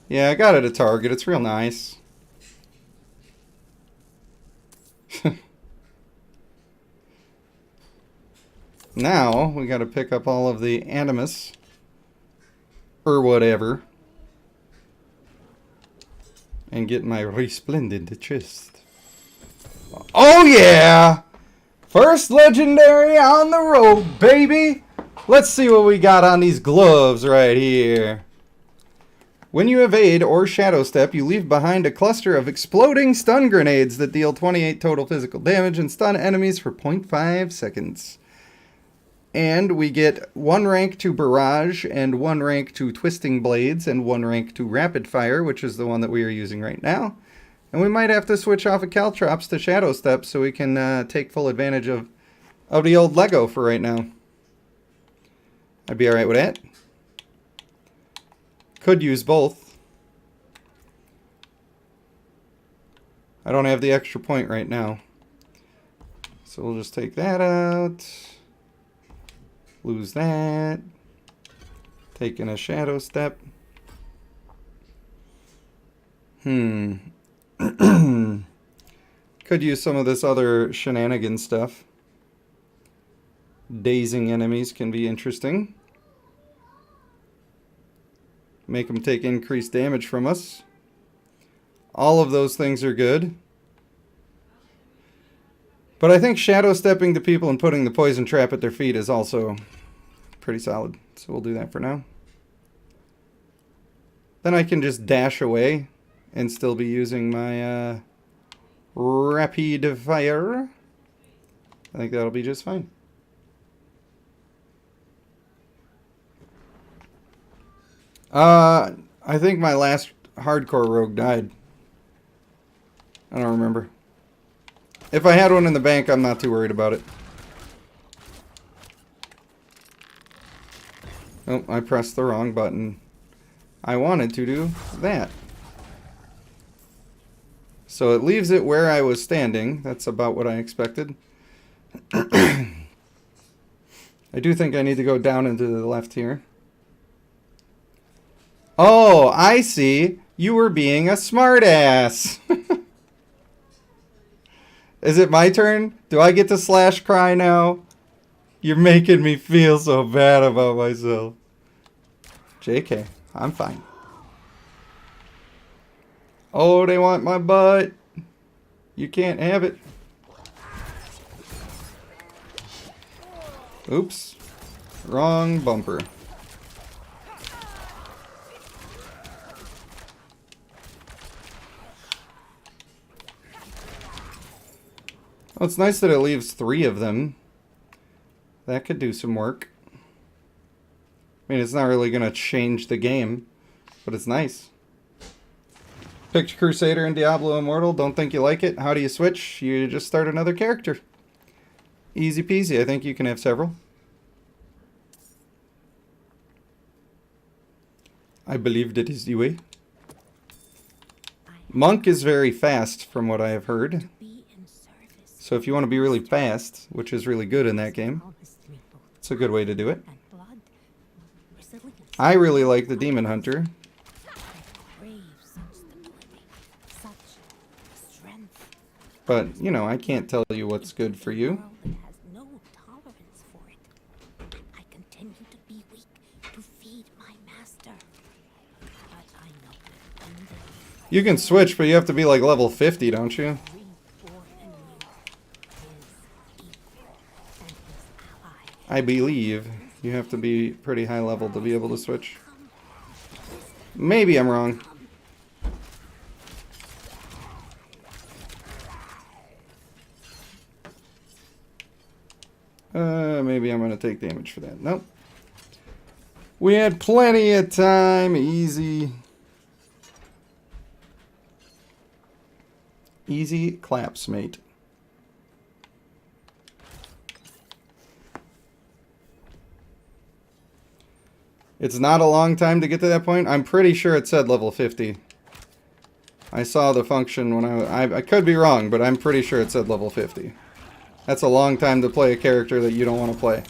Yeah, I got it at Target. It's real nice. Now, we gotta pick up all of the Animus. Or whatever. And get my resplendent chest. Oh yeah! First legendary on the road, baby! Let's see what we got on these gloves right here. When you evade or shadow step, you leave behind a cluster of exploding stun grenades that deal 28 total physical damage and stun enemies for 0.5 seconds. And we get 1 rank to Barrage, and 1 rank to Twisting Blades, and 1 rank to Rapid Fire, which is the one that we are using right now. And we might have to switch off of Caltrops to Shadow Step so we can take full advantage of the old Lego for right now. I'd be alright with that. Could use both. I don't have the extra point right now. So we'll just take that out. Lose that. Taking a shadow step. Could use some of this other shenanigan stuff. Dazing enemies can be interesting. Make them take increased damage from us. All of those things are good. But I think shadow stepping to people and putting the poison trap at their feet is also pretty solid. So we'll do that for now. Then I can just dash away and still be using my rapid fire. I think that'll be just fine. I think my last hardcore rogue died. I don't remember. If I had one in the bank, I'm not too worried about it. Oh, I pressed the wrong button. I wanted to do that. So it leaves it where I was standing. That's about what I expected. I do think I need to go down and to the left here. Oh, I see. You were being a smartass. Is it my turn? Do I get to slash cry now? You're making me feel so bad about myself. JK, I'm fine. Oh, they want my butt. You can't have it. Oops. Wrong bumper. Well, it's nice that it leaves 3 of them. That could do some work. I mean, it's not really going to change the game, but it's nice. Picked Crusader and Diablo Immortal. Don't think you like it? How do you switch? You just start another character. Easy peasy. I think you can have several. I believe that is the way. Monk is very fast, from what I have heard. So if you want to be really fast, which is really good in that game, it's a good way to do it. I really like the Demon Hunter. But, you know, I can't tell you what's good for you. You can switch, but you have to be like level 50, don't you? I believe you have to be pretty high level to be able to switch. Maybe I'm wrong. Maybe I'm going to take damage for that. Nope. We had plenty of time. Easy. Easy claps, mate. It's not a long time to get to that point. I'm pretty sure it said level 50. I saw the function when I could be wrong, but I'm pretty sure it said level 50. That's a long time to play a character that you don't want to play.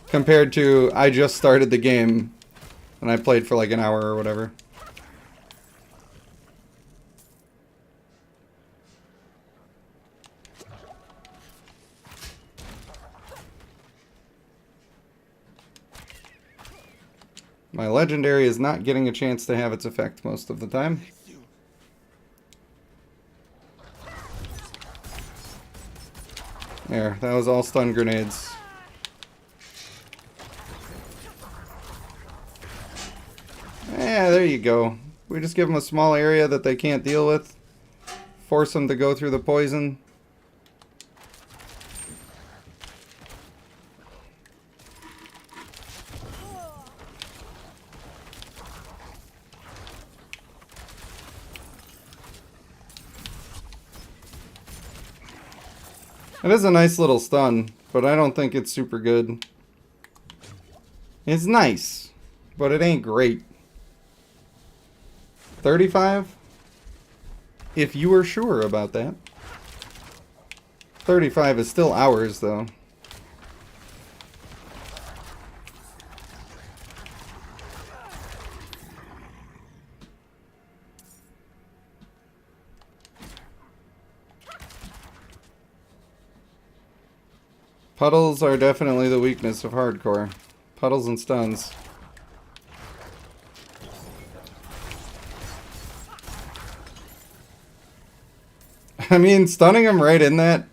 Compared to, I just started the game, and I played for like an hour or whatever. My legendary is not getting a chance to have its effect most of the time. There, that was all stun grenades. Yeah, there you go. We just give them a small area that they can't deal with. Force them to go through the poison. It is a nice little stun, but I don't think it's super good. It's nice, but it ain't great. 35? If you were sure about that. 35 is still ours, though. Puddles are definitely the weakness of hardcore. Puddles and stuns. I mean, stunning them right in that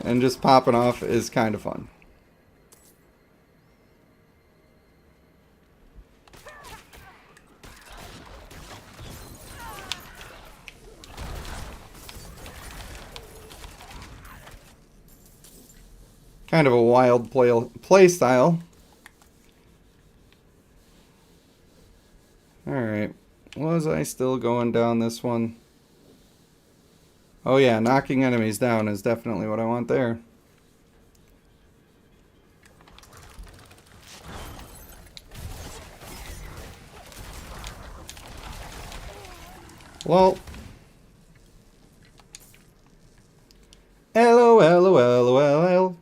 and just popping off is kind of fun. Kind of a wild play style. Alright. Was I still going down this one? Oh yeah, knocking enemies down is definitely what I want there. Well. LOL.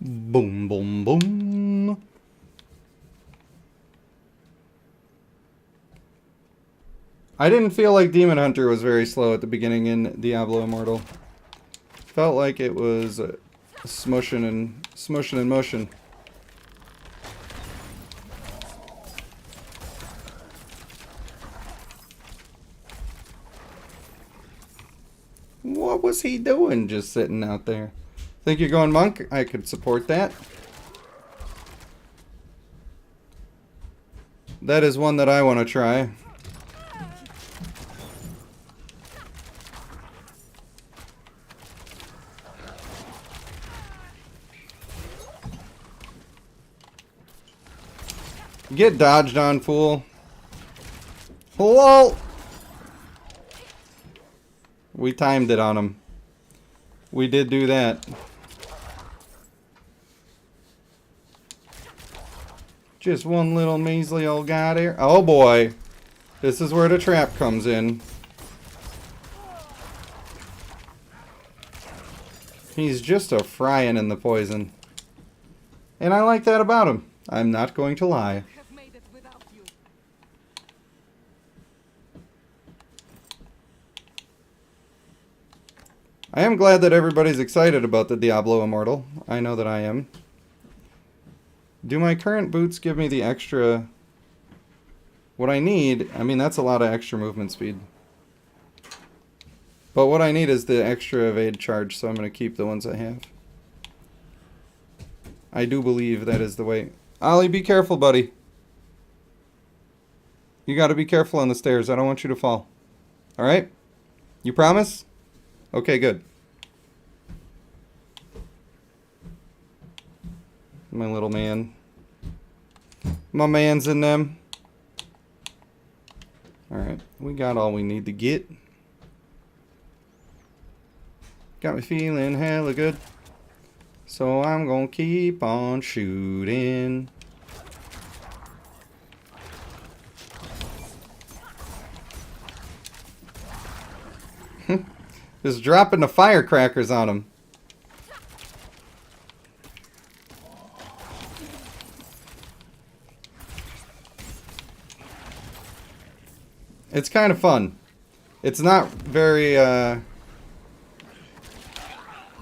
Boom, boom, boom. I didn't feel like Demon Hunter was very slow at the beginning in Diablo Immortal. Felt like it was smushing and motion. What was he doing just sitting out there? Think you're going monk? I could support that. That is one that I want to try. Get dodged on, fool. LOL! We timed it on him. We did do that. Just one little measly old guy there. Oh boy. This is where the trap comes in. He's just a frying in the poison. And I like that about him. I'm not going to lie. I am glad that everybody's excited about the Diablo Immortal. I know that I am. Do my current boots give me the extra... What I need... I mean, that's a lot of extra movement speed. But what I need is the extra evade charge, so I'm going to keep the ones I have. I do believe that is the way... Ollie, be careful, buddy. You got to be careful on the stairs. I don't want you to fall. Alright? You promise? Okay, good. My little man. My man's in them. Alright, we got all we need to get. Got me feeling hella good. So I'm gonna keep on shooting. Just dropping the firecrackers on him. It's kind of fun. It's not very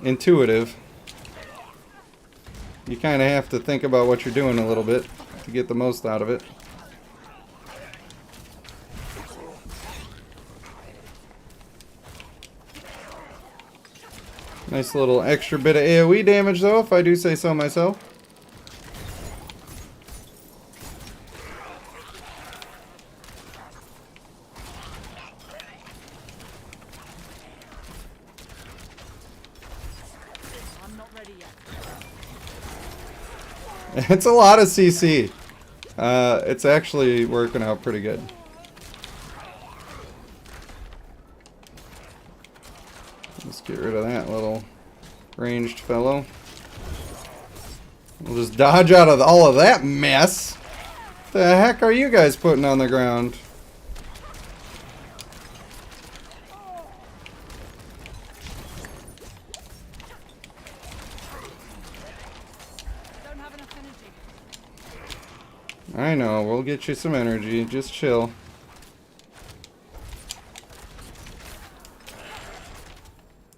intuitive. You kind of have to think about what you're doing a little bit to get the most out of it. Nice little extra bit of AoE damage though, if I do say so myself. It's a lot of CC. It's actually working out pretty good. Let's get rid of that little ranged fellow. We'll just dodge out of all of that mess. The heck are you guys putting on the ground? I know, we'll get you some energy. Just chill.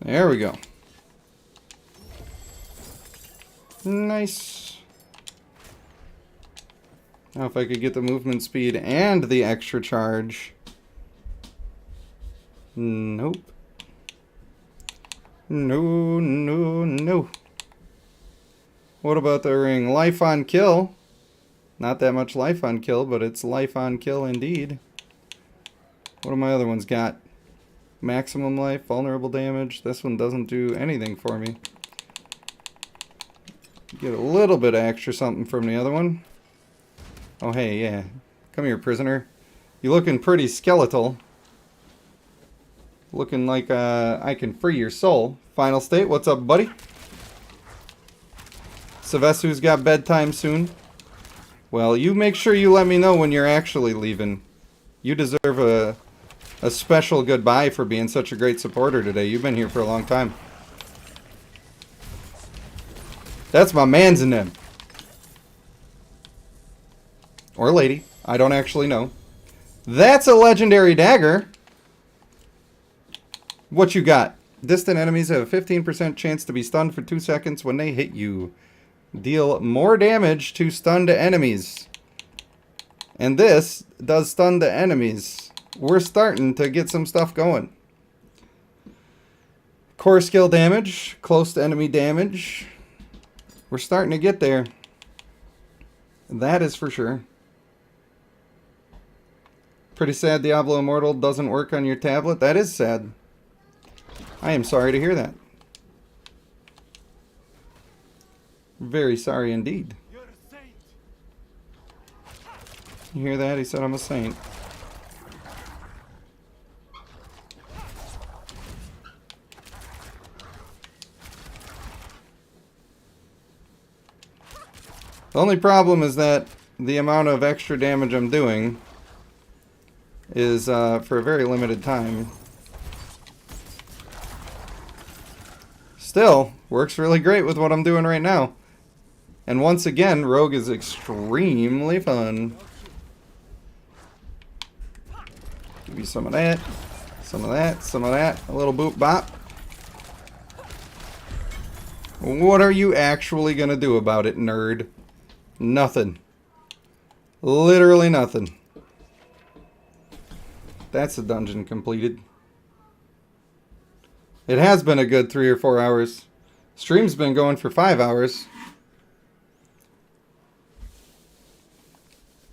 There we go. Nice. Now if I could get the movement speed and the extra charge. Nope. No, no, no. What about the ring? Life on kill. Not that much life on kill, but it's life on kill indeed. What do my other ones got? Maximum life, vulnerable damage. This one doesn't do anything for me. Get a little bit of extra something from the other one. Oh hey, yeah. Come here, prisoner. You looking pretty skeletal. Looking like I can free your soul. Final state, what's up, buddy? Savesu's got bedtime soon. Well, you make sure you let me know when you're actually leaving. You deserve a special goodbye for being such a great supporter today. You've been here for a long time. That's my man's in them. Or lady. I don't actually know. That's a legendary dagger. What you got? Distant enemies have a 15% chance to be stunned for 2 seconds when they hit you. Deal more damage to stunned enemies. And this does stun the enemies. We're starting to get some stuff going. Core skill damage, close to enemy damage. We're starting to get there. That is for sure. Pretty sad Diablo Immortal doesn't work on your tablet. That is sad. I am sorry to hear that. Very sorry indeed. You hear that? He said I'm a saint. The only problem is that the amount of extra damage I'm doing is for a very limited time. Still, works really great with what I'm doing right now. And once again, Rogue is extremely fun. Give you some of that, some of that, some of that. A little boop bop. What are you actually going to do about it, nerd? Nothing. Literally nothing. That's a dungeon completed. It has been a good 3 or 4 hours. Stream's been going for 5 hours.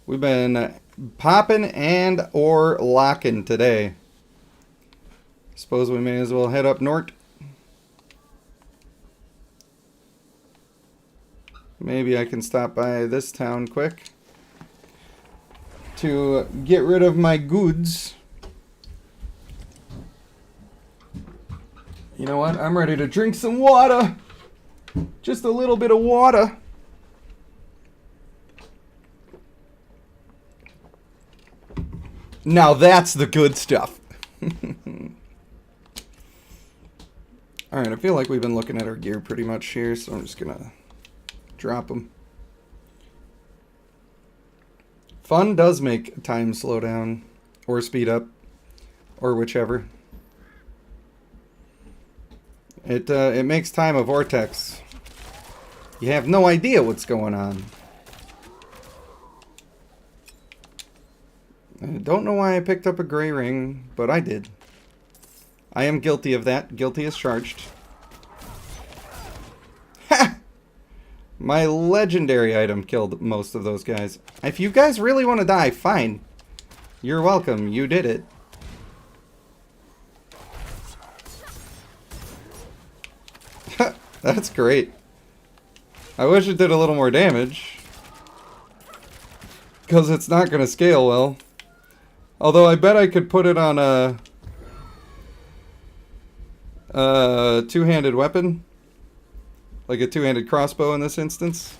We've been popping and or locking today. Suppose we may as well head up north. Maybe I can stop by this town quick to get rid of my goods. You know what? I'm ready to drink some water. Just a little bit of water. Now that's the good stuff. Alright, I feel like we've been looking at our gear pretty much here, so I'm just gonna drop them. Fun does make time slow down, or speed up, or whichever. It makes time a vortex. You have no idea what's going on. I don't know why I picked up a gray ring, but I did. I am guilty of that. Guilty as charged. Ha! My legendary item killed most of those guys. If you guys really want to die, fine. You're welcome. You did it. That's great. I wish it did a little more damage. Because it's not going to scale well. Although I bet I could put it on a two-handed weapon. Like a two-handed crossbow in this instance.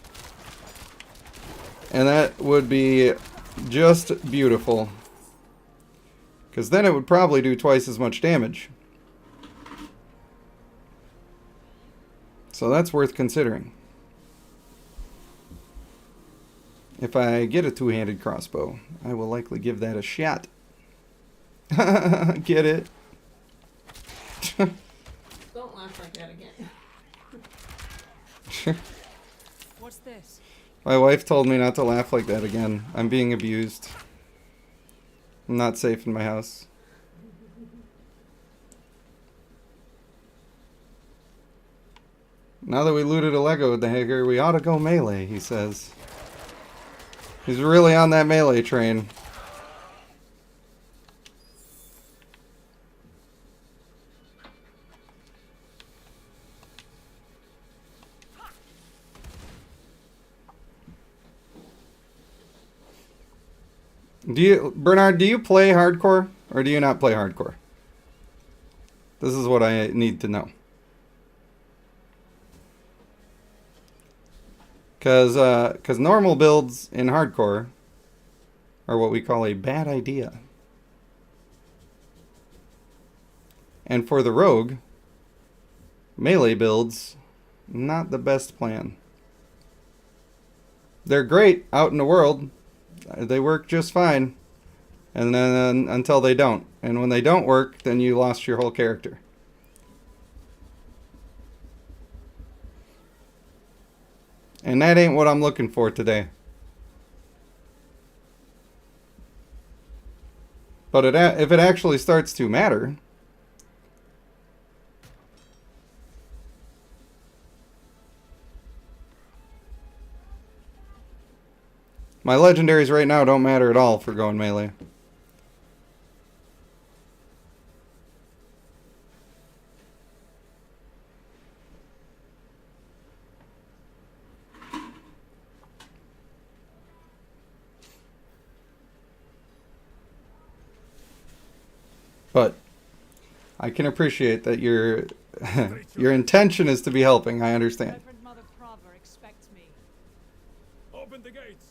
And that would be just beautiful. Because then it would probably do twice as much damage. So that's worth considering. If I get a two-handed crossbow, I will likely give that a shot. Get it? Don't laugh like that again. What's this? My wife told me not to laugh like that again. I'm being abused. I'm not safe in my house. Now that we looted a Lego dagger, we ought to go melee, he says. He's really on that melee train. Bernard, do you play hardcore or do you not play hardcore? This is what I need to know. Because normal builds in hardcore are what we call a bad idea. And for the rogue, melee builds, not the best plan. They're great out in the world. They work just fine. And then until they don't. And when they don't work, then you lost your whole character. And that ain't what I'm looking for today. But if it actually starts to matter, my legendaries right now don't matter at all for going melee. But I can appreciate that your your intention is to be helping. I understand. Reverend Mother Prover expects me. Open the gates.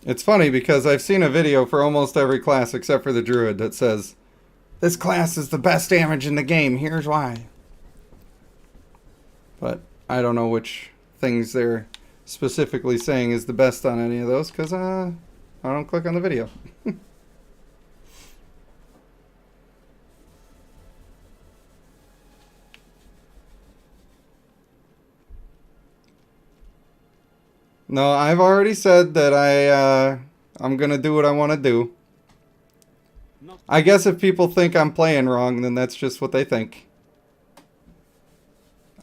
It's funny because I've seen a video for almost every class except for the Druid that says, "This class is the best damage in the game. Here's why." But I don't know which things they're specifically saying is the best on any of those because I don't click on the video. No, I've already said that I'm gonna do what I want to do. I guess if people think I'm playing wrong, then that's just what they think.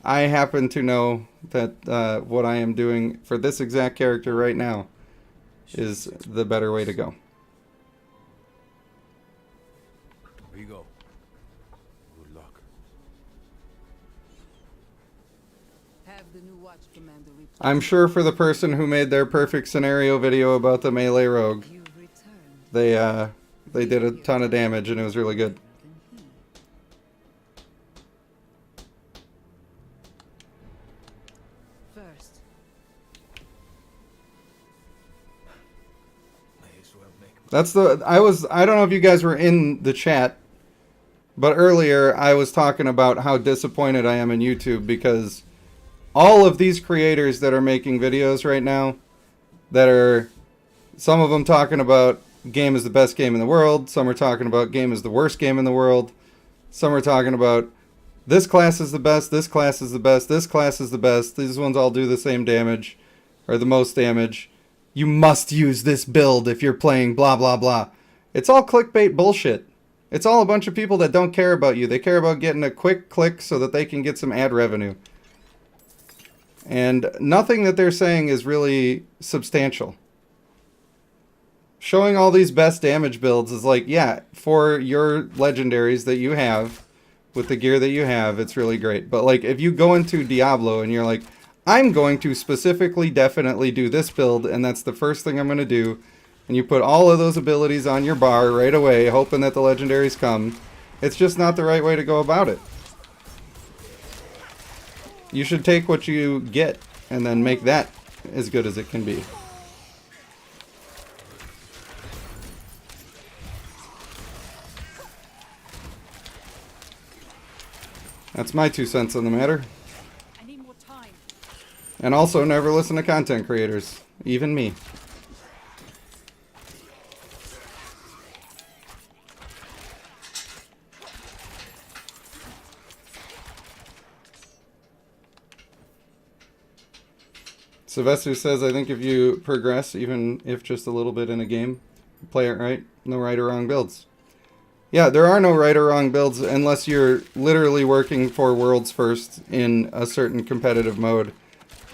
I happen to know that what I am doing for this exact character right now is the better way to go. Here you go. Good luck. Have the new watch commander report. I'm sure for the person who made their perfect scenario video about the melee rogue, they did a ton of damage and it was really good. I don't know if you guys were in the chat, but earlier I was talking about how disappointed I am in YouTube because all of these creators that are making videos right now, that are, some of them talking about game is the best game in the world, some are talking about game is the worst game in the world, some are talking about this class is the best, this class is the best, this class is the best, these ones all do the same damage, or the most damage. You must use this build if you're playing blah blah blah. It's all clickbait bullshit. It's all a bunch of people that don't care about you. They care about getting a quick click so that they can get some ad revenue. And nothing that they're saying is really substantial. Showing all these best damage builds is like, yeah, for your legendaries that you have, with the gear that you have, it's really great. But like, if you go into Diablo and you're like, I'm going to specifically definitely do this build, and that's the first thing I'm going to do, and you put all of those abilities on your bar right away, hoping that the legendaries come, it's just not the right way to go about it. You should take what you get and then make that as good as it can be. That's my 2 cents on the matter. I need more time. And also never listen to content creators, even me. Sylvester says, I think if you progress, even if just a little bit in a game, play it right, no right or wrong builds. Yeah, there are no right or wrong builds unless you're literally working for Worlds First in a certain competitive mode.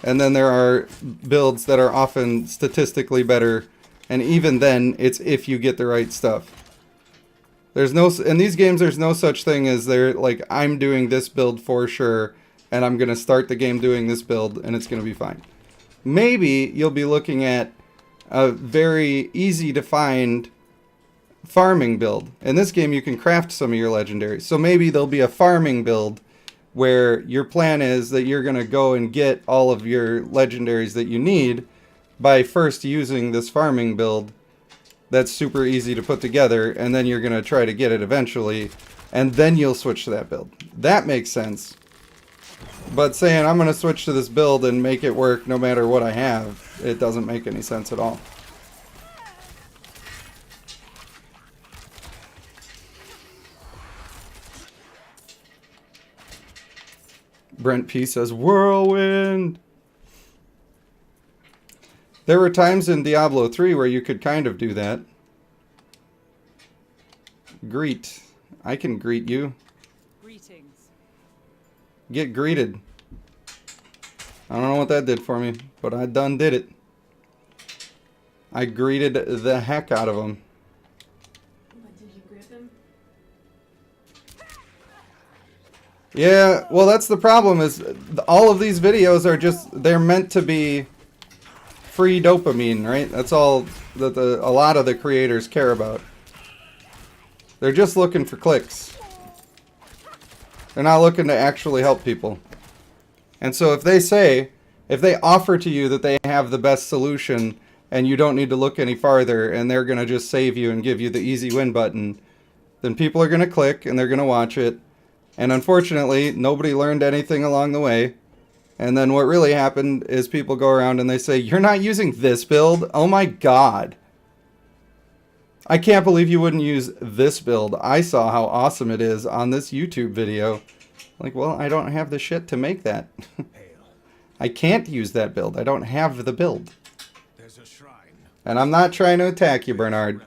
And then there are builds that are often statistically better, and even then, it's if you get the right stuff. There's no, in these games, there's no such thing as they're like, I'm doing this build for sure, and I'm going to start the game doing this build, and it's going to be fine. Maybe you'll be looking at a very easy to find farming build. In this game, you can craft some of your legendaries. So maybe there'll be a farming build where your plan is that you're going to go and get all of your legendaries that you need by first using this farming build that's super easy to put together, and then you're going to try to get it eventually, and then you'll switch to that build. That makes sense. But saying I'm going to switch to this build and make it work no matter what I have, it doesn't make any sense at all. Brent P says, Whirlwind! There were times in Diablo 3 where you could kind of do that. Greet. I can greet you. Greetings. Get greeted. I don't know what that did for me, but I done did it. I greeted the heck out of him. But did you grip him? Yeah, well, that's the problem, is all of these videos are just, they're meant to be free dopamine, right? That's all that a lot of the creators care about. They're just looking for clicks. They're not looking to actually help people. And so if they offer to you that they have the best solution and you don't need to look any farther and they're going to just save you and give you the easy win button, then people are going to click and they're going to watch it. And unfortunately, nobody learned anything along the way. And then what really happened is people go around and they say, you're not using this build? Oh my god. I can't believe you wouldn't use this build. I saw how awesome it is on this YouTube video. Like, well, I don't have the shit to make that. I can't use that build. I don't have the build. There's a shrine. And I'm not trying to attack you, Bernard.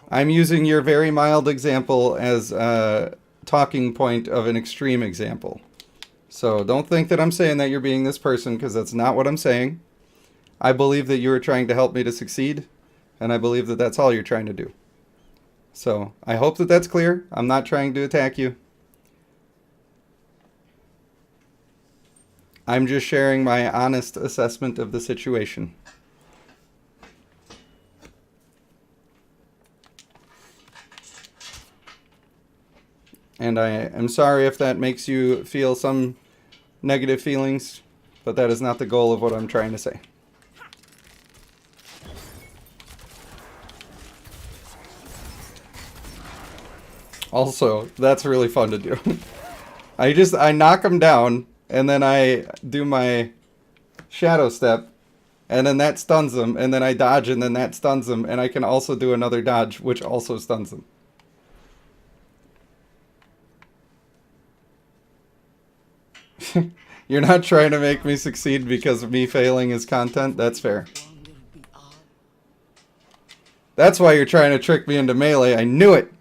I'm using your very mild example as a talking point of an extreme example. So don't think that I'm saying that you're being this person, because that's not what I'm saying. I believe that you are trying to help me to succeed, and I believe that that's all you're trying to do. So I hope that that's clear. I'm not trying to attack you. I'm just sharing my honest assessment of the situation. And I am sorry if that makes you feel some negative feelings, but that is not the goal of what I'm trying to say. Also, that's really fun to do. I knock them down, and then I do my shadow step, and then that stuns them, and then I dodge, and then that stuns them, and I can also do another dodge, which also stuns them. You're not trying to make me succeed because of me failing is content? That's fair. That's why you're trying to trick me into melee. I knew it!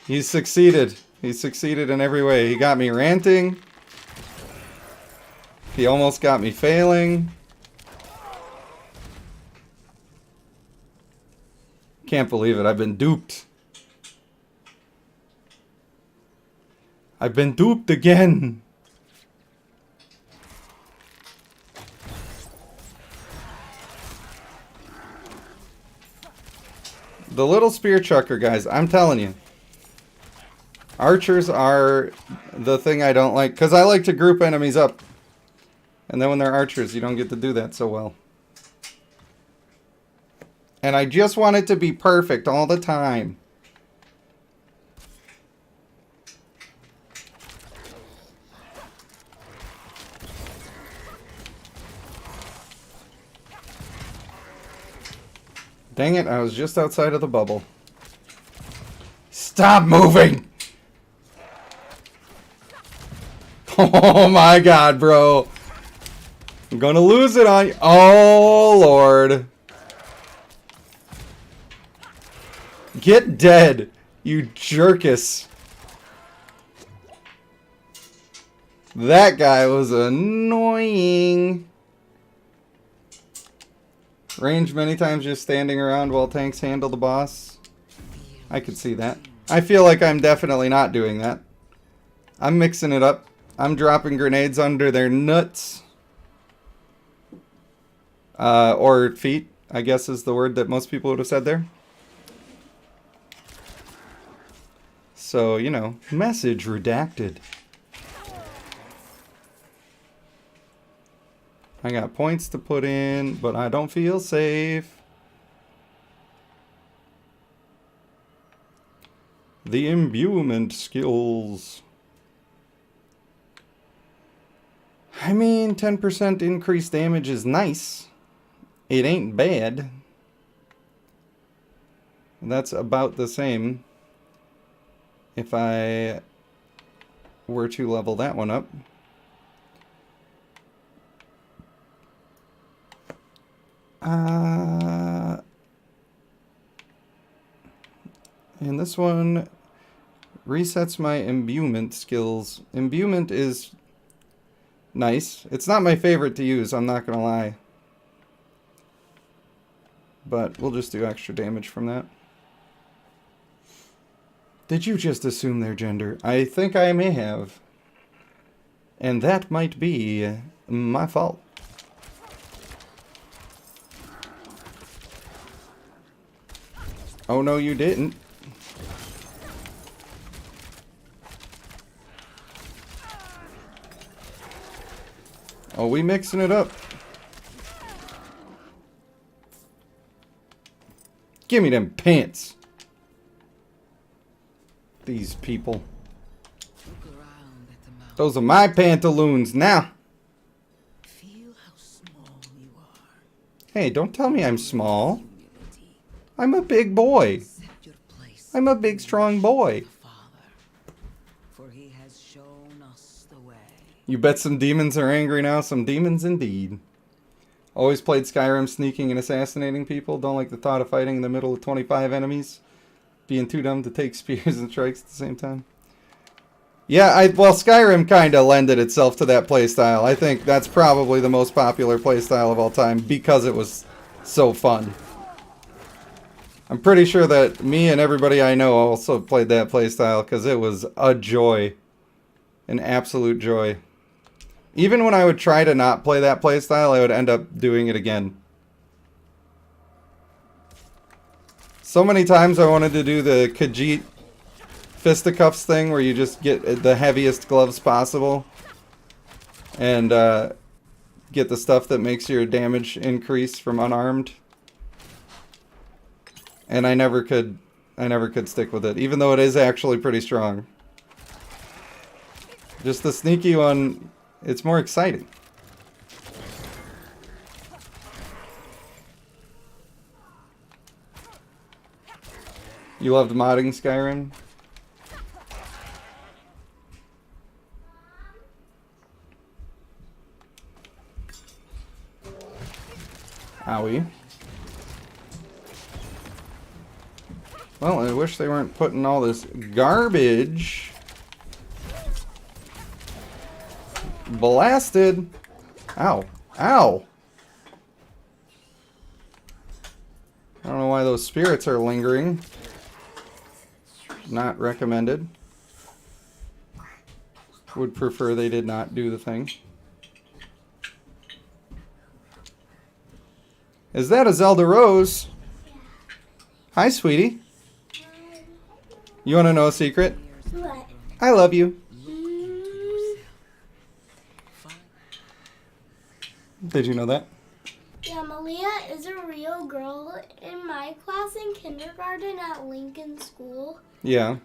He's succeeded. He's succeeded in every way. He got me ranting. He almost got me failing. Can't believe it. I've been duped. I've been duped again. The little spear chucker guys, I'm telling you. Archers are the thing I don't like, because I like to group enemies up. And then when they're archers, you don't get to do that so well. And I just want it to be perfect all the time. Dang it, I was just outside of the bubble. Stop moving! Oh my god, bro. I'm gonna lose it on you. Oh, Lord. Get dead, you jerkus. That guy was annoying. Range many times just standing around while tanks handle the boss. I could see that. I feel like I'm definitely not doing that. I'm mixing it up. I'm dropping grenades under their nuts. Or feet, I guess is the word that most people would have said there. So, you know, message redacted. I got points to put in, but I don't feel safe. The imbuement skills. I mean, 10% increased damage is nice. It ain't bad. That's about the same if I were to level that one up. And this one resets my imbuement skills. Imbuement is nice. It's not my favorite to use, I'm not gonna lie. But we'll just do extra damage from that. Did you just assume their gender? I think I may have. And that might be my fault. Oh no, you didn't. Oh, we mixing it up. Give me them pants. These people. Those are my pantaloons now. Feel how small you are. Hey, don't tell me I'm small. I'm a big boy. I'm a big, strong boy. For he has shown us the way. You bet some demons are angry now. Some demons indeed. Always played Skyrim sneaking and assassinating people. Don't like the thought of fighting in the middle of 25 enemies. Being too dumb to take spears and strikes at the same time. Yeah, well, Skyrim kind of lended itself to that playstyle. I think that's probably the most popular playstyle of all time because it was so fun. I'm pretty sure that me and everybody I know also played that playstyle because it was a joy. An absolute joy. Even when I would try to not play that playstyle, I would end up doing it again. So many times I wanted to do the Khajiit fisticuffs thing where you just get the heaviest gloves possible and get the stuff that makes your damage increase from unarmed. and I never could stick with it, even though it is actually pretty strong. Just the sneaky one, it's more exciting. You loved modding Skyrim? Owie. Well, I wish they weren't putting all this garbage. Blasted. Ow. Ow. I don't know why those spirits are lingering. Not recommended. Would prefer they did not do the thing. Is that a Zelda Rose? Hi, sweetie. You want to know a secret? What? I love you. Did you know that? Yeah, Malia is a real girl in my class in kindergarten at Lincoln School. Yeah.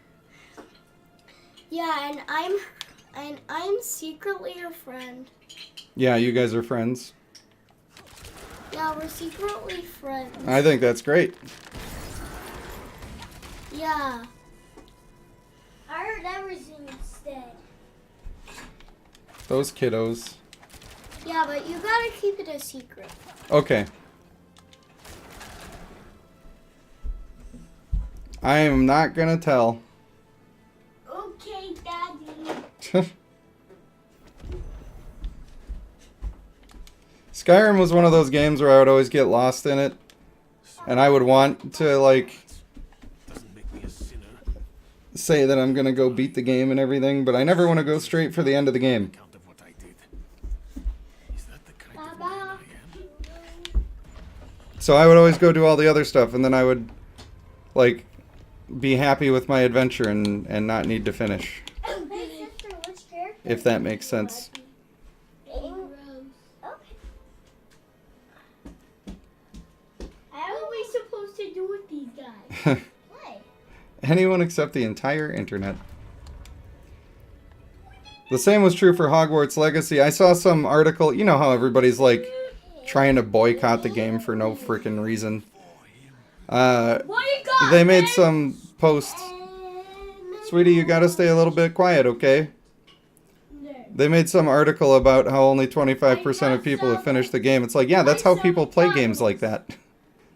Yeah, and I'm secretly her friend. Yeah, you guys are friends. Yeah, we're secretly friends. I think that's great. Yeah. I heard everything instead. Those kiddos. Yeah, but you gotta keep it a secret. Okay. I am not gonna tell. Okay, Daddy. Skyrim was one of those games where I would always get lost in it. And I would want to, like, say that I'm gonna go beat the game and everything, but I never want to go straight for the end of the game. So I would always go do all the other stuff, and then I would, like, be happy with my adventure and not need to finish. If that makes sense. How are we supposed to do with these guys? Play. Anyone except the entire internet. The same was true for Hogwarts Legacy. I saw some article, you know how everybody's like trying to boycott the game for no freaking reason. They made some posts. Sweetie, you gotta stay a little bit quiet, okay? They made some article about how only 25% of people have finished the game. It's like, yeah, that's how people play games like that.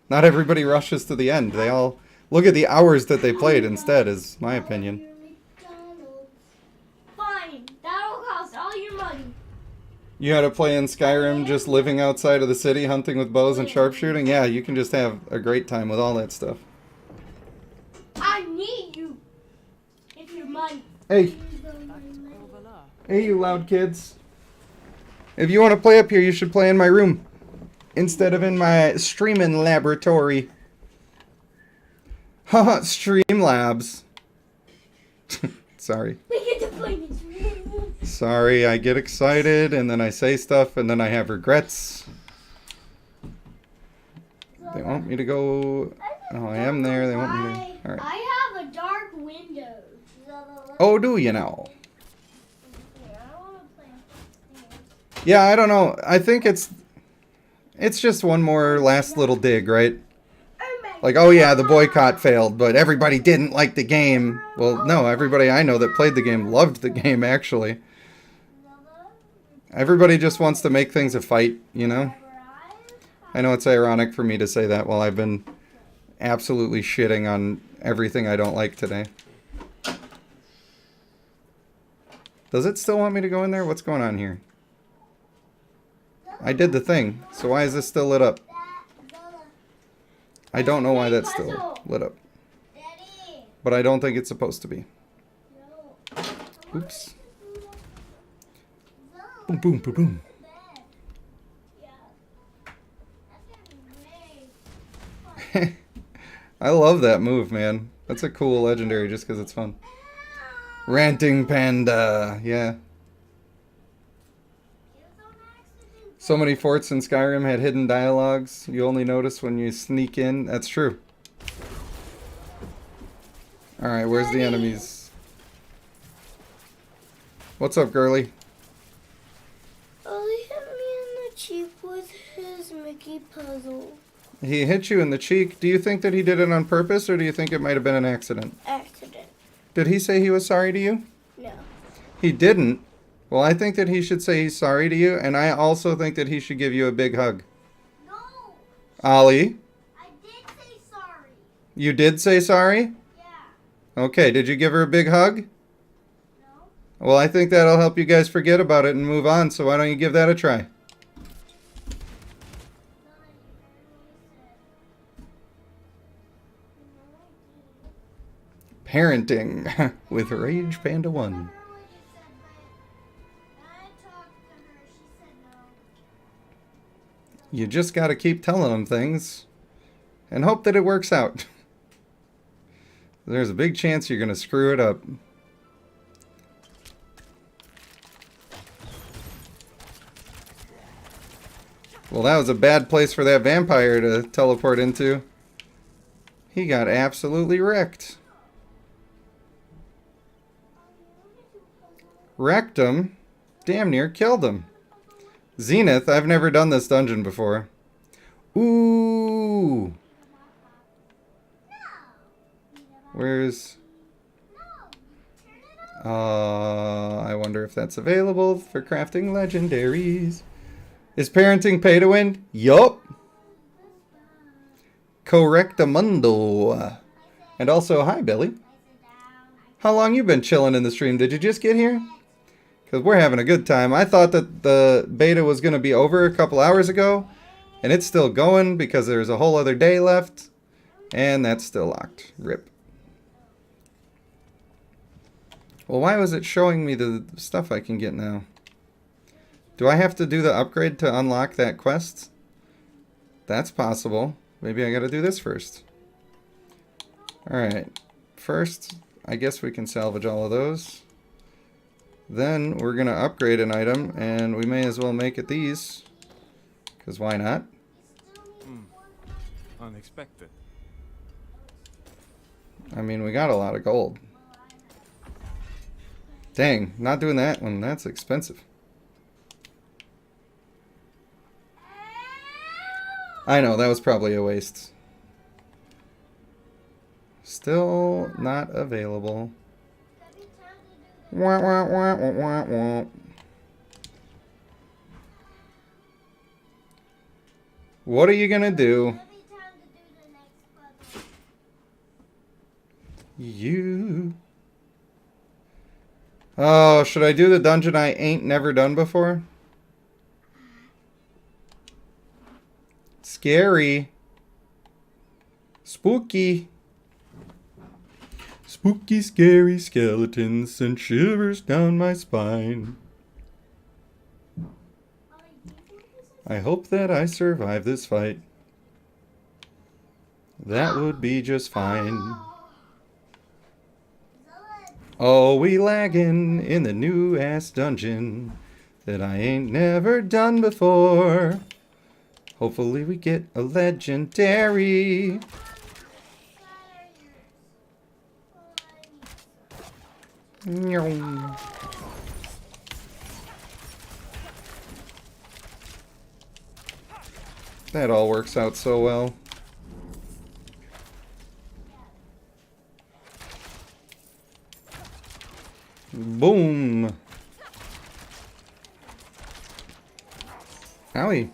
Not everybody rushes to the end. They all look at the hours that they played instead, is my opinion. Fine, that'll cost all your money. You had to play in Skyrim just living outside of the city, hunting with bows and sharpshooting? Yeah, you can just have a great time with all that stuff. I need you. If your money. Hey. Hey, you loud kids. If you want to play up here, you should play in my room. Instead of in my streaming laboratory. Haha, Streamlabs. Sorry. We get to play this. Sorry, I get excited and then I say stuff and then I have regrets. They want me to go... Oh, I am there. They want me to... Alright. I have a dark window. Oh, do you know? Yeah, I don't know. I think it's just one more last little dig, right? Like, oh yeah, the boycott failed, but everybody didn't like the game. Well, no, everybody I know that played the game loved the game, actually. Everybody just wants to make things a fight, you know? I know it's ironic for me to say that while I've been absolutely shitting on everything I don't like today. Does it still want me to go in there? What's going on here? I did the thing, so why is this still lit up? I don't know why that's still lit up. But I don't think it's supposed to be. Oops. Boom, boom, boom, boom. I love that move, man. That's a cool legendary just because it's fun. Ranting Panda, yeah. So many forts in Skyrim had hidden dialogues you only notice when you sneak in. That's true. Alright, where's the enemies? What's up, girly? Oh, he hit me in the cheek with his Mickey puzzle. He hit you in the cheek. Do you think that he did it on purpose, or do you think it might have been an accident? Accident. Did he say he was sorry to you? No. He didn't. Well, I think that he should say he's sorry to you, and I also think that he should give you a big hug. No. Ollie? I did say sorry. You did say sorry? Yeah. Okay, did you give her a big hug? No. Well, I think that'll help you guys forget about it and move on, so why don't you give that a try? Parenting with Rage Panda 1. You just gotta keep telling them things and hope that it works out. There's a big chance you're gonna screw it up. Well, that was a bad place for that vampire to teleport into. He got absolutely wrecked. Wrecked him. Damn near killed him. Zenith, I've never done this dungeon before. Ooh. Where's... I wonder if that's available for crafting legendaries. Is parenting pay to win? Yup. Correctamundo. And also, hi, Billy. How long you been chilling in the stream? Did you just get here? Because we're having a good time. I thought that the beta was going to be over a couple hours ago. And it's still going because there's a whole other day left. And that's still locked. RIP. Well, why was it showing me the stuff I can get now? Do I have to do the upgrade to unlock that quest? That's possible. Maybe I gotta do this first. Alright. First, I guess we can salvage all of those. Then we're gonna upgrade an item, and we may as well make it these. Because why not? Unexpected. I mean, we got a lot of gold. Dang, not doing that one. That's expensive. I know, that was probably a waste. Still not available. Wah, wah, wah, wah, wah, wah. What are you gonna do? You... Oh, should I do the dungeon I ain't never done before? Scary. Spooky. Spooky, scary skeletons send shivers down my spine. I hope that I survive this fight. That would be just fine. Oh, we lagging in the new ass dungeon that I ain't never done before. Hopefully we get a legendary. That all works out so well. Boom. Owie.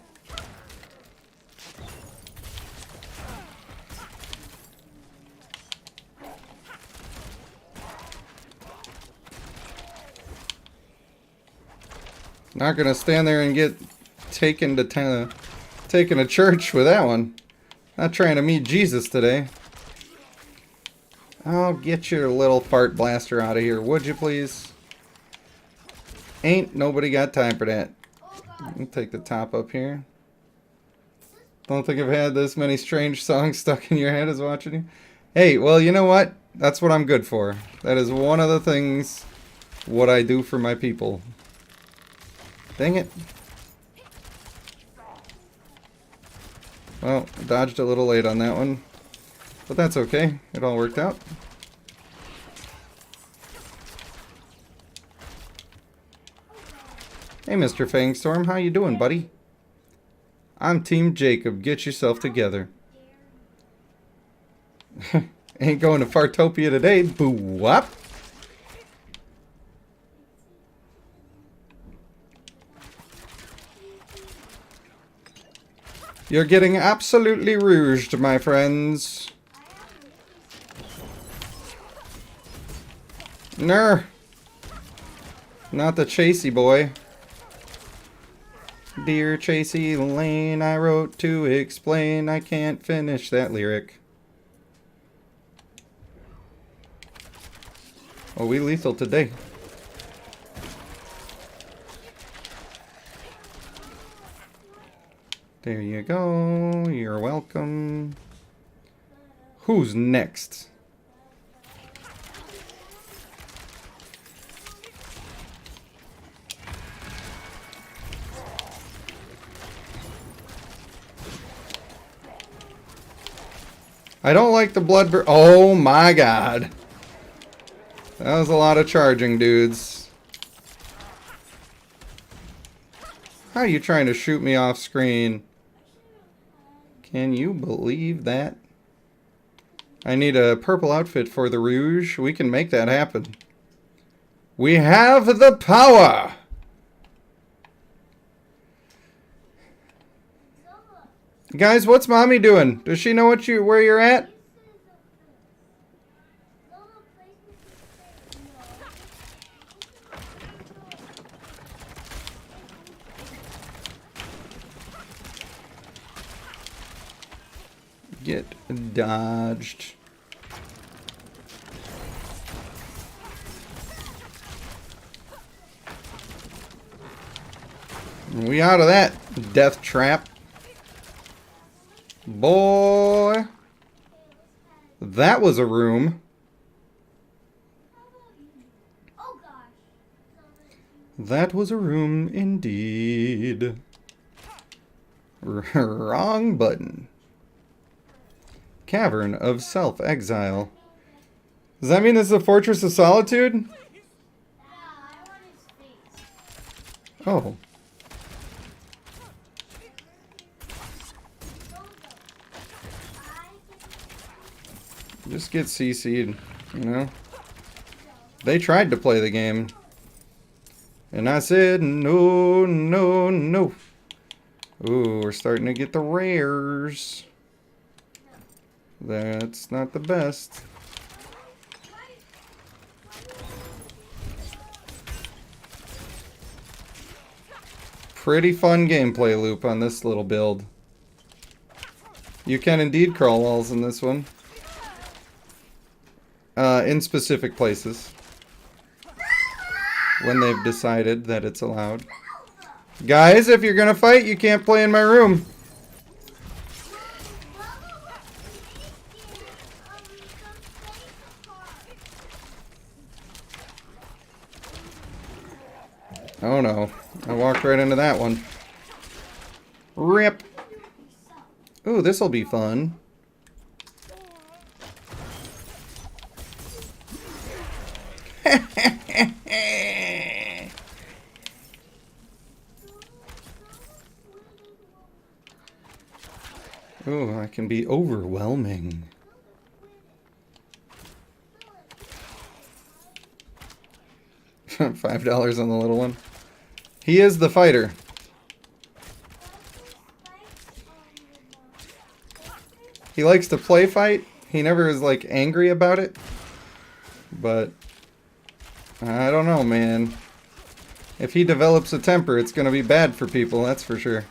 Not gonna stand there and get taken to church with that one. Not trying to meet Jesus today. I'll get your little fart blaster out of here, would you please? Ain't nobody got time for that. Let me take the top up here. Don't think I've had this many strange songs stuck in your head as watching you. Hey, well, you know what? That's what I'm good for. That is one of the things what I do for my people. Dang it. Well, dodged a little late on that one. But that's okay. It all worked out. Hey, Mr. Fangstorm, how you doing, buddy? I'm Team Jacob. Get yourself together. Ain't going to Fartopia today. Boo wop. You're getting absolutely rouged, my friends. Ner. Not the Chasey boy. Dear Chasey Lane, I wrote to explain I can't finish that lyric. Oh, we lethal today. There you go. You're welcome. Who's next? I don't like the blood. Oh my god. That was a lot of charging, dudes. How are you trying to shoot me off screen? Can you believe that? I need a purple outfit for the Rouge. We can make that happen. We have the power! Guys, what's mommy doing? Does she know where you're at? Get dodged. We out of that death trap. Boy. That was a room. That was a room indeed. Wrong button. Cavern of Self-Exile. Does that mean this is a Fortress of Solitude? Oh. Just get CC'd, you know? They tried to play the game. And I said, no, no, no. Ooh, we're starting to get the rares. That's not the best. Pretty fun gameplay loop on this little build. You can indeed crawl walls in this one. In specific places. When they've decided that it's allowed. Guys, if you're gonna fight, you can't play in my room. Oh no, I walked right into that one. Rip. Ooh, this'll be fun. Ooh, I can be overwhelming. $5 on the little one. He is the fighter. He likes to play fight. He never is like angry about it. But I don't know, man. If he develops a temper, it's gonna be bad for people, that's for sure.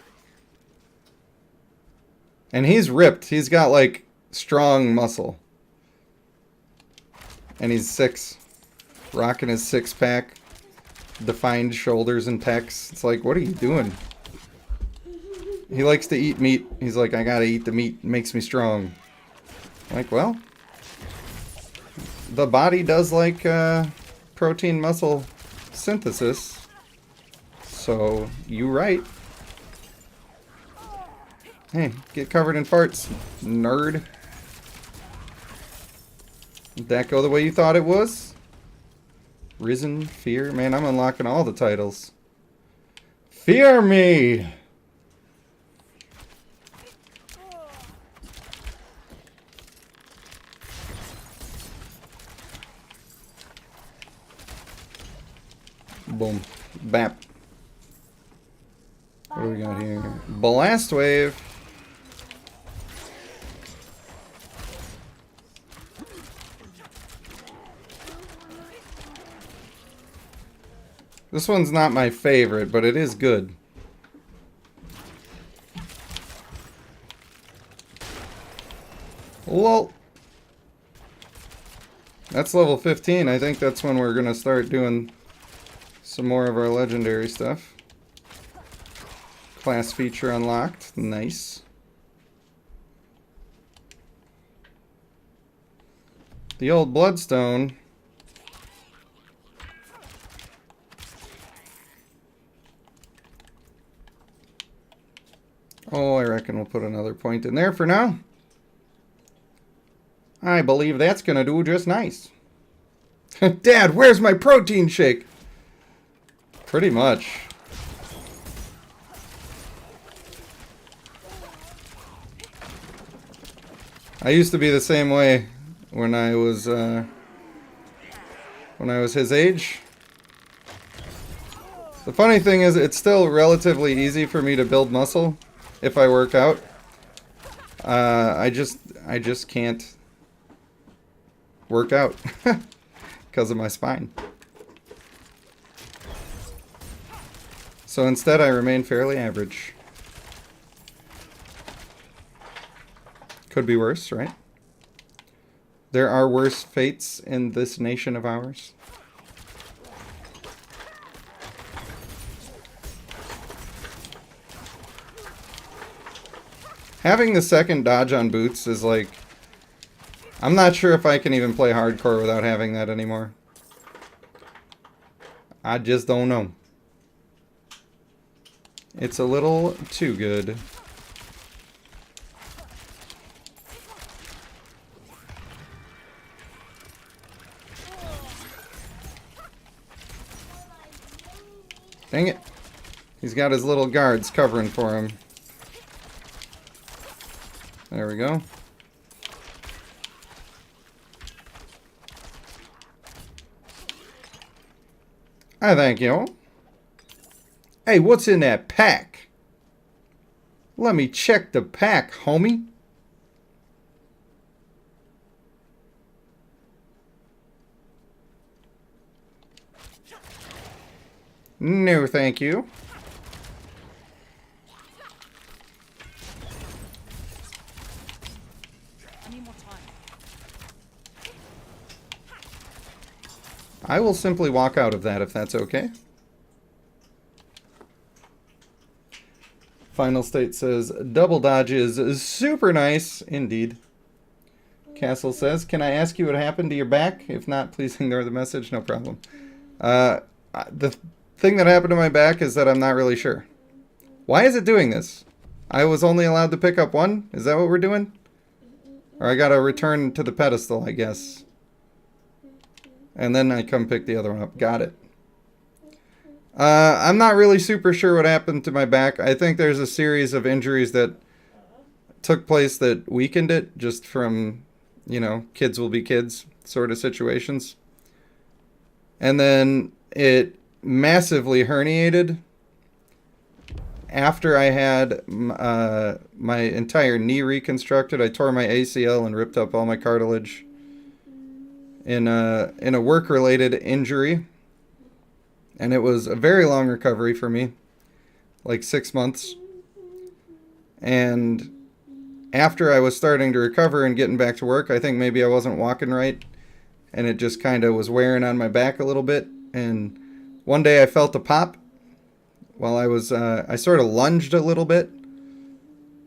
And he's ripped. He's got like strong muscle. And he's 6. Rocking his 6-pack. Defined shoulders and pecs. It's like, what are you doing? He likes to eat meat. He's like, I gotta eat the meat. It makes me strong. Like, well, the body does like protein muscle synthesis. So, you right. Hey, get covered in farts, nerd. Did that go the way you thought it was? Risen, Fear. Man, I'm unlocking all the titles. Fear me! Boom. Bap. What do we got here? Blast wave. This one's not my favorite, but it is good. Lol. That's level 15. I think that's when we're going to start doing some more of our legendary stuff. Class feature unlocked. Nice. The old bloodstone. Oh, I reckon we'll put another point in there for now. I believe that's going to do just nice. Dad, where's my protein shake? Pretty much. I used to be the same way when I was his age. The funny thing is, it's still relatively easy for me to build muscle if I work out. I just can't work out because of my spine. So instead, I remain fairly average. Could be worse, right? There are worse fates in this nation of ours. Having the second dodge on boots is like... I'm not sure if I can even play hardcore without having that anymore. I just don't know. It's a little too good. Dang it. He's got his little guards covering for him. There we go. I thank you. Hey, what's in that pack? Let me check the pack, homie. No, thank you. I will simply walk out of that if that's okay. Final State says, double dodge is super nice indeed. Castle says, can I ask you what happened to your back? If not, please ignore the message. No problem. The thing that happened to my back is that I'm not really sure. Why is it doing this? I was only allowed to pick up one? Is that what we're doing? Or I gotta return to the pedestal, I guess. And then I come pick the other one up. Got it. I'm not really super sure what happened to my back. I think there's a series of injuries that took place that weakened it, just from, you know, kids will be kids sort of situations. And then it massively herniated after I had my entire knee reconstructed. I tore my ACL and ripped up all my cartilage in a work-related injury. And it was a very long recovery for me, like 6 months. And after I was starting to recover and getting back to work, I think maybe I wasn't walking right, and it just kind of was wearing on my back a little bit. And one day I felt a pop while I was, I sort of lunged a little bit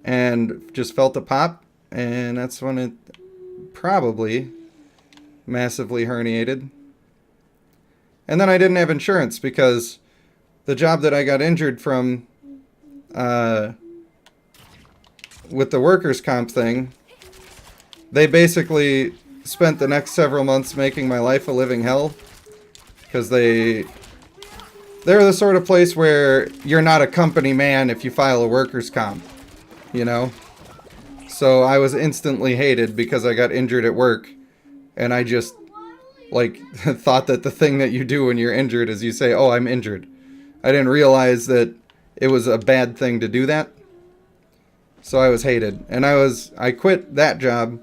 and just felt a pop, and that's when it probably massively herniated. And then I didn't have insurance because the job that I got injured from with the workers' comp thing, they basically spent the next several months making my life a living hell because they they're the sort of place where you're not a company man if you file a workers' comp, you know? So I was instantly hated because I got injured at work, and I just, like, thought that the thing that you do when you're injured is you say, oh, I'm injured. I didn't realize that it was a bad thing to do that. So I was hated. And I quit that job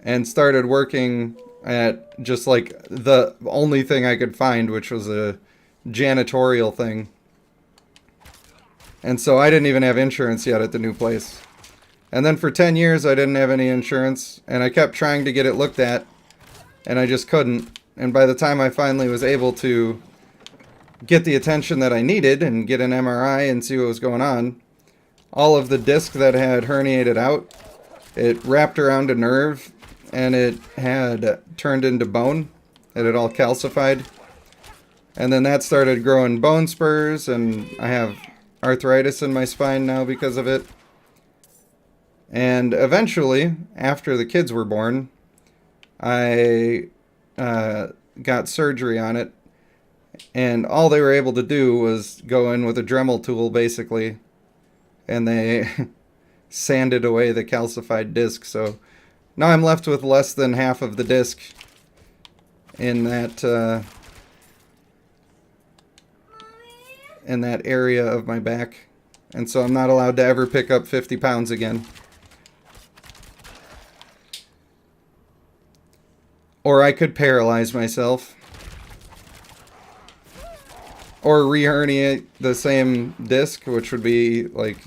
and started working at just like the only thing I could find, which was a janitorial thing. And so I didn't even have insurance yet at the new place. And then for 10 years I didn't have any insurance, and I kept trying to get it looked at, and I just couldn't. And by the time I finally was able to get the attention that I needed and get an MRI and see what was going on, all of the disc that had herniated out, it wrapped around a nerve, and it had turned into bone. It had all calcified. And then that started growing bone spurs, and I have arthritis in my spine now because of it. And eventually, after the kids were born, I got surgery on it. And all they were able to do was go in with a Dremel tool, basically, and they sanded away the calcified disc. So now I'm left with less than half of the disc in that area of my back. And so I'm not allowed to ever pick up 50 pounds again. Or I could paralyze myself. Or re-herniate the same disc, which would be, like,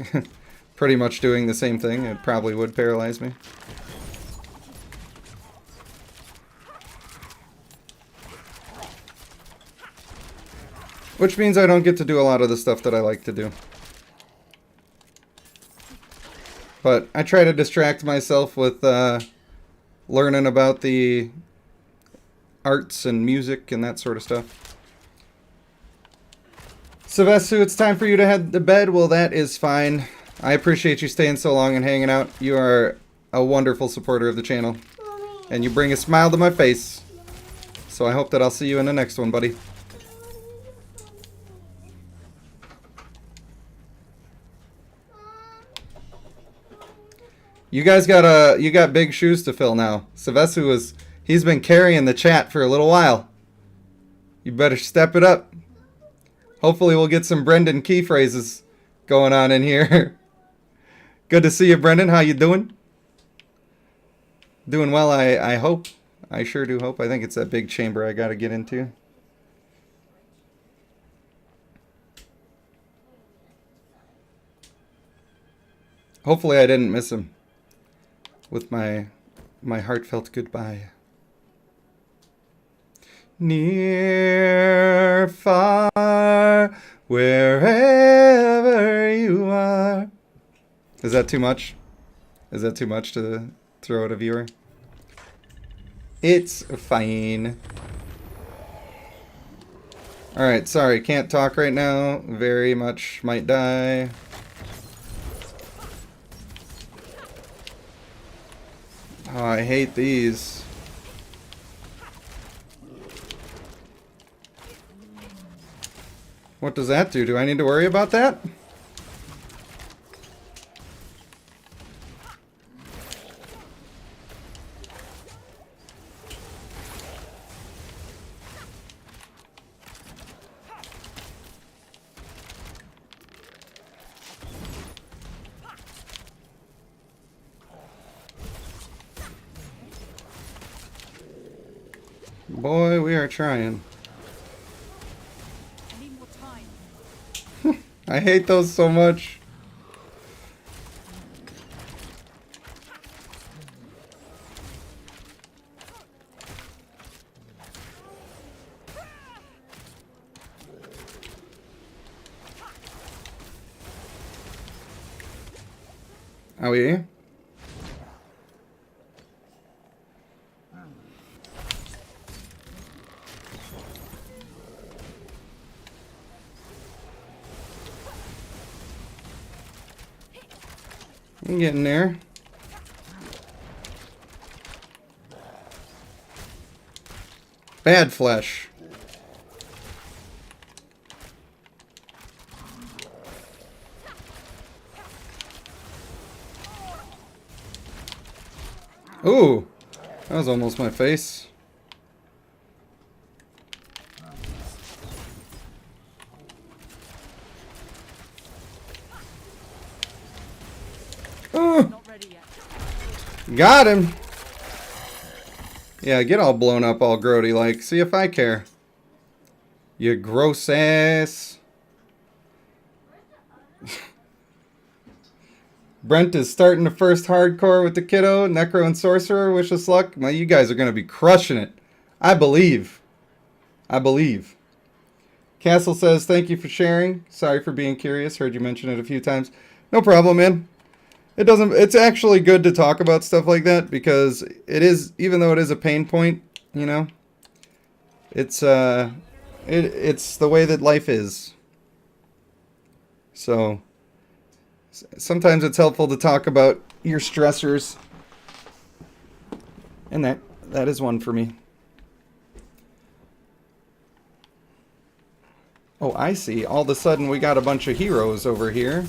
pretty much doing the same thing. It probably would paralyze me. Which means I don't get to do a lot of the stuff that I like to do. But I try to distract myself with learning about the arts and music and that sort of stuff. Sylvestu, it's time for you to head to bed. Well, that is fine. I appreciate you staying so long and hanging out. You are a wonderful supporter of the channel. And you bring a smile to my face. So I hope that I'll see you in the next one, buddy. You guys you got big shoes to fill now. Sylvestu he's been carrying the chat for a little while. You better step it up. Hopefully we'll get some Brendan key phrases going on in here. Good to see you, Brendan. How you doing? Doing well, I hope. I sure do hope. I think it's that big chamber I gotta get into. Hopefully I didn't miss him with my heartfelt goodbye. Near, far, wherever you are. Is that too much? Is that too much to throw at a viewer? It's fine. Alright, sorry, can't talk right now. Very much might die. Oh, I hate these. What does that do? Do I need to worry about that? Boy, we are trying. I hate those so much. Oh yeah? I'm getting there. Bad flesh. Ooh, that was almost my face. Ooh. Got him. Yeah, get all blown up, all grody like. See if I care. You gross ass. Brent is starting the first hardcore with the kiddo, Necro and Sorcerer. Wish us luck. Well, you guys are going to be crushing it. I believe. I believe. Castle says, thank you for sharing. Sorry for being curious. Heard you mention it a few times. No problem, man. It's actually good to talk about stuff like that because it is, even though it is a pain point, you know, it's the way that life is. So sometimes it's helpful to talk about your stressors. And that is one for me. Oh, I see. All of a sudden we got a bunch of heroes over here.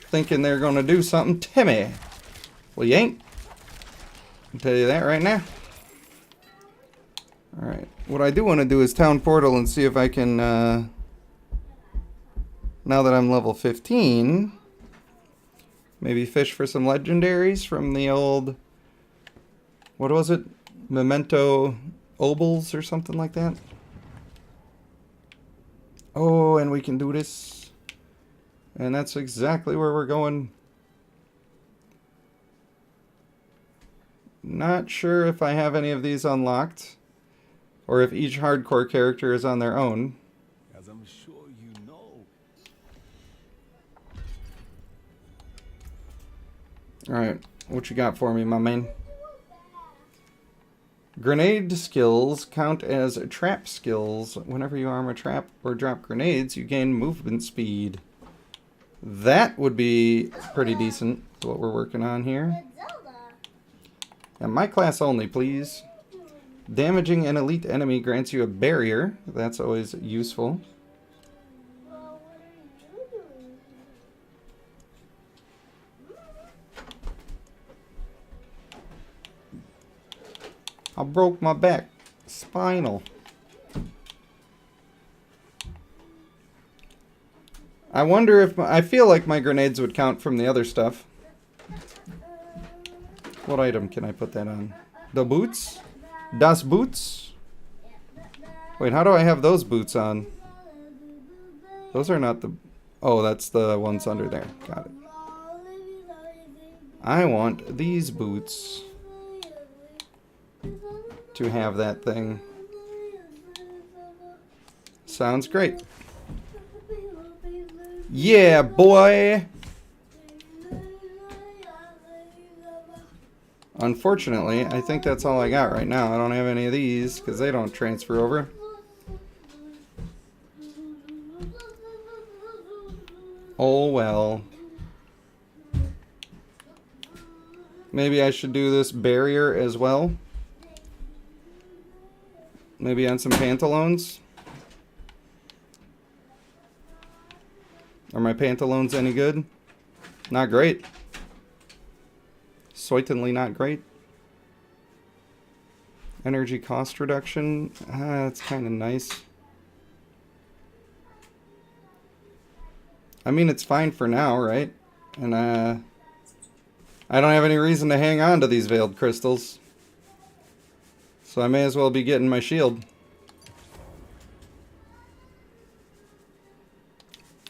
Thinking they're going to do something to me. Well, you ain't. I'll tell you that right now. Alright. What I do want to do is Town Portal and see if I can, now that I'm level 15, maybe fish for some legendaries from the old, what was it? Memento Obols or something like that. Oh, and we can do this. And that's exactly where we're going. Not sure if I have any of these unlocked. Or if each hardcore character is on their own. As I'm sure you know. Alright, what you got for me, my man? Grenade skills count as trap skills. Whenever you arm a trap or drop grenades, you gain movement speed. That would be pretty decent, what we're working on here. And my class only, please. Damaging an elite enemy grants you a barrier. That's always useful. I broke my back. Spinal. I wonder if I feel like my grenades would count from the other stuff. What item can I put that on? The boots? Das Boots? Wait, how do I have those boots on? Those are not the... Oh, that's the ones under there. Got it. I want these boots to have that thing. Sounds great. Yeah, boy! Unfortunately, I think that's all I got right now. I don't have any of these because they don't transfer over. Oh well. Maybe I should do this barrier as well. Maybe on some pantaloons. Are my pantaloons any good? Not great. Certainly not great. Energy cost reduction. That's kind of nice. I mean, it's fine for now, right? And I don't have any reason to hang on to these veiled crystals. So I may as well be getting my shield.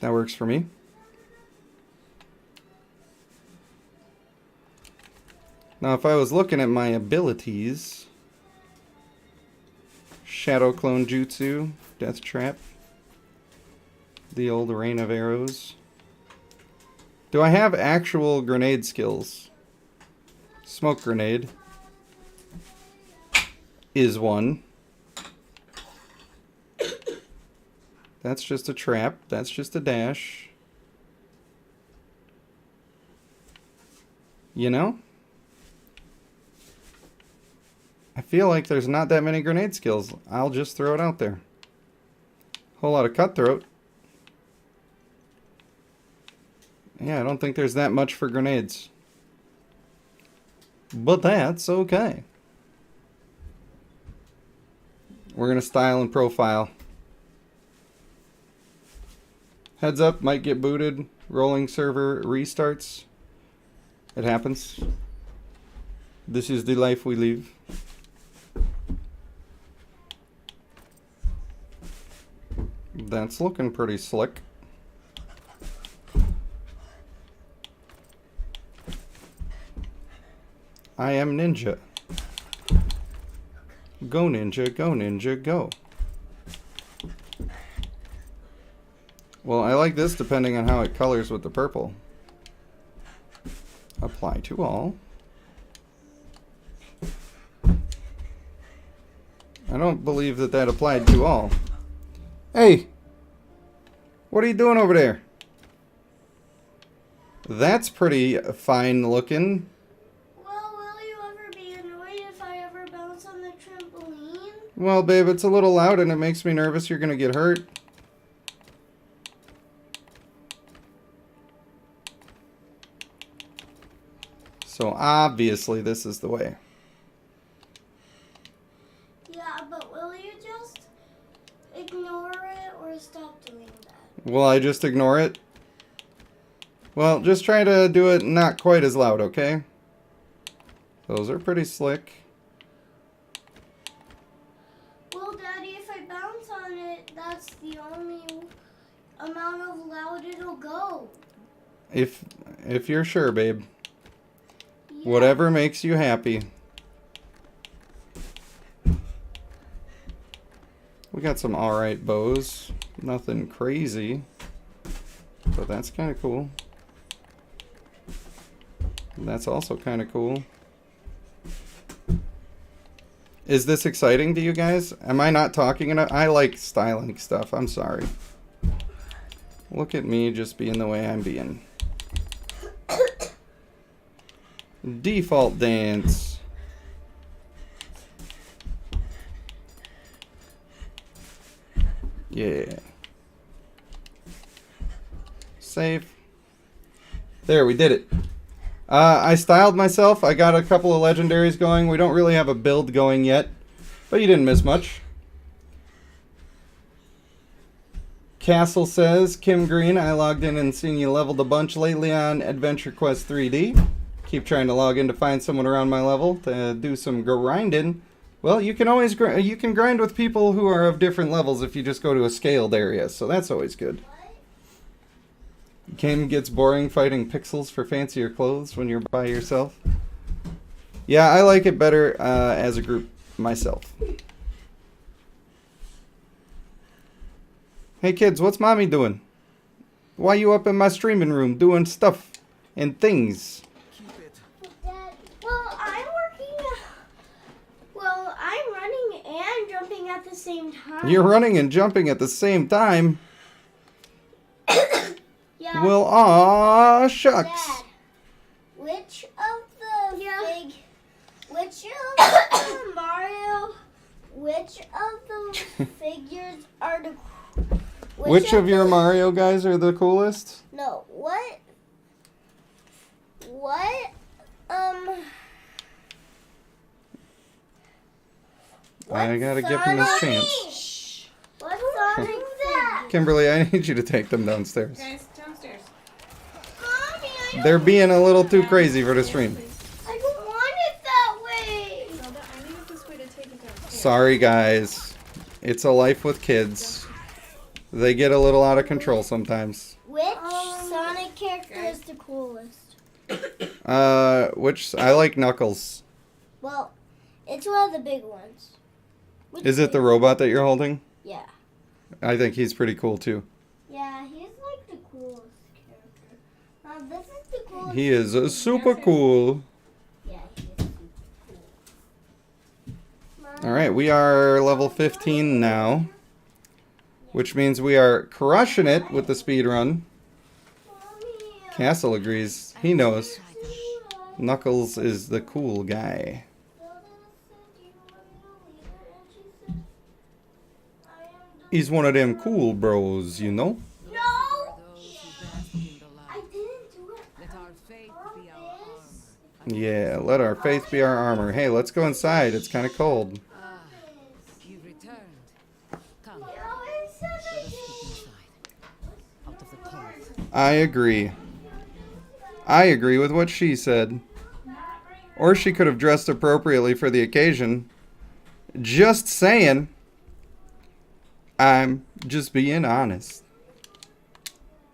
That works for me. Now, if I was looking at my abilities, Shadow Clone Jutsu, Death Trap, the old Rain of Arrows. Do I have actual grenade skills? Smoke Grenade is one. That's just a trap. That's just a dash. You know? I feel like there's not that many grenade skills. I'll just throw it out there. Whole lot of Cutthroat. Yeah, I don't think there's that much for grenades. But that's okay. We're going to style and profile. Heads up, might get booted. Rolling server restarts. It happens. This is the life we live. That's looking pretty slick. I am ninja. Go ninja, go ninja, go. Well, I like this depending on how it colors with the purple. Apply to all. I don't believe that that applied to all. Hey! What are you doing over there? That's pretty fine looking. Well, will you ever be annoyed if I ever bounce on the trampoline? Well, babe, it's a little loud and it makes me nervous you're gonna get hurt. So obviously this is the way. Yeah, but will you just ignore it or stop doing that? Will I just ignore it? Well, just try to do it not quite as loud, okay? Those are pretty slick. Well, Daddy, if I bounce on it, that's the only amount of loud it'll go. If you're sure, babe. Yeah. Whatever makes you happy. We got some alright bows. Nothing crazy. But that's kind of cool. And that's also kind of cool. Is this exciting to you guys? Am I not talking enough? I like styling stuff. I'm sorry. Look at me just being the way I'm being. Default dance. Yeah. Save. There, we did it. I styled myself. I got a couple of legendaries going. We don't really have a build going yet, but you didn't miss much. Castle says, Kim Green, I logged in and seen you leveled a bunch lately on Adventure Quest 3D. Keep trying to log in to find someone around my level to do some grinding. Well, you can always grind with people who are of different levels if you just go to a scaled area, so that's always good. Game gets boring fighting pixels for fancier clothes when you're by yourself. Yeah, I like it better as a group myself. Hey kids, what's mommy doing? Why you up in my streaming room doing stuff and things? Well, I'm working. Well, I'm running and jumping at the same time. You're running and jumping at the same time? Yeah. Well, aw, shucks. Dad, which of the Mario, which of the figures are the Which of your Mario guys are the coolest? No, what I gotta give him his chance. What Sonic that? Kimberly, I need you to take them downstairs. Guys, downstairs. Mommy, They're being a little too crazy for the stream. I don't want it that way. No, I need it this way to take it downstairs. Sorry, guys. It's a life with kids. They get a little out of control sometimes. Which Sonic character is the coolest? Which I like Knuckles. Well, it's one of the big ones. Is it the robot that you're holding? Yeah. I think he's pretty cool too. Yeah, he's like the coolest character. This is the coolest. He is super cool. Yeah, he is super cool. Alright, we are level 15 now. Which means we are crushing it with the speed run. Castle agrees. He knows. Knuckles is the cool guy. He's one of them cool bros, you know? No! I didn't do it. Let our faith be our armor, Yeah, let our faith be our armor. Hey, let's go inside. It's kind of cold. You've returned. Come, No, it's let such us keep inside. Out of the cold. I agree. I agree with what she said. Or she could have dressed appropriately for the occasion. Just saying. I'm just being honest.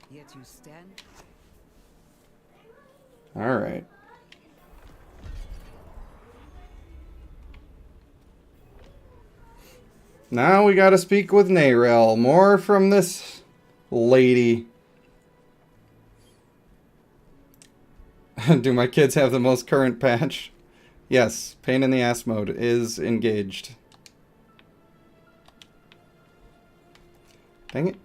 Yet you stand. Alright. Now we gotta speak with Nayrel. More from this lady. Do my kids have the most current patch? Yes, pain in the ass mode is engaged. Dang it.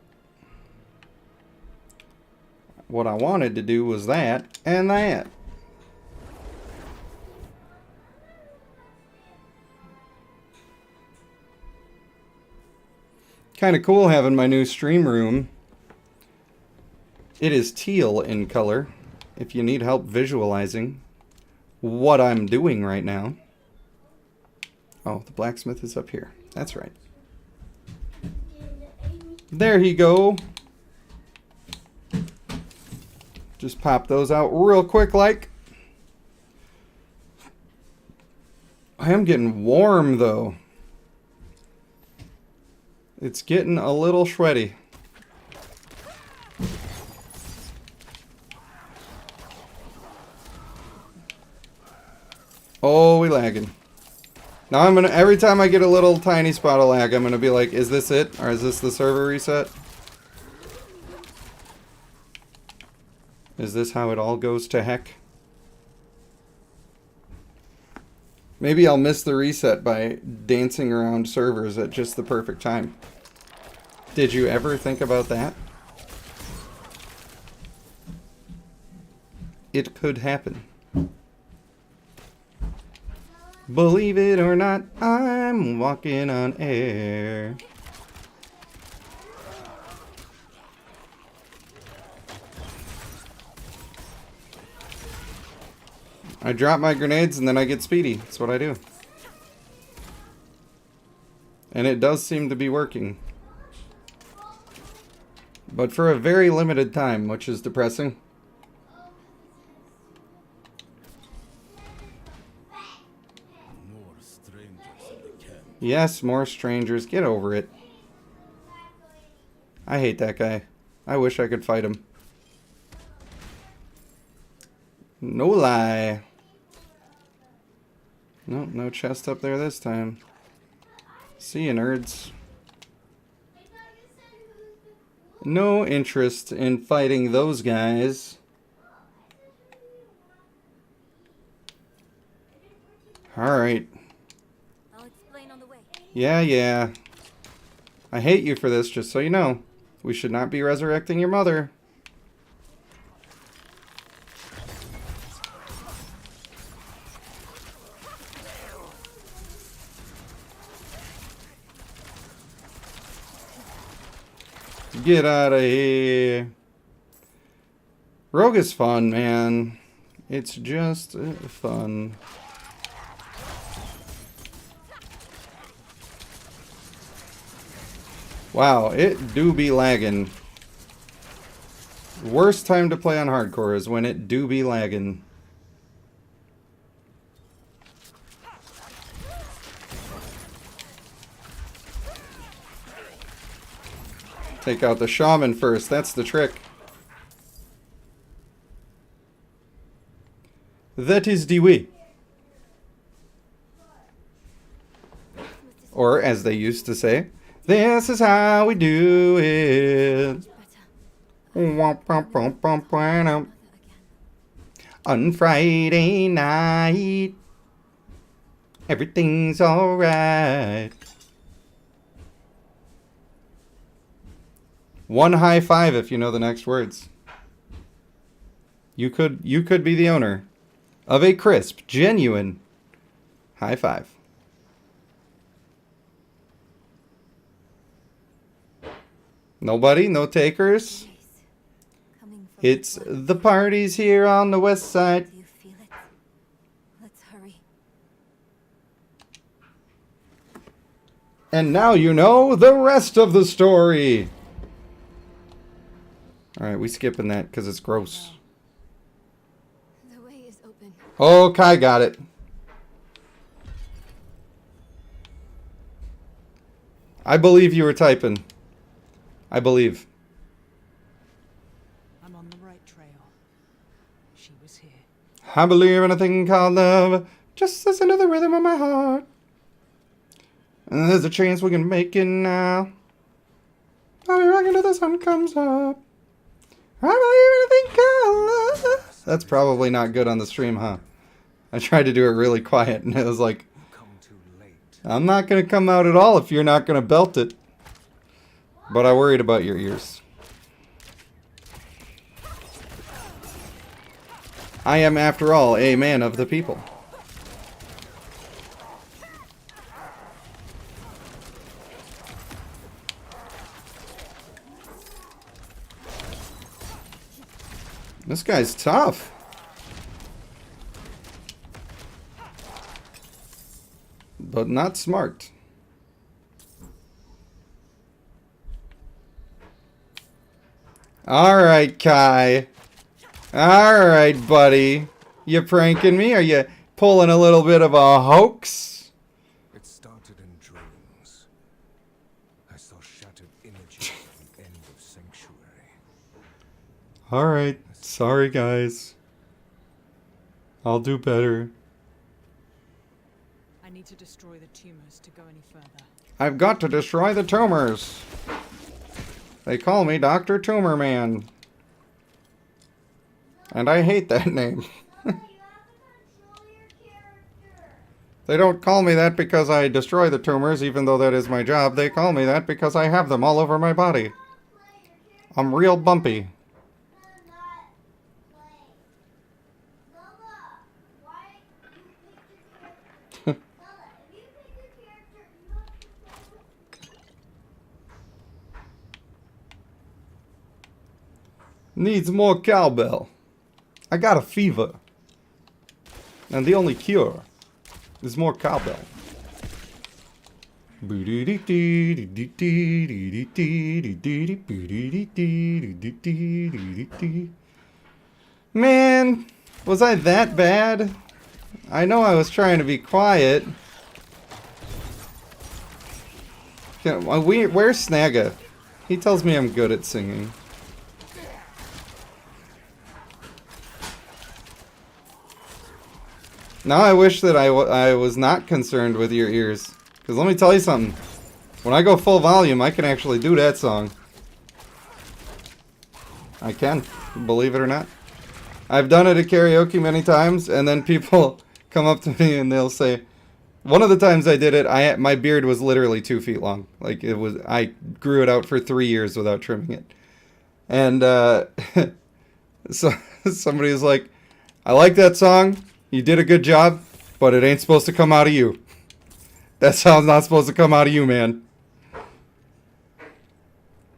What I wanted to do was that and that. Kind of cool having my new stream room. It is teal in color, if you need help visualizing what I'm doing right now. Oh, the blacksmith is up here. That's right. There he go. Just pop those out real quick like. I am getting warm though. It's getting a little sweaty. Oh, we lagging. Now I'm gonna, every time I get a little tiny spot of lag, I'm gonna be like, is this it? Or is this the server reset? Is this how it all goes to heck? Maybe I'll miss the reset by dancing around servers at just the perfect time. Did you ever think about that? It could happen. Believe it or not, I'm walking on air. I drop my grenades and then I get speedy. That's what I do. And it does seem to be working. But for a very limited time, which is depressing. More strangers in the camp. Yes, more strangers. Get over it. I hate that guy. I wish I could fight him. No lie. Nope, no chest up there this time. See you, nerds. No interest in fighting those guys. Alright. I'll explain on the way. Yeah. I hate you for this, just so you know. We should not be resurrecting your mother. Get out of here. Rogue is fun, man. It's just fun. Wow, it do be lagging. Worst time to play on hardcore is when it do be lagging. Take out the shaman first, that's the trick. That is the way. Or as they used to say, this is how we do it. On Friday night, everything's alright. One high five if you know the next words. You could be the owner of a crisp, genuine high five. Nobody? No takers? It's the parties here on the west side. And now you know the rest of the story. Alright, we skipping that because it's gross. The way is open. Oh, Kai got it. I believe you were typing. I believe. I'm on the right trail. She was here. I believe in a thing called love. Just listen to the rhythm of my heart. And there's a chance we can make it now. I'll be rocking till the sun comes up. I believe in a thing called love. That's probably not good on the stream, huh? I tried to do it really quiet and it was like, I'm not going to come out at all if you're not going to belt it. But I worried about your ears. I am, after all, a man of the people. This guy's tough. But not smart. Alright, Kai. Alright, buddy. You pranking me? Are you pulling a little bit of a hoax? It started in dreams. I saw shattered images of the end of Sanctuary. Alright. Sorry, guys. I'll do better. I need to destroy the tumors to go any further. I've got to destroy the tumors. They call me Dr. Tumor Man. And I hate that name. They don't call me that because I destroy the tumors, even though that is my job. They call me that because I have them all over my body. I'm real bumpy. Needs more cowbell. I got a fever. And the only cure is more cowbell. Man, was I that bad? I know I was trying to be quiet. Where's Snagga? He tells me I'm good at singing. Now I wish that I was not concerned with your ears. Because let me tell you something. When I go full volume, I can actually do that song. I can, believe it or not. I've done it at karaoke many times, and then people come up to me and they'll say, one of the times I did it, my beard was literally 2 feet long. Like it was, I grew it out for 3 years without trimming it. And so somebody was like, I like that song. You did a good job, but it ain't supposed to come out of you. That sound's not supposed to come out of you, man.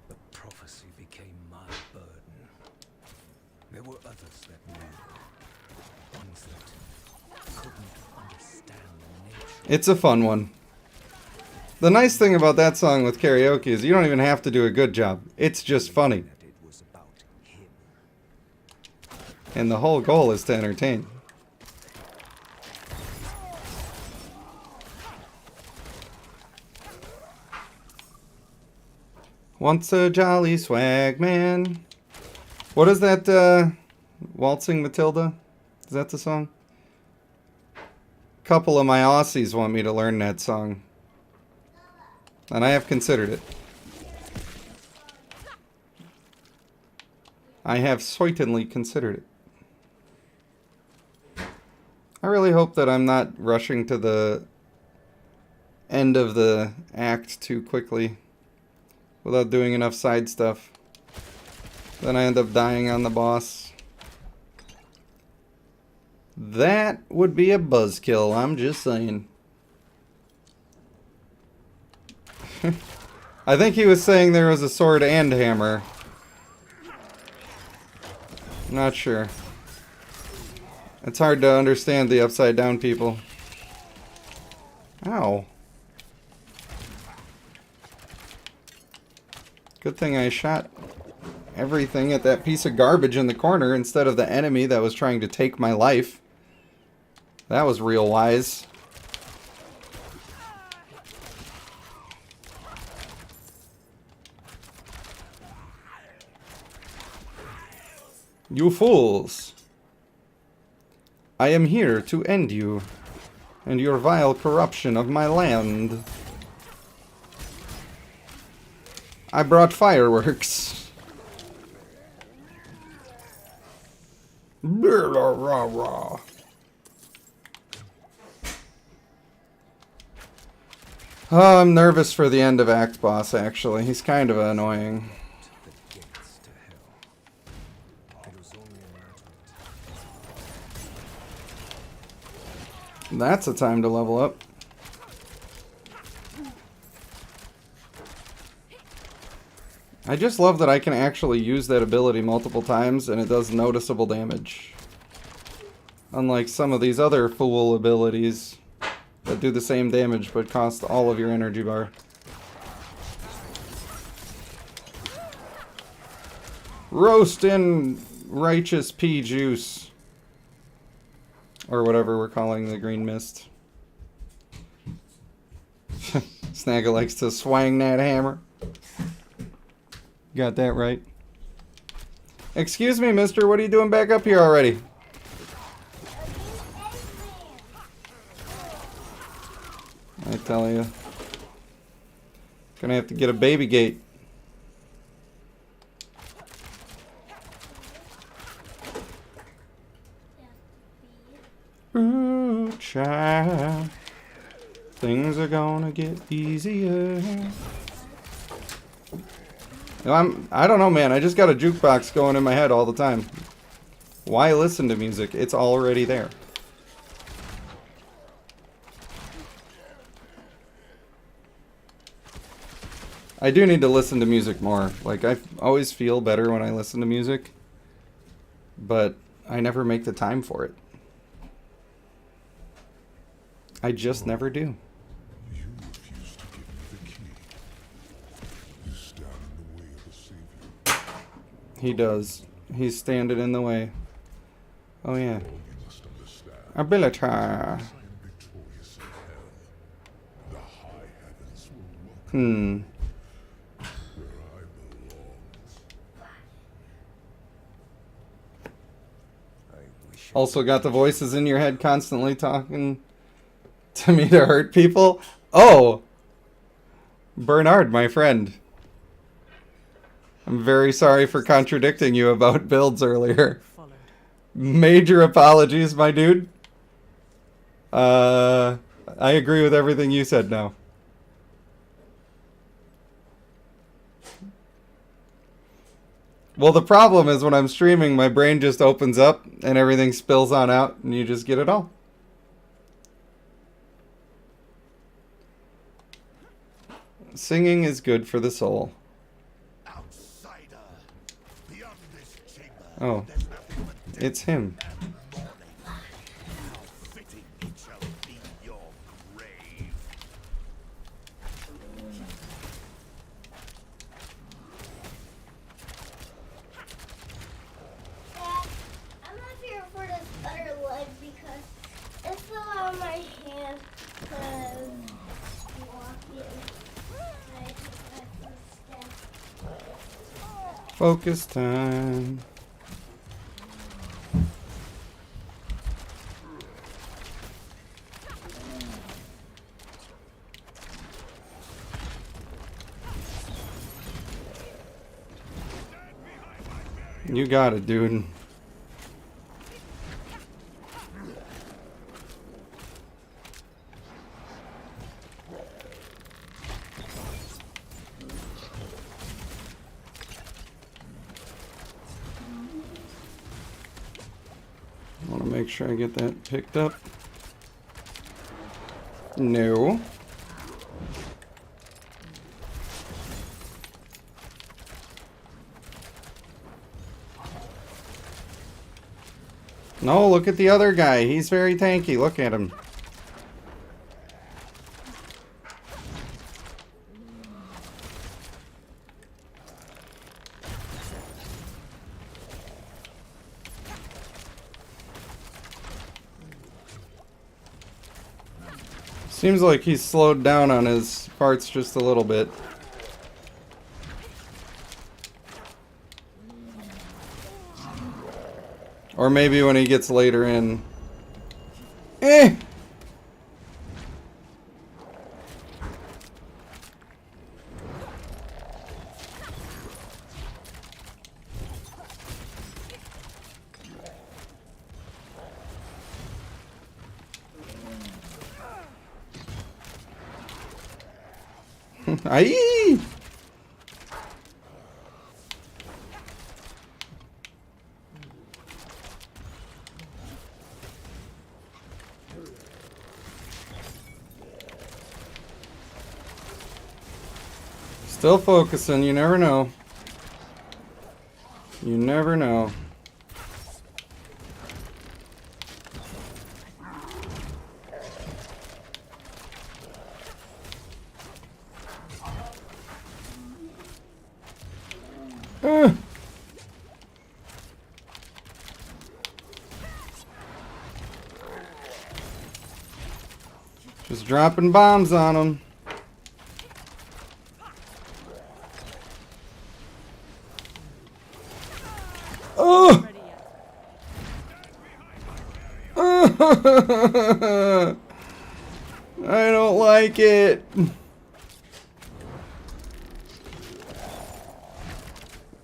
The prophecy became my burden. There were others that knew. Ones that couldn't understand the nature. It's a fun one. The nice thing about that song with karaoke is you don't even have to do a good job. It's just funny. And the whole goal is to entertain. Once a jolly swag man. What is that, Waltzing Matilda? Is that the song? A couple of my Aussies want me to learn that song. And I have considered it. I have certainly considered it. I really hope that I'm not rushing to the end of the act too quickly. Without doing enough side stuff. Then I end up dying on the boss. That would be a buzzkill, I'm just saying. I think he was saying there was a sword and hammer. Not sure. It's hard to understand the upside down people. Ow. Good thing I shot everything at that piece of garbage in the corner instead of the enemy that was trying to take my life. That was real wise. You fools! I am here to end you and your vile corruption of my land. I brought fireworks. Oh, I'm nervous for the end of Act Boss, actually. He's kind of annoying. That's a time to level up. I just love that I can actually use that ability multiple times and it does noticeable damage. Unlike some of these other fool abilities that do the same damage but cost all of your energy bar. Roast in righteous pea juice. Or whatever we're calling the green mist. Snaggle likes to swang that hammer. Got that right. Excuse me, mister, what are you doing back up here already? I tell you. Gonna have to get a baby gate. Ooh, child. Things are gonna get easier. I don't know, man. I just got a jukebox going in my head all the time. Why listen to music? It's already there. I do need to listen to music more. Like, I always feel better when I listen to music. But I never make the time for it. I just never do. You refuse to give me the key. You stand in the way of the Savior. He does. He's standing in the way. Oh yeah. You must understand. Ability. I am victorious in hell. The high heavens will welcome where I belong. Also got the voices in your head constantly talking to me to hurt people. Oh! Bernard, my friend. I'm very sorry for contradicting you about builds earlier. Major apologies, my dude. I agree with everything you said now. Well, the problem is when I'm streaming, my brain just opens up and everything spills on out and you just get it all. Singing is good for the soul. Oh, it's him. Focus time. You got it, dude. I want to make sure I get that picked up. No. No, look at the other guy. He's very tanky. Look at him. Seems like he's slowed down on his parts just a little bit. Or maybe when he gets later in. Eh! Aye! Still focusing, you never know. You never know. Just dropping bombs on them. Oh! I don't like it.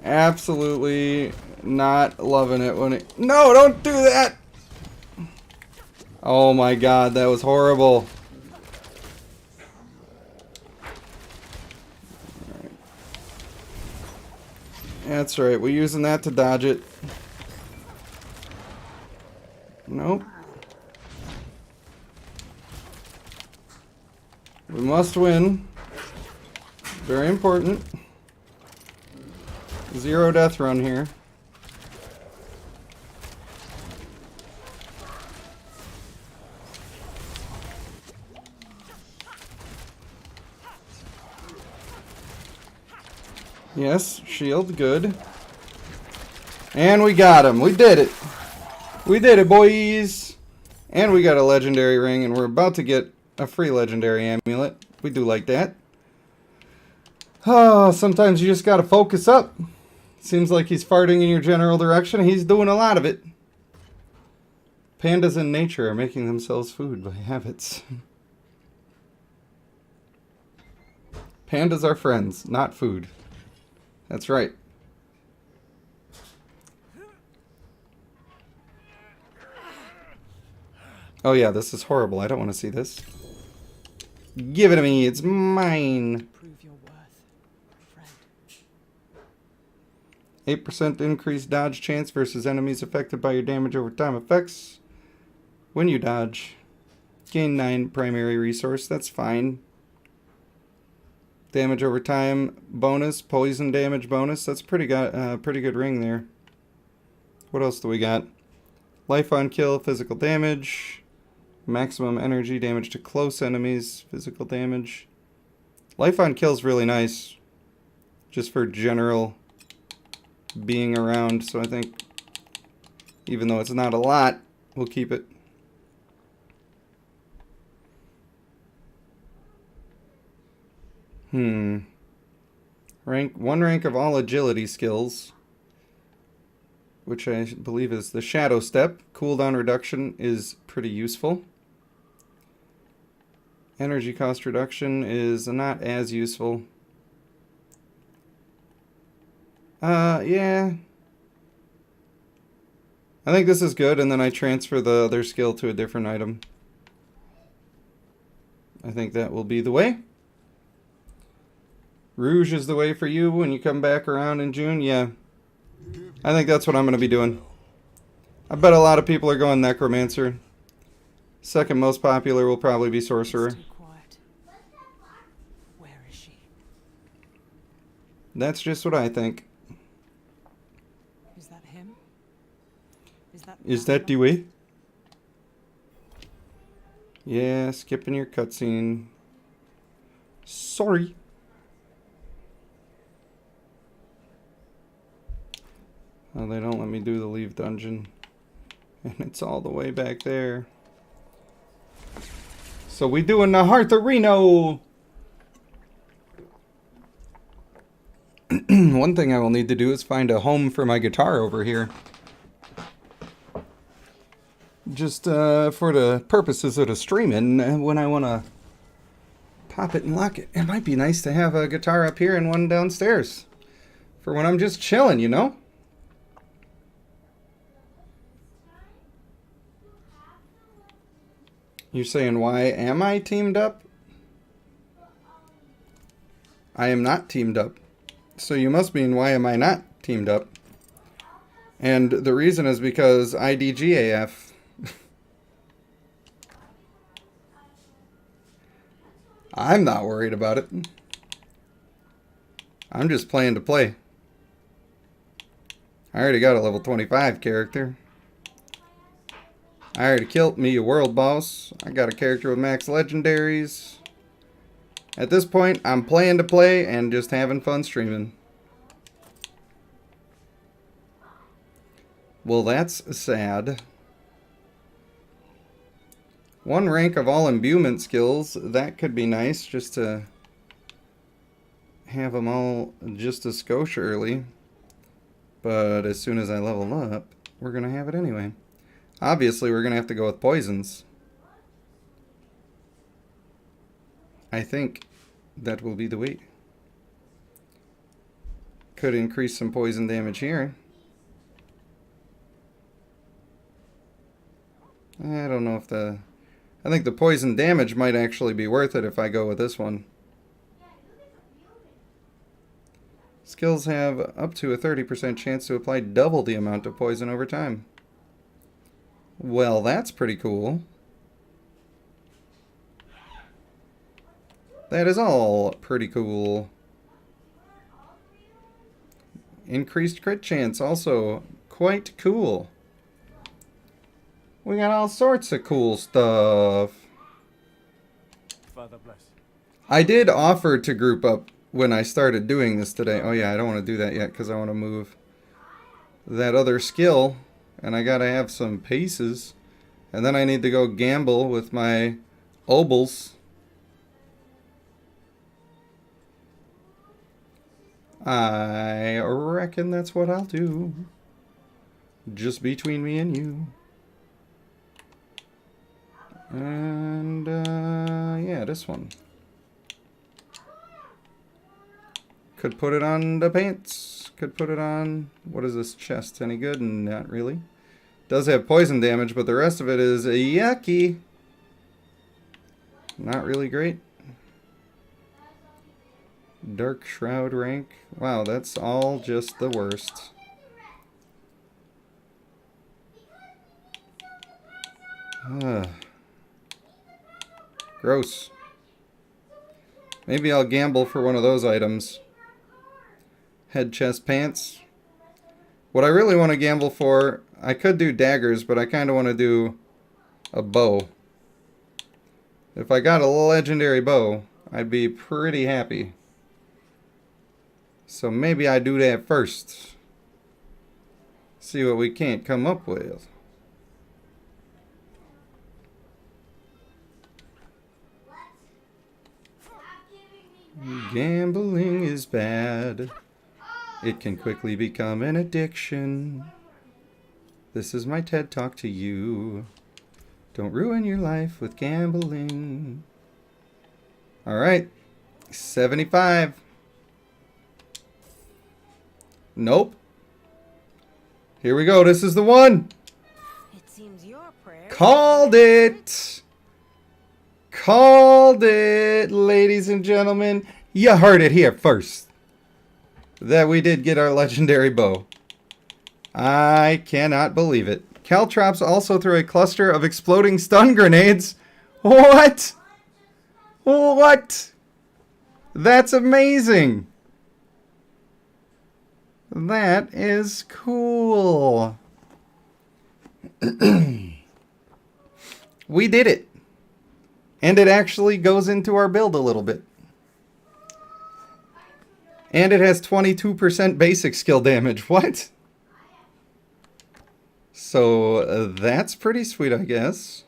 Absolutely not loving it when it... No, don't do that! Oh my god, that was horrible. That's right, we're using that to dodge it. Nope. We must win. Very important. 0 death run here. Yes, shield, good. And we got him. We did it. We did it, boys. And we got a legendary ring, and we're about to get a free legendary amulet. We do like that. Oh, sometimes you just gotta focus up. Seems like he's farting in your general direction. He's doing a lot of it. Pandas in nature are making themselves food by habits. Pandas are friends, not food. That's right. Oh yeah, this is horrible. I don't want to see this. Give it to me. It's mine. Prove your worth, friend. 8% increased dodge chance versus enemies affected by your damage over time effects. When you dodge. Gain 9 primary resource. That's fine. Damage over time bonus. Poison damage bonus. That's pretty good ring there. What else do we got? Life on kill. Physical damage. Maximum energy damage to close enemies. Physical damage. Life on kill is really nice. Just for general being around. So I think even though it's not a lot, we'll keep it. One rank of all agility skills, which I believe is the Shadow Step. Cooldown reduction is pretty useful. Energy cost reduction is not as useful. Yeah. I think this is good, and then I transfer the other skill to a different item. I think that will be the way. Rouge is the way for you when you come back around in June? Yeah. I think that's what I'm going to be doing. I bet a lot of people are going Necromancer. Second most popular will probably be Sorcerer. Too quiet. Where is she? That's just what I think. Is that him? Is that the way? Yeah, skipping your cutscene. Sorry. Oh, they don't let me do the leave dungeon. And it's all the way back there. So we doing the Hearth of Reno. One thing I will need to do is find a home for my guitar over here. Just for the purposes of the streaming, when I want to pop it and lock it. It might be nice to have a guitar up here and one downstairs. For when I'm just chilling, you know? You're saying, why am I teamed up? I am not teamed up. So you must mean, why am I not teamed up? And the reason is because IDGAF. I'm not worried about it. I'm just playing to play. I already got a level 25 character. I already killed me a world boss. I got a character with max legendaries. At this point, I'm playing to play and just having fun streaming. Well, that's sad. 1 rank of all imbuement skills. That could be nice, just to have them all just a skosh early. But as soon as I level up, we're going to have it anyway. Obviously, we're going to have to go with poisons. I think that will be the way. Could increase some poison damage here. I don't know if the... I think the poison damage might actually be worth it if I go with this one. Skills have up to a 30% chance to apply double the amount of poison over time. Well, that's pretty cool. That is all pretty cool. Increased crit chance, also quite cool. We got all sorts of cool stuff. Father bless. I did offer to group up when I started doing this today. Oh yeah, I don't want to do that yet because I want to move that other skill. And I gotta have some paces. And then I need to go gamble with my obols. I reckon that's what I'll do. Just between me and you. And, yeah, this one. Could put it on the pants. Could put it on... What is this chest? Any good? Not really. Does have poison damage, but the rest of it is yucky. Not really great. Dark Shroud rank. Wow, that's all just the worst. Gross. Maybe I'll gamble for one of those items. Head, chest, pants. What I really want to gamble for, I could do daggers, but I kind of want to do a bow. If I got a legendary bow, I'd be pretty happy. So maybe I do that first. See what we can't come up with. Gambling is bad. It can quickly become an addiction. This is my TED Talk to you. Don't ruin your life with gambling. Alright. 75. Nope. Here we go. This is the one. It seems your prayer. Called it. Called it, ladies and gentlemen. You heard it here first. That we did get our legendary bow. I cannot believe it. Caltrops also threw a cluster of exploding stun grenades. What? What? That's amazing. That is cool. We did it. And it actually goes into our build a little bit. And it has 22% basic skill damage. What? So that's pretty sweet, I guess.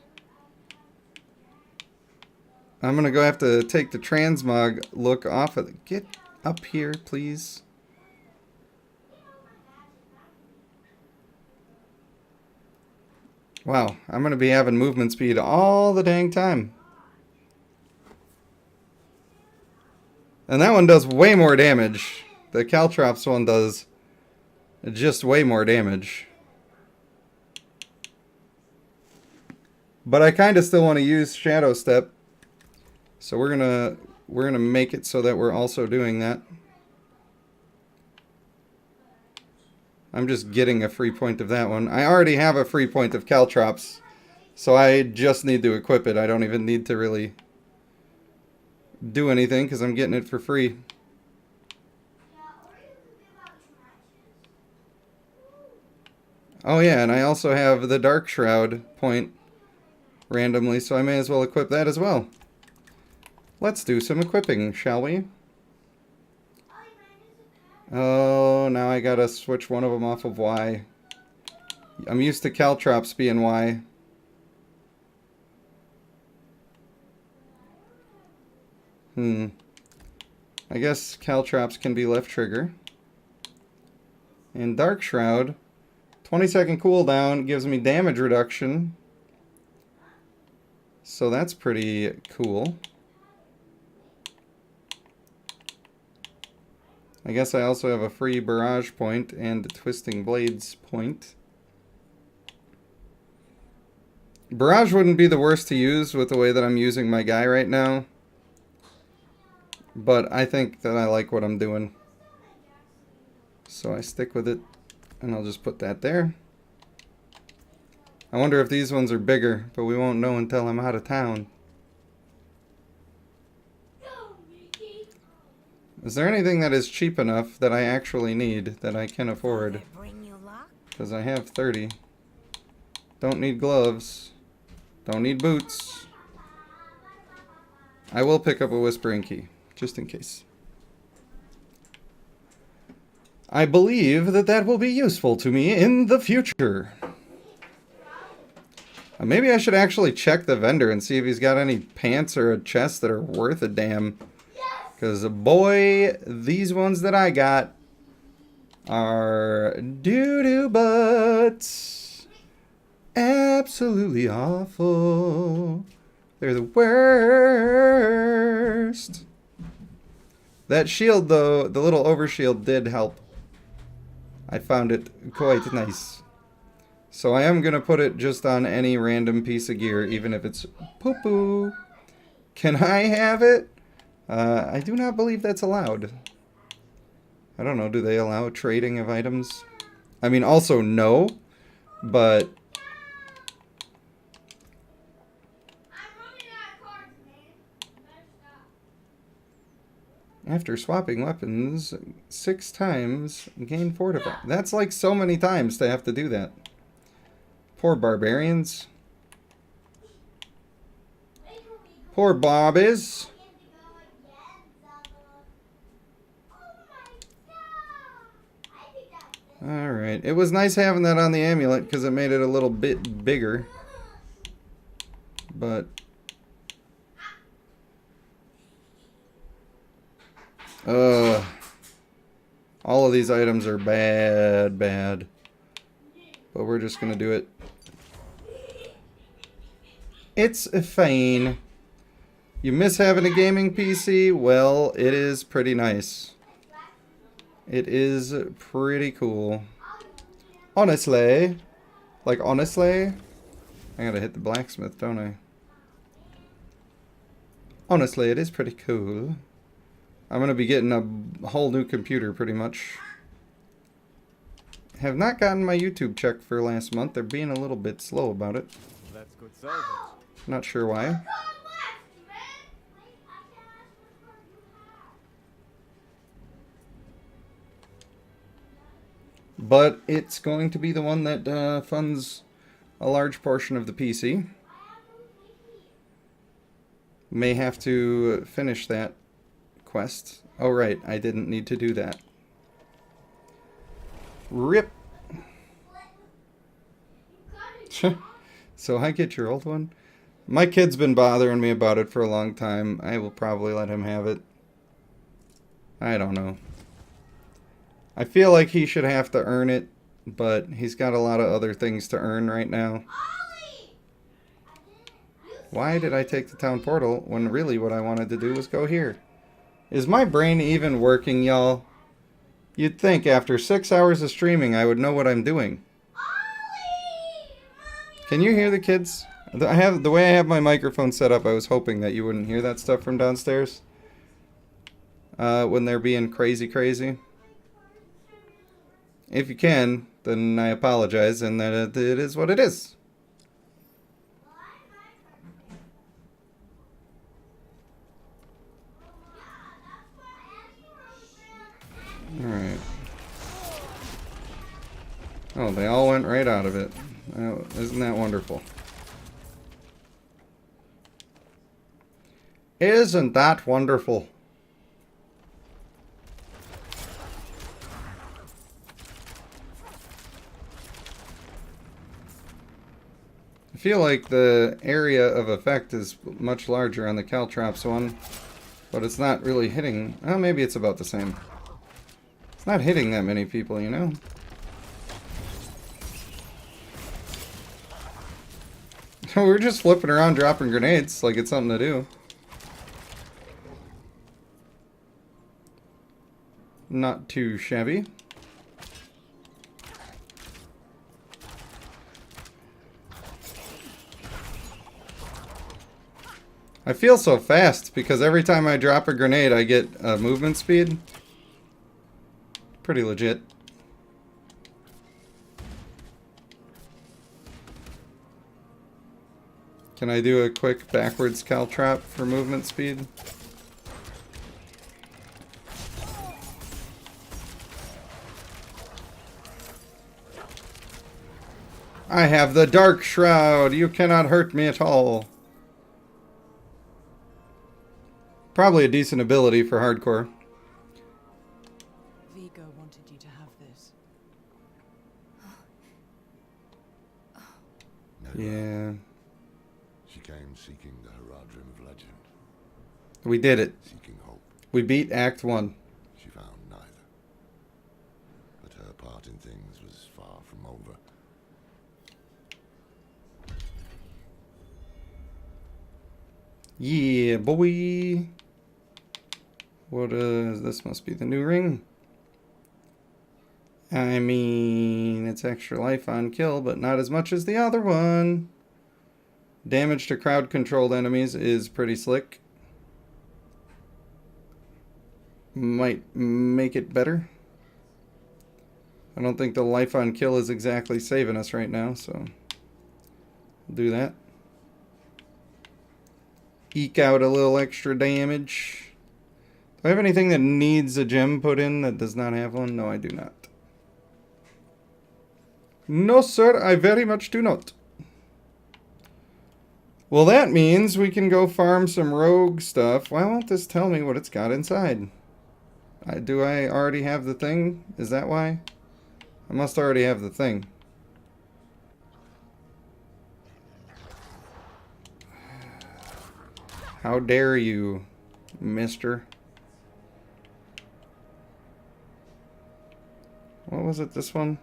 I'm gonna go have to take the transmog look off of it. Get up here, please. Wow, I'm gonna be having movement speed all the dang time. And that one does way more damage. The Caltrops one does just way more damage. But I kind of still want to use Shadow Step. So we're gonna make it so that we're also doing that. I'm just getting a free point of that one. I already have a free point of Caltrops. So I just need to equip it. I don't even need to really do anything because I'm getting it for free. Oh yeah, and I also have the Dark Shroud point randomly, so I may as well equip that as well. Let's do some equipping, shall we? Oh, now I gotta switch one of them off of Y. I'm used to Caltrops being Y. I guess Caltrops can be left trigger. And Dark Shroud, 20-second cooldown, gives me damage reduction. So that's pretty cool. I guess I also have a free Barrage point and a Twisting Blades point. Barrage wouldn't be the worst to use with the way that I'm using my guy right now. But I think that I like what I'm doing. So I stick with it. And I'll just put that there. I wonder if these ones are bigger, but we won't know until I'm out of town. Is there anything that is cheap enough that I actually need, that I can afford? Because I have 30. Don't need gloves. Don't need boots. I will pick up a Whispering Key, just in case. I believe that that will be useful to me in the future. Maybe I should actually check the vendor and see if he's got any pants or a chest that are worth a damn. Because, boy, these ones that I got are doo-doo butts. Absolutely awful. They're the worst. That shield, though, the little overshield did help. I found it quite nice. So I am going to put it just on any random piece of gear, even if it's poo-poo. Can I have it? I do not believe that's allowed. I don't know, do they allow trading of items? I mean, also no, but... After swapping weapons 6 times, gain fortify. That's like so many times to have to do that. Poor barbarians. Poor bobbies. Alright, it was nice having that on the amulet because it made it a little bit bigger. But... all of these items are bad. But we're just going to do it. It's fine. You miss having a gaming PC? Well, it is pretty nice. It is pretty cool. Honestly. Like, honestly. I gotta hit the blacksmith, don't I? Honestly, it is pretty cool. I'm gonna be getting a whole new computer, pretty much. Have not gotten my YouTube check for last month. They're being a little bit slow about it. That's good salvage. Not sure why. But it's going to be the one that funds a large portion of the PC. May have to finish that quest. Oh right, I didn't need to do that. RIP! So I get your old one? My kid's been bothering me about it for a long time. I will probably let him have it. I don't know. I feel like he should have to earn it, but he's got a lot of other things to earn right now. Why did I take the town portal when really what I wanted to do was go here? Is my brain even working, y'all? You'd think after 6 hours of streaming I would know what I'm doing. Can you hear the kids? The way I have my microphone set up, I was hoping that you wouldn't hear that stuff from downstairs. When they're being crazy. If you can, then I apologize, and that it is what it is. Alright. Oh, they all went right out of it. Oh, isn't that wonderful? Isn't that wonderful? I feel like the area of effect is much larger on the Caltrops one, but it's not really hitting. Oh, maybe it's about the same. It's not hitting that many people, you know? We're just flipping around dropping grenades like it's something to do. Not too shabby. I feel so fast because every time I drop a grenade I get movement speed. Pretty legit. Can I do a quick backwards caltrop for movement speed? I have the Dark Shroud. You cannot hurt me at all. Probably a decent ability for hardcore. Vigo wanted you to have this. Yeah. She came seeking the Haradrim of legend. We did it. Seeking hope. We beat Act 1. She found neither. But her part in things was far from over. Yeah, boy. What is this? Must be the new ring. I mean, it's extra life on kill, but not as much as the other one. Damage to crowd-controlled enemies is pretty slick. Might make it better. I don't think the life on kill is exactly saving us right now, so I'll do that. Eke out a little extra damage. Do I have anything that needs a gem put in that does not have one? No, I do not. No, sir, I very much do not. Well, that means we can go farm some rogue stuff. Why won't this tell me what it's got inside? Do I already have the thing? Is that why? I must already have the thing. How dare you, mister? What was it, this one?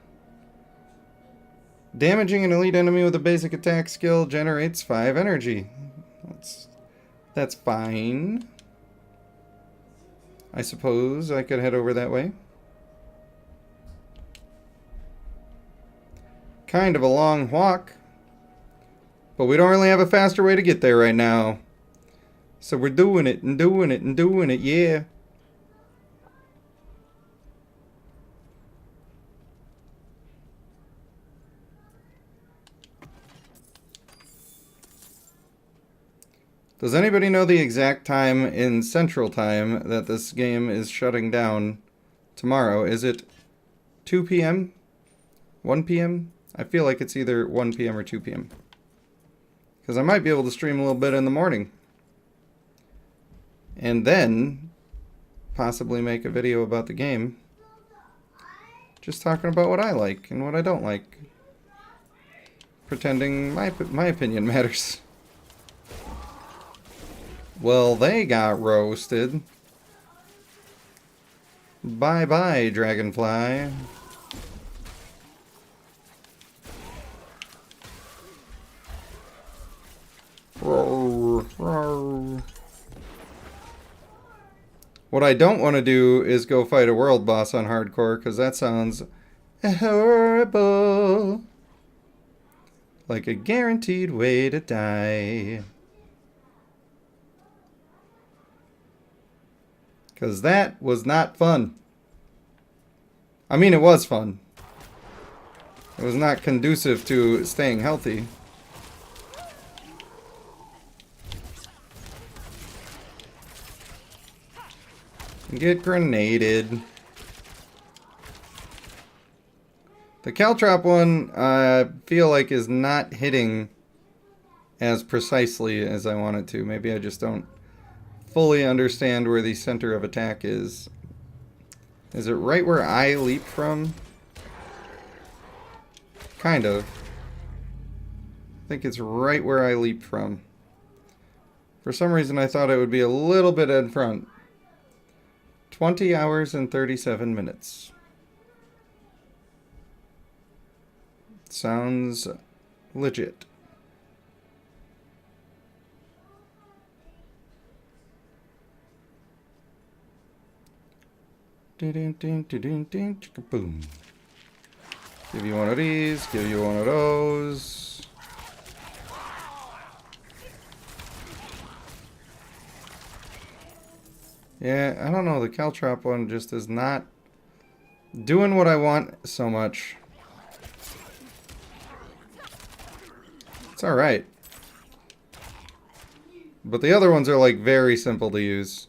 Damaging an elite enemy with a basic attack skill generates 5 energy. That's fine. I suppose I could head over that way. Kind of a long walk. But we don't really have a faster way to get there right now. So we're doing it and doing it and doing it, yeah. Does anybody know the exact time in Central Time that this game is shutting down tomorrow? Is it 2 p.m.? 1 p.m.? I feel like it's either 1 p.m. or 2 p.m. Because I might be able to stream a little bit in the morning. And then possibly make a video about the game. Just talking about what I like and what I don't like. Pretending my opinion matters. Well, they got roasted. Bye-bye, dragonfly. Roar, roar. What I don't want to do is go fight a world boss on hardcore, because that sounds horrible. Like a guaranteed way to die. Because that was not fun. I mean, it was fun. It was not conducive to staying healthy. Get grenaded. The Caltrop one, I feel like is not hitting as precisely as I want it to. Maybe I just don't fully understand where the center of attack is. Is it right where I leap from? Kind of. I think it's right where I leap from. For some reason I thought it would be a little bit in front. 20 hours and 37 minutes. Sounds legit. Boom. Give you one of these, give you one of those. Yeah, I don't know, the Caltrop one just is not doing what I want so much. It's alright. But the other ones are like very simple to use.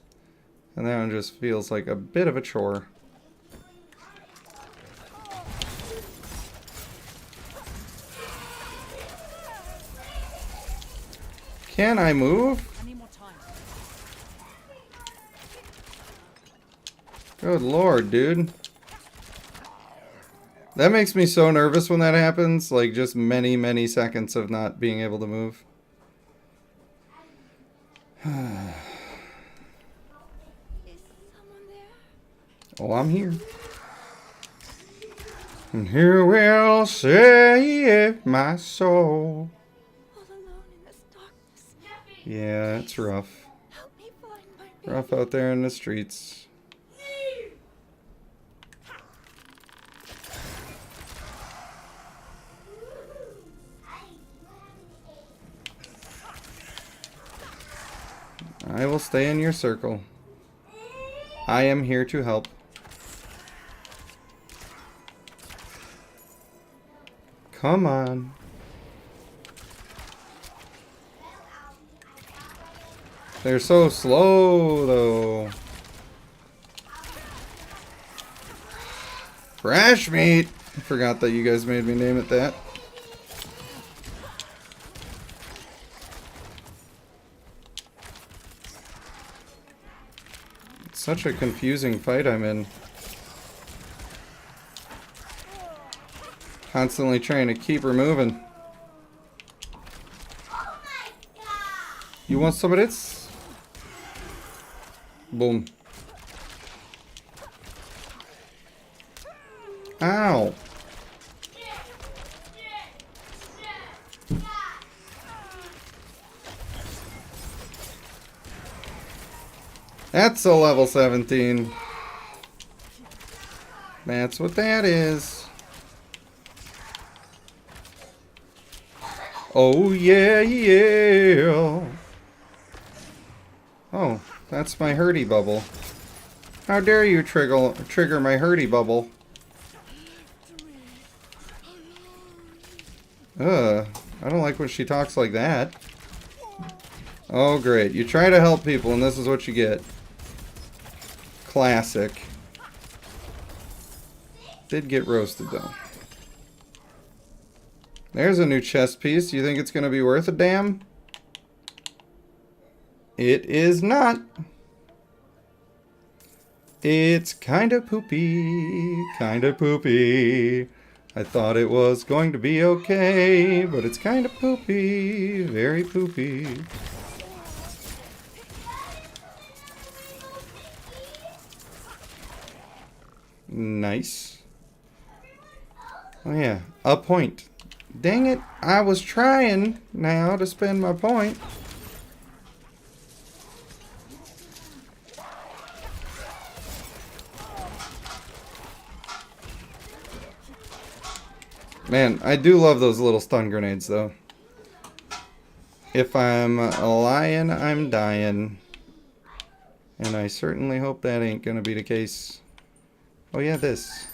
And that one just feels like a bit of a chore. Can I move? Good lord, dude. That makes me so nervous when that happens. Like, just many, many seconds of not being able to move. Oh, I'm here. And here will save my soul. Yeah, it's rough. Rough out there in the streets. I will stay in your circle. I am here to help. Come on. They're so slow, though. Fresh meat! I forgot that you guys made me name it that. It's such a confusing fight I'm in. Constantly trying to keep her moving. You want some of this? Boom. Ow. That's a level 17. That's what that is. Oh yeah, yeah. Oh, that's my hurdy bubble. How dare you trigger my hurdy bubble? I don't like when she talks like that. Oh great, you try to help people and this is what you get. Classic. Did get roasted though. There's a new chest piece. You think it's going to be worth a damn? It is not. It's kind of poopy. Kind of poopy. I thought it was going to be okay, but it's kind of poopy. Very poopy. Nice. Oh yeah, a point. Dang it, I was trying now to spend my point. Man, I do love those little stun grenades though. If I'm lying, I'm dying. And I certainly hope that ain't gonna be the case. Oh yeah, this.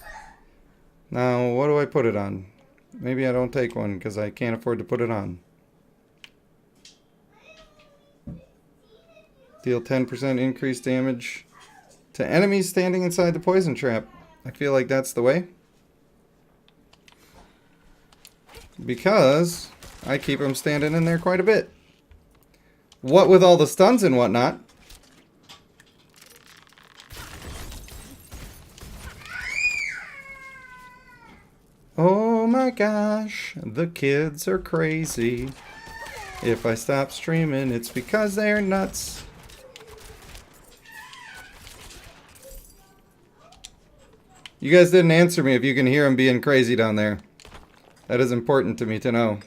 Now, what do I put it on? Maybe I don't take one because I can't afford to put it on. Deal 10% increased damage to enemies standing inside the poison trap. I feel like that's the way. Because I keep them standing in there quite a bit. What with all the stuns and whatnot. Oh my gosh, the kids are crazy. If I stop streaming, it's because they're nuts. You guys didn't answer me if you can hear them being crazy down there. That is important to me to know.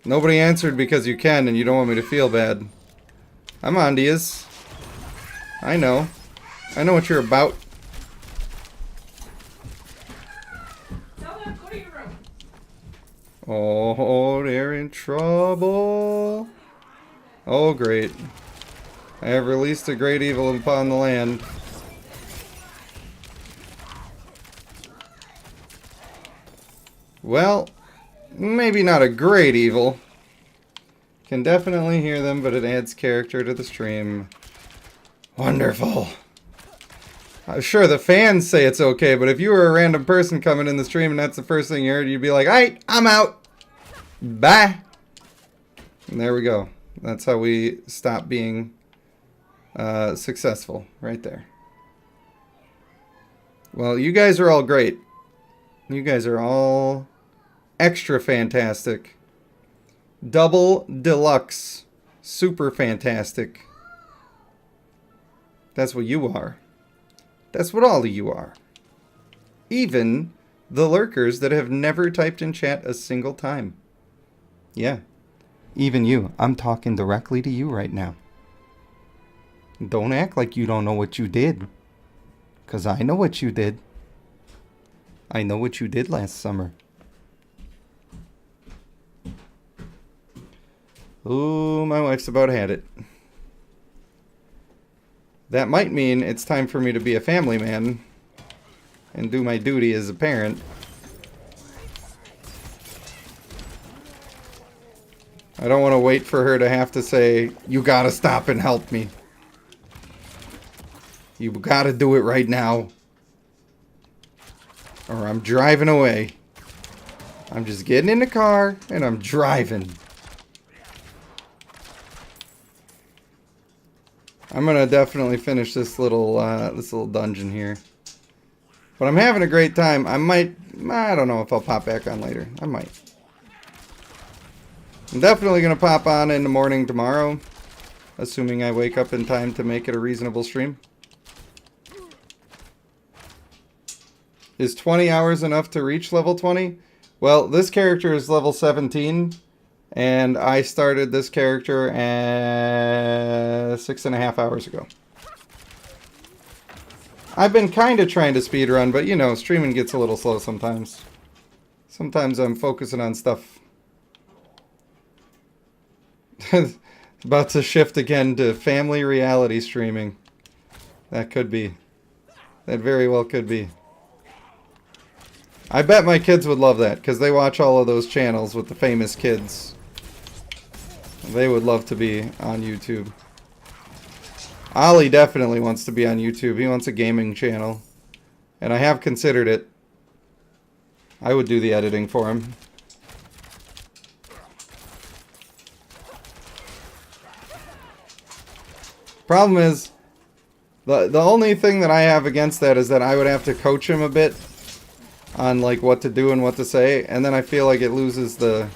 Nobody answered because you can and you don't want me to feel bad. I'm on to yous. I know. I know what you're about. Oh, they're in trouble. Oh, great. I have released a great evil upon the land. Well, maybe not a great evil. Can definitely hear them, but it adds character to the stream. Wonderful. I'm sure the fans say it's okay, but if you were a random person coming in the stream and that's the first thing you heard, you'd be like, alright, I'm out. Bye. And there we go. That's how we stop being successful. Right there. Well, you guys are all great. You guys are all extra fantastic. Double deluxe. Super fantastic. That's what you are. That's what all of you are. Even the lurkers that have never typed in chat a single time. Yeah. Even you. I'm talking directly to you right now. Don't act like you don't know what you did. 'Cause I know what you did. I know what you did last summer. Ooh, my wife's about had it. That might mean it's time for me to be a family man and do my duty as a parent. I don't want to wait for her to have to say, you gotta stop and help me. You gotta do it right now. Or I'm driving away. I'm just getting in the car and I'm driving. I'm gonna definitely finish this little dungeon here. But I'm having a great time. I don't know if I'll pop back on later. I might. I'm definitely gonna pop on in the morning tomorrow. Assuming I wake up in time to make it a reasonable stream. Is 20 hours enough to reach level 20? Well, this character is level 17. And I started this character 6.5 hours ago. I've been kind of trying to speedrun, but you know, streaming gets a little slow sometimes. Sometimes I'm focusing on stuff. About to shift again to family reality streaming. That could be. That very well could be. I bet my kids would love that, because they watch all of those channels with the famous kids. They would love to be on YouTube. Ollie definitely wants to be on YouTube. He wants a gaming channel. And I have considered it. I would do the editing for him. Problem is, the only thing that I have against that is that I would have to coach him a bit on like what to do and what to say, and then I feel like it loses the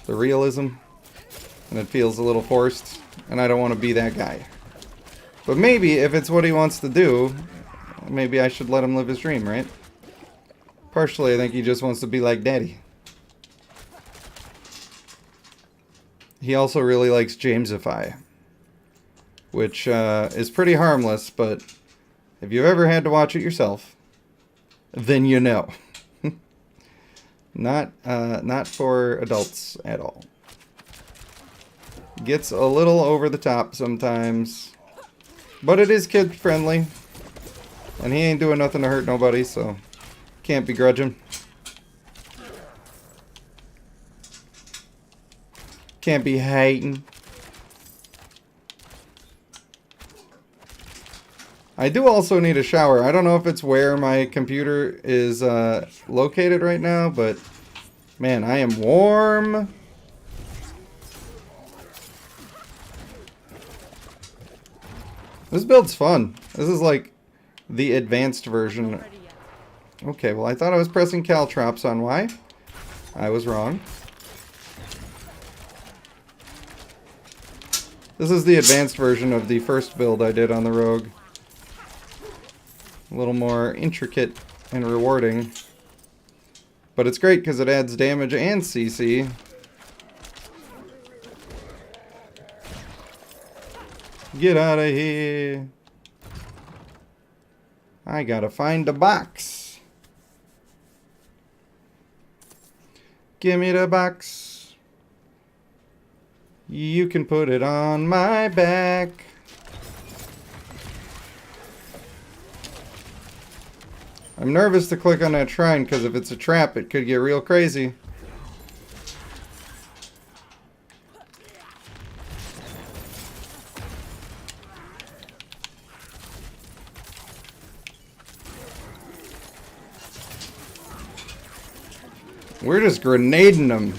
realism. And it feels a little forced, and I don't want to be that guy. But maybe if it's what he wants to do, maybe I should let him live his dream, right? Partially, I think he just wants to be like Daddy. He also really likes Jamesify, which is pretty harmless, but if you've ever had to watch it yourself, then you know. Not for adults at all. Gets a little over the top sometimes, but it is kid friendly, and he ain't doing nothing to hurt nobody, so can't begrudge him. Can't be hating. I do also need a shower. I don't know if it's where my computer is located right now, but man, I am warm. This build's fun. This is like the advanced version. Okay, well I thought I was pressing caltrops on Y. I was wrong. This is the advanced version of the first build I did on the Rogue. A little more intricate and rewarding. But it's great because it adds damage and CC. Get out of here. I gotta find the box. Give me the box. You can put it on my back. I'm nervous to click on that shrine because if it's a trap, it could get real crazy. We're just grenading them.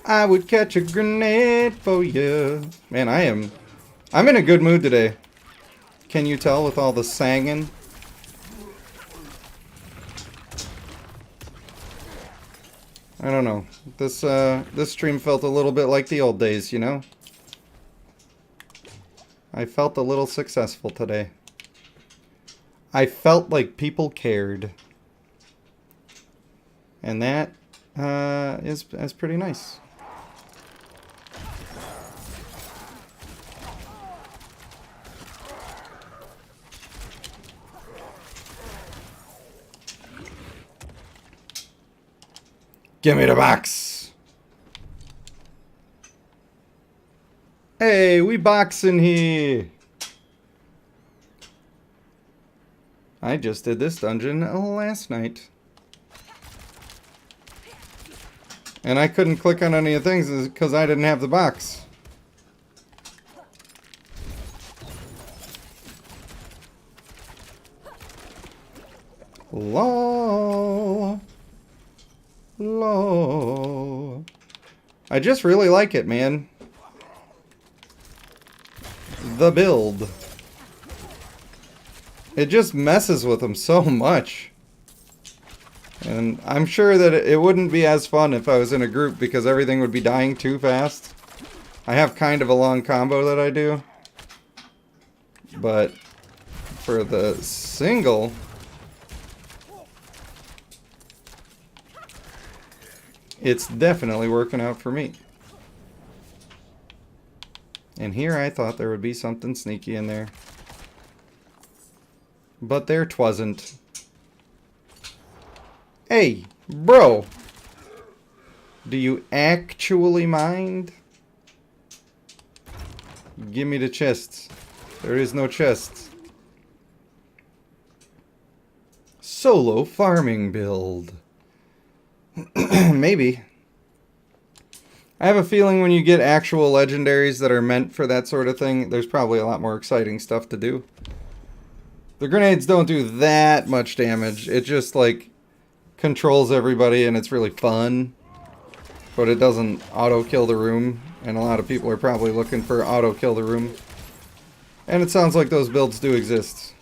I would catch a grenade for you. Man, I'm in a good mood today. Can you tell with all the singing? I don't know. This stream felt a little bit like the old days, you know? I felt a little successful today. I felt like people cared. And that is pretty nice. Give me the box. Hey, we boxing here. I just did this dungeon last night. And I couldn't click on any of the things because I didn't have the box. Lol. Lol. I just really like it, man. The build. It just messes with them so much. And I'm sure that it wouldn't be as fun if I was in a group because everything would be dying too fast. I have kind of a long combo that I do. But for the single, it's definitely working out for me. And here I thought there would be something sneaky in there. But there twasn't. Hey, bro. Do you actually mind? Give me the chest. There is no chest. Solo farming build. Maybe. I have a feeling when you get actual legendaries that are meant for that sort of thing, there's probably a lot more exciting stuff to do. The grenades don't do that much damage. It just, like, controls everybody and it's really fun. But it doesn't auto-kill the room. And a lot of people are probably looking for auto-kill the room. And it sounds like those builds do exist.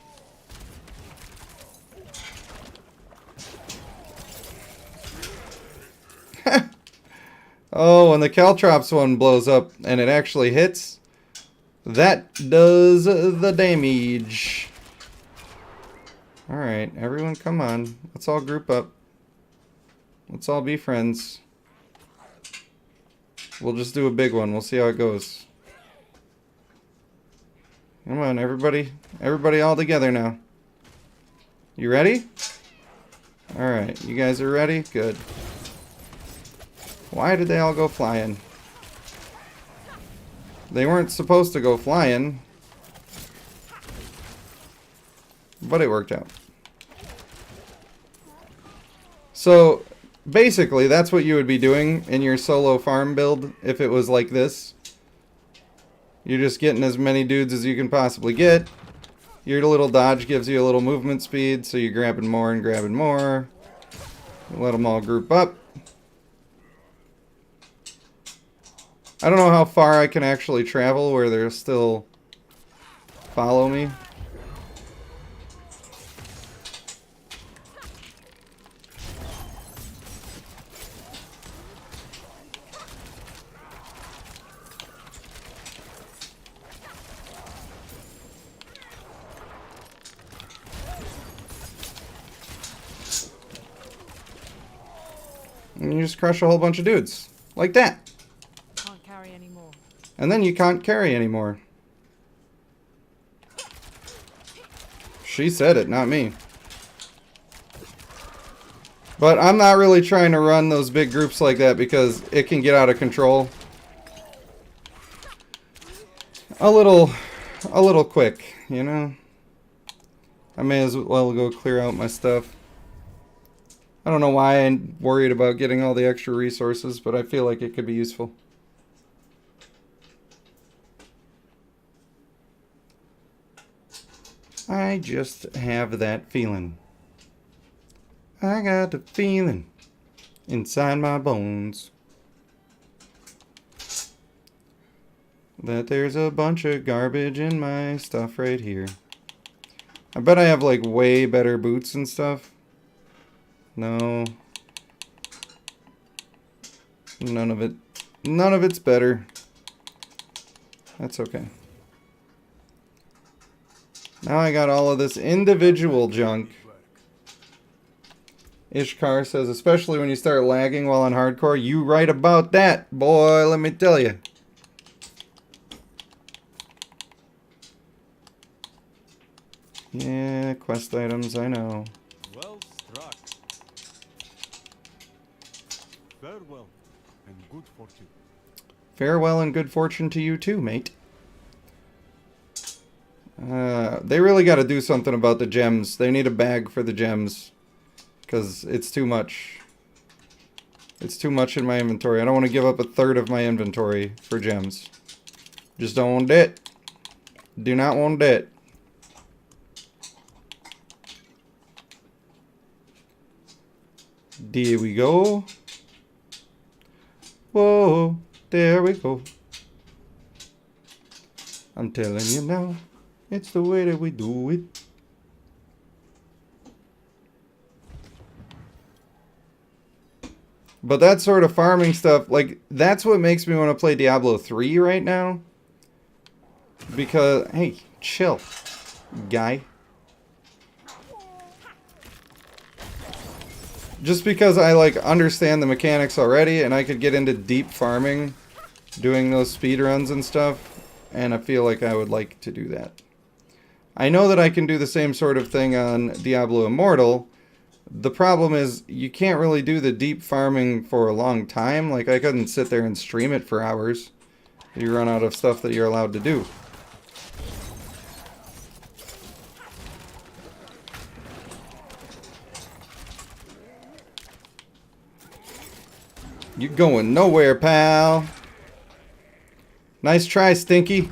Oh, when the Caltrops one blows up and it actually hits, That does the damage. Alright, everyone come on. Let's all group up. Let's all be friends. We'll just do a big one. We'll see how it goes. Come on, everybody. Everybody all together now. You ready? Alright, you guys are ready? Good. Why did they all go flying? They weren't supposed to go flying. But it worked out. So, basically, that's what you would be doing in your solo farm build if it was like this. You're just getting as many dudes as you can possibly get. Your little dodge gives you a little movement speed, so you're grabbing more and grabbing more. Let them all group up. I don't know how far I can actually travel where they'll still follow me. And you just crush a whole bunch of dudes. Like that. Can't carry anymore. And then you can't carry anymore. She said it, not me. But I'm not really trying to run those big groups like that because it can get out of control. A little quick, you know? I may as well go clear out my stuff. I don't know why I'm worried about getting all the extra resources, but I feel like it could be useful. I just have that feeling. I got the feeling inside my bones that there's a bunch of garbage in my stuff right here. I bet I have like way better boots and stuff. No. None of it. None of it's better. That's okay. Now I got all of this individual junk. Ishkar says, especially when you start lagging while on hardcore, you right about that, boy, let me tell you. Yeah, quest items, I know. Well struck. Farewell and good fortune. Farewell and good fortune to you too, mate. They really got to do something about the gems. They need a bag for the gems. Because it's too much. It's too much in my inventory. I don't want to give up a third of my inventory for gems. Just don't want it. Do not want it. There we go. Whoa, there we go. I'm telling you now, it's the way that we do it. But that sort of farming stuff, like, that's what makes me want to play Diablo 3 right now. Because, hey, chill, guy. Just because I, like, understand the mechanics already, and I could get into deep farming, doing those speedruns and stuff, and I feel like I would like to do that. I know that I can do the same sort of thing on Diablo Immortal. The problem is, you can't really do the deep farming for a long time. Like, I couldn't sit there and stream it for hours. You run out of stuff that you're allowed to do. You going nowhere, pal. Nice try, Stinky.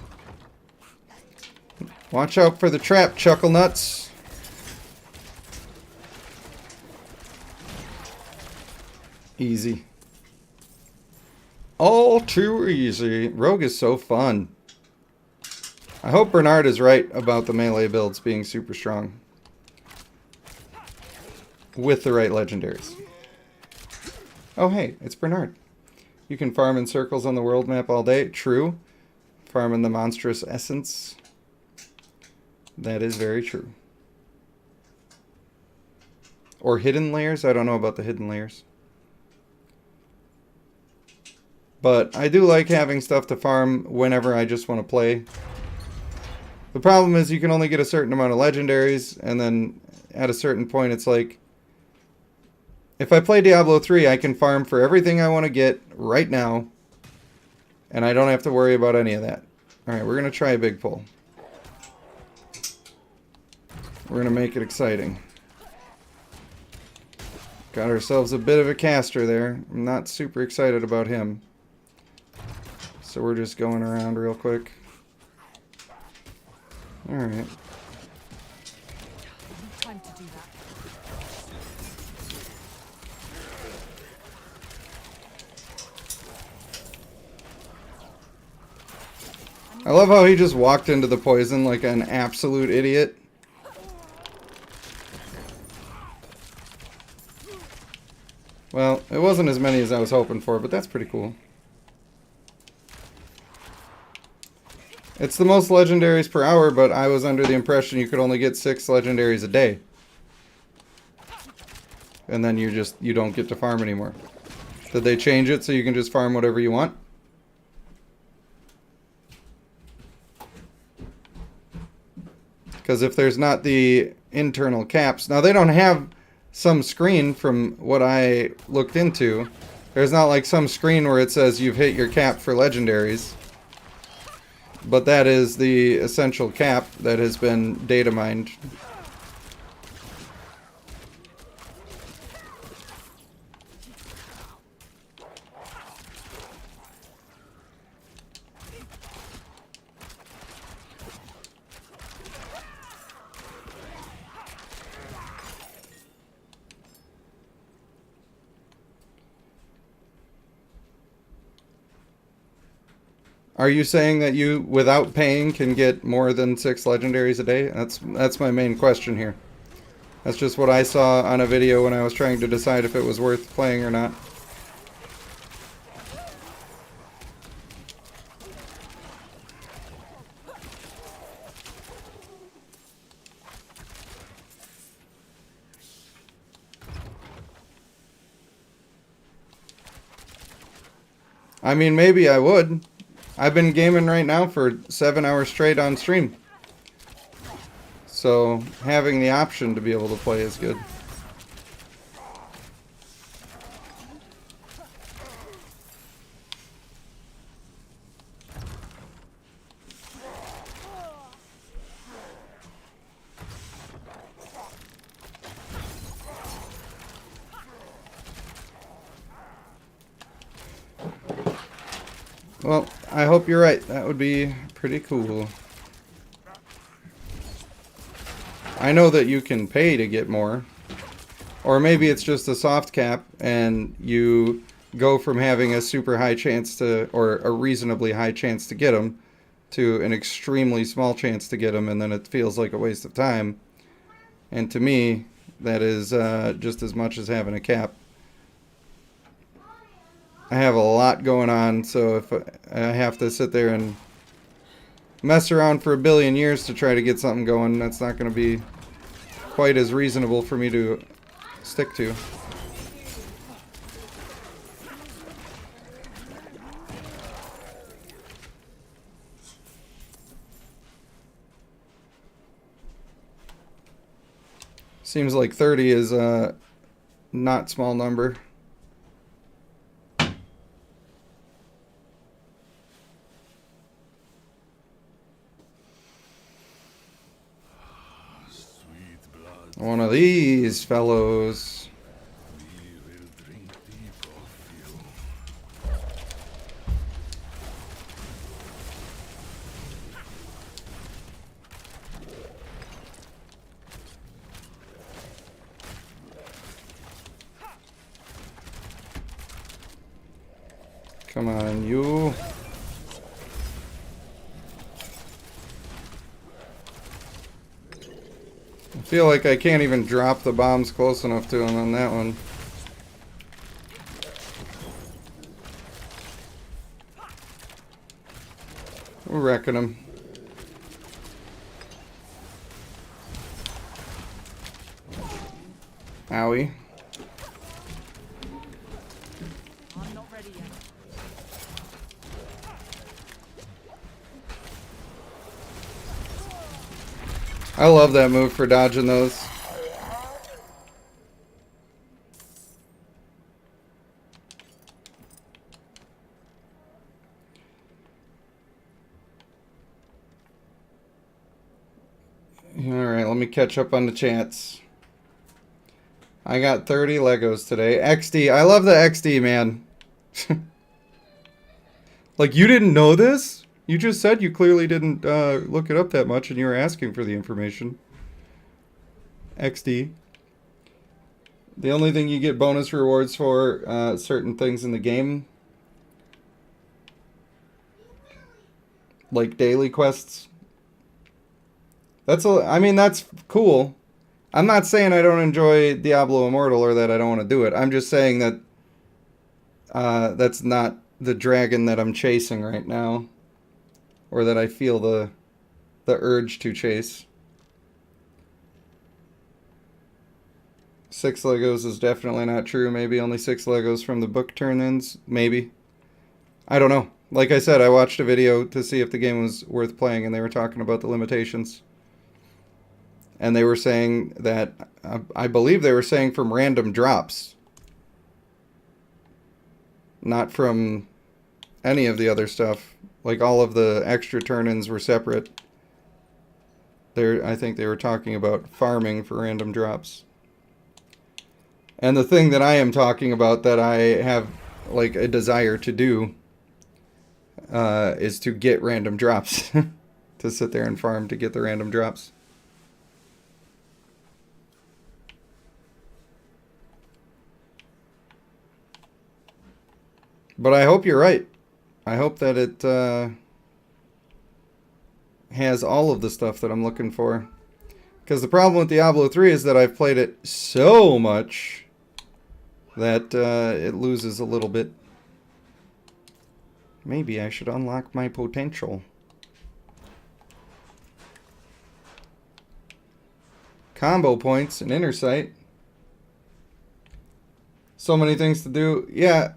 Watch out for the trap, Chuckle Nuts. Easy. All too easy. Rogue is so fun. I hope Bernard is right about the melee builds being super strong. With the right legendaries. Oh hey, it's Bernard. You can farm in circles on the world map all day. True. farming the monstrous essence. That is very true. Or hidden layers? I don't know about the hidden layers. But I do like having stuff to farm whenever I just want to play. The problem is you can only get a certain amount of legendaries, and then at a certain point it's like, if I play Diablo 3, I can farm for everything I want to get right now, and I don't have to worry about any of that. Alright, we're going to try a big pull. We're going to make it exciting. Got ourselves a bit of a caster there. I'm not super excited about him. So we're just going around real quick. Alright. Time to do that. I love how he just walked into the poison like an absolute idiot. Well, it wasn't as many as I was hoping for, but that's pretty cool. It's the most legendaries per hour, but I was under the impression you could only get 6 legendaries a day. And then you don't get to farm anymore. Did they change it so you can just farm whatever you want? Because if there's not the internal caps... Now, they don't have some screen from what I looked into. There's not like some screen where it says you've hit your cap for legendaries. But that is the essential cap that has been data mined. Are you saying that you, without paying, can get more than 6 legendaries a day? That's my main question here. That's just what I saw on a video when I was trying to decide if it was worth playing or not. I mean, maybe I would. I've been gaming right now for 7 hours straight on stream. So, having the option to be able to play is good. Well, I hope you're right. That would be pretty cool. I know that you can pay to get more. Or maybe it's just a soft cap and you go from having a super high chance to, or a reasonably high chance to get them, to an extremely small chance to get them, and then it feels like a waste of time. And to me, that is just as much as having a cap. I have a lot going on, so if I have to sit there and mess around for a billion years to try to get something going, that's not going to be quite as reasonable for me to stick to. Seems like 30 is a not small number. One of these fellows. We will drink deep of you. Come on, you. I feel like I can't even drop the bombs close enough to him on that one. We're wrecking them. Owie. I'm not ready yet. I love that move for dodging those. Alright, let me catch up on the chats. I got 30 Legos today. XD. I love the XD, man. Like, you didn't know this? You just said you clearly didn't look it up that much and you were asking for the information. XD. The only thing you get bonus rewards for certain things in the game, like daily quests. I mean, that's cool. I'm not saying I don't enjoy Diablo Immortal or that I don't want to do it. I'm just saying that that's not the dragon that I'm chasing right now, or that I feel the urge to chase. 6 Legos is definitely not true. Maybe only 6 Legos from the book turn-ins. Maybe. I don't know. Like I said, I watched a video to see if the game was worth playing, and they were talking about the limitations. And they were saying that, I believe they were saying from random drops. Not from any of the other stuff. Like, all of the extra turn-ins were separate. I think they were talking about farming for random drops. And the thing that I am talking about that I have, like, a desire to do is to get random drops. To sit there and farm to get the random drops. But I hope you're right. I hope that it has all of the stuff that I'm looking for. Because the problem with Diablo 3 is that I've played it so much that it loses a little bit. Maybe I should unlock my potential. Combo points and inner sight. So many things to do. Yeah.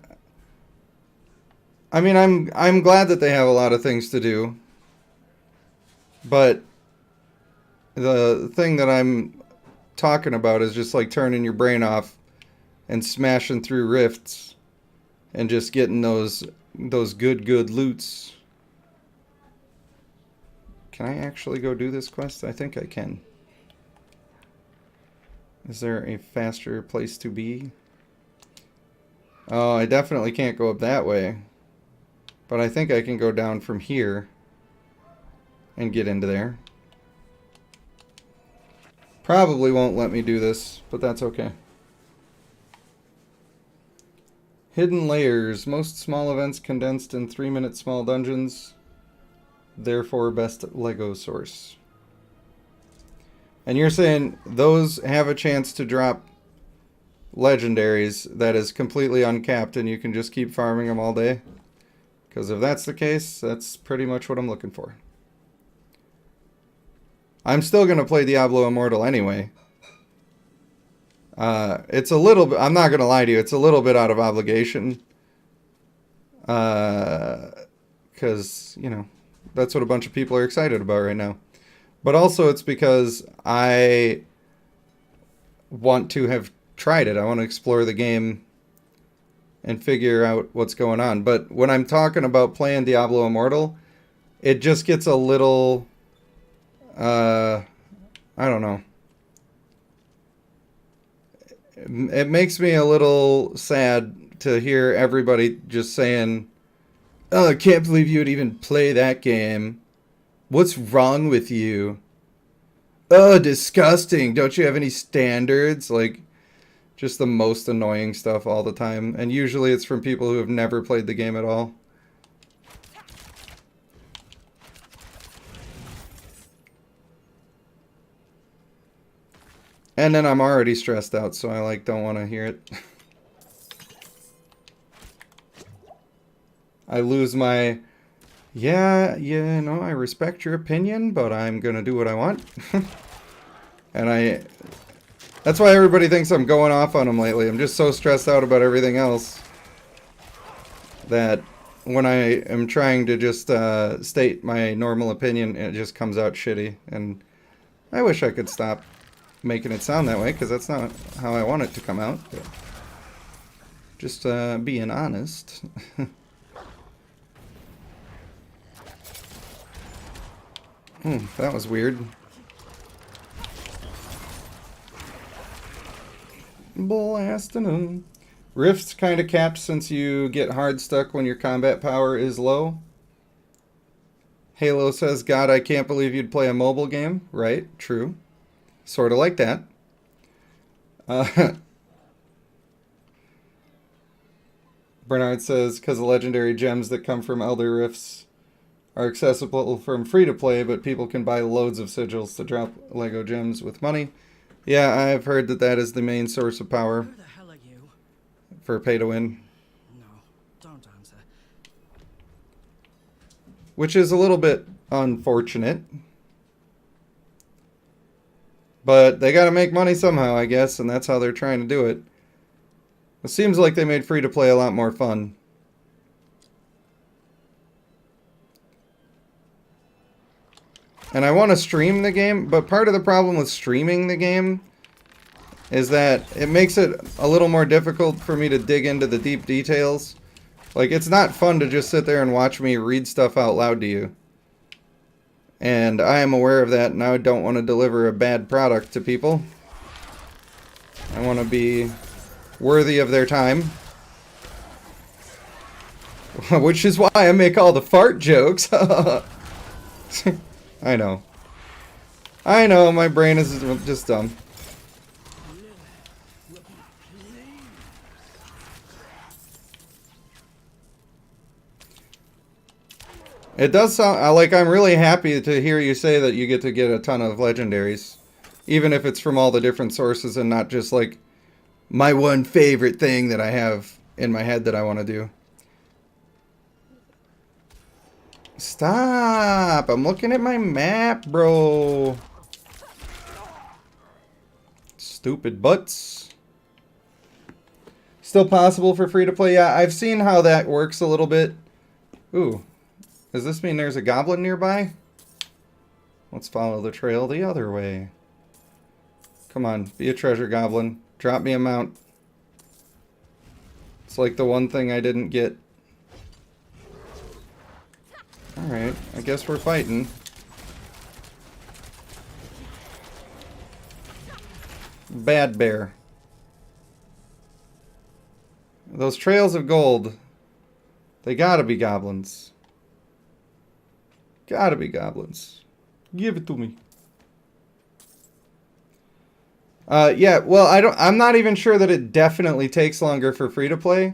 I mean, I'm glad that they have a lot of things to do. But the thing that I'm talking about is just like turning your brain off and smashing through rifts and just getting those good loots. Can I actually go do this quest? I think I can. Is there a faster place to be? Oh, I definitely can't go up that way. But I think I can go down from here and get into there. Probably won't let me do this, but that's okay. Hidden layers. Most small events condensed in 3-minute small dungeons. Therefore, best Lego source. And you're saying those have a chance to drop legendaries that is completely uncapped and you can just keep farming them all day? Because if that's the case, that's pretty much what I'm looking for. I'm still going to play Diablo Immortal anyway. It's a little bit, I'm not going to lie to you, it's a little bit out of obligation. Because, you know, that's what a bunch of people are excited about right now. But also it's because I want to have tried it. I want to explore the game and figure out what's going on. But when I'm talking about playing Diablo Immortal, it just gets a little, I don't know. It makes me a little sad to hear everybody just saying, oh, I can't believe you would even play that game. What's wrong with you? Oh, disgusting. Don't you have any standards? Like, just the most annoying stuff all the time. And usually it's from people who have never played the game at all. And then I'm already stressed out, so I like don't want to hear it. I lose my Yeah, you know, I respect your opinion, but I'm gonna do what I want. And that's why everybody thinks I'm going off on them lately. I'm just so stressed out about everything else that when I am trying to just state my normal opinion, it just comes out shitty. And I wish I could stop making it sound that way, because that's not how I want it to come out. But just being honest. That was weird. Blasting them. Rift's kind of capped since you get hard stuck when your combat power is low. Halo says, God, I can't believe you'd play a mobile game. Right, true. Sort of like that. Bernard says, because the legendary gems that come from Elder Rifts are accessible from free-to-play, but people can buy loads of sigils to drop Lego gems with money. Yeah, I've heard that that is the main source of power. Who the hell are you? For pay-to-win. No, don't answer. Which is a little bit unfortunate. But they gotta make money somehow, I guess, and that's how they're trying to do it. It seems like they made free-to-play a lot more fun. And I want to stream the game, but part of the problem with streaming the game is that it makes it a little more difficult for me to dig into the deep details. Like, it's not fun to just sit there and watch me read stuff out loud to you. And I am aware of that, and I don't want to deliver a bad product to people. I want to be worthy of their time. Which is why I make all the fart jokes. I know. I know, my brain is just dumb. It does sound like I'm really happy to hear you say that you get to get a ton of legendaries. Even if it's from all the different sources and not just like my one favorite thing that I have in my head that I want to do. Stop! I'm looking at my map, bro. Stupid butts. Still possible for free to play? Yeah, I've seen how that works a little bit. Ooh. Does this mean there's a goblin nearby? Let's follow the trail the other way. Come on, be a treasure goblin. Drop me a mount. It's like the one thing I didn't get. Alright, I guess we're fighting. Bad bear. Those trails of gold, they gotta be goblins. Gotta be goblins. Give it to me. Yeah, well, I'm not even sure that it definitely takes longer for free to play.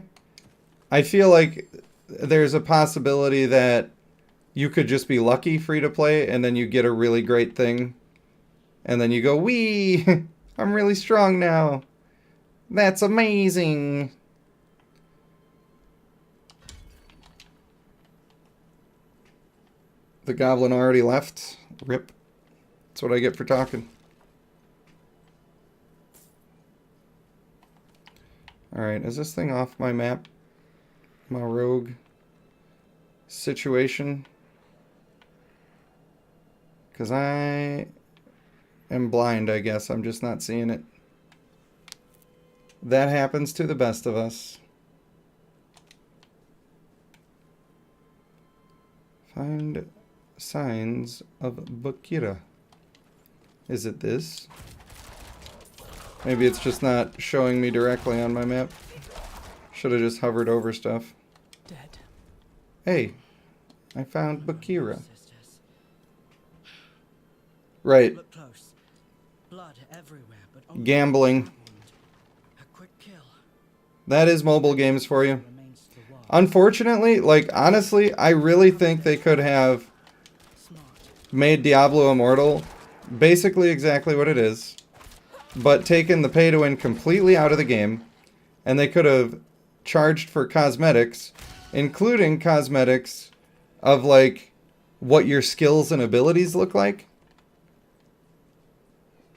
I feel like there's a possibility that you could just be lucky free to play and then you get a really great thing. And then you go, wee, I'm really strong now. That's amazing. The goblin already left. Rip. That's what I get for talking. Alright, is this thing off my map? My rogue situation? Because I am blind, I guess. I'm just not seeing it. That happens to the best of us. Find signs of Bakira. Is it this? Maybe it's just not showing me directly on my map. Should have just hovered over stuff. Dead. Hey, I found Bakira. Right. Look close. Blood everywhere, but only Gambling. a quick kill. That is mobile games for you. Unfortunately, like, honestly, I really think they could have made Diablo Immortal basically exactly what it is, but taken the pay-to-win completely out of the game, and they could have charged for cosmetics, including cosmetics of like what your skills and abilities look like.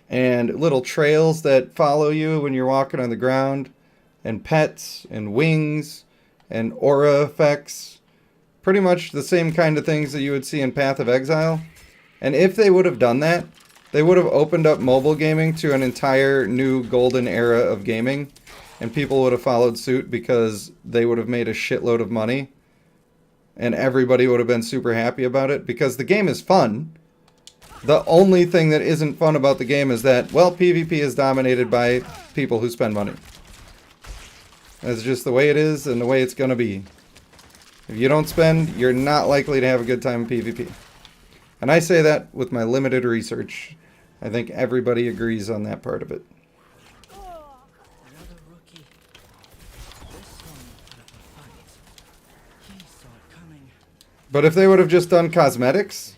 And little trails that follow you when you're walking on the ground, and pets, and wings, and aura effects. Pretty much the same kind of things that you would see in Path of Exile. And if they would have done that, they would have opened up mobile gaming to an entire new golden era of gaming. And people would have followed suit because they would have made a shitload of money. And everybody would have been super happy about it because the game is fun. The only thing that isn't fun about the game is that, well, PvP is dominated by people who spend money. That's just the way it is and the way it's going to be. If you don't spend, you're not likely to have a good time in PvP. And I say that with my limited research. I think everybody agrees on that part of it. But if they would have just done cosmetics,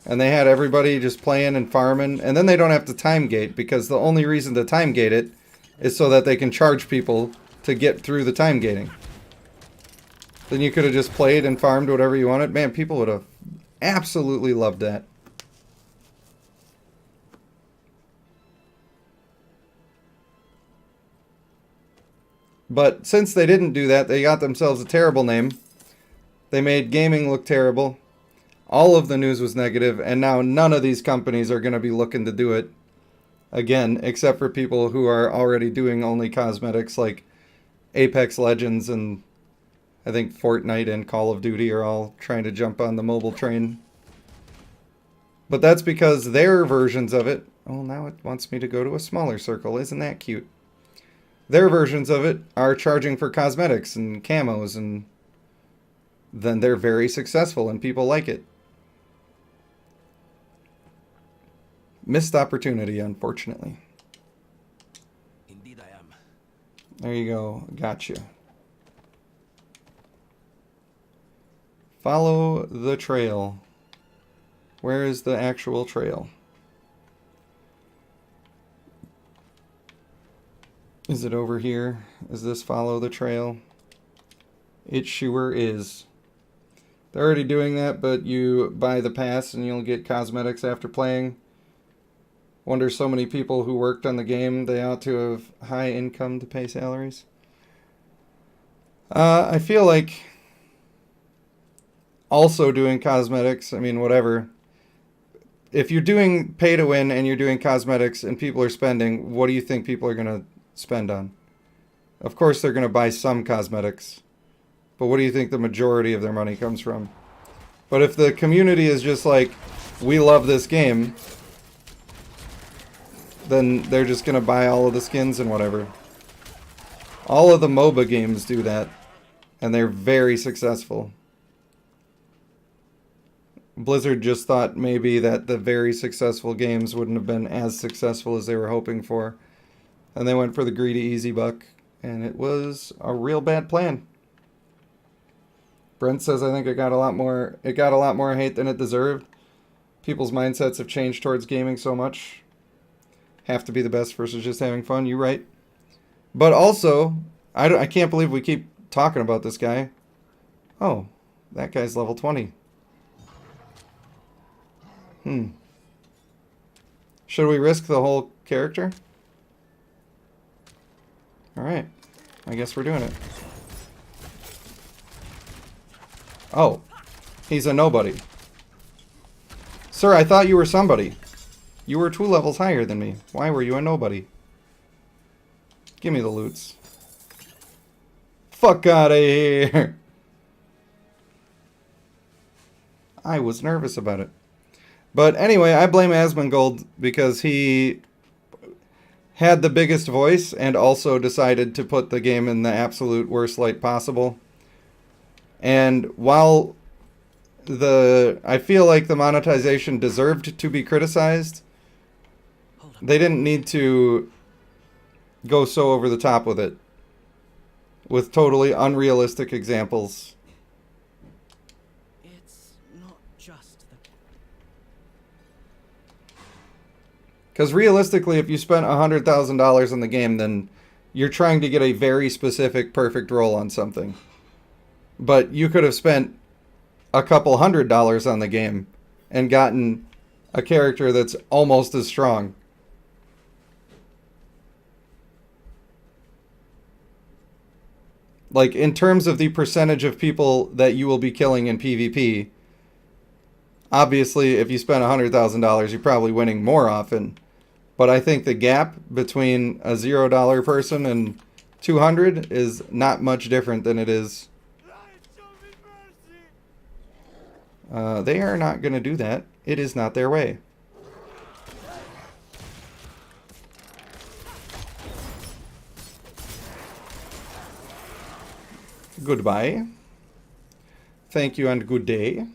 and they had everybody just playing and farming, and then they don't have to time gate, because the only reason to time gate it is so that they can charge people to get through the time gating. Then you could have just played and farmed whatever you wanted. Man, people would have absolutely loved that. But since they didn't do that, they got themselves a terrible name. They made gaming look terrible. All of the news was negative, and now none of these companies are going to be looking to do it again, except for people who are already doing only cosmetics, like Apex Legends and I think Fortnite and Call of Duty are all trying to jump on the mobile train. But that's because their versions of it... Oh, now it wants me to go to a smaller circle. Isn't that cute? Their versions of it are charging for cosmetics and camos, and then they're very successful and people like it. Missed opportunity, unfortunately. Indeed I am. There you go. Gotcha. Follow the trail. Where is the actual trail? Is it over here? Is this follow the trail? It sure is. They're already doing that, but you buy the pass and you'll get cosmetics after playing. Wonder so many people who worked on the game, they ought to have high income to pay salaries. I feel like also doing cosmetics, I mean, whatever. If you're doing pay to win and you're doing cosmetics and people are spending, what do you think people are going to spend on? Of course they're going to buy some cosmetics. But what do you think the majority of their money comes from? But if the community is just like, we love this game, then they're just going to buy all of the skins and whatever. All of the MOBA games do that. And they're very successful. Blizzard just thought maybe that the very successful games wouldn't have been as successful as they were hoping for. And they went for the greedy easy buck. And it was a real bad plan. Brent says, I think it got a lot more hate than it deserved. People's mindsets have changed towards gaming so much. Have to be the best versus just having fun. You're right. But also, I can't believe we keep talking about this guy. Oh, that guy's level 20. Should we risk the whole character? Alright. I guess we're doing it. Oh. He's a nobody. Sir, I thought you were somebody. You were 2 levels higher than me. Why were you a nobody? Give me the loots. Fuck out of here! I was nervous about it. But anyway, I blame Asmongold because he had the biggest voice and also decided to put the game in the absolute worst light possible. And while I feel like the monetization deserved to be criticized, they didn't need to go so over the top with it. With totally unrealistic examples. It's not just the... Because realistically, if you spent $100,000 on the game, then you're trying to get a very specific, perfect roll on something. But you could have spent a couple $100 on the game and gotten a character that's almost as strong. Like, in terms of the percentage of people that you will be killing in PvP, obviously, if you spend $100,000, you're probably winning more often. But I think the gap between a $0 person and 200 is not much different than it is. They are not going to do that. It is not their way. Goodbye. Thank you and good day.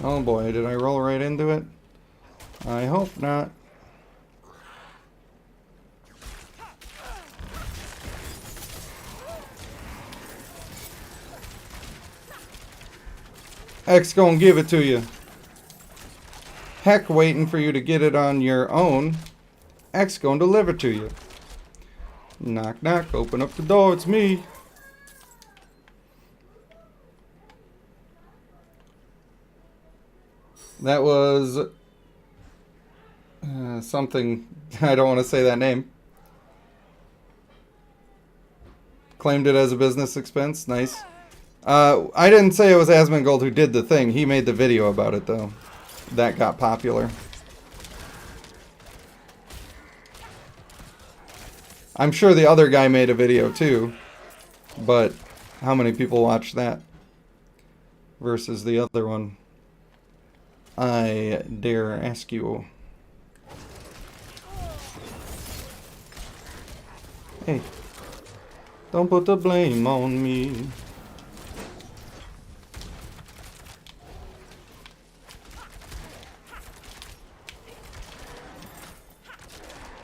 Oh boy, did I roll right into it? I hope not. X gonna give it to you. Heck, waiting for you to get it on your own. X gonna deliver to you. Knock, knock, open up the door, it's me. That was something, I don't want to say that name. Claimed it as a business expense, nice. I didn't say it was Asmongold who did the thing, he made the video about it though. That got popular. I'm sure the other guy made a video too, but how many people watched that versus the other one? I dare ask you. Hey, don't put the blame on me.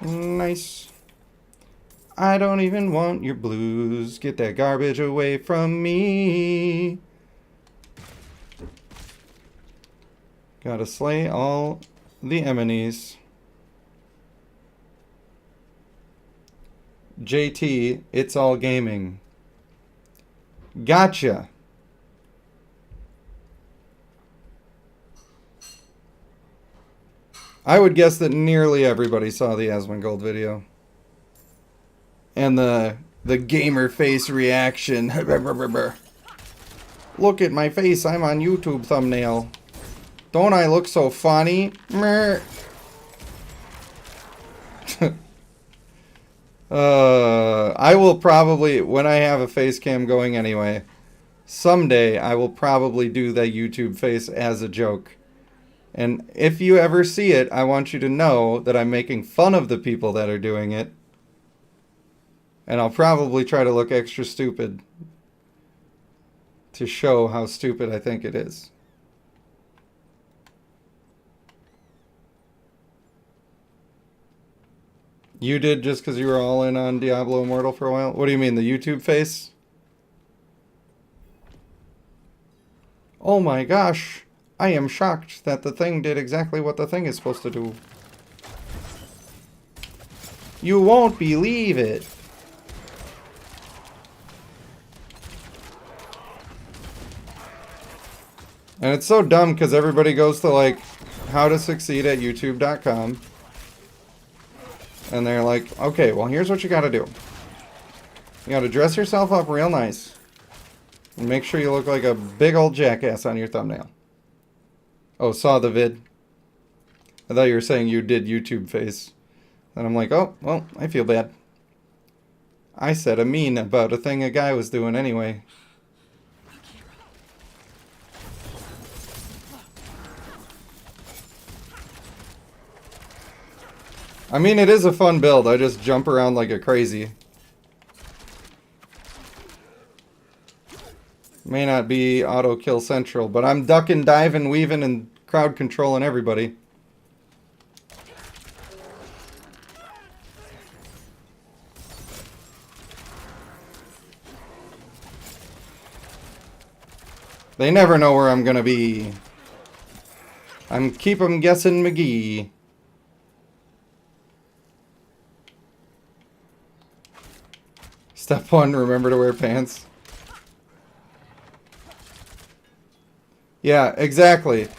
Nice. I don't even want your blues. Get that garbage away from me. Gotta slay all the enemies. JT, it's all gaming. Gotcha. I would guess that nearly everybody saw the Asmongold video. And the gamer face reaction. Look at my face, I'm on YouTube thumbnail. Don't I look so funny? I will probably, when I have a face cam going anyway, someday I will probably do the YouTube face as a joke. And if you ever see it, I want you to know that I'm making fun of the people that are doing it. And I'll probably try to look extra stupid to show how stupid I think it is. You did just because you were all in on Diablo Immortal for a while? What do you mean, the YouTube face? Oh my gosh. I am shocked that the thing did exactly what the thing is supposed to do. You won't believe it. And it's so dumb because everybody goes to like howtosucceed@youtube.com and they're like, okay, well here's what you gotta do. You gotta dress yourself up real nice and make sure you look like a big old jackass on your thumbnail. Oh, saw the vid. I thought you were saying you did YouTube face. And I'm like, oh, well, I feel bad. I said a mean about a thing a guy was doing anyway. I mean, it is a fun build. I just jump around like a crazy. May not be auto kill central, but I'm ducking, diving, weaving, and crowd controlling everybody. They never know where I'm gonna be. I'm keep 'em guessing McGee. Step 1, remember to wear pants. Yeah, exactly.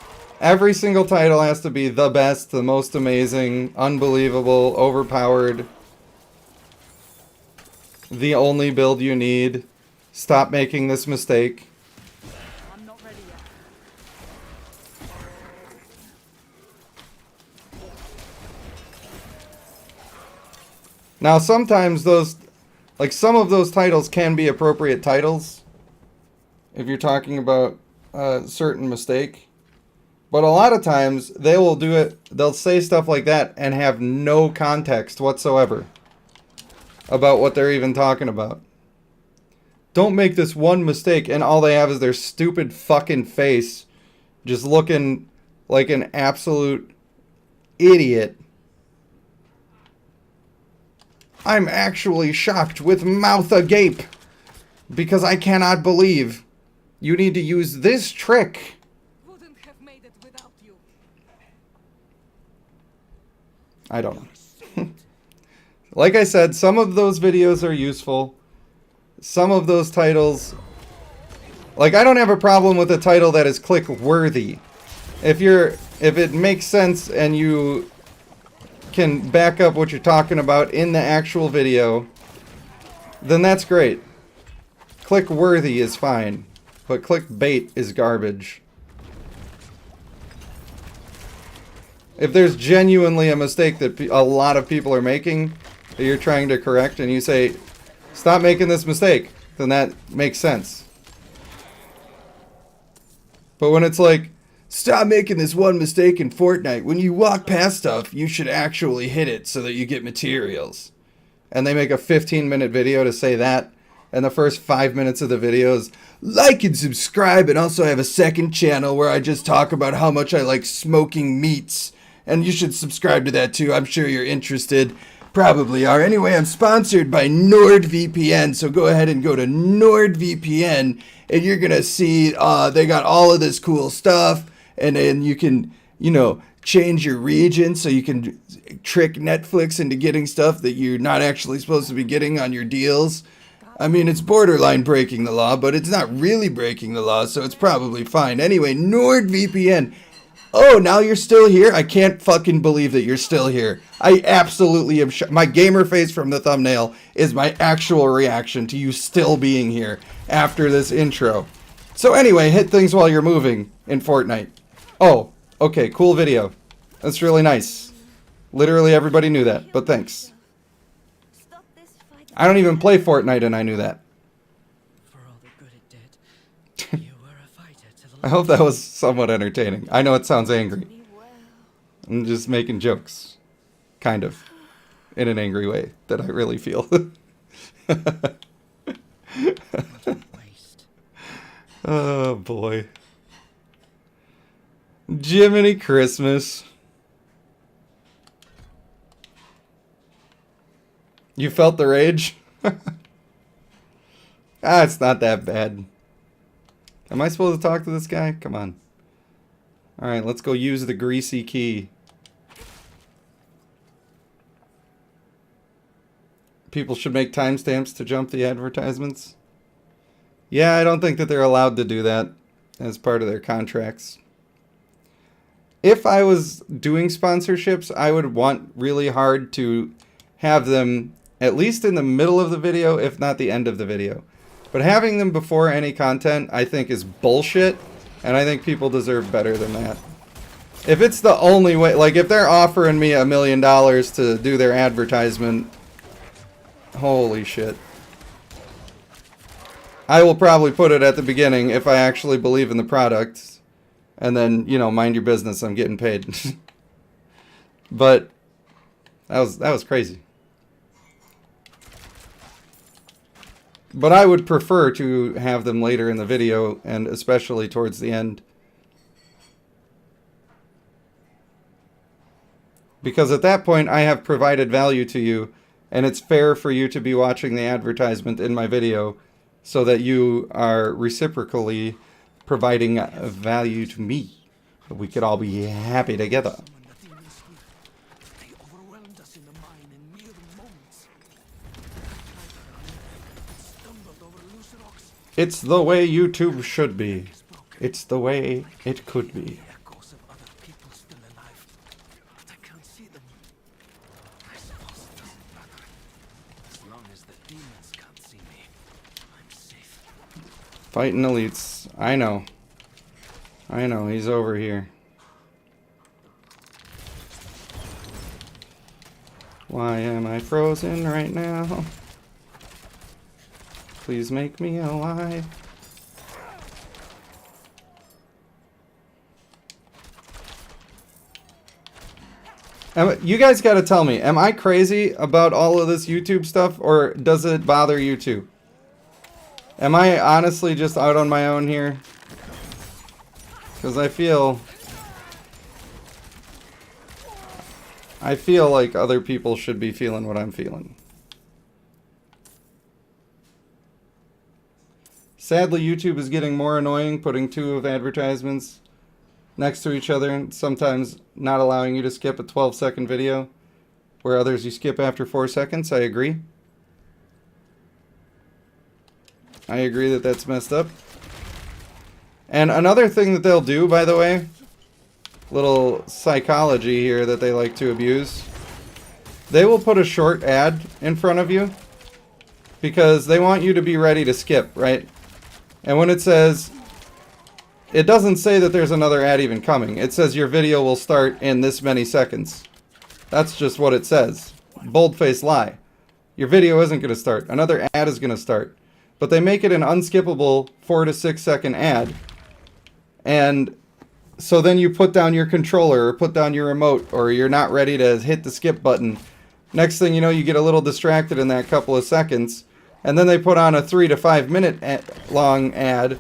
Every single title has to be the best, the most amazing, unbelievable, overpowered, the only build you need. Stop making this mistake. I'm not ready yet. Now, sometimes those, like some of those titles can be appropriate titles if you're talking about a certain mistake. But a lot of times they will do it, they'll say stuff like that and have no context whatsoever about what they're even talking about. Don't make this one mistake, and all they have is their stupid fucking face just looking like an absolute idiot. I'm actually shocked with mouth agape because I cannot believe you need to use this trick. Wouldn't have made it without you. I don't know. Like I said, some of those videos are useful. Some of those titles... Like, I don't have a problem with a title that is click-worthy. If it makes sense and you can back up what you're talking about in the actual video, then that's great. Click-worthy is fine. But clickbait is garbage. If there's genuinely a mistake that a lot of people are making that you're trying to correct and you say, stop making this mistake, then that makes sense. But when it's like, stop making this one mistake in Fortnite. When you walk past stuff, you should actually hit it so that you get materials. And they make a 15-minute video to say that. And the first 5 minutes of the video is, like and subscribe, and also I have a second channel where I just talk about how much I like smoking meats. And you should subscribe to that too. I'm sure you're interested. Probably are. Anyway, I'm sponsored by NordVPN, so go ahead and go to NordVPN, and you're going to see they got all of this cool stuff, and then you can, you know, change your region so you can trick Netflix into getting stuff that you're not actually supposed to be getting on your deals. I mean, it's borderline breaking the law, but it's not really breaking the law, so it's probably fine. Anyway, NordVPN. Oh, now you're still here? I can't fucking believe that you're still here. I absolutely am my gamer face from the thumbnail is my actual reaction to you still being here after this intro. So anyway, hit things while you're moving in Fortnite. Oh, okay, cool video. That's really nice. Literally everybody knew that, but thanks. I don't even play Fortnite and I knew that. For all the good it did, you were a fighter to the I hope that was somewhat entertaining. I know it sounds angry. I'm just making jokes. Kind of. In an angry way that I really feel. Oh boy. Jiminy Christmas. You felt the rage? It's not that bad. Am I supposed to talk to this guy? Come on. Alright, let's go use the greasy key. People should make timestamps to jump the advertisements. Yeah, I don't think that they're allowed to do that as part of their contracts. If I was doing sponsorships, I would want really hard to have them at least in the middle of the video, if not the end of the video. But having them before any content, I think is bullshit, and I think people deserve better than that. If it's the only way, like if they're offering me $1 million to do their advertisement, holy shit. I will probably put it at the beginning if I actually believe in the product, and then, you know, mind your business, I'm getting paid. But that was crazy. But I would prefer to have them later in the video, and especially towards the end. Because at that point, I have provided value to you, and it's fair for you to be watching the advertisement in my video, so that you are reciprocally providing value to me. We could all be happy together. It's the way YouTube should be. It's the way it could be. Echoes of other people still alive, but I can't see them. I suppose it doesn't matter. As long as the demons can't see me, I'm safe. Fighting elites. I know. I know, he's over here. Why am I frozen right now? Please make me alive. You guys gotta tell me, am I crazy about all of this YouTube stuff, or does it bother you too? Am I honestly just out on my own here? Because I feel like other people should be feeling what I'm feeling. Sadly, YouTube is getting more annoying, putting 2 of advertisements next to each other, and sometimes not allowing you to skip a 12-second video, where others you skip after 4 seconds. I agree. I agree that that's messed up. And another thing that they'll do, by the way, little psychology here that they like to abuse, they will put a short ad in front of you because they want you to be ready to skip, right? And when it says, it doesn't say that there's another ad even coming. It says your video will start in this many seconds. That's just what it says. Bold-faced lie. Your video isn't going to start. Another ad is going to start. But they make it an unskippable 4 to 6 second ad. And so then you put down your controller or put down your remote, or you're not ready to hit the skip button. Next thing you know, you get a little distracted in that couple of seconds. And then they put on a 3 to 5 minute long ad.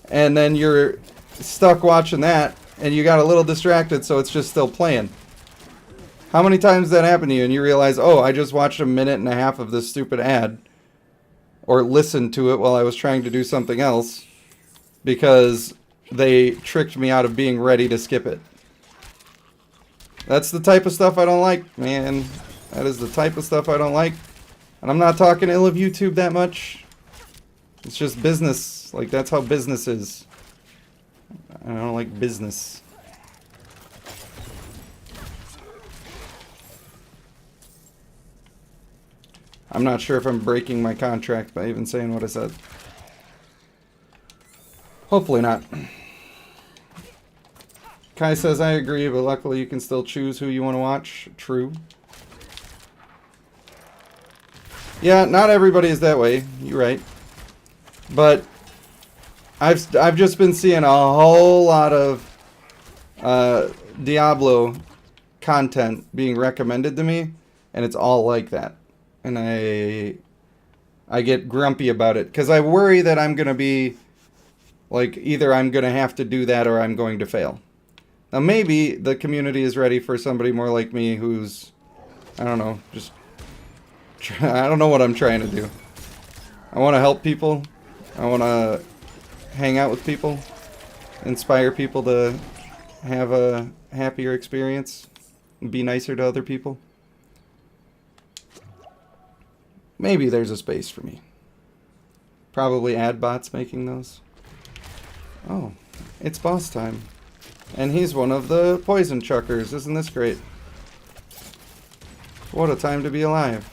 And then you're stuck watching that. And you got a little distracted, so it's just still playing. How many times does that happen to you and you realize, oh, I just watched a minute and a half of this stupid ad. Or listened to it while I was trying to do something else. Because they tricked me out of being ready to skip it. That's the type of stuff I don't like, man. That is the type of stuff I don't like. And I'm not talking ill of YouTube that much. It's just business. Like, that's how business is. I don't like business. I'm not sure if I'm breaking my contract by even saying what I said. Hopefully not. Kai says, I agree, but luckily you can still choose who you want to watch. True. Yeah, not everybody is that way. You're right. But I've just been seeing a whole lot of Diablo content being recommended to me, and it's all like that. And I get grumpy about it because I worry that I'm going to be like, either I'm going to have to do that or I'm going to fail. Now maybe the community is ready for somebody more like me who's, I don't know, just, I don't know what I'm trying to do. I want to help people. I want to hang out with people. Inspire people to have a happier experience. And be nicer to other people. Maybe there's a space for me. Probably ad bots making those. Oh, it's boss time. And he's one of the poison chuckers. Isn't this great? What a time to be alive.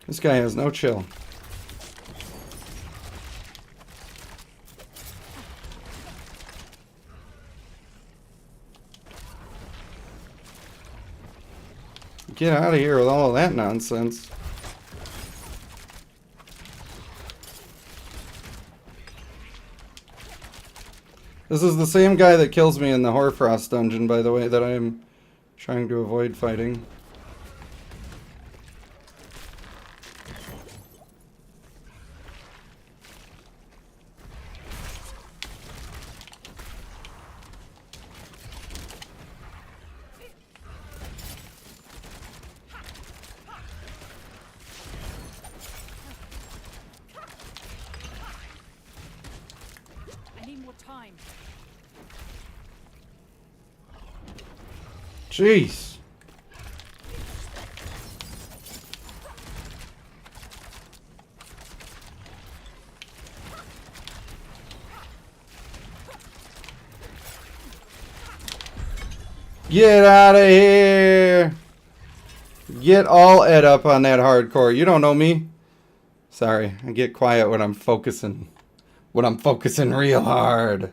This guy has no chill. Get out of here with all of that nonsense. This is the same guy that kills me in the Hoarfrost dungeon, by the way, that I am trying to avoid fighting. time. Jeez. Get out of here. Get all ed up on that hardcore. You don't know me. Sorry, I get quiet when I'm focusing. When I'm focusing real hard.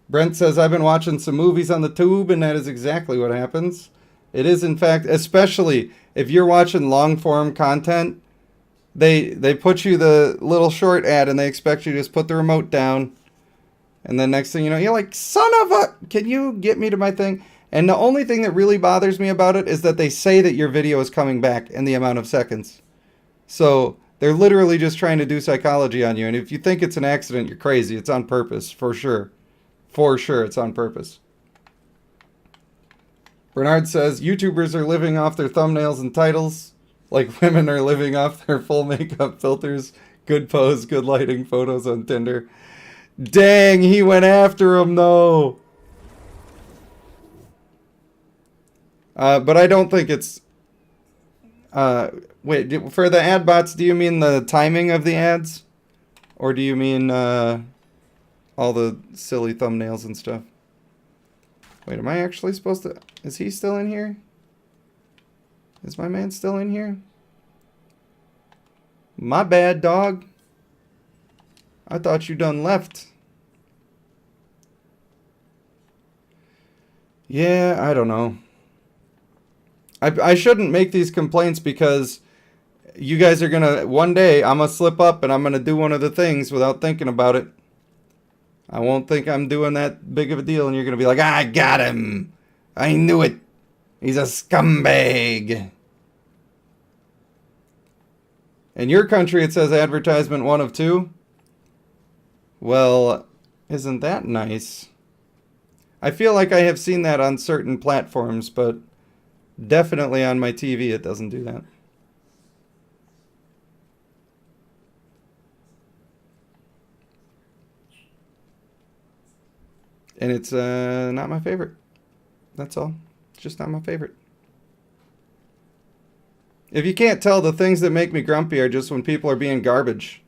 Brent says, I've been watching some movies on the tube, and that is exactly what happens. It is, in fact, especially if you're watching long-form content, they put you the little short ad, and they expect you to just put the remote down. And then next thing you know, you're like, son of a... Can you get me to my thing? And the only thing that really bothers me about it is that they say that your video is coming back in the amount of seconds. So they're literally just trying to do psychology on you. And if you think it's an accident, you're crazy. It's on purpose, for sure. For sure, it's on purpose. Bernard says, YouTubers are living off their thumbnails and titles, like women are living off their full makeup filters, good pose, good lighting photos on Tinder. Dang, he went after him, though. But I don't think it's... wait, for the ad bots, do you mean the timing of the ads? Or do you mean all the silly thumbnails and stuff? Wait, am I actually supposed to... Is he still in here? Is my man still in here? My bad, dog. I thought you done left. Yeah, I don't know. I shouldn't make these complaints because you guys are gonna... One day, I'm gonna slip up and I'm gonna do one of the things without thinking about it. I won't think I'm doing that big of a deal and you're gonna be like, I got him! I knew it! He's a scumbag! In your country, it says advertisement 1 of 2. Well, isn't that nice? I feel like I have seen that on certain platforms, but definitely on my TV it doesn't do that. And it's not my favorite. That's all. It's just not my favorite. If you can't tell, the things that make me grumpy are just when people are being garbage.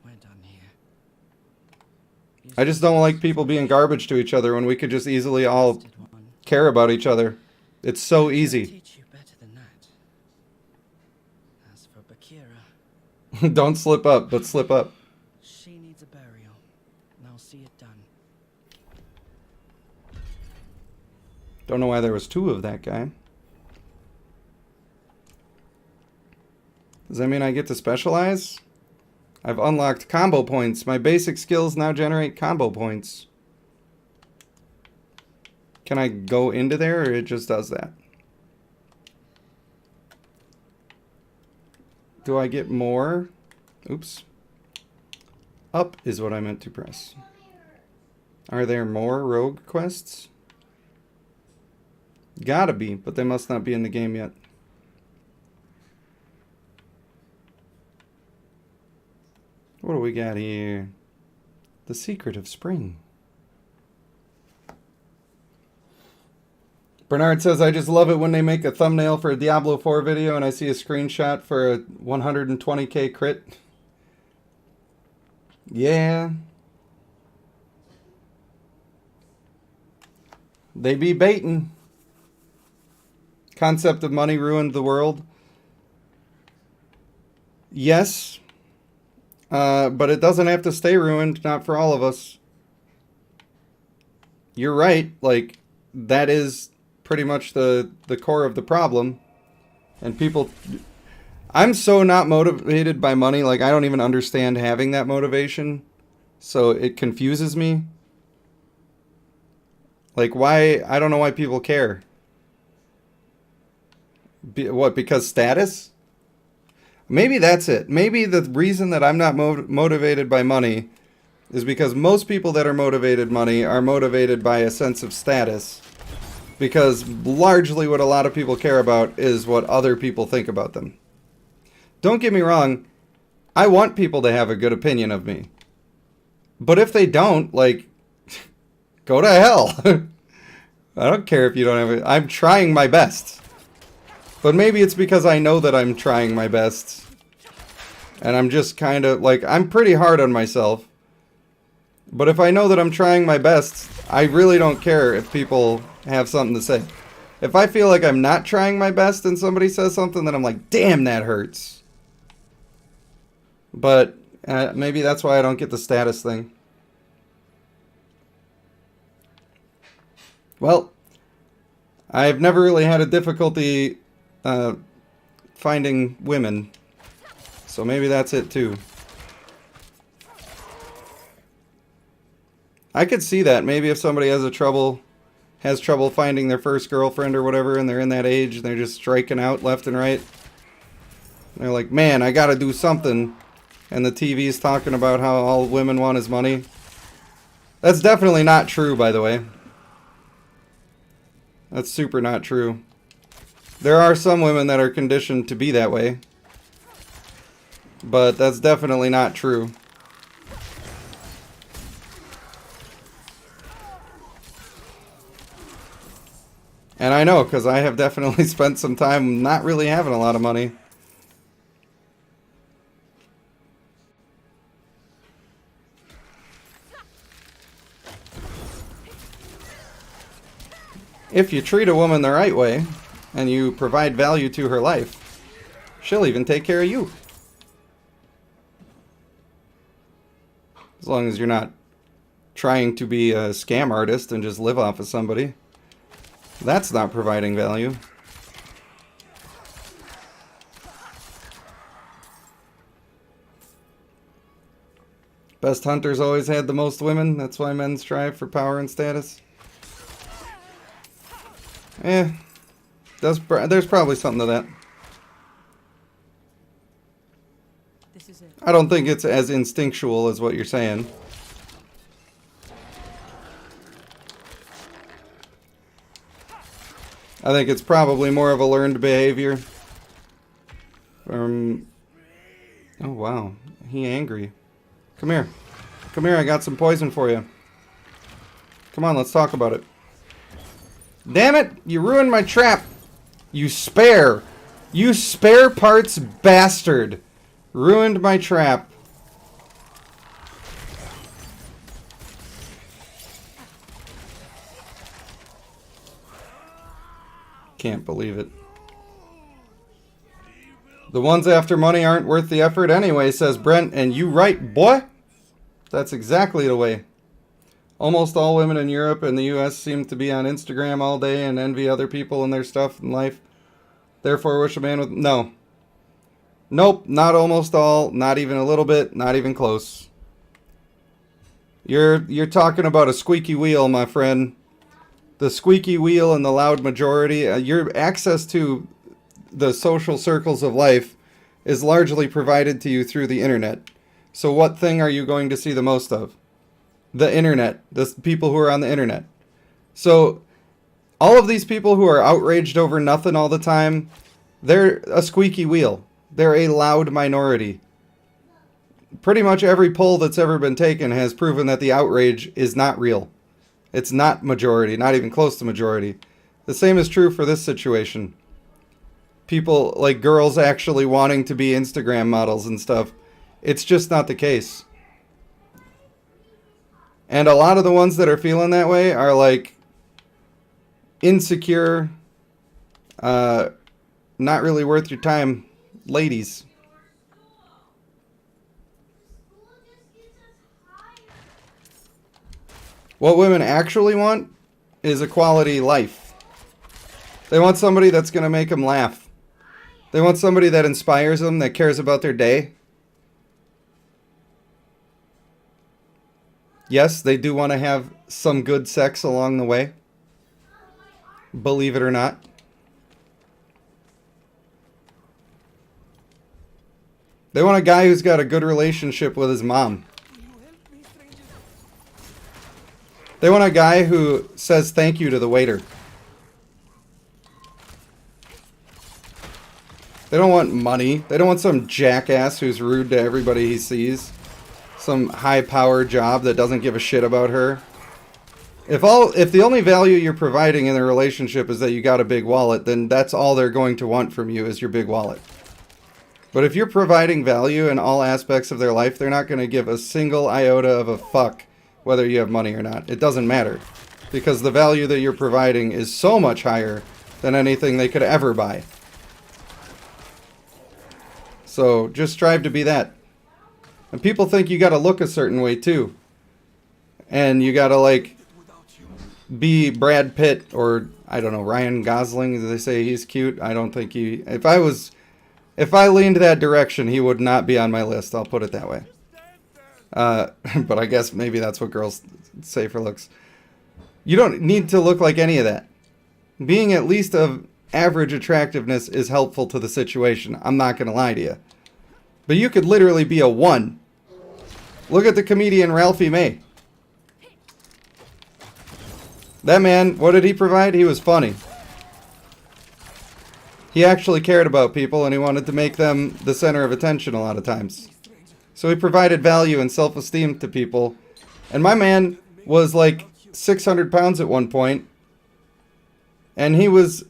I just don't like people being garbage to each other when we could just easily all care about each other. It's so easy. Don't slip up, but slip up. She needs a burial, and I'll see it done. Don't know why there was 2 of that guy. Does that mean I get to specialize? I've unlocked combo points. My basic skills now generate combo points. Can I go into there, or it just does that? Do I get more? Oops. Up is what I meant to press. Are there more rogue quests? Gotta be, but they must not be in the game yet. What do we got here? The Secret of Spring. Bernard says, I just love it when they make a thumbnail for a Diablo 4 video and I see a screenshot for a 120k crit. Yeah. They be baiting. Concept of money ruined the world. Yes. But it doesn't have to stay ruined, not for all of us. You're right, like, that is pretty much the core of the problem. And people... I'm so not motivated by money, like, I don't even understand having that motivation. So it confuses me. Like, why... I don't know why people care. What, because status? Maybe that's it. Maybe the reason that I'm not motivated by money is because most people that are motivated money are motivated by a sense of status. Because largely what a lot of people care about is what other people think about them. Don't get me wrong. I want people to have a good opinion of me. But if they don't, like, go to hell. I don't care if you don't have it. I'm trying my best. But maybe it's because I know that I'm trying my best. And I'm just kind of, like, I'm pretty hard on myself. But if I know that I'm trying my best, I really don't care if people have something to say. If I feel like I'm not trying my best and somebody says something, then I'm like, damn, that hurts. But maybe that's why I don't get the status thing. Well, I've never really had a difficulty finding women. So maybe that's it too. I could see that. Maybe if somebody has trouble finding their first girlfriend or whatever, and they're in that age, and they're just striking out left and right. They're like, man, I gotta do something. And the TV's talking about how all women want is money. That's definitely not true, by the way. That's super not true. There are some women that are conditioned to be that way. But that's definitely not true. And I know, because I have definitely spent some time not really having a lot of money. If you treat a woman the right way, and you provide value to her life, she'll even take care of you. As long as you're not trying to be a scam artist and just live off of somebody. That's not providing value. Best hunters always had the most women. That's why men strive for power and status. There's probably something to that. I don't think it's as instinctual as what you're saying. I think it's probably more of a learned behavior. Oh wow, he angry. Come here. Come here, I got some poison for you. Come on, let's talk about it. Damn it, you ruined my trap. You spare parts bastard. Ruined my trap. Can't believe it. The ones after money aren't worth the effort anyway, says Brent, and you right, boy. That's exactly the way. Almost all women in Europe and the US seem to be on Instagram all day and envy other people and their stuff in life. Therefore wish a man with... No. Nope, not almost all, not even a little bit, not even close. You're talking about a squeaky wheel, my friend. The squeaky wheel and the loud majority. Your access to the social circles of life is largely provided to you through the internet. So what thing are you going to see the most of? The internet. The people who are on the internet. So all of these people who are outraged over nothing all the time, they're a squeaky wheel. They're a loud minority. Pretty much every poll that's ever been taken has proven that the outrage is not real. It's not majority, not even close to majority. The same is true for this situation. People, like girls actually wanting to be Instagram models and stuff. It's just not the case. And a lot of the ones that are feeling that way are like insecure, not really worth your time ladies. What women actually want is a quality life. They want somebody that's going to make them laugh. They want somebody that inspires them, that cares about their day. Yes, they do want to have some good sex along the way. Believe it or not. They want a guy who's got a good relationship with his mom. They want a guy who says thank you to the waiter. They don't want money. They don't want some jackass who's rude to everybody he sees. some high-power job that doesn't give a shit about her. If the only value you're providing in a relationship is that you got a big wallet, then that's all they're going to want from you is your big wallet. But if you're providing value in all aspects of their life, they're not going to give a single iota of a fuck whether you have money or not. It doesn't matter. Because the value that you're providing is so much higher than anything they could ever buy. So just strive to be that. And people think you got to look a certain way too. And you got to like be Brad Pitt or I don't know, Ryan Gosling. They say he's cute. I don't think he... If I leaned that direction, he would not be on my list. I'll put it that way. But I guess maybe that's what girls say for looks. You don't need to look like any of that. Being at least of average attractiveness is helpful to the situation. I'm not going to lie to you. But you could literally be a 1. Look at the comedian Ralphie May. That man, what did he provide? He was funny. He actually cared about people and he wanted to make them the center of attention a lot of times. So he provided value and self-esteem to people. And my man was like 600 pounds at one point. And he was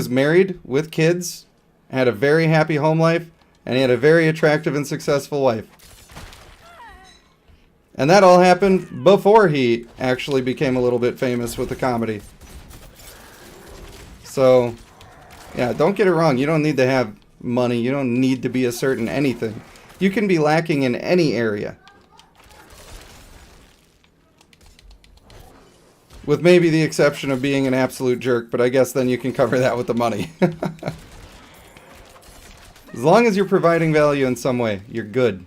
married with kids, had a very happy home life, and he had a very attractive and successful wife. And that all happened before he actually became a little bit famous with the comedy. So, yeah, don't get it wrong. You don't need to have money. You don't need to be a certain anything. You can be lacking in any area. With maybe the exception of being an absolute jerk, but I guess then you can cover that with the money. As long as you're providing value in some way, you're good.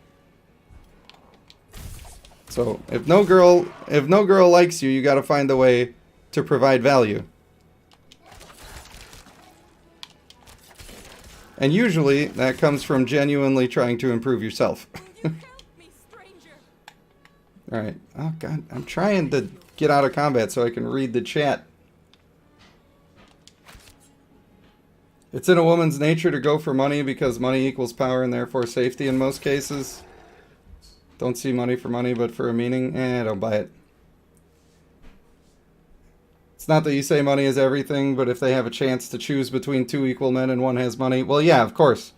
So, if no girl likes you, you got to find a way to provide value. And usually that comes from genuinely trying to improve yourself. Alright. Oh god, I'm trying to get out of combat so I can read the chat. It's in a woman's nature to go for money because money equals power and therefore safety in most cases. Don't see money for money but for a meaning. Don't buy it. It's not that you say money is everything, but if they have a chance to choose between 2 equal men and one has money, well, yeah, of course.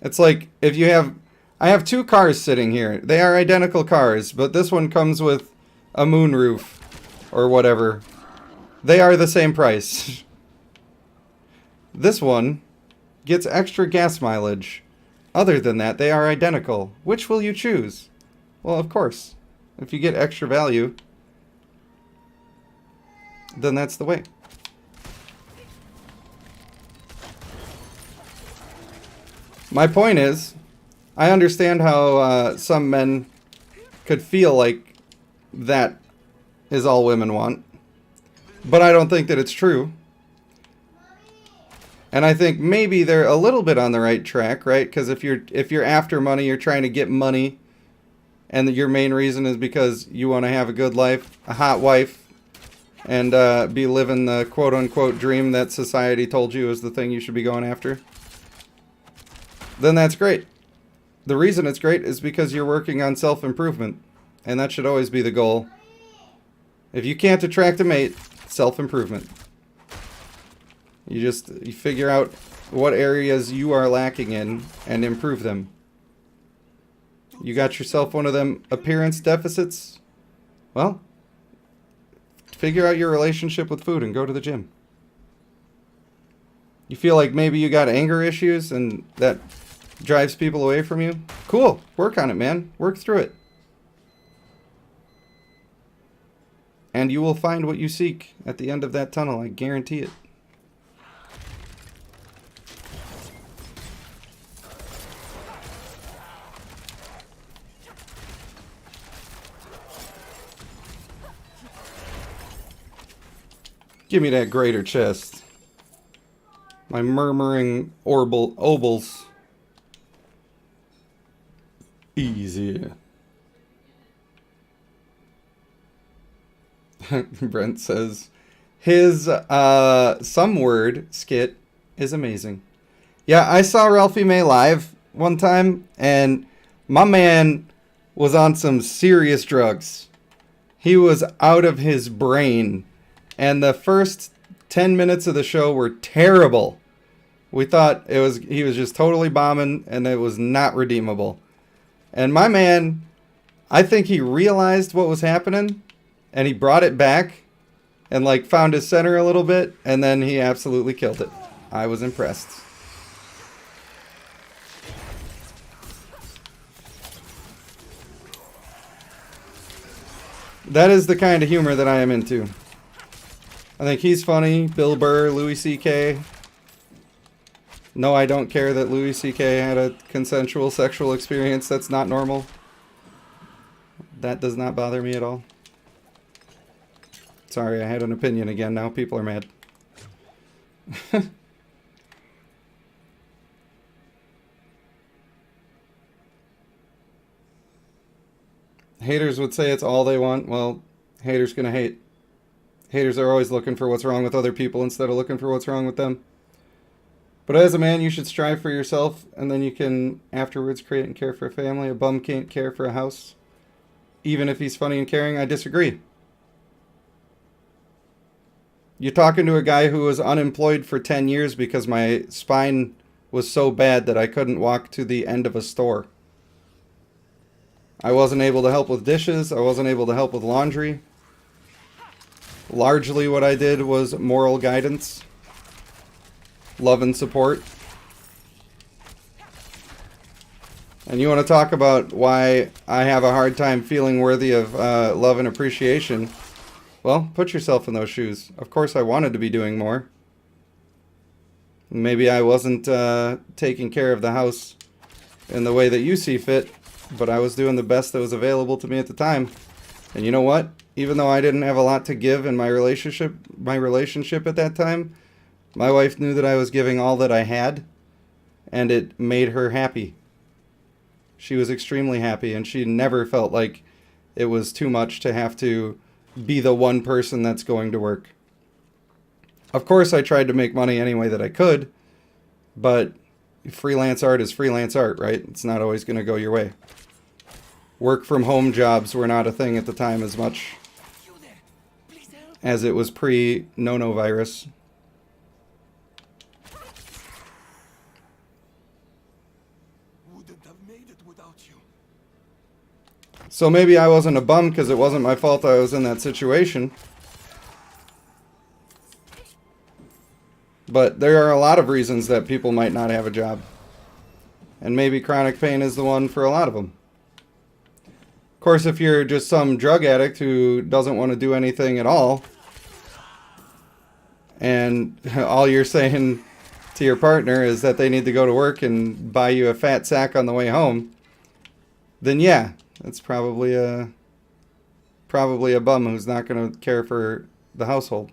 It's like if you have... I have 2 cars sitting here. They are identical cars, but this one comes with a moonroof or whatever. They are the same price. This one gets extra gas mileage. Other than that, they are identical. Which will you choose? Well, of course. If you get extra value, then that's the way. My point is, I understand how some men could feel like that is all women want. But I don't think that it's true. And I think maybe they're a little bit on the right track, right? Because if you're after money, you're trying to get money, and your main reason is because you want to have a good life, a hot wife, and be living the quote-unquote dream that society told you is the thing you should be going after, then that's great. The reason it's great is because you're working on self-improvement, and that should always be the goal. If you can't attract a mate, self-improvement. You figure out what areas you are lacking in and improve them. You got yourself one of them appearance deficits? Well, figure out your relationship with food and go to the gym. You feel like maybe you got anger issues and that drives people away from you? Cool. Work on it, man. Work through it. And you will find what you seek at the end of that tunnel. I guarantee it. Give me that greater chest. My murmuring obols. Easy. Brent says, his some word skit is amazing. Yeah, I saw Ralphie May live one time, and my man was on some serious drugs. He was out of his brain, and the first 10 minutes of the show were terrible. We thought he was just totally bombing, and it was not redeemable. And my man, I think he realized what was happening, and he brought it back, and like found his center a little bit, and then he absolutely killed it. I was impressed. That is the kind of humor that I am into. I think he's funny. Bill Burr, Louis C.K. No, I don't care that Louis C.K. had a consensual sexual experience. That's not normal. That does not bother me at all. Sorry, I had an opinion again. Now people are mad. Haters would say it's all they want. Well, haters gonna hate. Haters are always looking for what's wrong with other people instead of looking for what's wrong with them. But as a man, you should strive for yourself, and then you can afterwards create and care for a family. A bum can't care for a house, even if he's funny and caring. I disagree. You're talking to a guy who was unemployed for 10 years because my spine was so bad that I couldn't walk to the end of a store. I wasn't able to help with dishes. I wasn't able to help with laundry. Largely what I did was moral guidance, love and support. And you want to talk about why I have a hard time feeling worthy of love and appreciation? Well, put yourself in those shoes. Of course I wanted to be doing more. Maybe I wasn't taking care of the house in the way that you see fit, but I was doing the best that was available to me at the time. And you know what? Even though I didn't have a lot to give in my relationship at that time, my wife knew that I was giving all that I had, and it made her happy. She was extremely happy, and she never felt like it was too much to have to be the one person that's going to work. Of course, I tried to make money any way that I could, but freelance art is freelance art, right? It's not always going to go your way. Work from home jobs were not a thing at the time as much as it was pre-no-no virus. So maybe I wasn't a bum because it wasn't my fault I was in that situation. But there are a lot of reasons that people might not have a job. And maybe chronic pain is the one for a lot of them. Of course, if you're just some drug addict who doesn't want to do anything at all, and all you're saying to your partner is that they need to go to work and buy you a fat sack on the way home, then yeah, that's probably a bum who's not going to care for the household.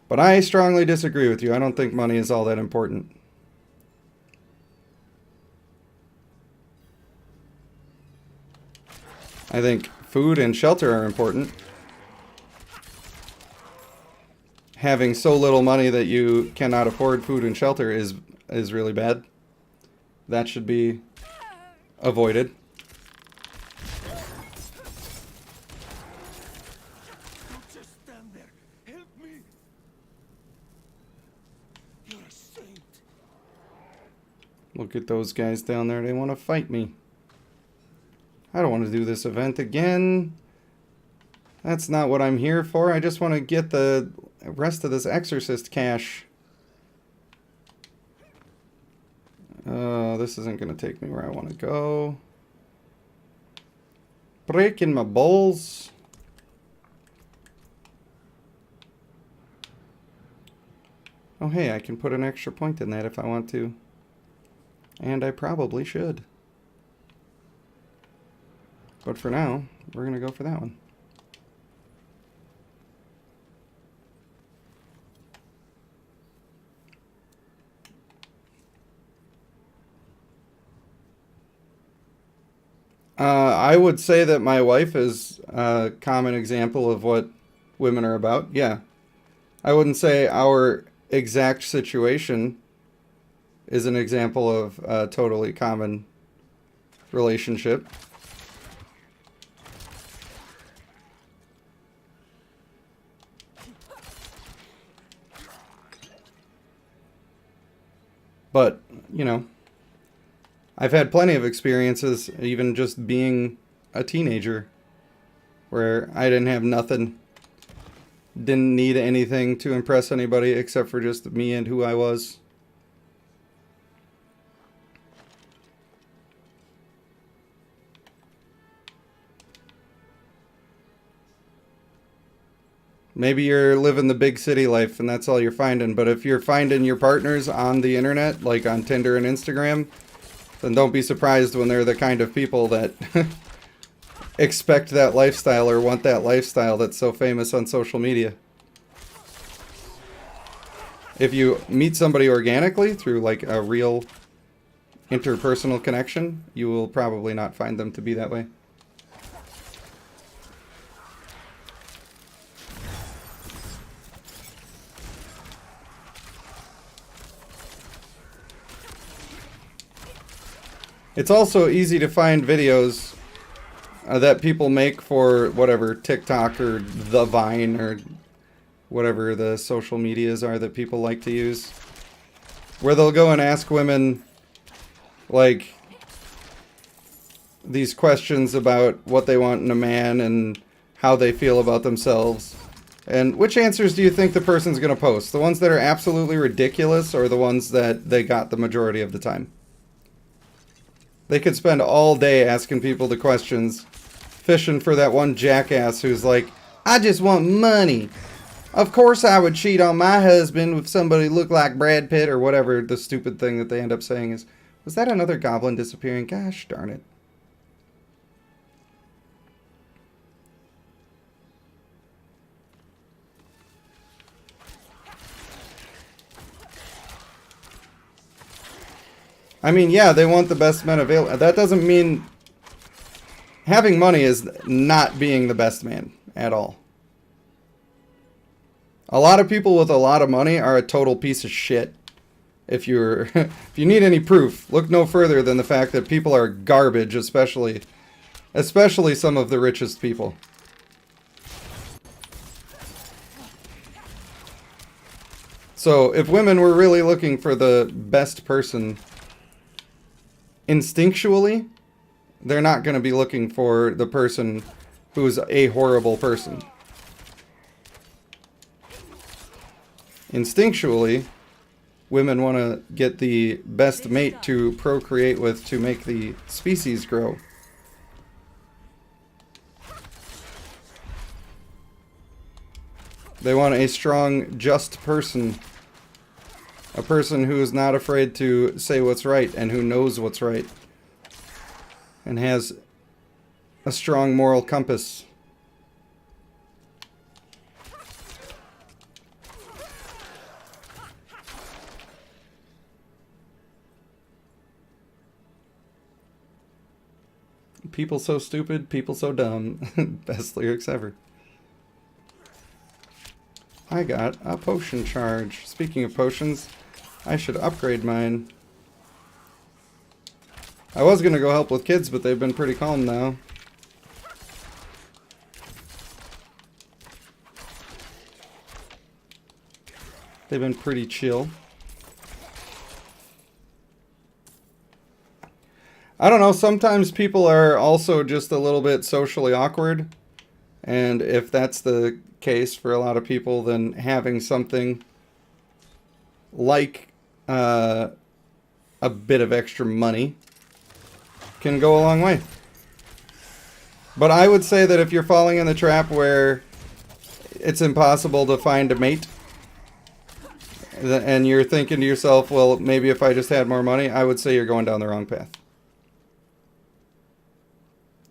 But I strongly disagree with you. I don't think money is all that important. I think food and shelter are important. Having so little money that you cannot afford food and shelter is really bad. That should be avoided. Look at those guys down there. They want to fight me. I don't want to do this event again. That's not what I'm here for. I just want to get the rest of this exorcist cash. This isn't going to take me where I want to go. Breaking my balls. Oh hey, I can put an extra point in that if I want to. And I probably should. But for now, we're going to go for that one. I would say that my wife is a common example of what women are about. Yeah. I wouldn't say our exact situation is an example of a totally common relationship. But, you know, I've had plenty of experiences, even just being a teenager, where I didn't have nothing, didn't need anything to impress anybody except for just me and who I was. Maybe you're living the big city life and that's all you're finding. But if you're finding your partners on the internet, like on Tinder and Instagram, then don't be surprised when they're the kind of people that expect that lifestyle or want that lifestyle that's so famous on social media. If you meet somebody organically through like a real interpersonal connection, you will probably not find them to be that way. It's also easy to find videos that people make for whatever, TikTok or the Vine or whatever the social medias are that people like to use, where they'll go and ask women like these questions about what they want in a man and how they feel about themselves. And which answers do you think the person's going to post? The ones that are absolutely ridiculous or the ones that they got the majority of the time? They could spend all day asking people the questions, fishing for that one jackass who's like, I just want money. Of course I would cheat on my husband with somebody who looked like Brad Pitt, or whatever the stupid thing that they end up saying is. Was that another goblin disappearing? Gosh darn it. I mean, yeah, they want the best men available. That doesn't mean having money is not being the best man at all. A lot of people with a lot of money are a total piece of shit. If you're if you need any proof, look no further than the fact that people are garbage, especially some of the richest people. So, if women were really looking for the best person, instinctually, they're not going to be looking for the person who's a horrible person. Instinctually, women want to get the best mate to procreate with to make the species grow. They want a strong, just person. A person who is not afraid to say what's right and who knows what's right. And has a strong moral compass. People so stupid, people so dumb. Best lyrics ever. I got a potion charge. Speaking of potions, I should upgrade mine. I was going to go help with kids, but they've been pretty calm now. They've been pretty chill. I don't know, sometimes people are also just a little bit socially awkward. And if that's the case for a lot of people, then having something like a bit of extra money can go a long way. But I would say that if you're falling in the trap where it's impossible to find a mate, and you're thinking to yourself, well, maybe if I just had more money, I would say you're going down the wrong path.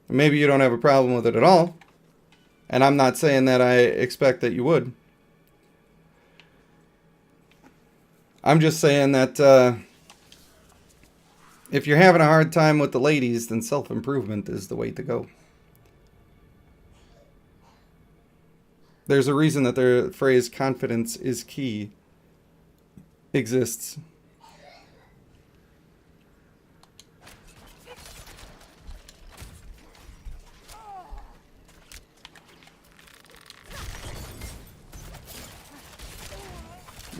Maybe you don't have a problem with it at all. And I'm not saying that I expect that you would. I'm just saying that if you're having a hard time with the ladies, then self-improvement is the way to go. There's a reason that the phrase confidence is key exists.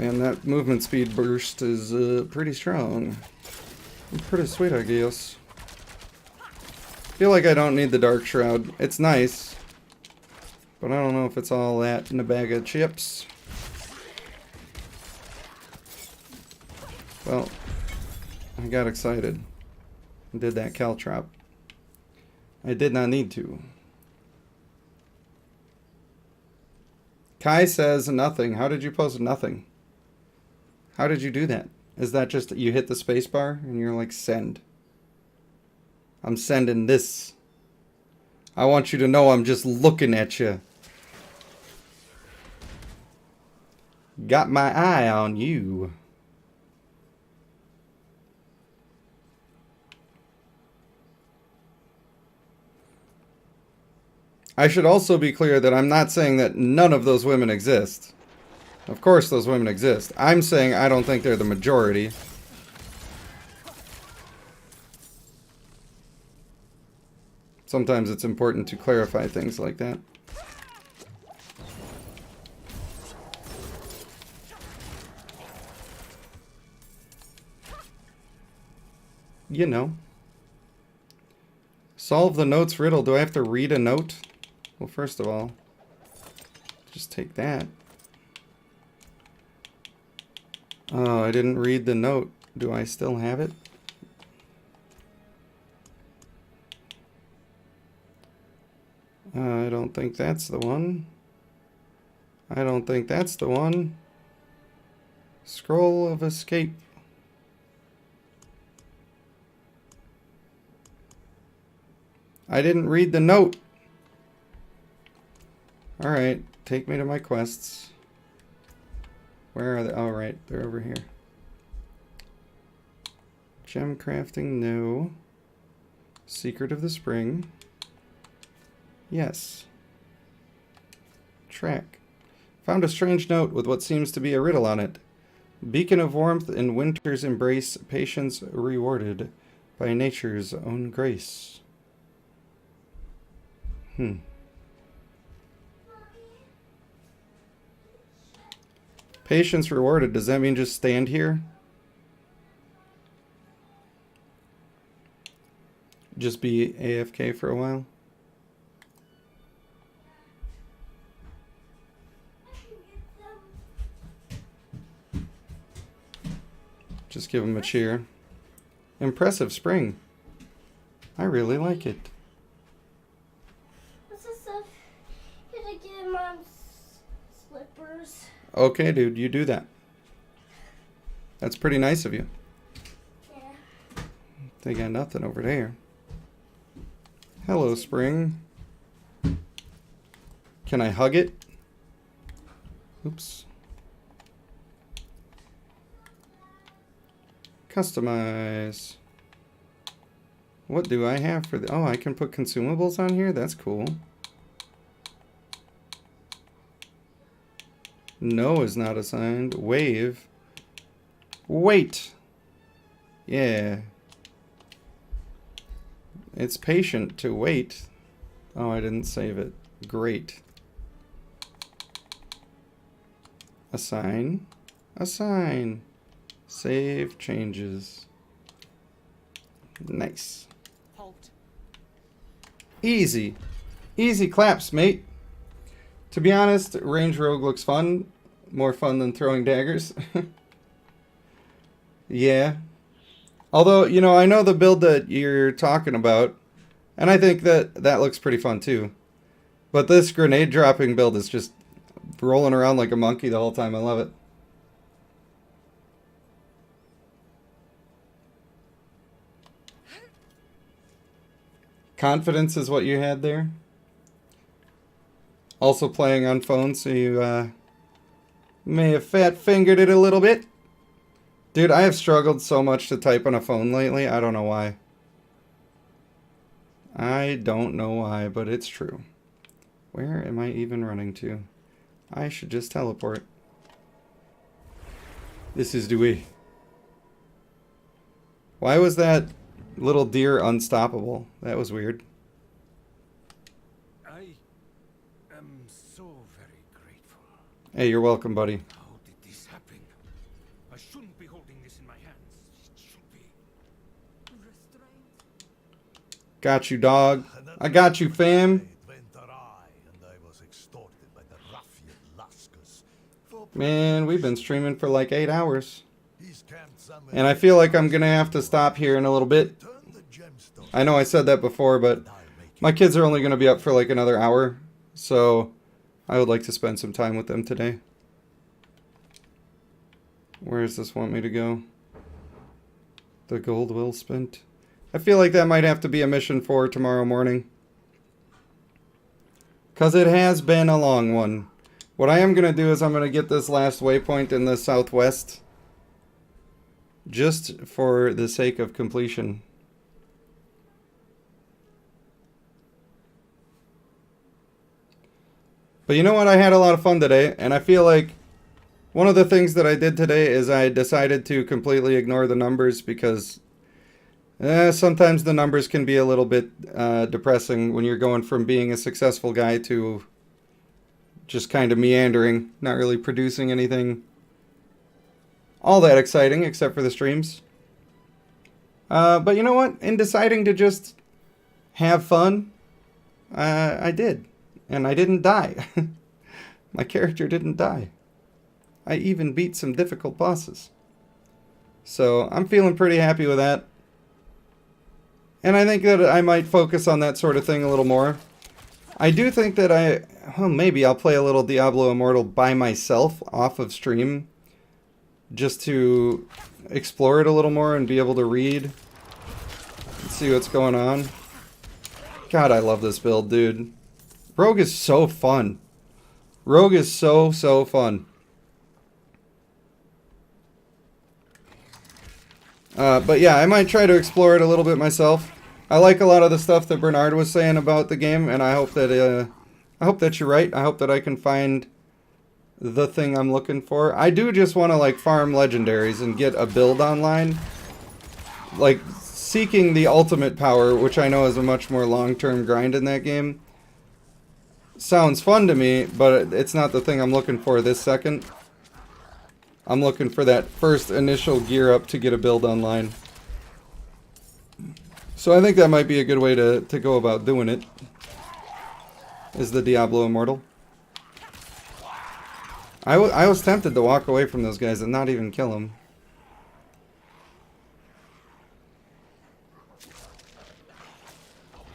And that movement speed burst is pretty strong. Pretty sweet, I guess. Feel like I don't need the Dark Shroud. It's nice. But I don't know if it's all that in a bag of chips. Well, I got excited and did that caltrop. I did not need to. Kai says nothing. How did you post nothing? How did you do that? Is that just that you hit the spacebar and you're like, send? I'm sending this. I want you to know I'm just looking at you. Got my eye on you. I should also be clear that I'm not saying that none of those women exist. Of course those women exist. I'm saying I don't think they're the majority. Sometimes it's important to clarify things like that. You know. Solve the notes riddle. Do I have to read a note? Well, first of all, just take that. Oh, I didn't read the note. Do I still have it? I don't think that's the one. I don't think that's the one. Scroll of escape. I didn't read the note. Alright, take me to my quests. Where are they? Oh, right, they're over here. Gem crafting, no. Secret of the Spring. Yes. Track. Found a strange note with what seems to be a riddle on it. Beacon of warmth in winter's embrace, patience rewarded by nature's own grace. Patience rewarded. Does that mean just stand here? Just be AFK for a while? Just give him a cheer. Impressive spring. I really like it. What's this stuff? Gonna get Mom's slippers. Okay, dude, you do that. That's pretty nice of you. Yeah. They got nothing over there. Hello, spring. Can I hug it? Oops. Customize. What do I have for the... Oh, I can put consumables on here? That's cool. No is not assigned. Wave. Wait. Yeah. It's patient to wait. Oh, I didn't save it. Great. Assign. Assign. Save changes. Nice. Halt. Easy. Easy claps, mate. To be honest, range rogue looks fun. More fun than throwing daggers. Yeah. Although, you know, I know the build that you're talking about, and I think that that looks pretty fun too. But this grenade dropping build is just rolling around like a monkey the whole time. I love it. Confidence is what you had there. Also playing on phone, so you may have fat-fingered it a little bit. Dude, I have struggled so much to type on a phone lately. I don't know why. I don't know why, but it's true. Where am I even running to? I should just teleport. This is Dewey. Why was that little deer unstoppable? That was weird. I am so very grateful. Hey, you're welcome, buddy. How did this happen? my hands. It should be. Got you, dog. I got you, fam. Man, we've been streaming for like 8 hours. And I feel like I'm going to have to stop here in a little bit. I know I said that before, but my kids are only going to be up for like another hour. So I would like to spend some time with them today. Where does this want me to go? The gold well spent. I feel like that might have to be a mission for tomorrow morning. Because it has been a long one. What I am going to do is I'm going to get this last waypoint in the southwest. Just for the sake of completion. But you know what? I had a lot of fun today. And I feel like one of the things that I did today is I decided to completely ignore the numbers because sometimes the numbers can be a little bit depressing when you're going from being a successful guy to just kind of meandering, not really producing anything all that exciting except for the streams. But you know what? In deciding to just have fun, I did. And I didn't die. My character didn't die. I even beat some difficult bosses. So I'm feeling pretty happy with that. And I think that I might focus on that sort of thing a little more. I do think that maybe I'll play a little Diablo Immortal by myself off of stream. Just to explore it a little more and be able to read and see what's going on. God, I love this build, dude. Rogue is so fun. Rogue is so fun. But yeah, I might try to explore it a little bit myself. I like a lot of the stuff that Bernard was saying about the game, and I hope that you're right. I hope that I can find the thing I'm looking for. I do just want to like farm legendaries and get a build online. Like seeking the ultimate power, which I know is a much more long-term grind in that game. Sounds fun to me, but it's not the thing I'm looking for this second. I'm looking for that first initial gear up to get a build online. So I think that might be a good way to go about doing it. Is the Diablo Immortal. I was tempted to walk away from those guys and not even kill them.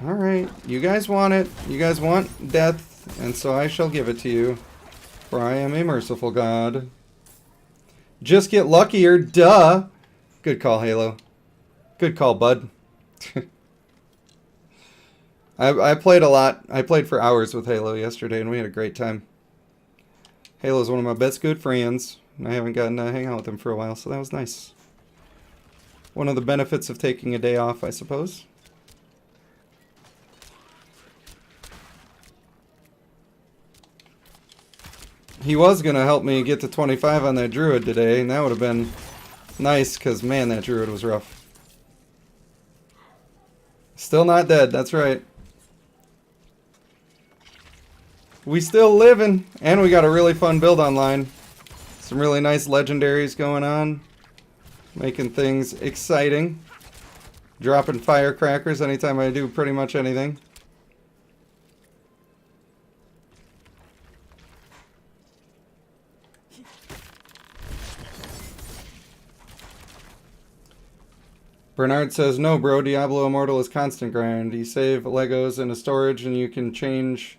Alright, you guys want it. You guys want death, and so I shall give it to you. For I am a merciful God. Just get luckier, duh! Good call, Halo. Good call, bud. I played a lot. I played for hours with Halo yesterday, and we had a great time. Halo's one of my best good friends. I haven't gotten to hang out with him for a while, so that was nice. One of the benefits of taking a day off, I suppose. He was going to help me get to 25 on that Druid today, and that would have been nice, because man, that Druid was rough. Still not dead, that's right. We still living, and we got a really fun build online. Some really nice legendaries going on. Making things exciting. Dropping firecrackers anytime I do pretty much anything. Bernard says, no bro, Diablo Immortal is constant grind. You save Legos in a storage and you can change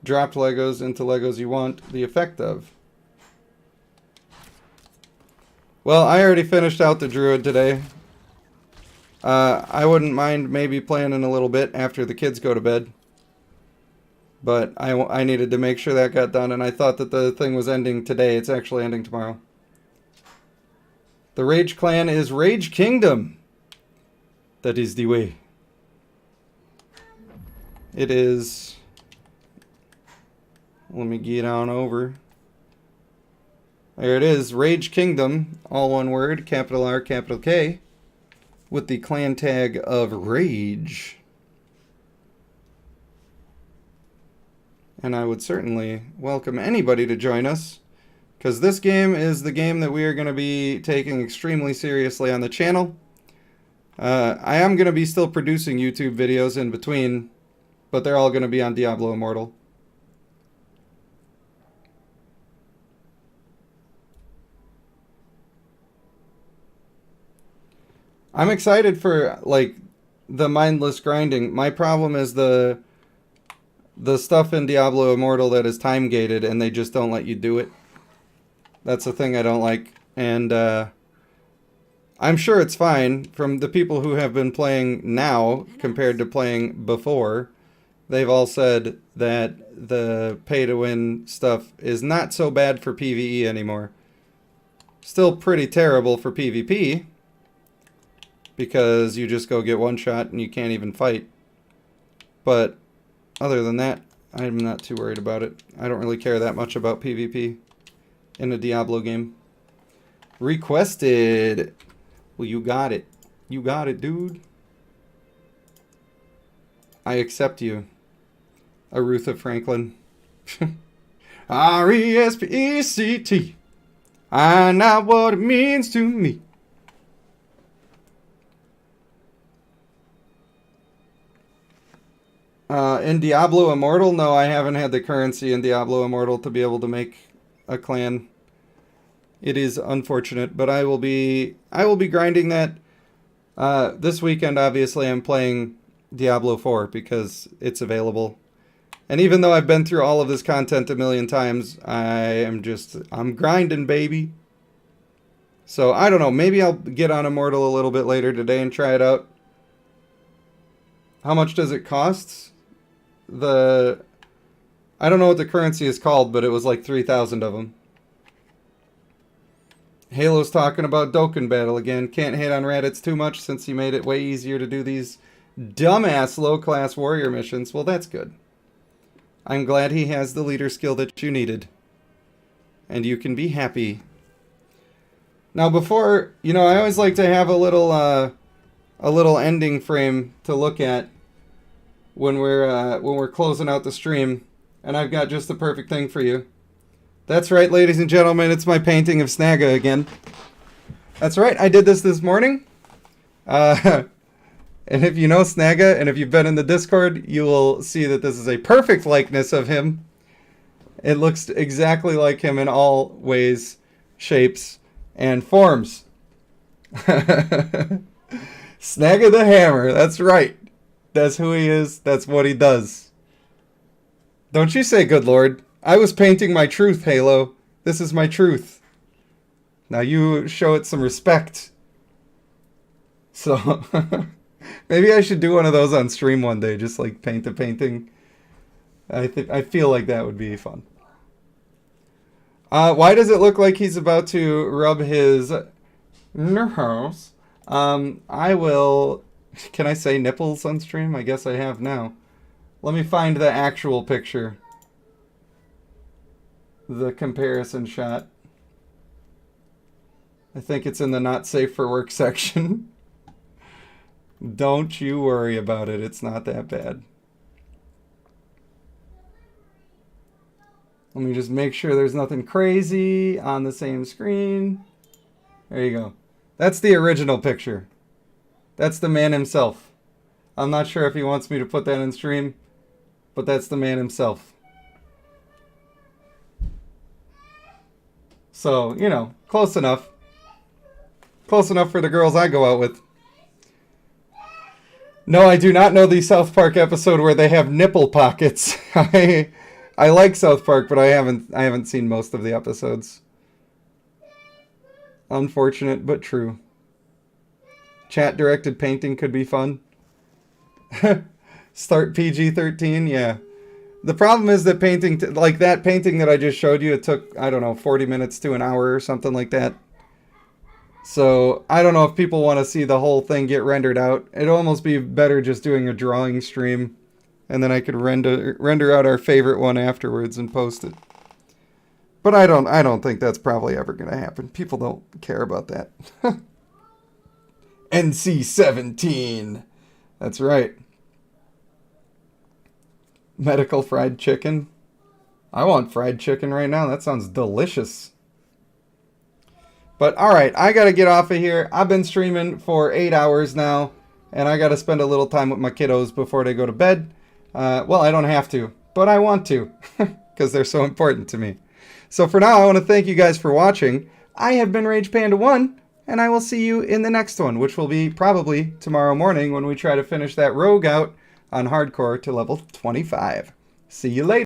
dropped Legos into Legos you want the effect of. Well, I already finished out the Druid today. I wouldn't mind maybe playing in a little bit after the kids go to bed. But I needed to make sure that got done, and I thought that the thing was ending today. It's actually ending tomorrow. The Rage Clan is Rage Kingdom. That is the way. It is... Let me get on over. There it is. Rage Kingdom. All one word. Capital R, capital K. With the clan tag of Rage. And I would certainly welcome anybody to join us. Because this game is the game that we are going to be taking extremely seriously on the channel. I am going to be still producing YouTube videos in between, but they're all going to be on Diablo Immortal. I'm excited for, like, the mindless grinding. My problem is the stuff in Diablo Immortal that is time gated and they just don't let you do it. That's the thing I don't like. And I'm sure it's fine. From the people who have been playing now compared to playing before, they've all said that the pay-to-win stuff is not so bad for PvE anymore. Still pretty terrible for PvP, because you just go get one shot and you can't even fight. But other than that, I'm not too worried about it. I don't really care that much about PvP in a Diablo game. Requested. Well, you got it. You got it, dude. I accept you. Aretha Franklin. R-E-S-P-E-C-T. I know what it means to me. In Diablo Immortal, no, I haven't had the currency in Diablo Immortal to be able to make a clan. It is unfortunate, but I will be grinding that this weekend. Obviously, I'm playing Diablo 4 because it's available. And even though I've been through all of this content a million times, I'm grinding, baby. So, I don't know, maybe I'll get on Immortal a little bit later today and try it out. How much does it cost? I don't know what the currency is called, but it was like 3,000 of them. Halo's talking about Dokkan Battle again. Can't hate on Raditz too much since he made it way easier to do these dumbass low-class warrior missions. Well, that's good. I'm glad he has the leader skill that you needed. And you can be happy. Now before, I always like to have a little ending frame to look at when we're closing out the stream, and I've got just the perfect thing for you. That's right, ladies and gentlemen, it's my painting of Snaga again. That's right, I did this morning. And if you know Snaga, and if you've been in the Discord, you will see that this is a perfect likeness of him. It looks exactly like him in all ways, shapes, and forms. Snaga the Hammer, that's right. That's who he is, that's what he does. Don't you say good lord. I was painting my truth, Halo. This is my truth. Now you show it some respect. So, maybe I should do one of those on stream one day, just like paint a painting. I feel like that would be fun. Why does it look like he's about to rub his nipples? I will... Can I say nipples on stream? I guess I have now. Let me find the actual picture. The comparison shot. I think it's in the not safe for work section. Don't you worry about it. It's not that bad. Let me just make sure there's nothing crazy on the same screen. There you go. That's the original picture. That's the man himself. I'm not sure if he wants me to put that in stream, but that's the man himself. So, close enough. Close enough for the girls I go out with. No, I do not know the South Park episode where they have nipple pockets. I like South Park, but I haven't seen most of the episodes. Unfortunate, but true. Chat-directed painting could be fun. Start PG-13, yeah. The problem is that painting, like that painting that I just showed you, it took, I don't know, 40 minutes to an hour or something like that. So, I don't know if people want to see the whole thing get rendered out. It'd almost be better just doing a drawing stream, and then I could render out our favorite one afterwards and post it. But I don't think that's probably ever going to happen. People don't care about that. NC-17. That's right. Medical fried chicken. I want fried chicken right now. That sounds delicious. But alright, I gotta get off of here. I've been streaming for 8 hours now, and I gotta spend a little time with my kiddos before they go to bed. Well, I don't have to, but I want to, because they're so important to me. So for now, I want to thank you guys for watching. I have been Rage Panda 1, and I will see you in the next one, which will be probably tomorrow morning when we try to finish that rogue out on hardcore to level 25. See you later.